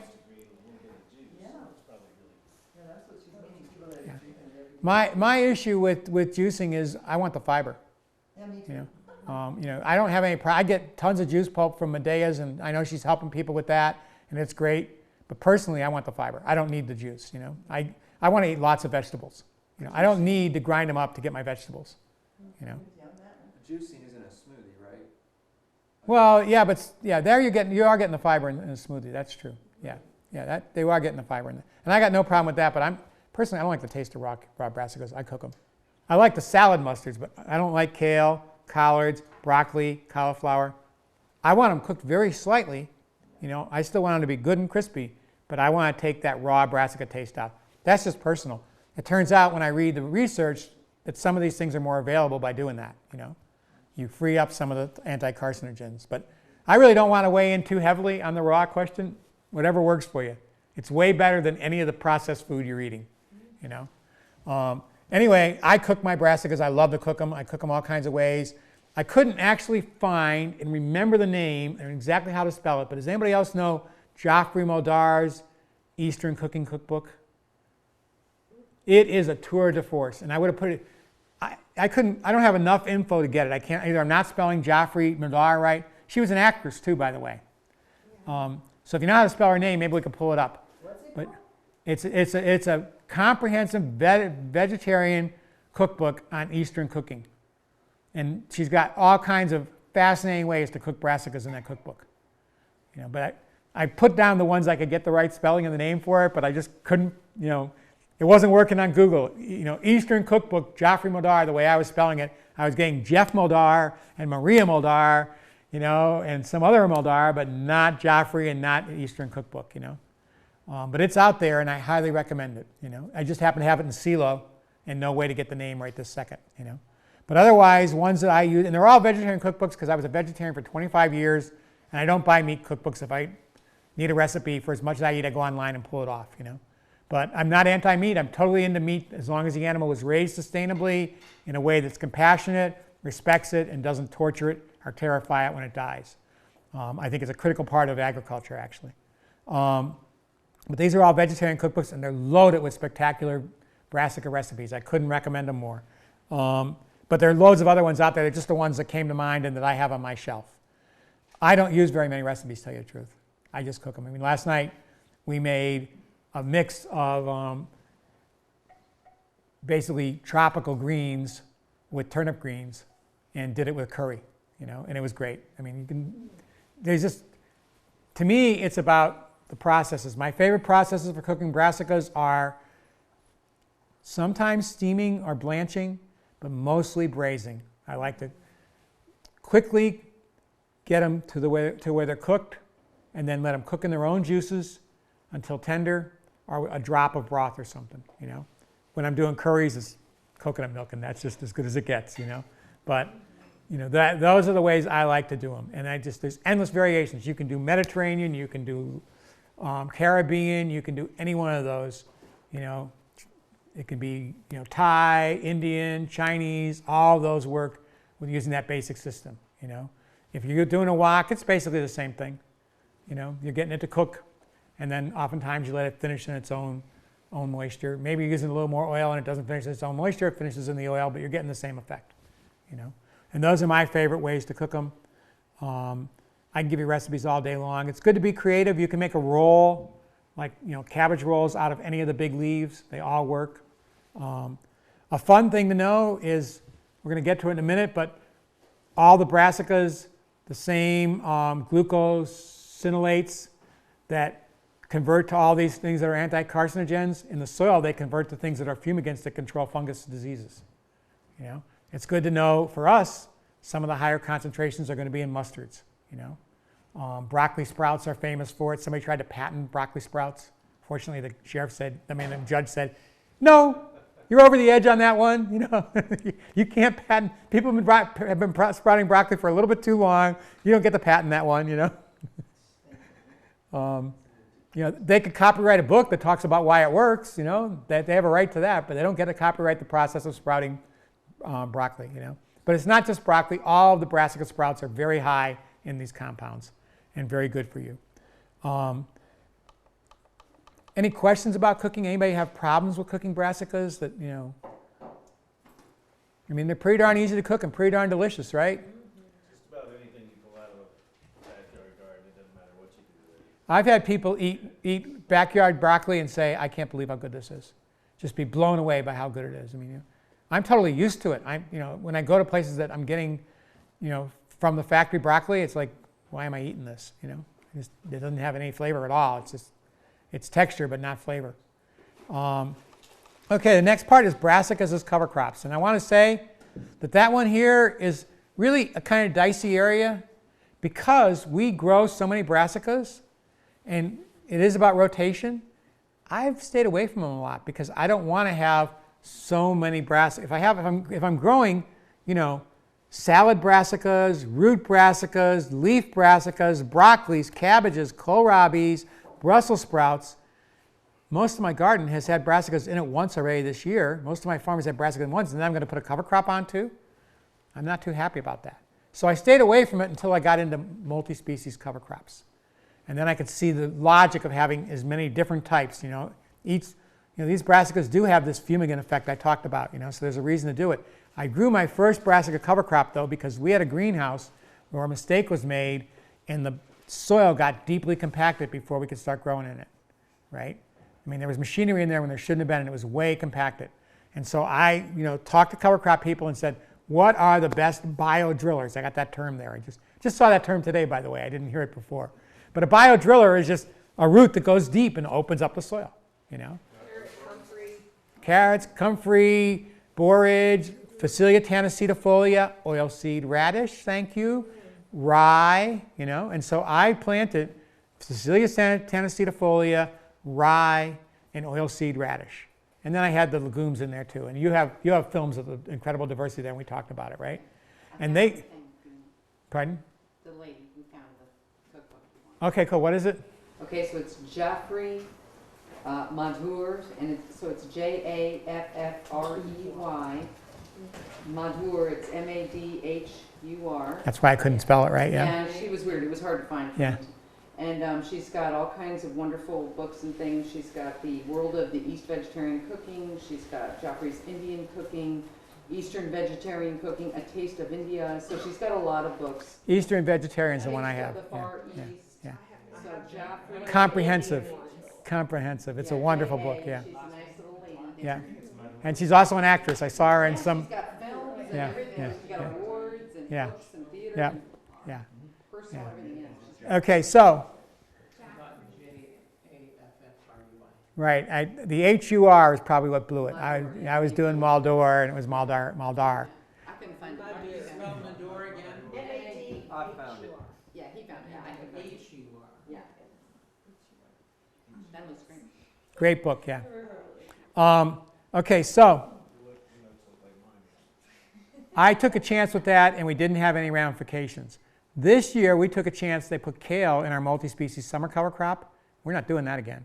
My issue with juicing is I want the fiber. Yeah, me too. You know, I don't have any. I get tons of juice pulp from Medea's, and I know she's helping people with that, and it's great. But personally, I want the fiber. I don't need the juice. You know, I want to eat lots of vegetables. You know, I don't need to grind them up to get my vegetables. You know. Juicing isn't a smoothie, right? Well, yeah, but yeah, there you are getting the fiber in a smoothie. That's true. Yeah, that they are getting the fiber in there, and I got no problem with that. But personally, I don't like the taste of raw brassicas. I cook them. I like the salad mustards, but I don't like kale, collards, broccoli, cauliflower. I want them cooked very slightly. You know, I still want them to be good and crispy, but I want to take that raw brassica taste out. That's just personal. It turns out when I read the research that some of these things are more available by doing that. You know, you free up some of the anti-carcinogens. But I really don't want to weigh in too heavily on the raw question. Whatever works for you. It's way better than any of the processed food you're eating. You know. Anyway, I cook my brassicas. I love to cook them. I cook them all kinds of ways. I couldn't actually find and remember the name and exactly how to spell it, but does anybody else know Geoffrey Modar's Eastern Cooking Cookbook? It is a tour de force, and I would have put it, I don't have enough info to get it. Either I'm not spelling Geoffrey Modar right. She was an actress too, by the way. So if you know how to spell her name, maybe we can pull it up. But it's a comprehensive vegetarian cookbook on Eastern cooking. And she's got all kinds of fascinating ways to cook brassicas in that cookbook. You know, but I put down the ones I could get the right spelling and the name for it, but I just couldn't, you know, it wasn't working on Google. You know, Eastern Cookbook, Geoffrey Modar, the way I was spelling it, I was getting Jeff Modar and Maria Modar, you know, and some other Modar, but not Geoffrey and not Eastern Cookbook, you know. But it's out there, and I highly recommend it. You know, I just happen to have it in CeeLo, and no way to get the name right this second. You know, but otherwise, ones that I use, and they're all vegetarian cookbooks because I was a vegetarian for 25 years, and I don't buy meat cookbooks. If I need a recipe for as much as I eat, I go online and pull it off. You know, but I'm not anti-meat. I'm totally into meat as long as the animal was raised sustainably in a way that's compassionate, respects it, and doesn't torture it or terrify it when it dies. I think it's a critical part of agriculture, actually. But these are all vegetarian cookbooks, and they're loaded with spectacular brassica recipes. I couldn't recommend them more. But there are loads of other ones out there. They're just the ones that came to mind and that I have on my shelf. I don't use very many recipes, to tell you the truth. I just cook them. I mean, last night we made a mix of basically tropical greens with turnip greens and did it with curry, you know, and it was great. I mean, to me, it's about the processes. My favorite processes for cooking brassicas are sometimes steaming or blanching, but mostly braising. I like to quickly get them to where they're cooked, and then let them cook in their own juices until tender, or a drop of broth or something. You know, when I'm doing curries, it's coconut milk, and that's just as good as it gets. You know, but you know those are the ways I like to do them, and there's endless variations. You can do Mediterranean, you can do Caribbean, you can do any one of those. You know, it can be, you know, Thai, Indian, Chinese. All of those work with using that basic system. You know, if you're doing a wok, it's basically the same thing. You know, you're getting it to cook, and then oftentimes you let it finish in its own moisture. Maybe you're using a little more oil and it doesn't finish in its own moisture. It finishes in the oil, but you're getting the same effect. You know, and those are my favorite ways to cook them. I can give you recipes all day long. It's good to be creative. You can make a roll, like, you know, cabbage rolls out of any of the big leaves. They all work. A fun thing to know is, we're going to get to it in a minute, but all the brassicas, the same glucosinolates that convert to all these things that are anti-carcinogens, in the soil they convert to things that are fumigants that control fungus diseases. You know, it's good to know for us Some of the higher concentrations are going to be in mustards, you know. Broccoli sprouts are famous for it. Somebody tried to patent broccoli sprouts. Fortunately, the judge said, no, you're over the edge on that one. You know, you can't patent. People have been sprouting broccoli for a little bit too long. You don't get to patent that one, you know. You know, they could copyright a book that talks about why it works, you know. They have a right to that, but they don't get to copyright the process of sprouting broccoli, you know. But it's not just broccoli. All of the brassica sprouts are very high in these compounds and very good for you. Any questions about cooking? Anybody have problems with cooking brassicas that, you know? I mean, they're pretty darn easy to cook and pretty darn delicious, right? Just about anything you pull out of a backyard garden, it doesn't matter what you do with it. I've had people eat backyard broccoli and say, I can't believe how good this is. Just be blown away by how good it is. I mean, you know, I'm totally used to it. You know, when I go to places that I'm getting, you know, from the factory broccoli, it's like, why am I eating this? You know, it doesn't have any flavor at all. It's just, it's texture but not flavor. Okay, the next part is brassicas as cover crops. And I want to say that that one here is really a kind of dicey area because we grow so many brassicas and it is about rotation. I've stayed away from them a lot because I don't want to have so many brassicas. If I'm growing, you know, salad brassicas, root brassicas, leaf brassicas, broccolis, cabbages, kohlrabis, Brussels sprouts. Most of my garden has had brassicas in it once already this year. Most of my farmers had brassicas once, and then I'm going to put a cover crop on too. I'm not too happy about that. So I stayed away from it until I got into multi-species cover crops. And then I could see the logic of having as many different types. You know, these brassicas do have this fumigant effect I talked about, you know, so there's a reason to do it. I grew my first brassica cover crop, though, because we had a greenhouse where a mistake was made and the soil got deeply compacted before we could start growing in it, right? I mean, there was machinery in there when there shouldn't have been, and it was way compacted. And so I, you know, talked to cover crop people and said, what are the best bio-drillers? I got that term there. I just saw that term today, by the way. I didn't hear it before. But a bio-driller is just a root that goes deep and opens up the soil, you know? Carrots, comfrey, borage, Phacelia tannacetifolia, oilseed radish, thank you, rye, you know, and so I planted Phacelia tannacetifolia, rye, and oilseed radish. And then I had the legumes in there too. And you have films of the incredible diversity there, and we talked about it, right? And they, pardon? The lady who found the cookbook. Okay, cool. What is it? Okay, so it's Jaffrey Madhur, and it's Jaffrey. Madhur, it's Madhur. That's why I couldn't spell it right, yeah. And she was weird. It was hard to find. Yeah. And she's got all kinds of wonderful books and things. She's got The World of the East Vegetarian Cooking. She's got Joffrey's Indian Cooking, Eastern Vegetarian Cooking, A Taste of India. So she's got a lot of books. Eastern Vegetarian is the one I have. The Far East. Yeah. So Joffrey. Comprehensive. Comprehensive. It's a wonderful book, yeah. She's a nice little lady. Yeah. And she's also an actress. I saw her in some. She's got films and Yeah, everything. yeah, She's got yeah. awards and Yeah. books and theater. Yeah. And Yeah. personal everything else. Okay, so. Right, the HUR is probably what blew it. I was doing Maldor, and it was Maldar. I couldn't find it. How do you spell Mador again? I found it. Yeah, he found it. I could find it. H-U-R. Yeah. That looks great. Great book, yeah. Okay, so I took a chance with that, and we didn't have any ramifications. This year, we took a chance. They put kale in our multi-species summer cover crop. We're not doing that again.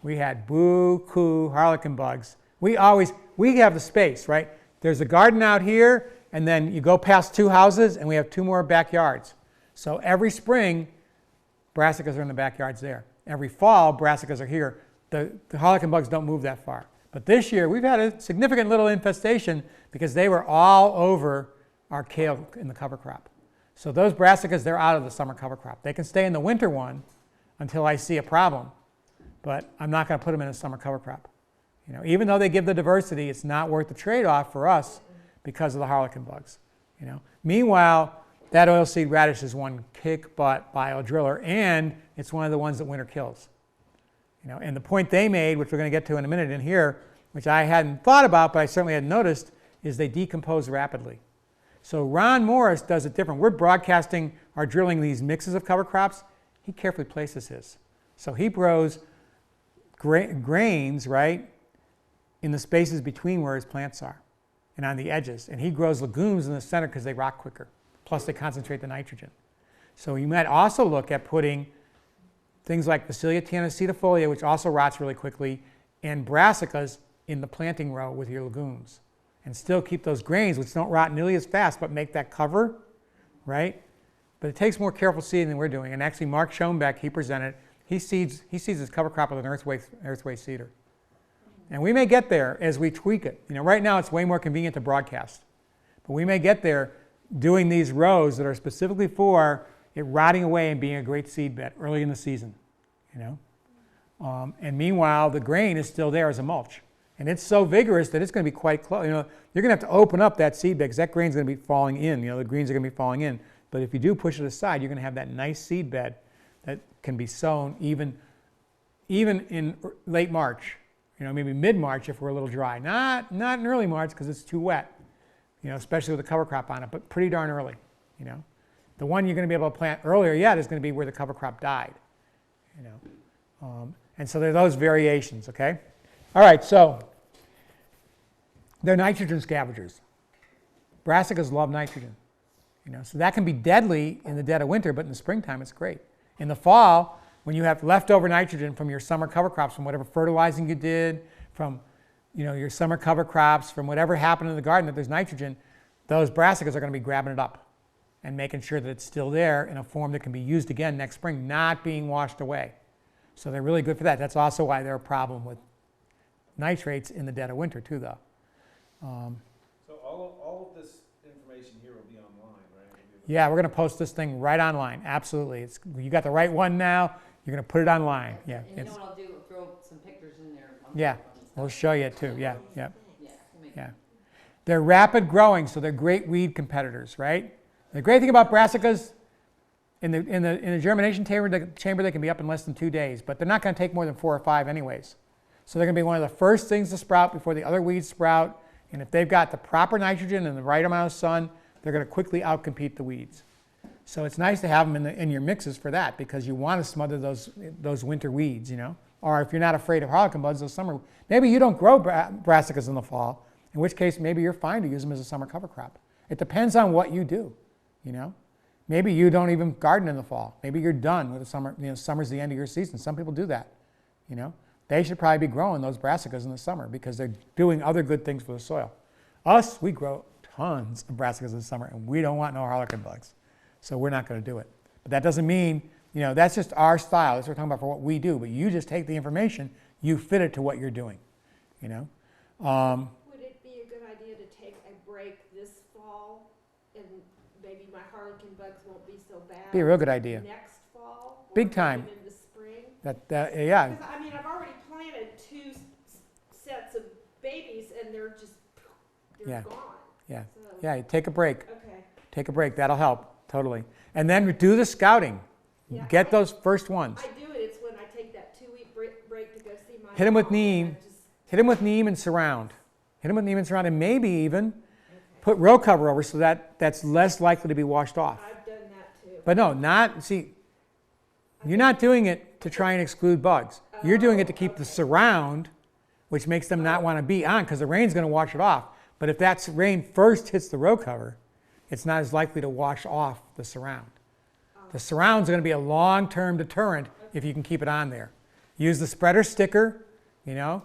We had boo-coo harlequin bugs. We have the space, right? There's a garden out here, and then you go past 2 houses, and we have 2 more backyards. So every spring, brassicas are in the backyards there. Every fall, brassicas are here. The harlequin bugs don't move that far. But this year, we've had a significant little infestation because they were all over our kale in the cover crop. So those brassicas, they're out of the summer cover crop. They can stay in the winter one until I see a problem. But I'm not going to put them in a summer cover crop. You know, even though they give the diversity, it's not worth the trade-off for us because of the harlequin bugs. You know, meanwhile, that oilseed radish is one kick-butt bio-driller, and it's one of the ones that winter kills. You know, and the point they made, which we're going to get to in a minute in here, which I hadn't thought about, but I certainly had noticed, is they decompose rapidly. So Ron Morris does it different. We're broadcasting or drilling these mixes of cover crops. He carefully places his. So he grows grains, right, in the spaces between where his plants are and on the edges. And he grows legumes in the center because they rot quicker. Plus they concentrate the nitrogen. So you might also look at putting things like Brassica tanacetifolia, which also rots really quickly, and brassicas in the planting row with your legumes. And still keep those grains, which don't rot nearly as fast, but make that cover, right? But it takes more careful seeding than we're doing. And actually, Mark Schoenbeck, he presented, he seeds his cover crop with an earthway seeder. And we may get there as we tweak it. You know, right now it's way more convenient to broadcast. But we may get there doing these rows that are specifically for it rotting away and being a great seed bed early in the season, you know. And meanwhile, the grain is still there as a mulch. And it's so vigorous that it's going to be quite close. You know, you're going to have to open up that seed bed because that grain's going to be falling in. You know, the greens are going to be falling in. But if you do push it aside, you're going to have that nice seed bed that can be sown even in late March. You know, maybe mid-March if we're a little dry. Not in early March because it's too wet. You know, especially with the cover crop on it, but pretty darn early. You know, the one you're going to be able to plant earlier yet is going to be where the cover crop died. You know, and so there are those variations. Okay. All right, so they're nitrogen scavengers. Brassicas love nitrogen. You know, so that can be deadly in the dead of winter, but in the springtime it's great. In the fall, when you have leftover nitrogen from your summer cover crops, from whatever fertilizing you did, from your summer cover crops, from whatever happened in the garden that there's nitrogen, those brassicas are going to be grabbing it up and making sure that it's still there in a form that can be used again next spring, not being washed away. So they're really good for that. That's also why they're a problem with nitrates in the dead of winter too, though. So all of this information here will be online, right? Yeah, we're going to post this thing right online. Absolutely. You got the right one now. You're going to put it online. Yeah. And you know what I'll do? I'll throw some pictures in there. Yeah. We'll show you it too. Yeah. Yeah. Yeah. They're rapid growing, so they're great weed competitors, right? The great thing about brassicas, in the germination chamber, they can be up in less than 2 days, but they're not going to take more than 4 or 5 anyways. So they're going to be one of the first things to sprout before the other weeds sprout. And if they've got the proper nitrogen and the right amount of sun, they're going to quickly outcompete the weeds. So it's nice to have them in your mixes for that, because you want to smother those winter weeds, you know. Or if you're not afraid of harlequin buds those summer, maybe you don't grow brassicas in the fall, in which case maybe you're fine to use them as a summer cover crop. It depends on what you do, you know. Maybe you don't even garden in the fall. Maybe you're done with the summer. You know, summer's the end of your season. Some people do that, you know. They should probably be growing those brassicas in the summer because they're doing other good things for the soil. Us, we grow tons of brassicas in the summer, and we don't want no harlequin bugs. So we're not going to do it. But that doesn't mean, you know, that's just our style. That's what we're talking about for what we do. But you just take the information, you fit it to what you're doing, you know. Would it be a good idea to take a break this fall and maybe my harlequin bugs won't be so bad? Be a real good idea. Next fall? Big time. Even in the spring? Yeah. Because, I mean, I've already planted 2 sets of babies and they're gone. Yeah. So, Yeah, you take a break. okay. Take a break. That'll help, totally. And then do the scouting. Yeah, Get those first ones. I do it. It's when I take that 2-week break to go see my Hit them with mom, neem. and I just- Hit them with neem and surround. Hit them with neem and surround, and maybe even put row cover over so that's less likely to be washed off. I've done that too. But no, you're not doing it to try and exclude bugs. You're doing it to keep the surround, which makes them not want to be on because the rain's going to wash it off. But if that rain first hits the row cover, it's not as likely to wash off the surround. The surround's going to be a long-term deterrent if you can keep it on there. Use the spreader sticker, you know,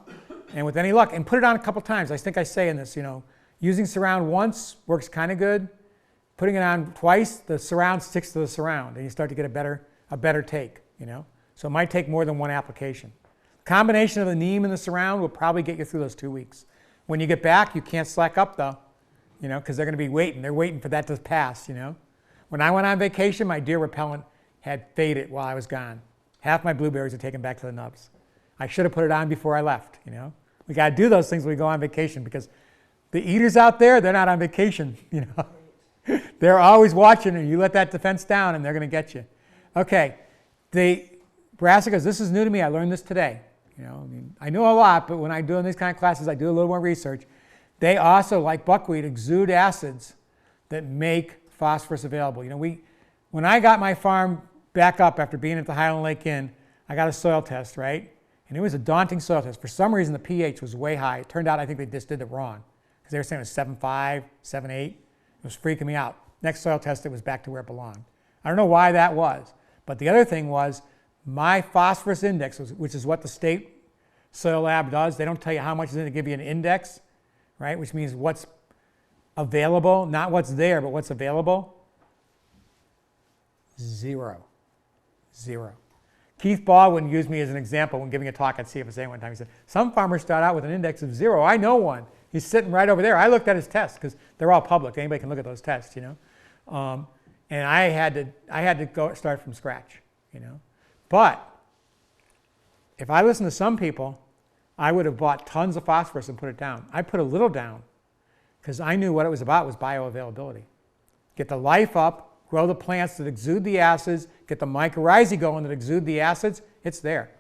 and with any luck, and put it on a couple times. I think I say in this, you know, using surround once works kind of good. Putting it on twice, the surround sticks to the surround, and you start to get a better take, you know. So it might take more than one application. Combination of the neem and the surround will probably get you through those 2 weeks. When you get back, you can't slack up though, you know, because they're going to be waiting. They're waiting for that to pass, you know. When I went on vacation, my deer repellent had faded while I was gone. Half my blueberries are taken back to the nubs. I should have put it on before I left, you know. We got to do those things when we go on vacation because the eaters out there, they're not on vacation, you know. They're always watching, and you let that defense down, and they're going to get you. Okay, the brassicas, this is new to me. I learned this today. You know, I mean, I know a lot, but when I'm doing these kind of classes, I do a little more research. They also, like buckwheat, exude acids that make phosphorus available. You know, when I got my farm back up after being at the Highland Lake Inn, I got a soil test, right? And it was a daunting soil test. For some reason, the pH was way high. It turned out I think they just did it wrong because they were saying it was 7.5, 7.8. It was freaking me out. Next soil test, it was back to where it belonged. I don't know why that was. But the other thing was my phosphorus index, which is what the state soil lab does. They don't tell you how much is in it, they give you an index, right? Which means what's available, not what's there, but what's available. 0. Keith Baldwin used me as an example when giving a talk at CFSA one time. He said, some farmers start out with an index of 0. I know one. He's sitting right over there. I looked at his tests because they're all public. Anybody can look at those tests, you know. And I had to go start from scratch, you know. But if I listened to some people, I would have bought tons of phosphorus and put it down. I put a little down because I knew what it was about was bioavailability. Get the life up, grow the plants that exude the acids, get the mycorrhizae going that exude the acids, it's there.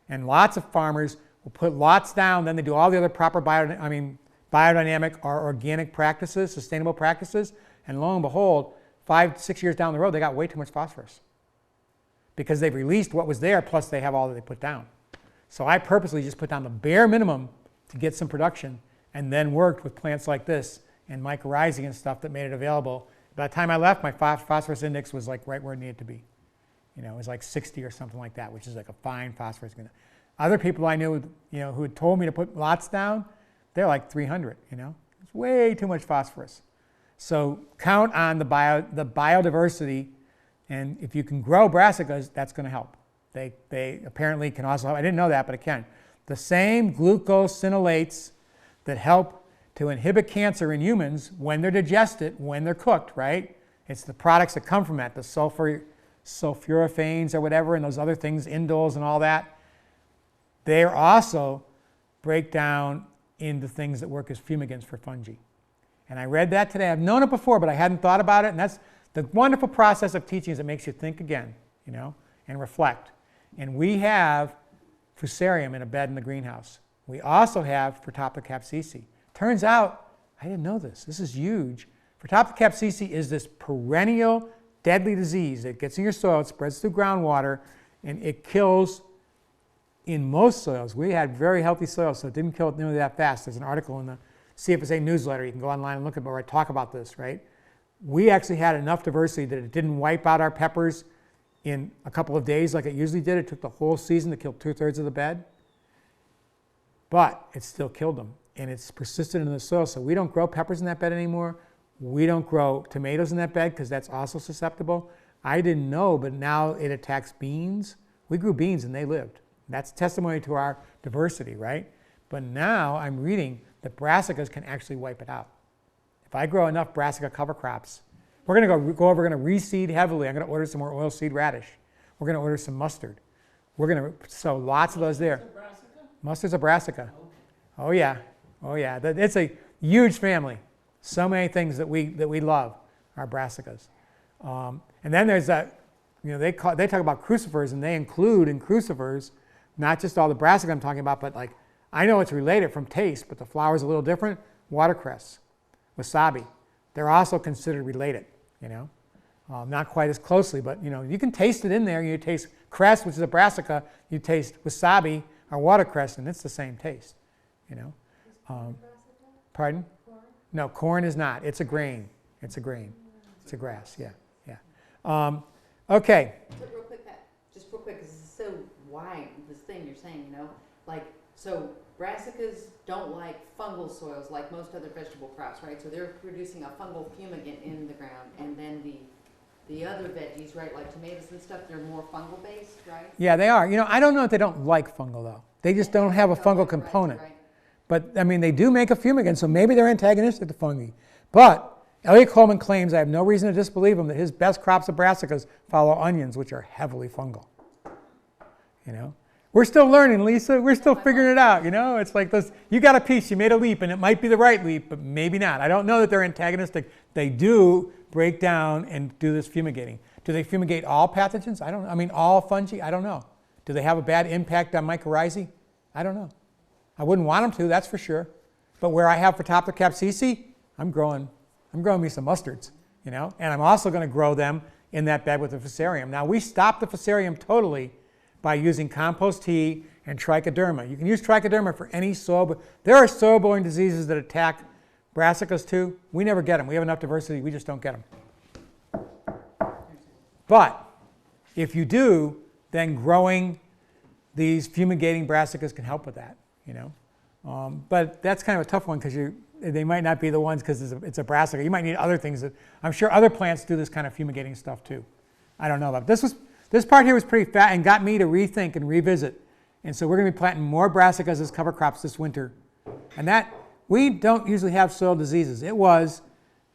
And lots of farmers will put lots down, then they do all the other proper biodynamic or organic practices, sustainable practices, and lo and behold, 5-6 years down the road, they got way too much phosphorus because they've released what was there, plus they have all that they put down. So I purposely just put down the bare minimum to get some production and then worked with plants like this and mycorrhizae and stuff that made it available. By the time I left, my phosphorus index was like right where it needed to be. You know, it was like 60 or something like that, which is like a fine phosphorus. Other people I knew, you know, who had told me to put lots down, they're like 300, you know. It's way too much phosphorus. So count on the biodiversity, and if you can grow brassicas, that's going to help. They apparently can also help. I didn't know that, but it can. The same glucosinolates that help to inhibit cancer in humans when they're digested, when they're cooked, right? It's the products that come from that, the sulforaphanes or whatever, and those other things, indoles and all that. They also break down into things that work as fumigants for fungi. And I read that today. I've known it before, but I hadn't thought about it. And that's the wonderful process of teaching is it makes you think again, you know, and reflect. And we have fusarium in a bed in the greenhouse. We also have Photoptha capsicii. Turns out, I didn't know this. This is huge. Photoptha capsicii is this perennial deadly disease. It gets in your soil, it spreads through groundwater, and it kills in most soils. We had very healthy soils, so it didn't kill it nearly that fast. There's an article in the CFSA newsletter. You can go online and look at it where I talk about this, right? We actually had enough diversity that it didn't wipe out our peppers in a couple of days like it usually did. It took the whole season to kill 2/3 of the bed. But it still killed them, and it's persistent in the soil. So we don't grow peppers in that bed anymore. We don't grow tomatoes in that bed because that's also susceptible. I didn't know, but now it attacks beans. We grew beans and they lived. That's testimony to our diversity, right? But now I'm reading that brassicas can actually wipe it out. If I grow enough brassica cover crops, we're going to go over, we're going to reseed heavily. I'm going to order some more oilseed radish. We're going to order some mustard. We're going to sow lots of those there. Mustard's a brassica. Oh yeah, oh yeah. It's a huge family. So many things that we love are brassicas. And then there's that, you know, they talk about crucifers, and they include in crucifers not just all the brassica I'm talking about, but like I know it's related from taste, but the flower's a little different. Watercress, wasabi, they're also considered related. You know, not quite as closely, but you know, you can taste it in there. You taste cress, which is a brassica. You taste wasabi or watercress, and it's the same taste. You know, pardon? Corn? No, corn is not. It's a grain. It's a grain. It's a grass. Yeah, yeah. Okay. So real quick, Pat, just real quick, because this is so wide. This thing you're saying, you know, like so brassicas don't like fungal soils like most other vegetable crops, right? So they're producing a fungal fumigant in the ground, and then the other veggies, right, like tomatoes and stuff, they're more fungal based, right? Yeah, they are. You know, I don't know if they don't like fungal though. They just don't have a fungal component. Right. But I mean, they do make a fumigant, so maybe they're antagonistic to fungi. But Elliot Coleman claims, I have no reason to disbelieve him, that his best crops of brassicas follow onions, which are heavily fungal. You know, we're still learning, Lisa. We're still figuring it out. You know, it's like this. You got a piece, you made a leap, and it might be the right leap, but maybe not. I don't know that they're antagonistic. They do break down and do this fumigating. Do they fumigate all pathogens? I don't know. I mean, all fungi? I don't know. Do they have a bad impact on mycorrhizae? I don't know. I wouldn't want them to, that's for sure. But where I have Photoptha capsicii, I'm growing I'm growing me some mustards, you know, and I'm also going to grow them in that bed with the fusarium. Now, we stopped the fusarium totally by using compost tea and trichoderma. You can use trichoderma for any soil, but there are soil-borne diseases that attack brassicas too. We never get them. We have enough diversity, we just don't get them. But if you do, then growing these fumigating brassicas can help with that, you know. But that's kind of a tough one because they might not be the ones because it's a brassica. You might need other things. I'm sure other plants do this kind of fumigating stuff too. I don't know about it. This part here was pretty fat and got me to rethink and revisit. And so we're going to be planting more brassicas as cover crops this winter. And that, we don't usually have soil diseases. It was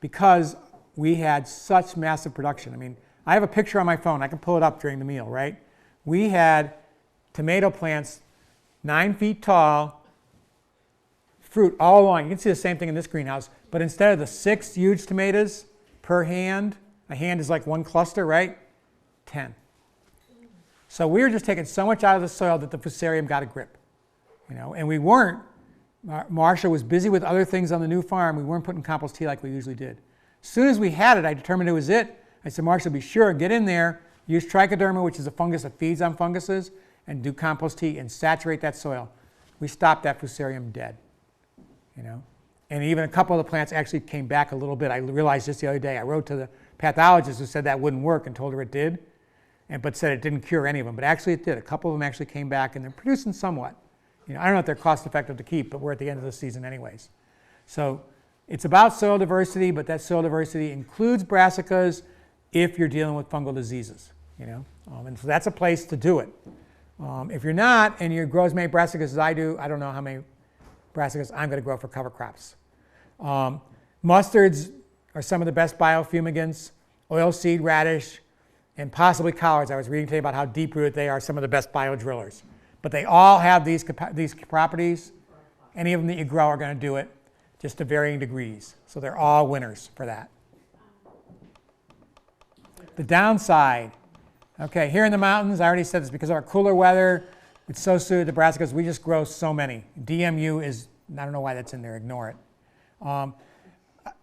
because we had such massive production. I mean, I have a picture on my phone. I can pull it up during the meal, right? We had tomato plants 9 feet tall, fruit all along. You can see the same thing in this greenhouse, but instead of the 6 huge tomatoes per hand, a hand is like 1 cluster, right? 10. So we were just taking so much out of the soil that the fusarium got a grip, you know, and we weren't, Marcia was busy with other things on the new farm. We weren't putting compost tea like we usually did. As soon as we had it, I determined it was it. I said, Marcia, be sure, get in there, use trichoderma, which is a fungus that feeds on funguses, and do compost tea and saturate that soil. We stopped that fusarium dead, you know. And even a couple of the plants actually came back a little bit. I realized just the other day, I wrote to the pathologist who said that wouldn't work and told her it did, but said it didn't cure any of them. But actually it did. A couple of them actually came back and they're producing somewhat. You know, I don't know if they're cost effective to keep, but we're at the end of the season anyways. So it's about soil diversity, but that soil diversity includes brassicas if you're dealing with fungal diseases, you know. And so that's a place to do it. If you're not, and you grow as many brassicas as I do, I don't know how many brassicas I'm going to grow for cover crops. Mustards are some of the best biofumigants, oilseed radish, and possibly collards. I was reading today about how deep-rooted they are, some of the best biodrillers. But they all have these properties. Any of them that you grow are going to do it, just to varying degrees. So they're all winners for that. The downside, okay, here in the mountains, I already said this, because of our cooler weather, it's so suited to brassicas, we just grow so many. DMU is, I don't know why that's in there, ignore it. I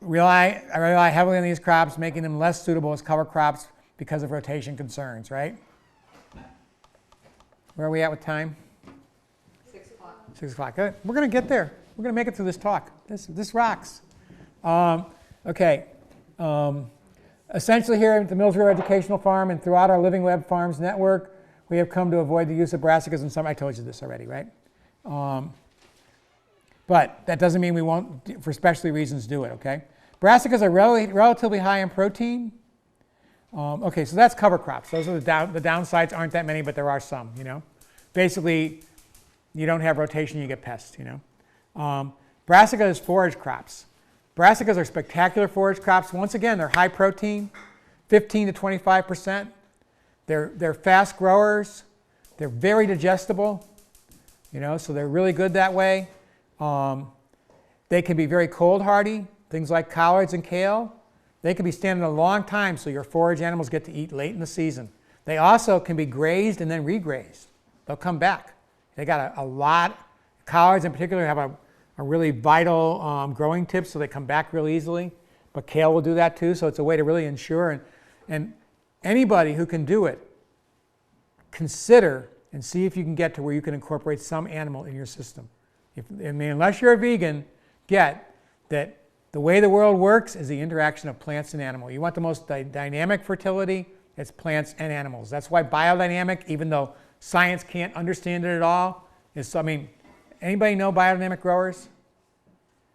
rely heavily on these crops, making them less suitable as cover crops because of rotation concerns, right? Where are we at with time? 6 o'clock. 6 o'clock. Good. We're going to get there. We're going to make it through this talk. This rocks. Okay. Essentially here at the Millsboro Educational Farm and throughout our Living Web Farms network, we have come to avoid the use of brassicas in some. I told you this already, right? But that doesn't mean we won't, for specialty reasons, do it, okay? Brassicas are relatively high in protein. Okay, so that's cover crops. Those are the downsides. Aren't that many, but there are some, you know. Basically, you don't have rotation, you get pests, you know. Brassica is forage crops. Brassicas are spectacular forage crops. Once again, they're high protein, 15 to 25%. They're fast growers. They're very digestible, you know, so they're really good that way. They can be very cold hardy, things like collards and kale. They can be standing a long time, so your forage animals get to eat late in the season. They also can be grazed and then regrazed. They'll come back. They got a lot. Collards in particular have a really vital growing tip, so they come back real easily. But kale will do that too, so it's a way to really ensure. And anybody who can do it, consider and see if you can get to where you can incorporate some animal in your system. Unless you're a vegan, get that the way the world works is the interaction of plants and animals. You want the most dynamic fertility, it's plants and animals. That's why biodynamic, even though science can't understand it at all, is, I mean, anybody know biodynamic growers?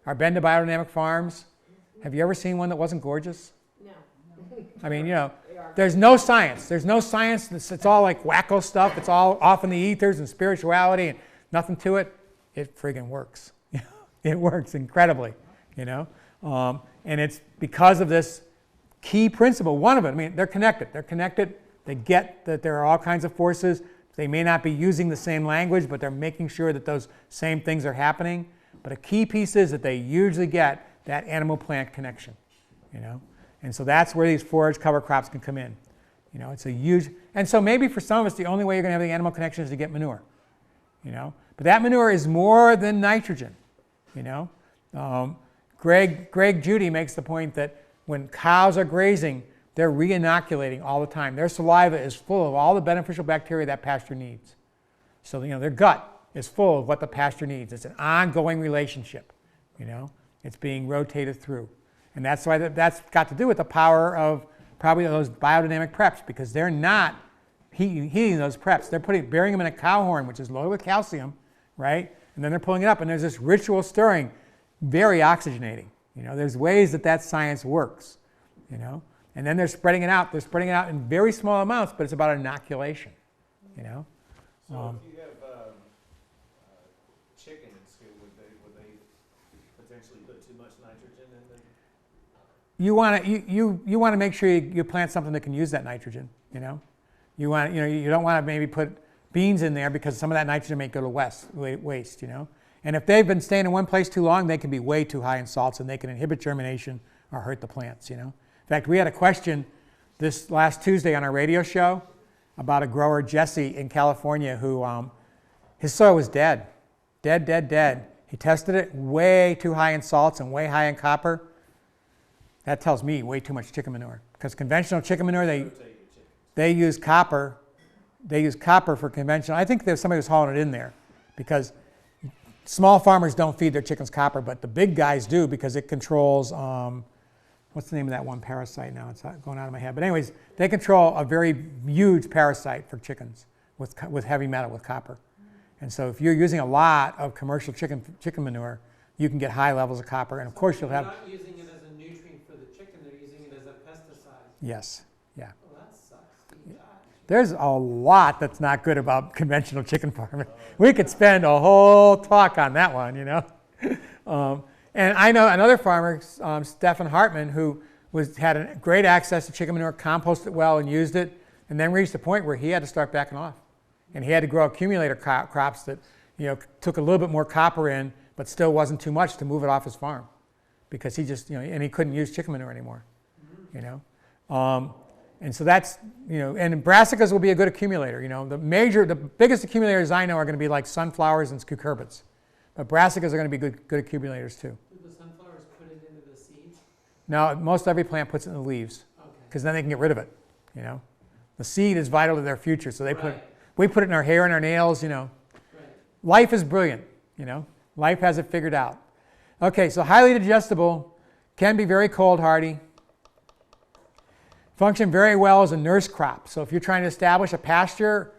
Or been to biodynamic farms? Have you ever seen one that wasn't gorgeous? No. I mean, you know, there's no science. There's no science. It's all like wacko stuff. It's all off in the ethers and spirituality and nothing to it. It friggin' works. It works incredibly, you know. And it's because of this key principle, one of it. I mean, they're connected. They're connected. They get that there are all kinds of forces. They may not be using the same language, but they're making sure that those same things are happening. But a key piece is that they usually get that animal-plant connection, you know. And so that's where these forage cover crops can come in. You know, it's a huge, and so maybe for some of us, the only way you're going to have the animal connection is to get manure, you know. But that manure is more than nitrogen, you know. Greg Judy makes the point that when cows are grazing, they're re-inoculating all the time. Their saliva is full of all the beneficial bacteria that pasture needs. So, their gut is full of what the pasture needs. It's an ongoing relationship, It's being rotated through. And that's why that's got to do with the power of probably those biodynamic preps, because they're not heating those preps. They're burying them in a cow horn, which is loaded with calcium, right? And then they're pulling it up, and there's this ritual stirring, very oxygenating. There's ways that science works, And then they're spreading it out. They're spreading it out in very small amounts, but it's about inoculation, So if you have chickens, would they potentially put too much nitrogen in the? You want to make sure you plant something that can use that nitrogen. You don't want to maybe put beans in there because some of that nitrogen may go to waste. And if they've been staying in one place too long, they can be way too high in salts, and they can inhibit germination or hurt the plants. In fact, we had a question this last Tuesday on our radio show about a grower, Jesse, in California, who his soil was dead. He tested it way too high in salts and way high in copper. That tells me way too much chicken manure, because conventional chicken manure, they use copper. They use copper for conventional. I think there's somebody who's hauling it in there, because small farmers don't feed their chickens copper, but the big guys do, because it controls, what's the name of that one parasite now? It's going out of my head. But anyways, they control a very huge parasite for chickens with heavy metal, with copper. And so if you're using a lot of commercial chicken manure, you can get high levels of copper. And of course you'll have... They're not using it as a nutrient for the chicken, they're using it as a pesticide. Yes, yeah. Well, that sucks. There's a lot that's not good about conventional chicken farming. We could spend a whole talk on that one, And I know another farmer, Stephen Hartman, who had great access to chicken manure, composted it well and used it, and then reached a point where he had to start backing off. And he had to grow accumulator crops that took a little bit more copper in, but still wasn't too much to move it off his farm, because he just, and he couldn't use chicken manure anymore. And so that's, and brassicas will be a good accumulator. The biggest accumulators I know are going to be like sunflowers and cucurbits. But brassicas are going to be good accumulators too. Do the sunflowers put it into the seeds? No, most every plant puts it in the leaves, because then they can get rid of it. The seed is vital to their future, so we put it in our hair and our nails. Life is brilliant. Life has it figured out. Okay, so highly digestible, can be very cold hardy. Function very well as a nurse crop. So if you're trying to establish a pasture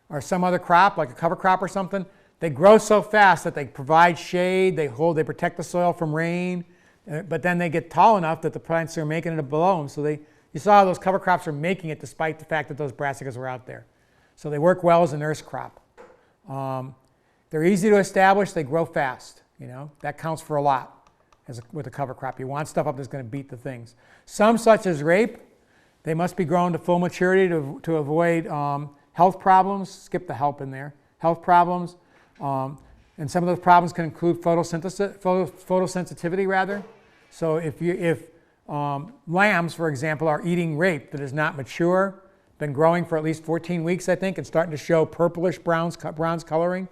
or some other crop, like a cover crop or something, they grow so fast that they provide shade, they protect the soil from rain, but then they get tall enough that the plants are making it below them. So you saw how those cover crops are making it despite the fact that those brassicas were out there. So they work well as a nurse crop. They're easy to establish, they grow fast. That counts for a lot with a cover crop. You want stuff up that's going to beat the things. Some, such as rape, they must be grown to full maturity to avoid health problems. Skip the help in there. Health problems. And some of those problems can include photosensitivity rather. So if lambs, for example, are eating rape that is not mature, been growing for at least 14 weeks, I think, and starting to show purplish bronze coloring,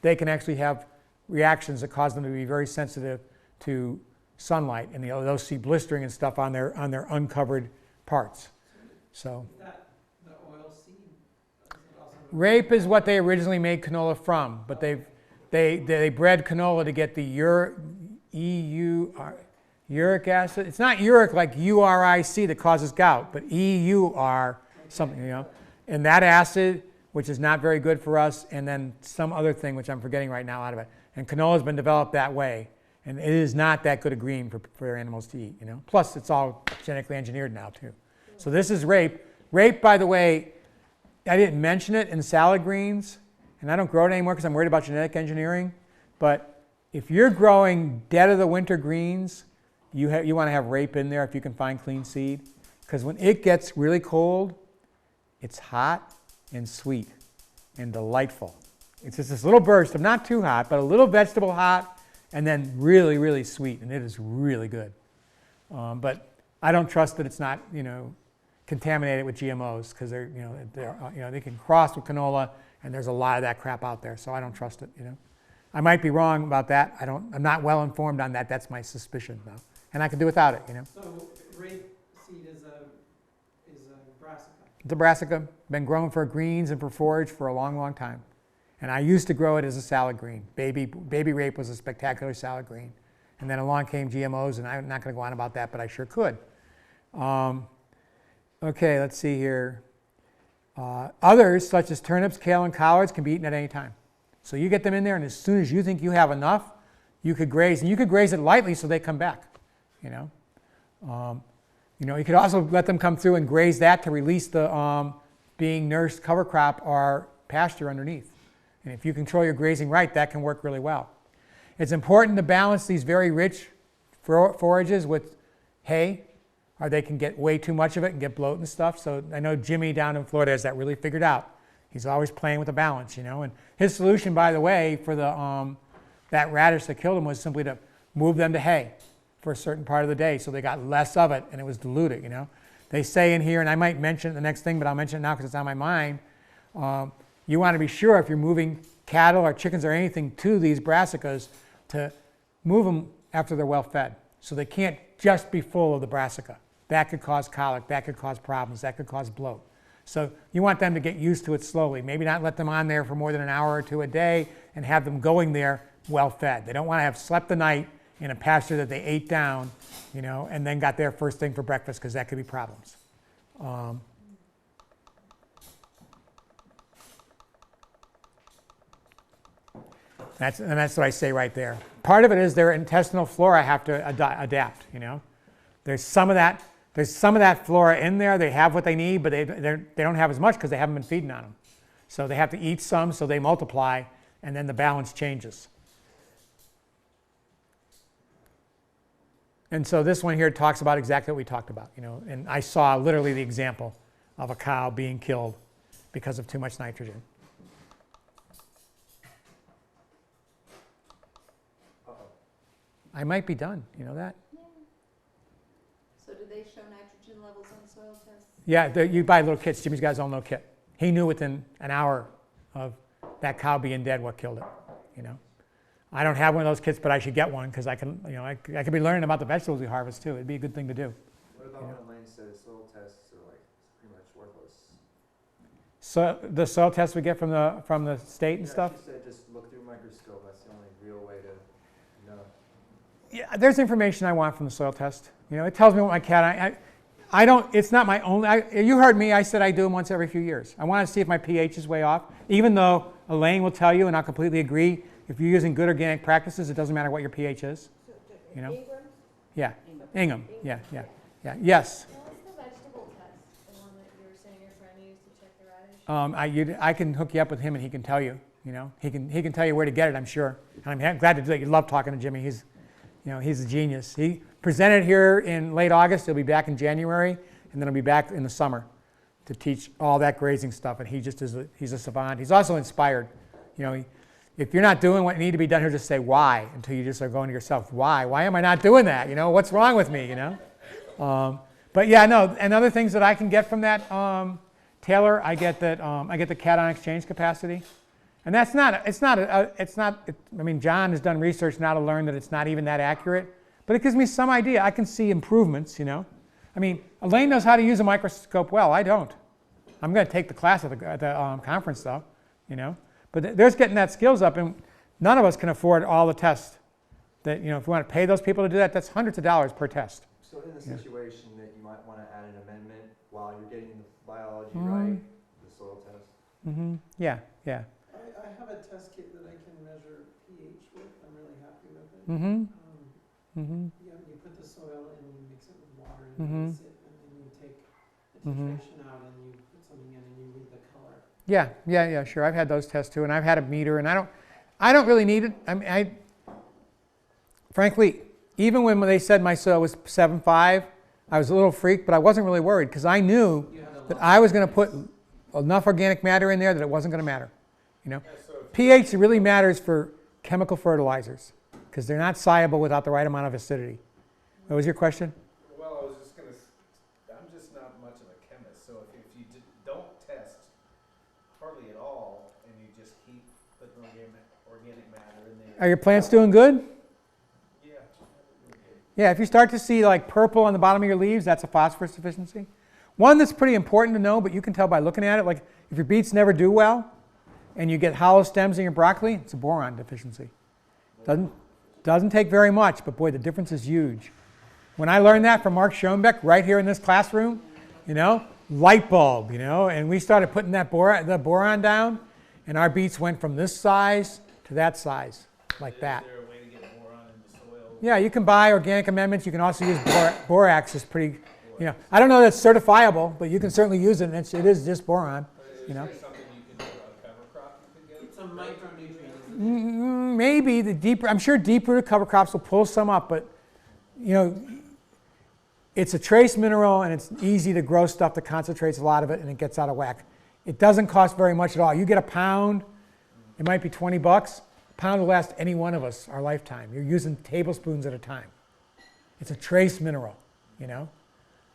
they can actually have reactions that cause them to be very sensitive to sunlight, and they'll see blistering and stuff on their uncovered parts. So Is that the oil seed? rape is what they originally made canola from, but they bred canola to get the uric acid. It's not uric like URIC that causes gout, but EUR something, and that acid, which is not very good for us, and then some other thing which I'm forgetting right now out of it. And canola has been developed that way, and it is not that good a green for animals to eat. Plus, it's all genetically engineered now too. So this is rape. Rape, by the way, I didn't mention it in salad greens, and I don't grow it anymore because I'm worried about genetic engineering. But if you're growing dead of the winter greens, you want to have rape in there if you can find clean seed, because when it gets really cold, it's hot and sweet and delightful. It's just this little burst of not too hot, but a little vegetable hot, and then really, really sweet, and it is really good. But I don't trust that it's not, contaminated with GMOs, because they can cross with canola, and there's a lot of that crap out there. So I don't trust it. I might be wrong about that. I'm not well informed on that. That's my suspicion, though. And I could do without it, you know. So rape seed is a brassica. It's a brassica, been grown for greens and for forage for a long, long time. And I used to grow it as a salad green. Baby rape was a spectacular salad green. And then along came GMOs, and I'm not going to go on about that, but I sure could. Okay, let's see here. Others, such as turnips, kale, and collards, can be eaten at any time. So you get them in there, and as soon as you think you have enough, you could graze. And you could graze it lightly so they come back, you know. You could also let them come through and graze that to release the being nursed cover crop or pasture underneath. And if you control your grazing right, that can work really well. It's important to balance these very rich forages with hay, or they can get way too much of it and get bloat and stuff. So I know Jimmy down in Florida has that really figured out. He's always playing with the balance, you know. And his solution, by the way, for that radish that killed him was simply to move them to hay for a certain part of the day, so they got less of it and it was diluted, you know. They say in here, and I might mention it the next thing, but I'll mention it now because it's on my mind. You want to be sure if you're moving cattle or chickens or anything to these brassicas to move them after they're well fed. So they can't just be full of the brassica. That could cause colic, that could cause problems, that could cause bloat. So you want them to get used to it slowly. Maybe not let them on there for more than an hour or two a day and have them going there well fed. They don't want to have slept the night in a pasture that they ate down, you know, and then got there first thing for breakfast, because that could be problems. That's what I say right there. Part of it is their intestinal flora have to adapt, you know. There's some of that flora in there. They have what they need, but they don't have as much because they haven't been feeding on them. So they have to eat some so they multiply, and then the balance changes. And so this one here talks about exactly what we talked about, you know. And I saw literally the example of a cow being killed because of too much nitrogen. I might be done, you know that? So do they show nitrogen levels on soil tests? Yeah, you buy little kits. Jimmy's got his own little kit. He knew within an hour of that cow being dead what killed it, you know. I don't have one of those kits, but I should get one because I can, you know, I could be learning about the vegetables we harvest too. It'd be a good thing to do. What about when Elaine says soil tests are like pretty much worthless? So the soil tests we get from the state and stuff? She said just look through a microscope. That's the only real way to know. Yeah, there's information I want from the soil test. You know, it tells me what my cat, I don't, it's not my only, you heard me, I said I do them once every few years. I want to see if my pH is way off, even though Elaine will tell you, and I'll completely agree, if you're using good organic practices, it doesn't matter what your pH is. You know? Yeah, Ingham, yeah. Yes? What was the vegetable test, the one that you were saying your friend used to check the radish? I can hook you up with him and he can tell you, you know. He can tell you where to get it, I'm sure. And I'm glad to do that. You love talking to Jimmy. He's a genius. He presented here in late August. He'll be back in January, and then he'll be back in the summer to teach all that grazing stuff. And he just he's a savant. He's also inspired. You know, if you're not doing what need to be done here, just say why until you just are going to yourself, why? Why am I not doing that? You know, what's wrong with me? You know. But yeah, no. And other things that I can get from that, Taylor, I get the cation exchange capacity. And that's I mean, John has done research now to learn that it's not even that accurate, but it gives me some idea. I can see improvements, you know. I mean, Elaine knows how to use a microscope well. I don't. I'm going to take the class at the conference, though, you know. But there's getting that skills up, and none of us can afford all the tests. That, you know, if we want to pay those people to do that, that's hundreds of dollars per test. So in the situation that you might want to add an amendment while you're getting the biology right, the soil test. Yeah. I have a test kit that I can measure pH with. I'm really happy with it. Yeah, you put the soil in, you mix it with water, and you mix it, and then you take the titration out, and you put something in, and you read the color. Yeah, sure. I've had those tests too, and I've had a meter, and I don't really need it. I mean, frankly, even when they said my soil was 7.5, I was a little freaked, but I wasn't really worried because I knew that I was going to put enough organic matter in there that it wasn't going to matter. You know, pH really matters for chemical fertilizers because they're not soluble without the right amount of acidity. What was your question? Well, I was just going to, I'm just not much of a chemist, so if you don't test hardly at all and you just keep putting organic matter in there. Are your plants doing good? Yeah. Yeah, if you start to see like purple on the bottom of your leaves, that's a phosphorus deficiency. One that's pretty important to know, but you can tell by looking at it, like if your beets never do well and you get hollow stems in your broccoli, it's a boron deficiency. Doesn't take very much, but boy, the difference is huge. When I learned that from Mark Schoenbeck right here in this classroom, light bulb, and we started putting the boron down, and our beets went from this size to that size, like that. Is there a way to get boron in the soil? Yeah, you can buy organic amendments. You can also use borax. Is pretty, I don't know that it's certifiable, but you can certainly use it, and it is just boron. Is there something you can do, a cover crop you can get? It's a micronutrient. Maybe I'm sure deep-rooted cover crops will pull some up, but it's a trace mineral and it's easy to grow stuff that concentrates a lot of it and it gets out of whack. It doesn't cost very much at all. You get a pound, it might be $20. A pound will last any one of us our lifetime. You're using tablespoons at a time. It's a trace mineral,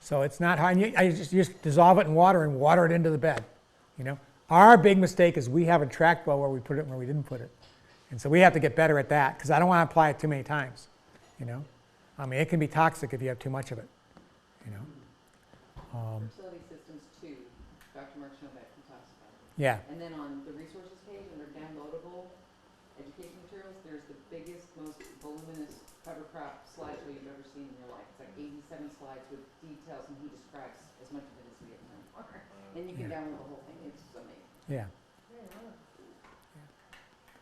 So it's not hard. You just dissolve it in water and water it into the bed, Our big mistake is we haven't tracked well where we put it and where we didn't put it. And so we have to get better at that because I don't want to apply it too many times, it can be toxic if you have too much of it, Fertility systems too, Dr. Mark Schoenbeck can talk about it. Yeah. And then on the resources page, under downloadable education materials, there's the biggest, most voluminous cover crop slideshow you've ever seen in your life. It's like 87 slides with details, and he describes as much of it as we have time for. And you can download the whole thing. It's amazing. Yeah.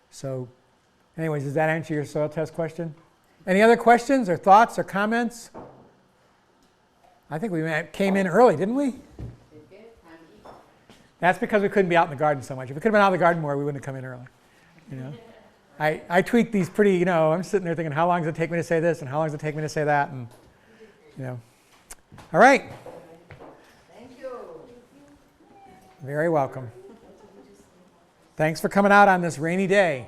So, anyways, does that answer your soil test question? Any other questions or thoughts or comments? I think we came in early, didn't we? That's because we couldn't be out in the garden so much. If we could have been out in the garden more, we wouldn't have come in early. I tweak these pretty, I'm sitting there thinking, how long does it take me to say this, and how long does it take me to say that, and All right. Thank you. Very welcome. Thanks for coming out on this rainy day.